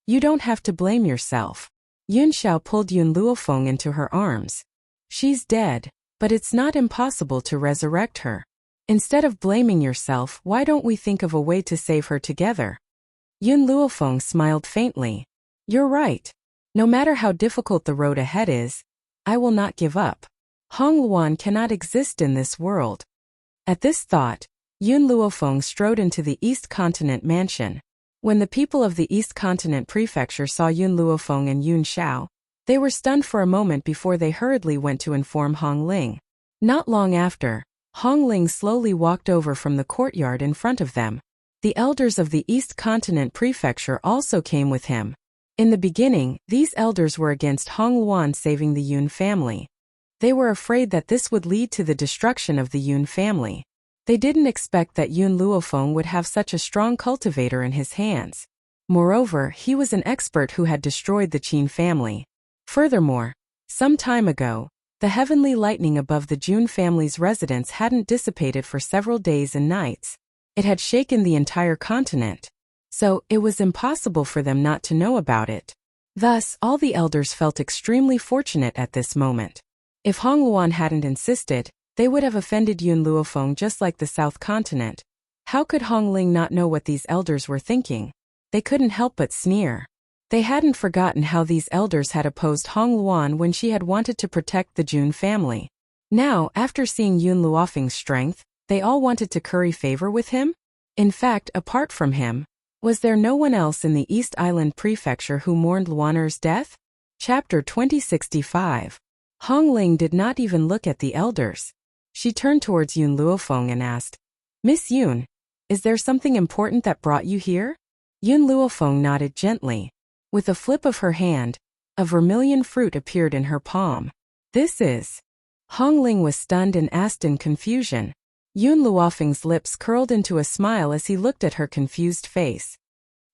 You don't have to blame yourself. Yun Xiao pulled Yun Luofeng into her arms. She's dead, but it's not impossible to resurrect her. Instead of blaming yourself, why don't we think of a way to save her together? Yun Luofeng smiled faintly. You're right. No matter how difficult the road ahead is, I will not give up. Hong Luan cannot exist in this world. At this thought, Yun Luofeng strode into the East Continent mansion. When the people of the East Continent Prefecture saw Yun Luofeng and Yun Xiao, they were stunned for a moment before they hurriedly went to inform Hong Ling. Not long after, Hong Ling slowly walked over from the courtyard in front of them. The elders of the East Continent Prefecture also came with him. In the beginning, these elders were against Hong Luan saving the Yun family. They were afraid that this would lead to the destruction of the Yun family. They didn't expect that Yun Luofeng would have such a strong cultivator in his hands. Moreover, he was an expert who had destroyed the Qin family. Furthermore, some time ago, the heavenly lightning above the Jun family's residence hadn't dissipated for several days and nights. It had shaken the entire continent. So, it was impossible for them not to know about it. Thus, all the elders felt extremely fortunate at this moment. If Hong Luan hadn't insisted, they would have offended Yun Luofeng just like the South Continent. How could Hong Ling not know what these elders were thinking? They couldn't help but sneer. They hadn't forgotten how these elders had opposed Hong Luan when she had wanted to protect the Jun family. Now, after seeing Yun Luofeng's strength, they all wanted to curry favor with him? In fact, apart from him, was there no one else in the East Island Prefecture who mourned Luaner's death? Chapter 2065. Hong Ling did not even look at the elders. She turned towards Yun Luofeng and asked, Miss Yun, is there something important that brought you here? Yun Luofeng nodded gently. With a flip of her hand, a vermilion fruit appeared in her palm. This is... Hong Ling was stunned and asked in confusion. Yun Luofeng's lips curled into a smile as he looked at her confused face.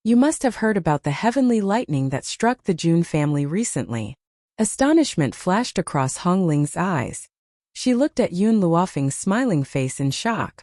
You must have heard about the heavenly lightning that struck the Jun family recently. Astonishment flashed across Hong Ling's eyes. She looked at Yun Luofeng's smiling face in shock.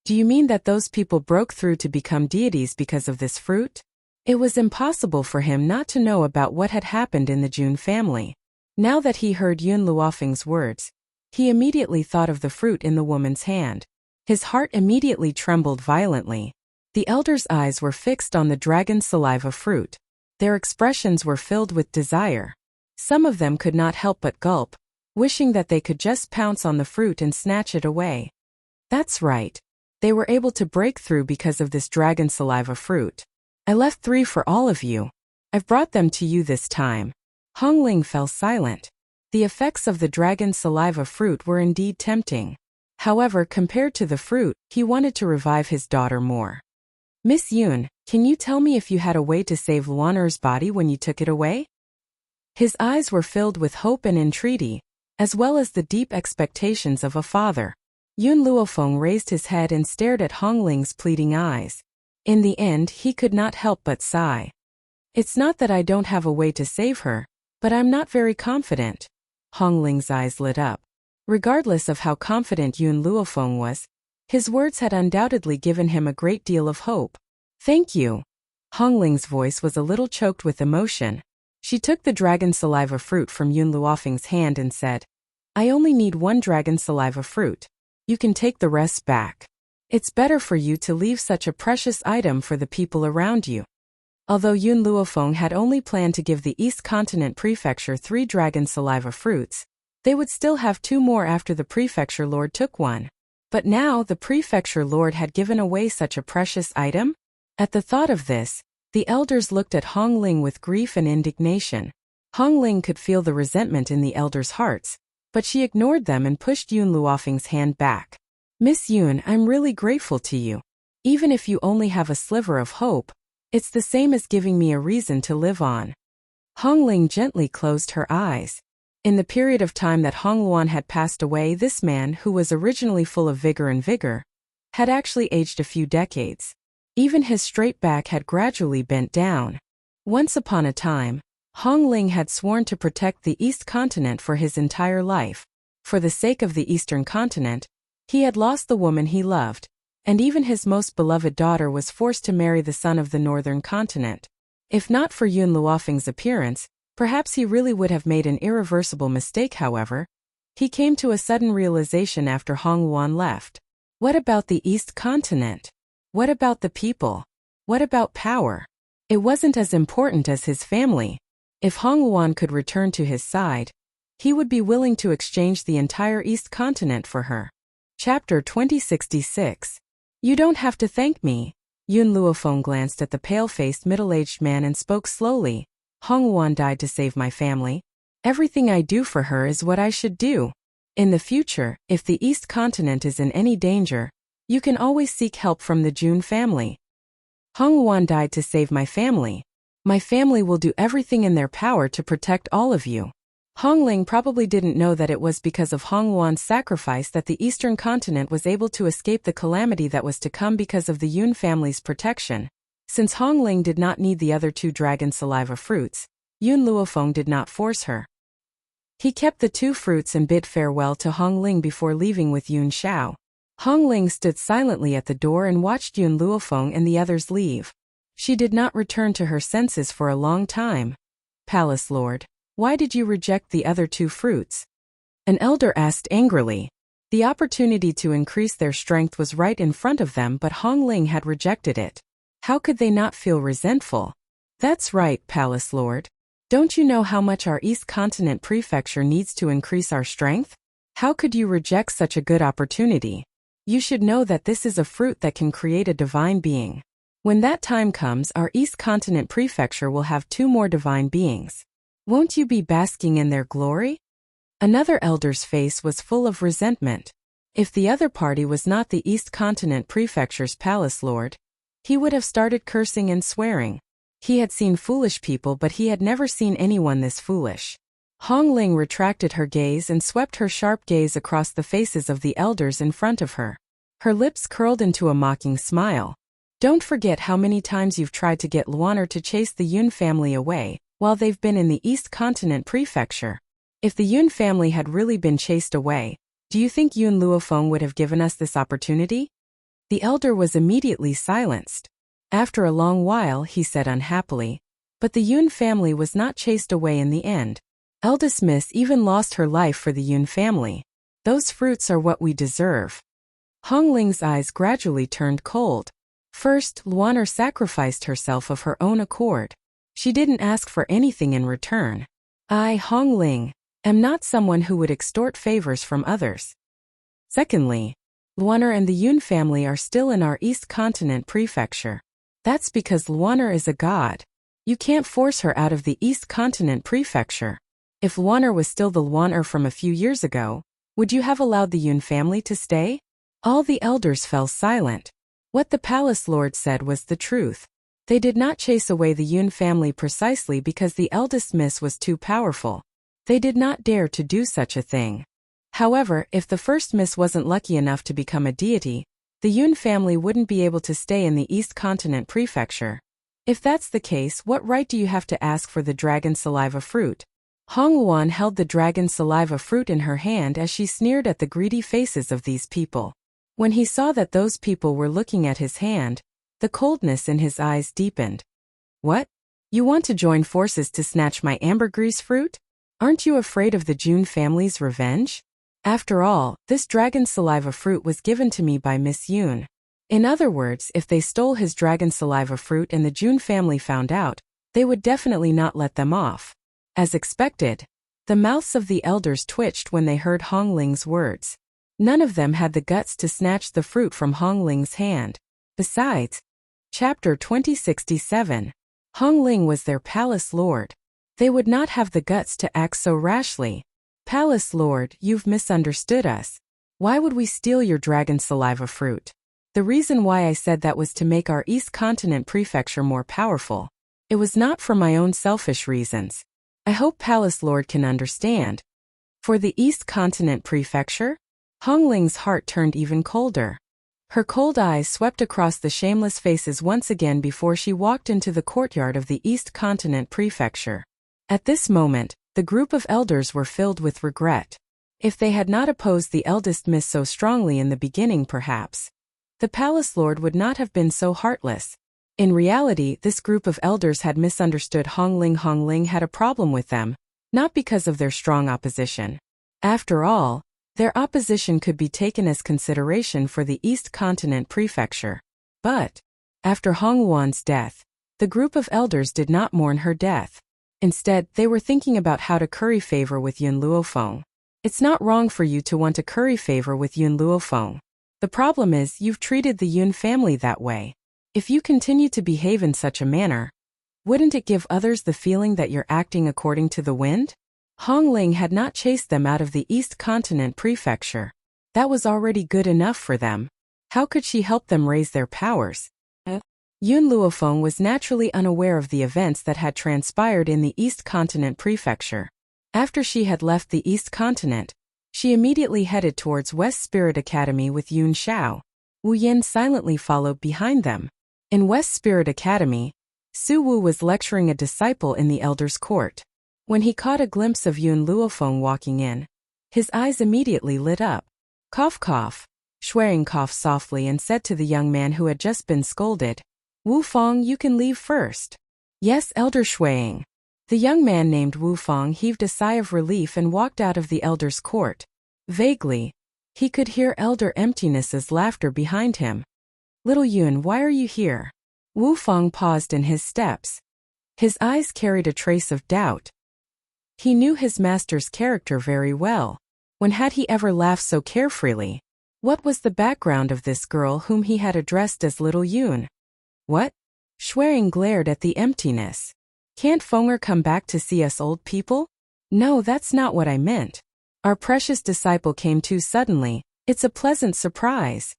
Do you mean that those people broke through to become deities because of this fruit? It was impossible for him not to know about what had happened in the Jun family. Now that he heard Yun Luofeng's words, he immediately thought of the fruit in the woman's hand. His heart immediately trembled violently. The elders' eyes were fixed on the dragon saliva fruit. Their expressions were filled with desire. Some of them could not help but gulp, wishing that they could just pounce on the fruit and snatch it away. That's right. They were able to break through because of this dragon saliva fruit. I left 3 for all of you. I've brought them to you this time. Hongling fell silent. The effects of the dragon saliva fruit were indeed tempting. However, compared to the fruit, he wanted to revive his daughter more. Miss Yoon, can you tell me if you had a way to save Luaner's body when you took it away? His eyes were filled with hope and entreaty, as well as the deep expectations of a father. Yun Luofeng raised his head and stared at Hongling's pleading eyes. In the end, he could not help but sigh. It's not that I don't have a way to save her, but I'm not very confident. Hongling's eyes lit up. Regardless of how confident Yun Luofeng was, his words had undoubtedly given him a great deal of hope. Thank you. Hongling's voice was a little choked with emotion. She took the dragon saliva fruit from Yun Luofeng's hand and said, I only need 1 dragon saliva fruit. You can take the rest back. It's better for you to leave such a precious item for the people around you. Although Yun Luofeng had only planned to give the East Continent Prefecture 3 dragon saliva fruits, they would still have 2 more after the Prefecture Lord took one. But now the Prefecture Lord had given away such a precious item? At the thought of this, the elders looked at Hongling with grief and indignation. Hongling could feel the resentment in the elders' hearts, but she ignored them and pushed Yun Luofeng's hand back. Miss Yun, I'm really grateful to you. Even if you only have a sliver of hope, it's the same as giving me a reason to live on. Hongling gently closed her eyes. In the period of time that Hongluan had passed away, this man, who was originally full of vigor, had actually aged a few decades. Even his straight back had gradually bent down. Once upon a time, Hongling had sworn to protect the East Continent for his entire life. For the sake of the Eastern Continent, he had lost the woman he loved, and even his most beloved daughter was forced to marry the son of the Northern Continent. If not for Yun Luofeng's appearance, perhaps he really would have made an irreversible mistake. However, he came to a sudden realization after Hongluan left. What about the East Continent? What about the people? What about power? It wasn't as important as his family. If Hongluan could return to his side, he would be willing to exchange the entire East Continent for her. Chapter 2066. You don't have to thank me. Yun Luofeng glanced at the pale-faced middle-aged man and spoke slowly. Hongluan died to save my family. Everything I do for her is what I should do. In the future, if the East Continent is in any danger, you can always seek help from the Jun family. Hongluan died to save my family. My family will do everything in their power to protect all of you. Hongling probably didn't know that it was because of Hongluan's sacrifice that the Eastern Continent was able to escape the calamity that was to come because of the Yun family's protection. Since Hongling did not need the other 2 dragon saliva fruits, Yun Luofeng did not force her. He kept the 2 fruits and bid farewell to Hongling before leaving with Yun Xiao. Hongling stood silently at the door and watched Yun Luofeng and the others leave. She did not return to her senses for a long time. Palace Lord, why did you reject the other 2 fruits? An elder asked angrily. The opportunity to increase their strength was right in front of them, but Hongling had rejected it. How could they not feel resentful? That's right, Palace Lord. Don't you know how much our East Continent Prefecture needs to increase our strength? How could you reject such a good opportunity? You should know that this is a fruit that can create a divine being. When that time comes, our East Continent Prefecture will have 2 more divine beings. Won't you be basking in their glory? Another elder's face was full of resentment. If the other party was not the East Continent Prefecture's Palace Lord, he would have started cursing and swearing. He had seen foolish people, but he had never seen anyone this foolish. Hongling retracted her gaze and swept her sharp gaze across the faces of the elders in front of her. Her lips curled into a mocking smile. Don't forget how many times you've tried to get Luaner to chase the Yun family away, while they've been in the East Continent Prefecture. If the Yun family had really been chased away, do you think Yun Luofeng would have given us this opportunity? The elder was immediately silenced. After a long while, he said unhappily, but the Yun family was not chased away in the end. Eldest Miss even lost her life for the Yun family. Those fruits are what we deserve. Hongling's eyes gradually turned cold. First, Luaner sacrificed herself of her own accord. She didn't ask for anything in return. I, Hongling, am not someone who would extort favors from others. Secondly, Luoner and the Yun family are still in our East Continent prefecture. That's because Luoner is a god. You can't force her out of the East Continent prefecture. If Luoner was still the Luoner from a few years ago, would you have allowed the Yun family to stay? All the elders fell silent. What the palace lord said was the truth. They did not chase away the Yun family precisely because the eldest miss was too powerful. They did not dare to do such a thing. However, if the first miss wasn't lucky enough to become a deity, the Yun family wouldn't be able to stay in the East Continent prefecture. If that's the case, what right do you have to ask for the dragon saliva fruit? Hong Luan held the dragon saliva fruit in her hand as she sneered at the greedy faces of these people. When he saw that those people were looking at his hand, the coldness in his eyes deepened. What? You want to join forces to snatch my ambergris fruit? Aren't you afraid of the Jun family's revenge? After all, this dragon saliva fruit was given to me by Miss Yun. In other words, if they stole his dragon saliva fruit and the Jun family found out, they would definitely not let them off. As expected, the mouths of the elders twitched when they heard Hong Ling's words. None of them had the guts to snatch the fruit from Hong Ling's hand. Besides, Chapter 2067, Hong Ling was their palace lord. They would not have the guts to act so rashly. Palace lord, you've misunderstood us. Why would we steal your dragon saliva fruit? The reason why I said that was to make our East Continent prefecture more powerful. It was not for my own selfish reasons. I hope Palace Lord can understand. For the East Continent prefecture? Hong Ling's heart turned even colder. Her cold eyes swept across the shameless faces once again before she walked into the courtyard of the East Continent prefecture. At this moment, the group of elders were filled with regret. If they had not opposed the eldest miss so strongly in the beginning, perhaps the palace lord would not have been so heartless. In reality, this group of elders had misunderstood Hong Ling. Hong Ling had a problem with them, not because of their strong opposition. After all, their opposition could be taken as consideration for the East Continent prefecture. But, after Hong Luan's death, the group of elders did not mourn her death. Instead, they were thinking about how to curry favor with Yun Luofeng. It's not wrong for you to want to curry favor with Yun Luofeng. The problem is you've treated the Yun family that way. If you continue to behave in such a manner, wouldn't it give others the feeling that you're acting according to the wind? Hong Ling had not chased them out of the East Continent prefecture. That was already good enough for them. How could she help them raise their powers? Yun Luofeng was naturally unaware of the events that had transpired in the East Continent prefecture. After she had left the East Continent, she immediately headed towards West Spirit Academy with Yun Xiao. Wu Yin silently followed behind them. In West Spirit Academy, Su Wu was lecturing a disciple in the elder's court. When he caught a glimpse of Yun Luofeng walking in, his eyes immediately lit up. Cough cough. Shuang coughed softly and said to the young man who had just been scolded, Wu Feng, you can leave first. Yes, Elder Shuang. The young man named Wu Feng heaved a sigh of relief and walked out of the elder's court. Vaguely, he could hear Elder Emptiness's laughter behind him. Little Yun, why are you here? Wu Feng paused in his steps. His eyes carried a trace of doubt. He knew his master's character very well. When had he ever laughed so carefreely? What was the background of this girl whom he had addressed as Little Yun? What? Shuang glared at the emptiness. Can't Fenger come back to see us old people? No, that's not what I meant. Our precious disciple came too suddenly. It's a pleasant surprise.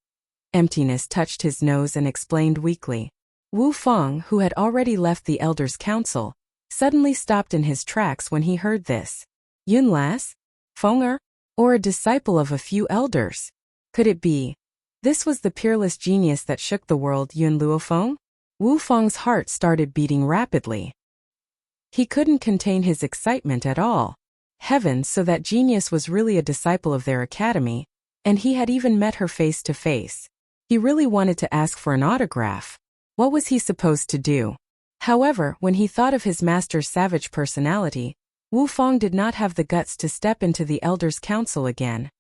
Emptiness touched his nose and explained weakly. Wu Feng, who had already left the elder's council, suddenly stopped in his tracks when he heard this. Yun Lass? Fenger? Or a disciple of a few elders? Could it be? This was the peerless genius that shook the world, Yun Luofeng? Wu Feng's heart started beating rapidly. He couldn't contain his excitement at all. Heavens, so that genius was really a disciple of their academy, and he had even met her face to face. He really wanted to ask for an autograph. What was he supposed to do? However, when he thought of his master's savage personality, Wu Feng did not have the guts to step into the elder's council again.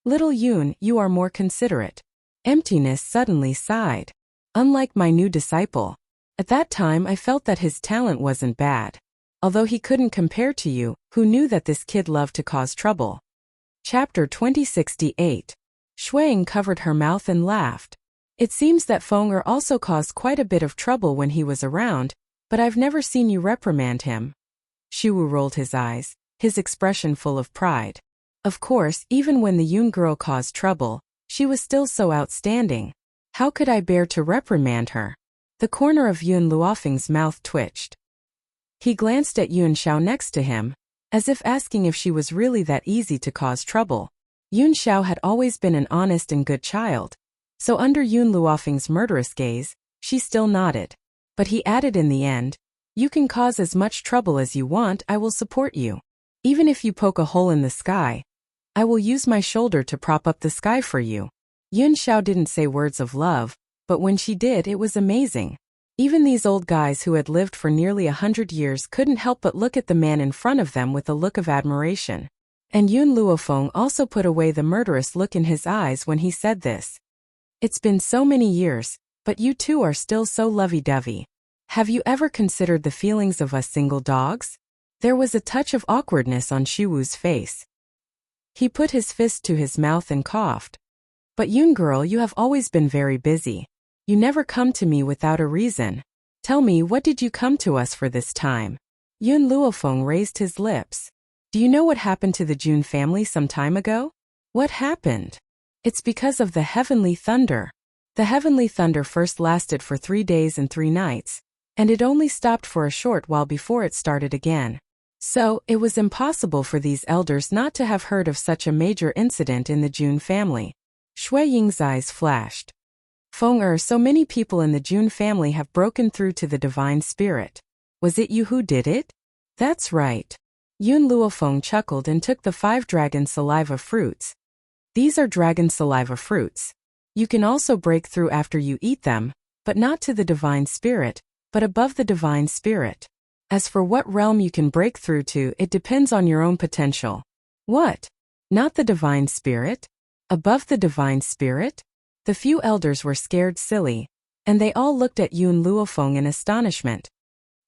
Little Yun, you are more considerate. Emptiness suddenly sighed. Unlike my new disciple. At that time I felt that his talent wasn't bad. Although he couldn't compare to you, who knew that this kid loved to cause trouble. Chapter 2068. Shuang covered her mouth and laughed. It seems that Feng Er also caused quite a bit of trouble when he was around, but I've never seen you reprimand him. Shiwu rolled his eyes, his expression full of pride. Of course, even when the Yun girl caused trouble, she was still so outstanding. How could I bear to reprimand her? The corner of Yun Luofeng's mouth twitched. He glanced at Yun Xiao next to him, as if asking if she was really that easy to cause trouble. Yun Xiao had always been an honest and good child, so under Yun Luofeng's murderous gaze, she still nodded. But he added in the end, "You can cause as much trouble as you want, I will support you. Even if you poke a hole in the sky, I will use my shoulder to prop up the sky for you." Yun Xiao didn't say words of love, but when she did, it was amazing. Even these old guys who had lived for nearly 100 years couldn't help but look at the man in front of them with a look of admiration. And Yun Luofeng also put away the murderous look in his eyes when he said this. "It's been so many years, but you two are still so lovey-dovey. Have you ever considered the feelings of us single dogs?" There was a touch of awkwardness on Shiwu's face. He put his fist to his mouth and coughed. "But Yun girl, you have always been very busy. You never come to me without a reason. Tell me, what did you come to us for this time?" Yun Luofeng raised his lips. "Do you know what happened to the Jun family some time ago?" "What happened?" "It's because of the heavenly thunder. The heavenly thunder first lasted for 3 days and 3 nights, and it only stopped for a short while before it started again. So, it was impossible for these elders not to have heard of such a major incident in the Jun family." Shui Ying's eyes flashed. "Feng Er, so many people in the Jun family have broken through to the divine spirit. Was it you who did it?" "That's right." Yun Luofeng chuckled and took the 5 dragon saliva fruits. "These are dragon saliva fruits. You can also break through after you eat them, but not to the divine spirit, but above the divine spirit. As for what realm you can break through to, it depends on your own potential." "What? Not the divine spirit? Above the divine spirit?" The few elders were scared silly, and they all looked at Yun Luofeng in astonishment.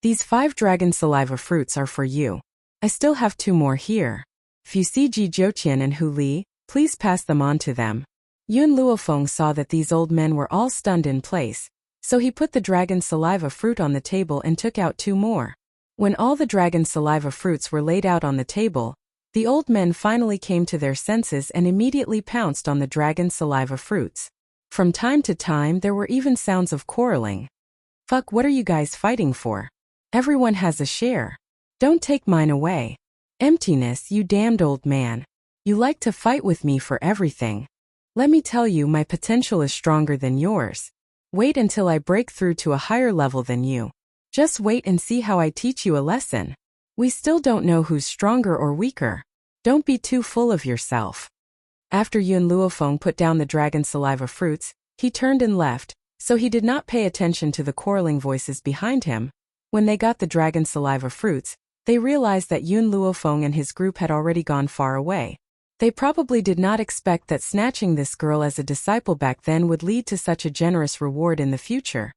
"These 5 dragon saliva fruits are for you. I still have 2 more here. If you see Ji Jiuqian and Hu Li, please pass them on to them." Yun Luofeng saw that these old men were all stunned in place, so he put the dragon saliva fruit on the table and took out 2 more. When all the dragon saliva fruits were laid out on the table, the old men finally came to their senses and immediately pounced on the dragon saliva fruits. From time to time there were even sounds of quarreling. "Fuck, what are you guys fighting for? Everyone has a share. Don't take mine away. Emptiness, you damned old man. You like to fight with me for everything. Let me tell you, my potential is stronger than yours. Wait until I break through to a higher level than you. Just wait and see how I teach you a lesson. We still don't know who's stronger or weaker. Don't be too full of yourself." After Yun Luofeng put down the dragon saliva fruits, he turned and left, so he did not pay attention to the quarreling voices behind him. When they got the dragon saliva fruits, they realized that Yun Luofeng and his group had already gone far away. They probably did not expect that snatching this girl as a disciple back then would lead to such a generous reward in the future.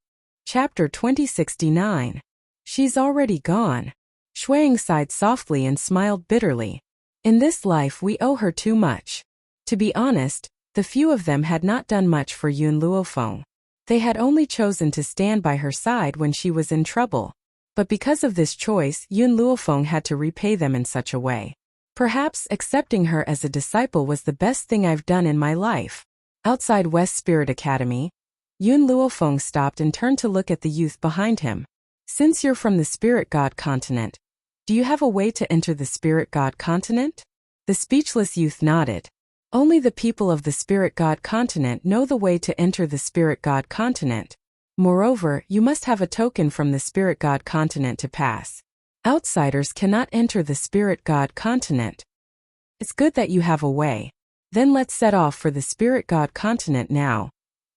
Chapter 2069. She's already gone. Shuang sighed softly and smiled bitterly. In this life we owe her too much. To be honest, the few of them had not done much for Yun Luofeng. They had only chosen to stand by her side when she was in trouble. But because of this choice, Yun Luofeng had to repay them in such a way. Perhaps accepting her as a disciple was the best thing I've done in my life. Outside West Spirit Academy, Yun Luofeng stopped and turned to look at the youth behind him. "Since you're from the Spirit God continent, do you have a way to enter the Spirit God continent?" The speechless youth nodded. "Only the people of the Spirit God continent know the way to enter the Spirit God continent. Moreover, you must have a token from the Spirit God continent to pass. Outsiders cannot enter the Spirit God continent. It's good that you have a way. Then let's set off for the Spirit God continent now."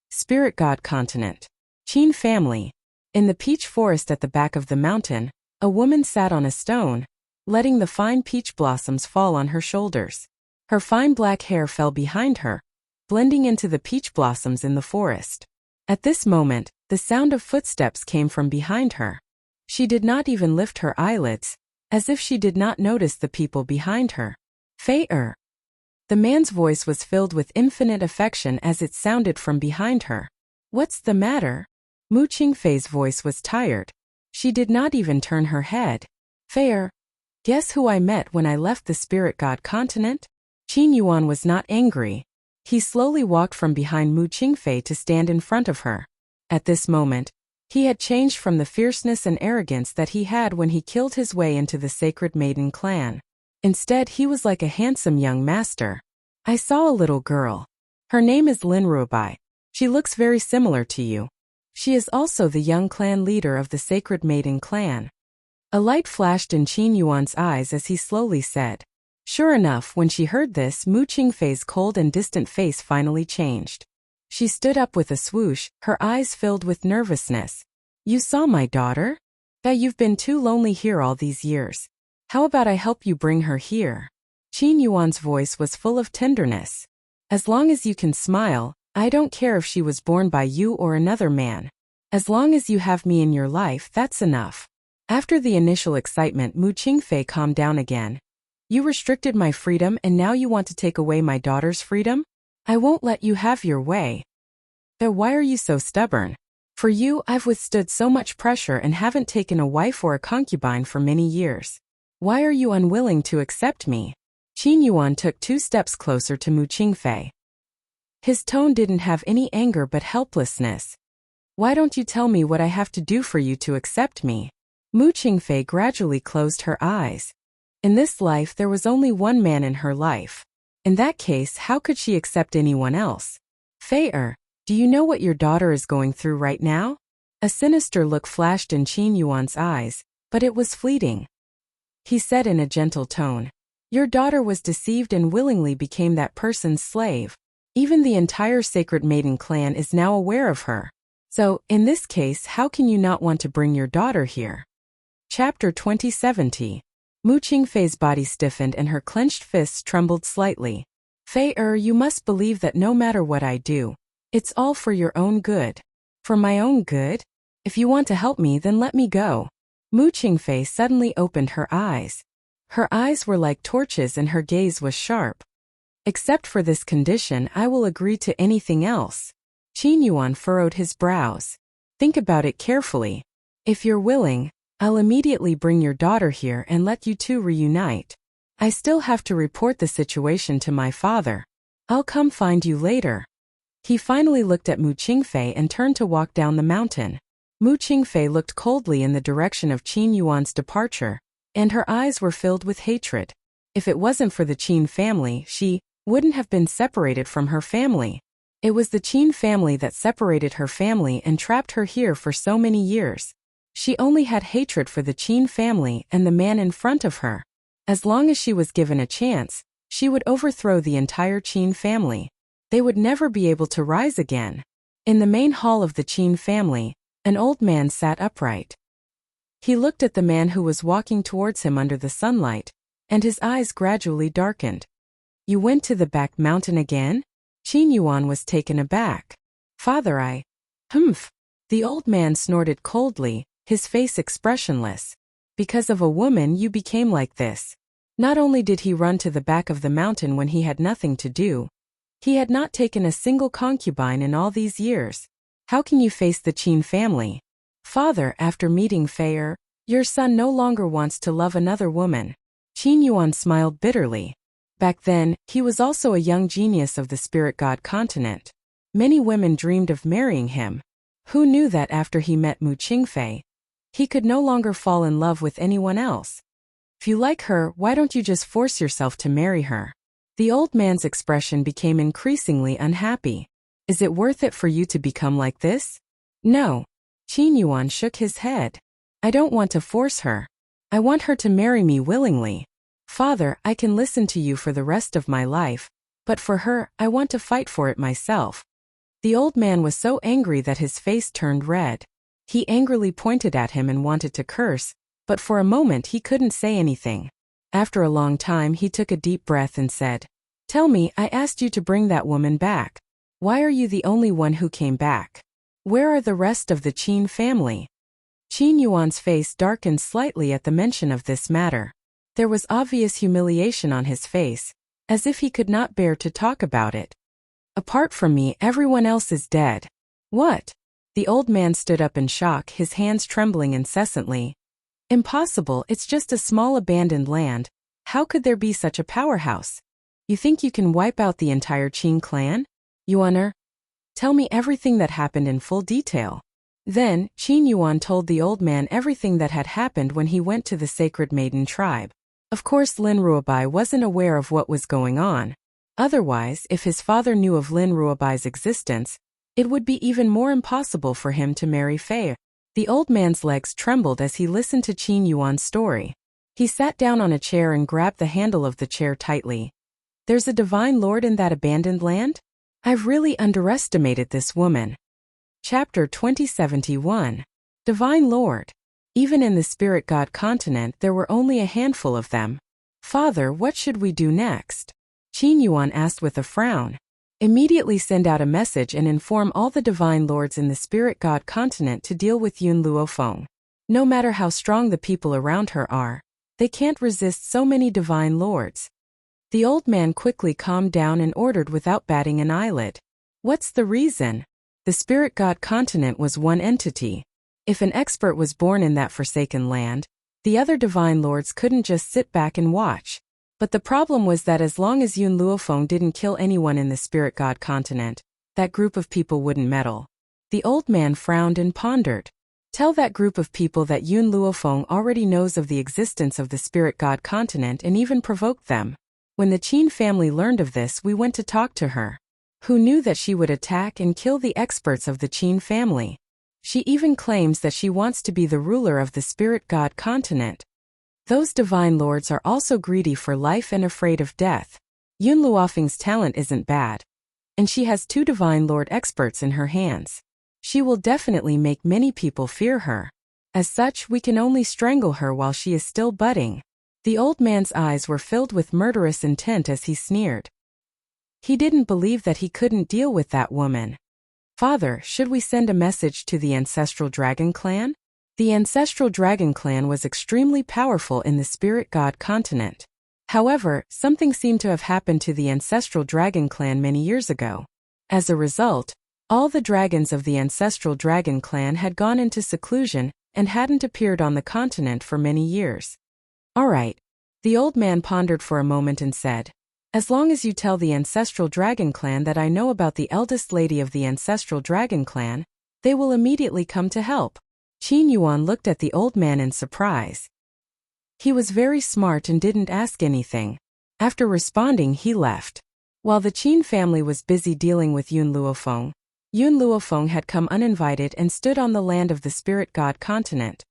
Spirit God continent. Qin family. In the peach forest at the back of the mountain, a woman sat on a stone, letting the fine peach blossoms fall on her shoulders. Her fine black hair fell behind her, blending into the peach blossoms in the forest. At this moment, the sound of footsteps came from behind her. She did not even lift her eyelids, as if she did not notice the people behind her. "Fei Er." The man's voice was filled with infinite affection as it sounded from behind her. What's the matter? Mu Qingfei's voice was tired. She did not even turn her head. Fei, guess who I met when I left the spirit god continent? Qin Yuan was not angry. He slowly walked from behind Mu Qingfei to stand in front of her. At this moment, he had changed from the fierceness and arrogance that he had when he killed his way into the Sacred Maiden clan. Instead, he was like a handsome young master. I saw a little girl. Her name is Lin Ruobai. She looks very similar to you. She is also the young clan leader of the Sacred Maiden clan. A light flashed in Qin Yuan's eyes as he slowly said. Sure enough, when she heard this, Mu Qingfei's cold and distant face finally changed. She stood up with a swoosh, her eyes filled with nervousness. You saw my daughter? That you've been too lonely here all these years. How about I help you bring her here? Qin Yuan's voice was full of tenderness. As long as you can smile, I don't care if she was born by you or another man. As long as you have me in your life, that's enough. After the initial excitement, Mu Qingfei calmed down again. You restricted my freedom and now you want to take away my daughter's freedom? I won't let you have your way. But why are you so stubborn? For you, I've withstood so much pressure and haven't taken a wife or a concubine for many years. Why are you unwilling to accept me? Qin Yuan took 2 steps closer to Mu Qingfei. His tone didn't have any anger but helplessness. Why don't you tell me what I have to do for you to accept me? Mu Qingfei gradually closed her eyes. In this life there was only one man in her life. In that case, how could she accept anyone else? Fei, do you know what your daughter is going through right now? A sinister look flashed in Qin Yuan's eyes, but it was fleeting. He said in a gentle tone, your daughter was deceived and willingly became that person's slave. Even the entire Sacred Maiden clan is now aware of her. So, in this case, how can you not want to bring your daughter here? Chapter 2070. Mu Qingfei's body stiffened and her clenched fists trembled slightly. Fei, you must believe that no matter what I do, it's all for your own good. For my own good? If you want to help me, then let me go. Mu Qingfei suddenly opened her eyes. Her eyes were like torches and her gaze was sharp. Except for this condition, I will agree to anything else. Qin Yuan furrowed his brows. Think about it carefully. If you're willing, I'll immediately bring your daughter here and let you two reunite. I still have to report the situation to my father. I'll come find you later. He finally looked at Mu Qingfei and turned to walk down the mountain. Mu Qingfei looked coldly in the direction of Qin Yuan's departure, and her eyes were filled with hatred. If it wasn't for the Qin family, she wouldn't have been separated from her family. It was the Qin family that separated her family and trapped her here for so many years. She only had hatred for the Qin family and the man in front of her. As long as she was given a chance, she would overthrow the entire Qin family. They would never be able to rise again. In the main hall of the Qin family, an old man sat upright. He looked at the man who was walking towards him under the sunlight, and his eyes gradually darkened. You went to the back mountain again? Qin Yuan was taken aback. Father, Humph. The old man snorted coldly, his face expressionless. Because of a woman you became like this. Not only did he run to the back of the mountain when he had nothing to do, he had not taken a single concubine in all these years. How can you face the Qin family? Father, after meeting Fei, your son no longer wants to love another woman. Qin Yuan smiled bitterly. Back then, he was also a young genius of the spirit god continent. Many women dreamed of marrying him. Who knew that after he met Mu Qingfei, he could no longer fall in love with anyone else? If you like her, why don't you just force yourself to marry her? The old man's expression became increasingly unhappy. Is it worth it for you to become like this? No. Qin Yuan shook his head. I don't want to force her. I want her to marry me willingly. Father, I can listen to you for the rest of my life, but for her, I want to fight for it myself. The old man was so angry that his face turned red. He angrily pointed at him and wanted to curse, but for a moment he couldn't say anything. After a long time he took a deep breath and said, Tell me, I asked you to bring that woman back. Why are you the only one who came back? Where are the rest of the Qin family? Qin Yuan's face darkened slightly at the mention of this matter. There was obvious humiliation on his face, as if he could not bear to talk about it. Apart from me, everyone else is dead. What? The old man stood up in shock, his hands trembling incessantly. Impossible, it's just a small abandoned land. How could there be such a powerhouse? You think you can wipe out the entire Qin clan? Yuaner? Tell me everything that happened in full detail. Then, Qin Yuan told the old man everything that had happened when he went to the Sacred Maiden tribe. Of course Lin Ruobai wasn't aware of what was going on. Otherwise, if his father knew of Lin Ruobai's existence, it would be even more impossible for him to marry Fei. The old man's legs trembled as he listened to Qin Yuan's story. He sat down on a chair and grabbed the handle of the chair tightly. There's a divine lord in that abandoned land? I've really underestimated this woman. Chapter 2071. Divine Lord. Even in the Spirit God continent there were only a handful of them. Father, what should we do next? Qin Yuan asked with a frown. Immediately send out a message and inform all the Divine Lords in the Spirit God continent to deal with Yun Luofeng. No matter how strong the people around her are, they can't resist so many Divine Lords. The old man quickly calmed down and ordered without batting an eyelid. What's the reason? The Spirit God continent was one entity. If an expert was born in that forsaken land, the other Divine Lords couldn't just sit back and watch. But the problem was that as long as Yun Luofeng didn't kill anyone in the Spirit God continent, that group of people wouldn't meddle. The old man frowned and pondered. Tell that group of people that Yun Luofeng already knows of the existence of the Spirit God continent and even provoked them. When the Qin family learned of this, we went to talk to her. Who knew that she would attack and kill the experts of the Qin family? She even claims that she wants to be the ruler of the Spirit God continent. Those Divine Lords are also greedy for life and afraid of death. Yun Luofeng's talent isn't bad. And she has 2 Divine Lord experts in her hands. She will definitely make many people fear her. As such, we can only strangle her while she is still budding. The old man's eyes were filled with murderous intent as he sneered. He didn't believe that he couldn't deal with that woman. Father, should we send a message to the Ancestral Dragon Clan? The Ancestral Dragon Clan was extremely powerful in the Spirit God continent. However, something seemed to have happened to the Ancestral Dragon Clan many years ago. As a result, all the dragons of the Ancestral Dragon Clan had gone into seclusion and hadn't appeared on the continent for many years. All right. The old man pondered for a moment and said, as long as you tell the Ancestral Dragon Clan that I know about the eldest lady of the Ancestral Dragon Clan, they will immediately come to help. Qin Yuan looked at the old man in surprise. He was very smart and didn't ask anything. After responding, he left. While the Qin family was busy dealing with Yun Luofeng had come uninvited and stood on the land of the Spirit God continent.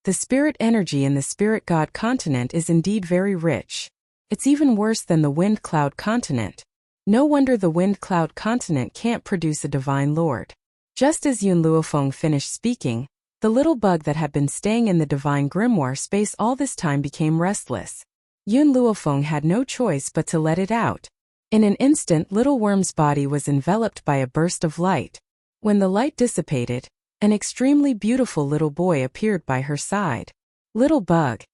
The spirit energy in the Spirit God continent is indeed very rich. It's even worse than the Wind Cloud continent. No wonder the Wind Cloud continent can't produce a Divine Lord. Just as Yun Luofeng finished speaking, the little bug that had been staying in the Divine Grimoire space all this time became restless. Yun Luofeng had no choice but to let it out. In an instant, Little Worm's body was enveloped by a burst of light. When the light dissipated, an extremely beautiful little boy appeared by her side. Little bug,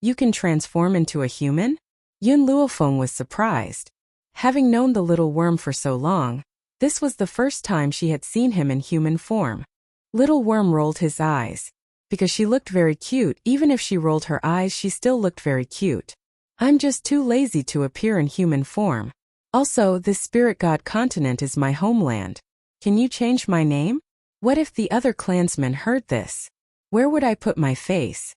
you can transform into a human? Yun Luofeng was surprised. Having known the little worm for so long, this was the first time she had seen him in human form. Little Worm rolled his eyes. Because she looked very cute, even if she rolled her eyes she still looked very cute. I'm just too lazy to appear in human form. Also, this Spirit God continent is my homeland. Can you change my name? What if the other clansmen heard this? Where would I put my face?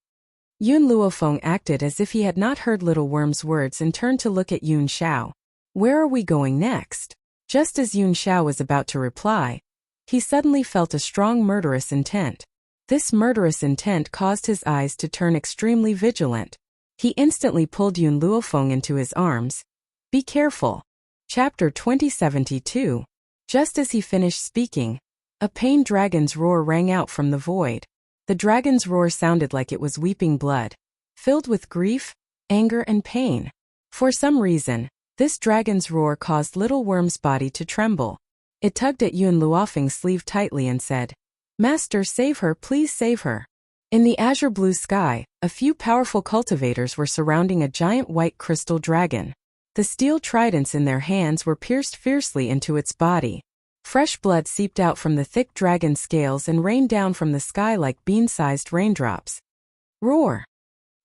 Yun Luofeng acted as if he had not heard Little Worm's words and turned to look at Yun Xiao. Where are we going next? Just as Yun Xiao was about to reply, he suddenly felt a strong murderous intent. This murderous intent caused his eyes to turn extremely vigilant. He instantly pulled Yun Luofeng into his arms. Be careful. Chapter 2072. Just as he finished speaking, a pain dragon's roar rang out from the void. The dragon's roar sounded like it was weeping blood, filled with grief, anger and pain. For some reason, this dragon's roar caused Little Worm's body to tremble. It tugged at Yun Luofeng's sleeve tightly and said, Master, save her, please save her. In the azure blue sky, a few powerful cultivators were surrounding a giant white crystal dragon. The steel tridents in their hands were pierced fiercely into its body. Fresh blood seeped out from the thick dragon scales and rained down from the sky like bean-sized raindrops. Roar!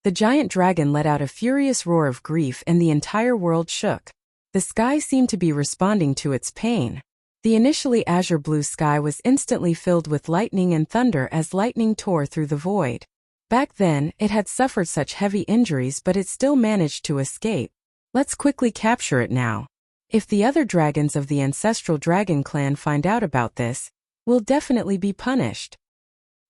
The giant dragon let out a furious roar of grief and the entire world shook. The sky seemed to be responding to its pain. The initially azure blue sky was instantly filled with lightning and thunder as lightning tore through the void. Back then, it had suffered such heavy injuries, but it still managed to escape. Let's quickly capture it now. If the other dragons of the ancestral dragon clan find out about this, we'll definitely be punished.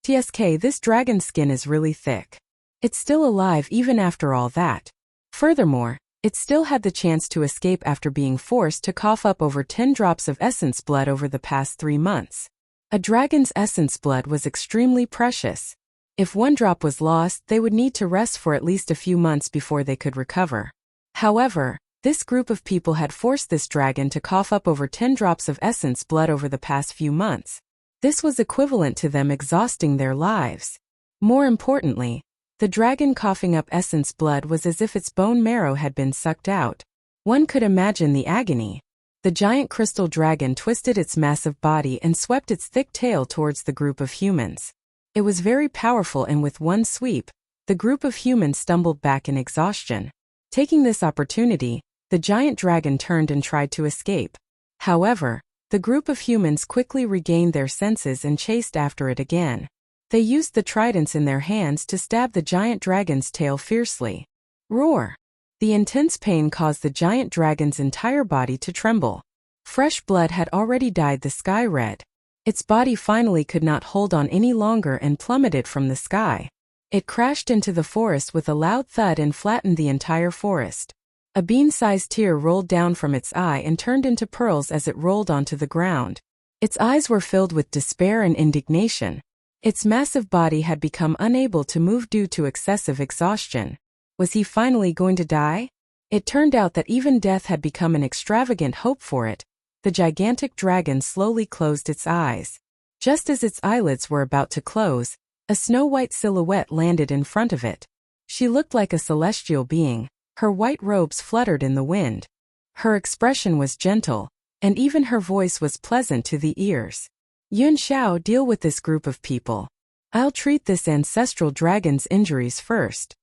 TSK, this dragon skin is really thick. It's still alive even after all that. Furthermore, it still had the chance to escape after being forced to cough up over 10 drops of essence blood over the past 3 months. A dragon's essence blood was extremely precious. If one drop was lost, they would need to rest for at least a few months before they could recover. However, this group of people had forced this dragon to cough up over 10 drops of essence blood over the past few months. This was equivalent to them exhausting their lives. More importantly, the dragon coughing up essence blood was as if its bone marrow had been sucked out. One could imagine the agony. The giant crystal dragon twisted its massive body and swept its thick tail towards the group of humans. It was very powerful, and with one sweep, the group of humans stumbled back in exhaustion. Taking this opportunity, the giant dragon turned and tried to escape. However, the group of humans quickly regained their senses and chased after it again. They used the tridents in their hands to stab the giant dragon's tail fiercely. Roar! The intense pain caused the giant dragon's entire body to tremble. Fresh blood had already dyed the sky red. Its body finally could not hold on any longer and plummeted from the sky. It crashed into the forest with a loud thud and flattened the entire forest. A bean-sized tear rolled down from its eye and turned into pearls as it rolled onto the ground. Its eyes were filled with despair and indignation. Its massive body had become unable to move due to excessive exhaustion. Was he finally going to die? It turned out that even death had become an extravagant hope for it. The gigantic dragon slowly closed its eyes. Just as its eyelids were about to close, a snow-white silhouette landed in front of it. She looked like a celestial being. Her white robes fluttered in the wind. Her expression was gentle, and even her voice was pleasant to the ears. Yun Xiao, deal with this group of people. I'll treat this ancestral dragon's injuries first.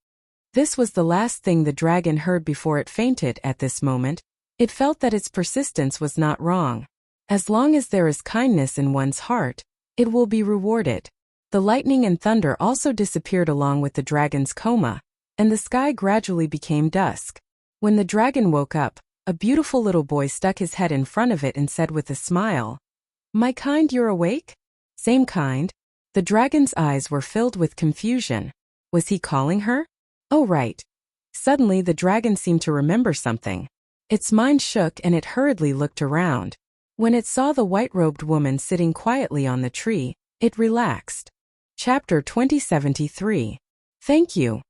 This was the last thing the dragon heard before it fainted. At this moment, it felt that its persistence was not wrong. As long as there is kindness in one's heart, it will be rewarded. The lightning and thunder also disappeared along with the dragon's coma, and the sky gradually became dusk. When the dragon woke up, a beautiful little boy stuck his head in front of it and said with a smile, "My kind, you're awake?" Same kind. The dragon's eyes were filled with confusion. Was he calling her? Oh right. Suddenly the dragon seemed to remember something. Its mind shook and it hurriedly looked around. When it saw the white-robed woman sitting quietly on the tree, it relaxed. Chapter 2073. Thank you.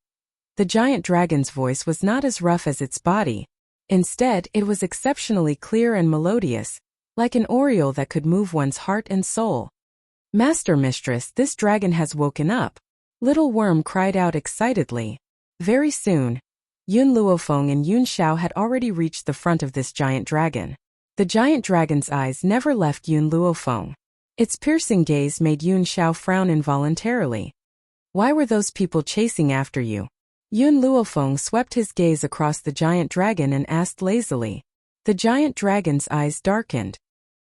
The giant dragon's voice was not as rough as its body. Instead, it was exceptionally clear and melodious, like an aureole that could move one's heart and soul. Master Mistress, this dragon has woken up. Little Worm cried out excitedly. Very soon, Yun Luofeng and Yun Xiao had already reached the front of this giant dragon. The giant dragon's eyes never left Yun Luofeng. Its piercing gaze made Yun Xiao frown involuntarily. Why were those people chasing after you? Yun Luofeng swept his gaze across the giant dragon and asked lazily. The giant dragon's eyes darkened.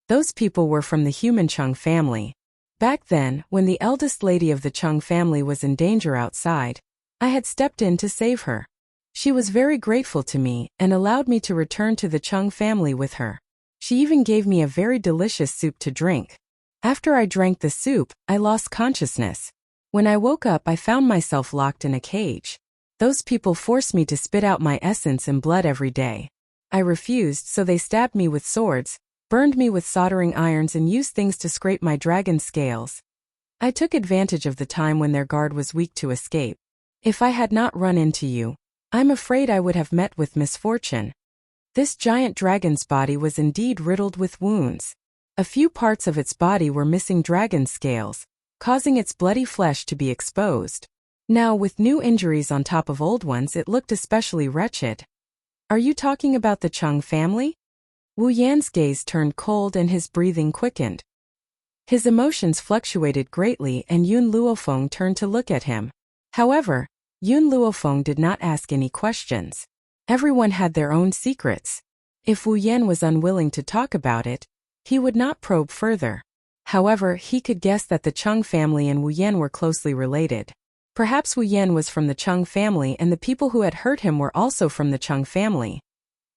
Those people were from the human Chung family. Back then, when the eldest lady of the Chung family was in danger outside, I had stepped in to save her. She was very grateful to me and allowed me to return to the Chung family with her. She even gave me a very delicious soup to drink. After I drank the soup, I lost consciousness. When I woke up, I found myself locked in a cage. Those people forced me to spit out my essence and blood every day. I refused, so they stabbed me with swords, burned me with soldering irons, and used things to scrape my dragon scales. I took advantage of the time when their guard was weak to escape. If I had not run into you, I'm afraid I would have met with misfortune. This giant dragon's body was indeed riddled with wounds. A few parts of its body were missing dragon scales, causing its bloody flesh to be exposed. Now, with new injuries on top of old ones, it looked especially wretched. Are you talking about the Chung family? Wu Yan's gaze turned cold and his breathing quickened. His emotions fluctuated greatly and Yun Luofeng turned to look at him. However, Yun Luofeng did not ask any questions. Everyone had their own secrets. If Wu Yan was unwilling to talk about it, he would not probe further. However, he could guess that the Chung family and Wu Yan were closely related. Perhaps Wu Yan was from the Chung family and the people who had hurt him were also from the Chung family.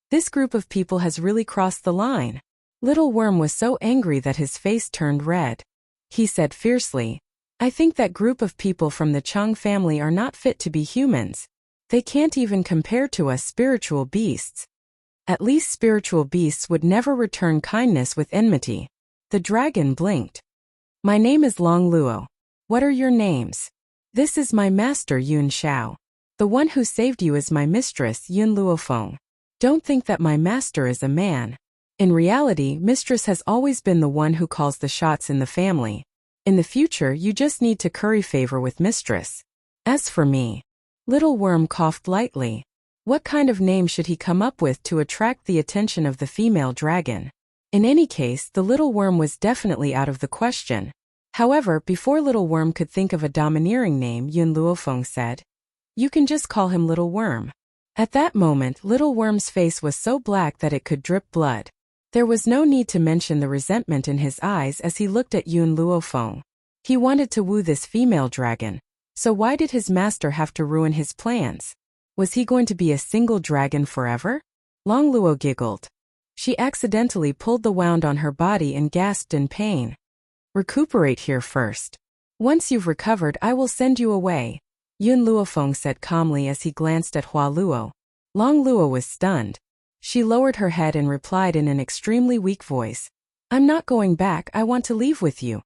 This group of people has really crossed the line. Little Worm was so angry that his face turned red. He said fiercely, I think that group of people from the Chung family are not fit to be humans. They can't even compare to us spiritual beasts. At least spiritual beasts would never return kindness with enmity. The dragon blinked. My name is Long Luo. What are your names? This is my master Yun Xiao. The one who saved you is my mistress Yun Luofeng. Don't think that my master is a man. In reality, mistress has always been the one who calls the shots in the family. In the future, you just need to curry favor with mistress. As for me, Little Worm coughed lightly. What kind of name should he come up with to attract the attention of the female dragon? In any case, the Little Worm was definitely out of the question. However, before Little Worm could think of a domineering name, Yun Luofeng said, You can just call him Little Worm. At that moment, Little Worm's face was so black that it could drip blood. There was no need to mention the resentment in his eyes as he looked at Yun Luofeng. He wanted to woo this female dragon. So why did his master have to ruin his plans? Was he going to be a single dragon forever? Long Luo giggled. She accidentally pulled the wound on her body and gasped in pain. Recuperate here first. Once you've recovered, I will send you away, Yun Luofeng said calmly as he glanced at Hua Luo. Long Luo was stunned. She lowered her head and replied in an extremely weak voice. I'm not going back, I want to leave with you.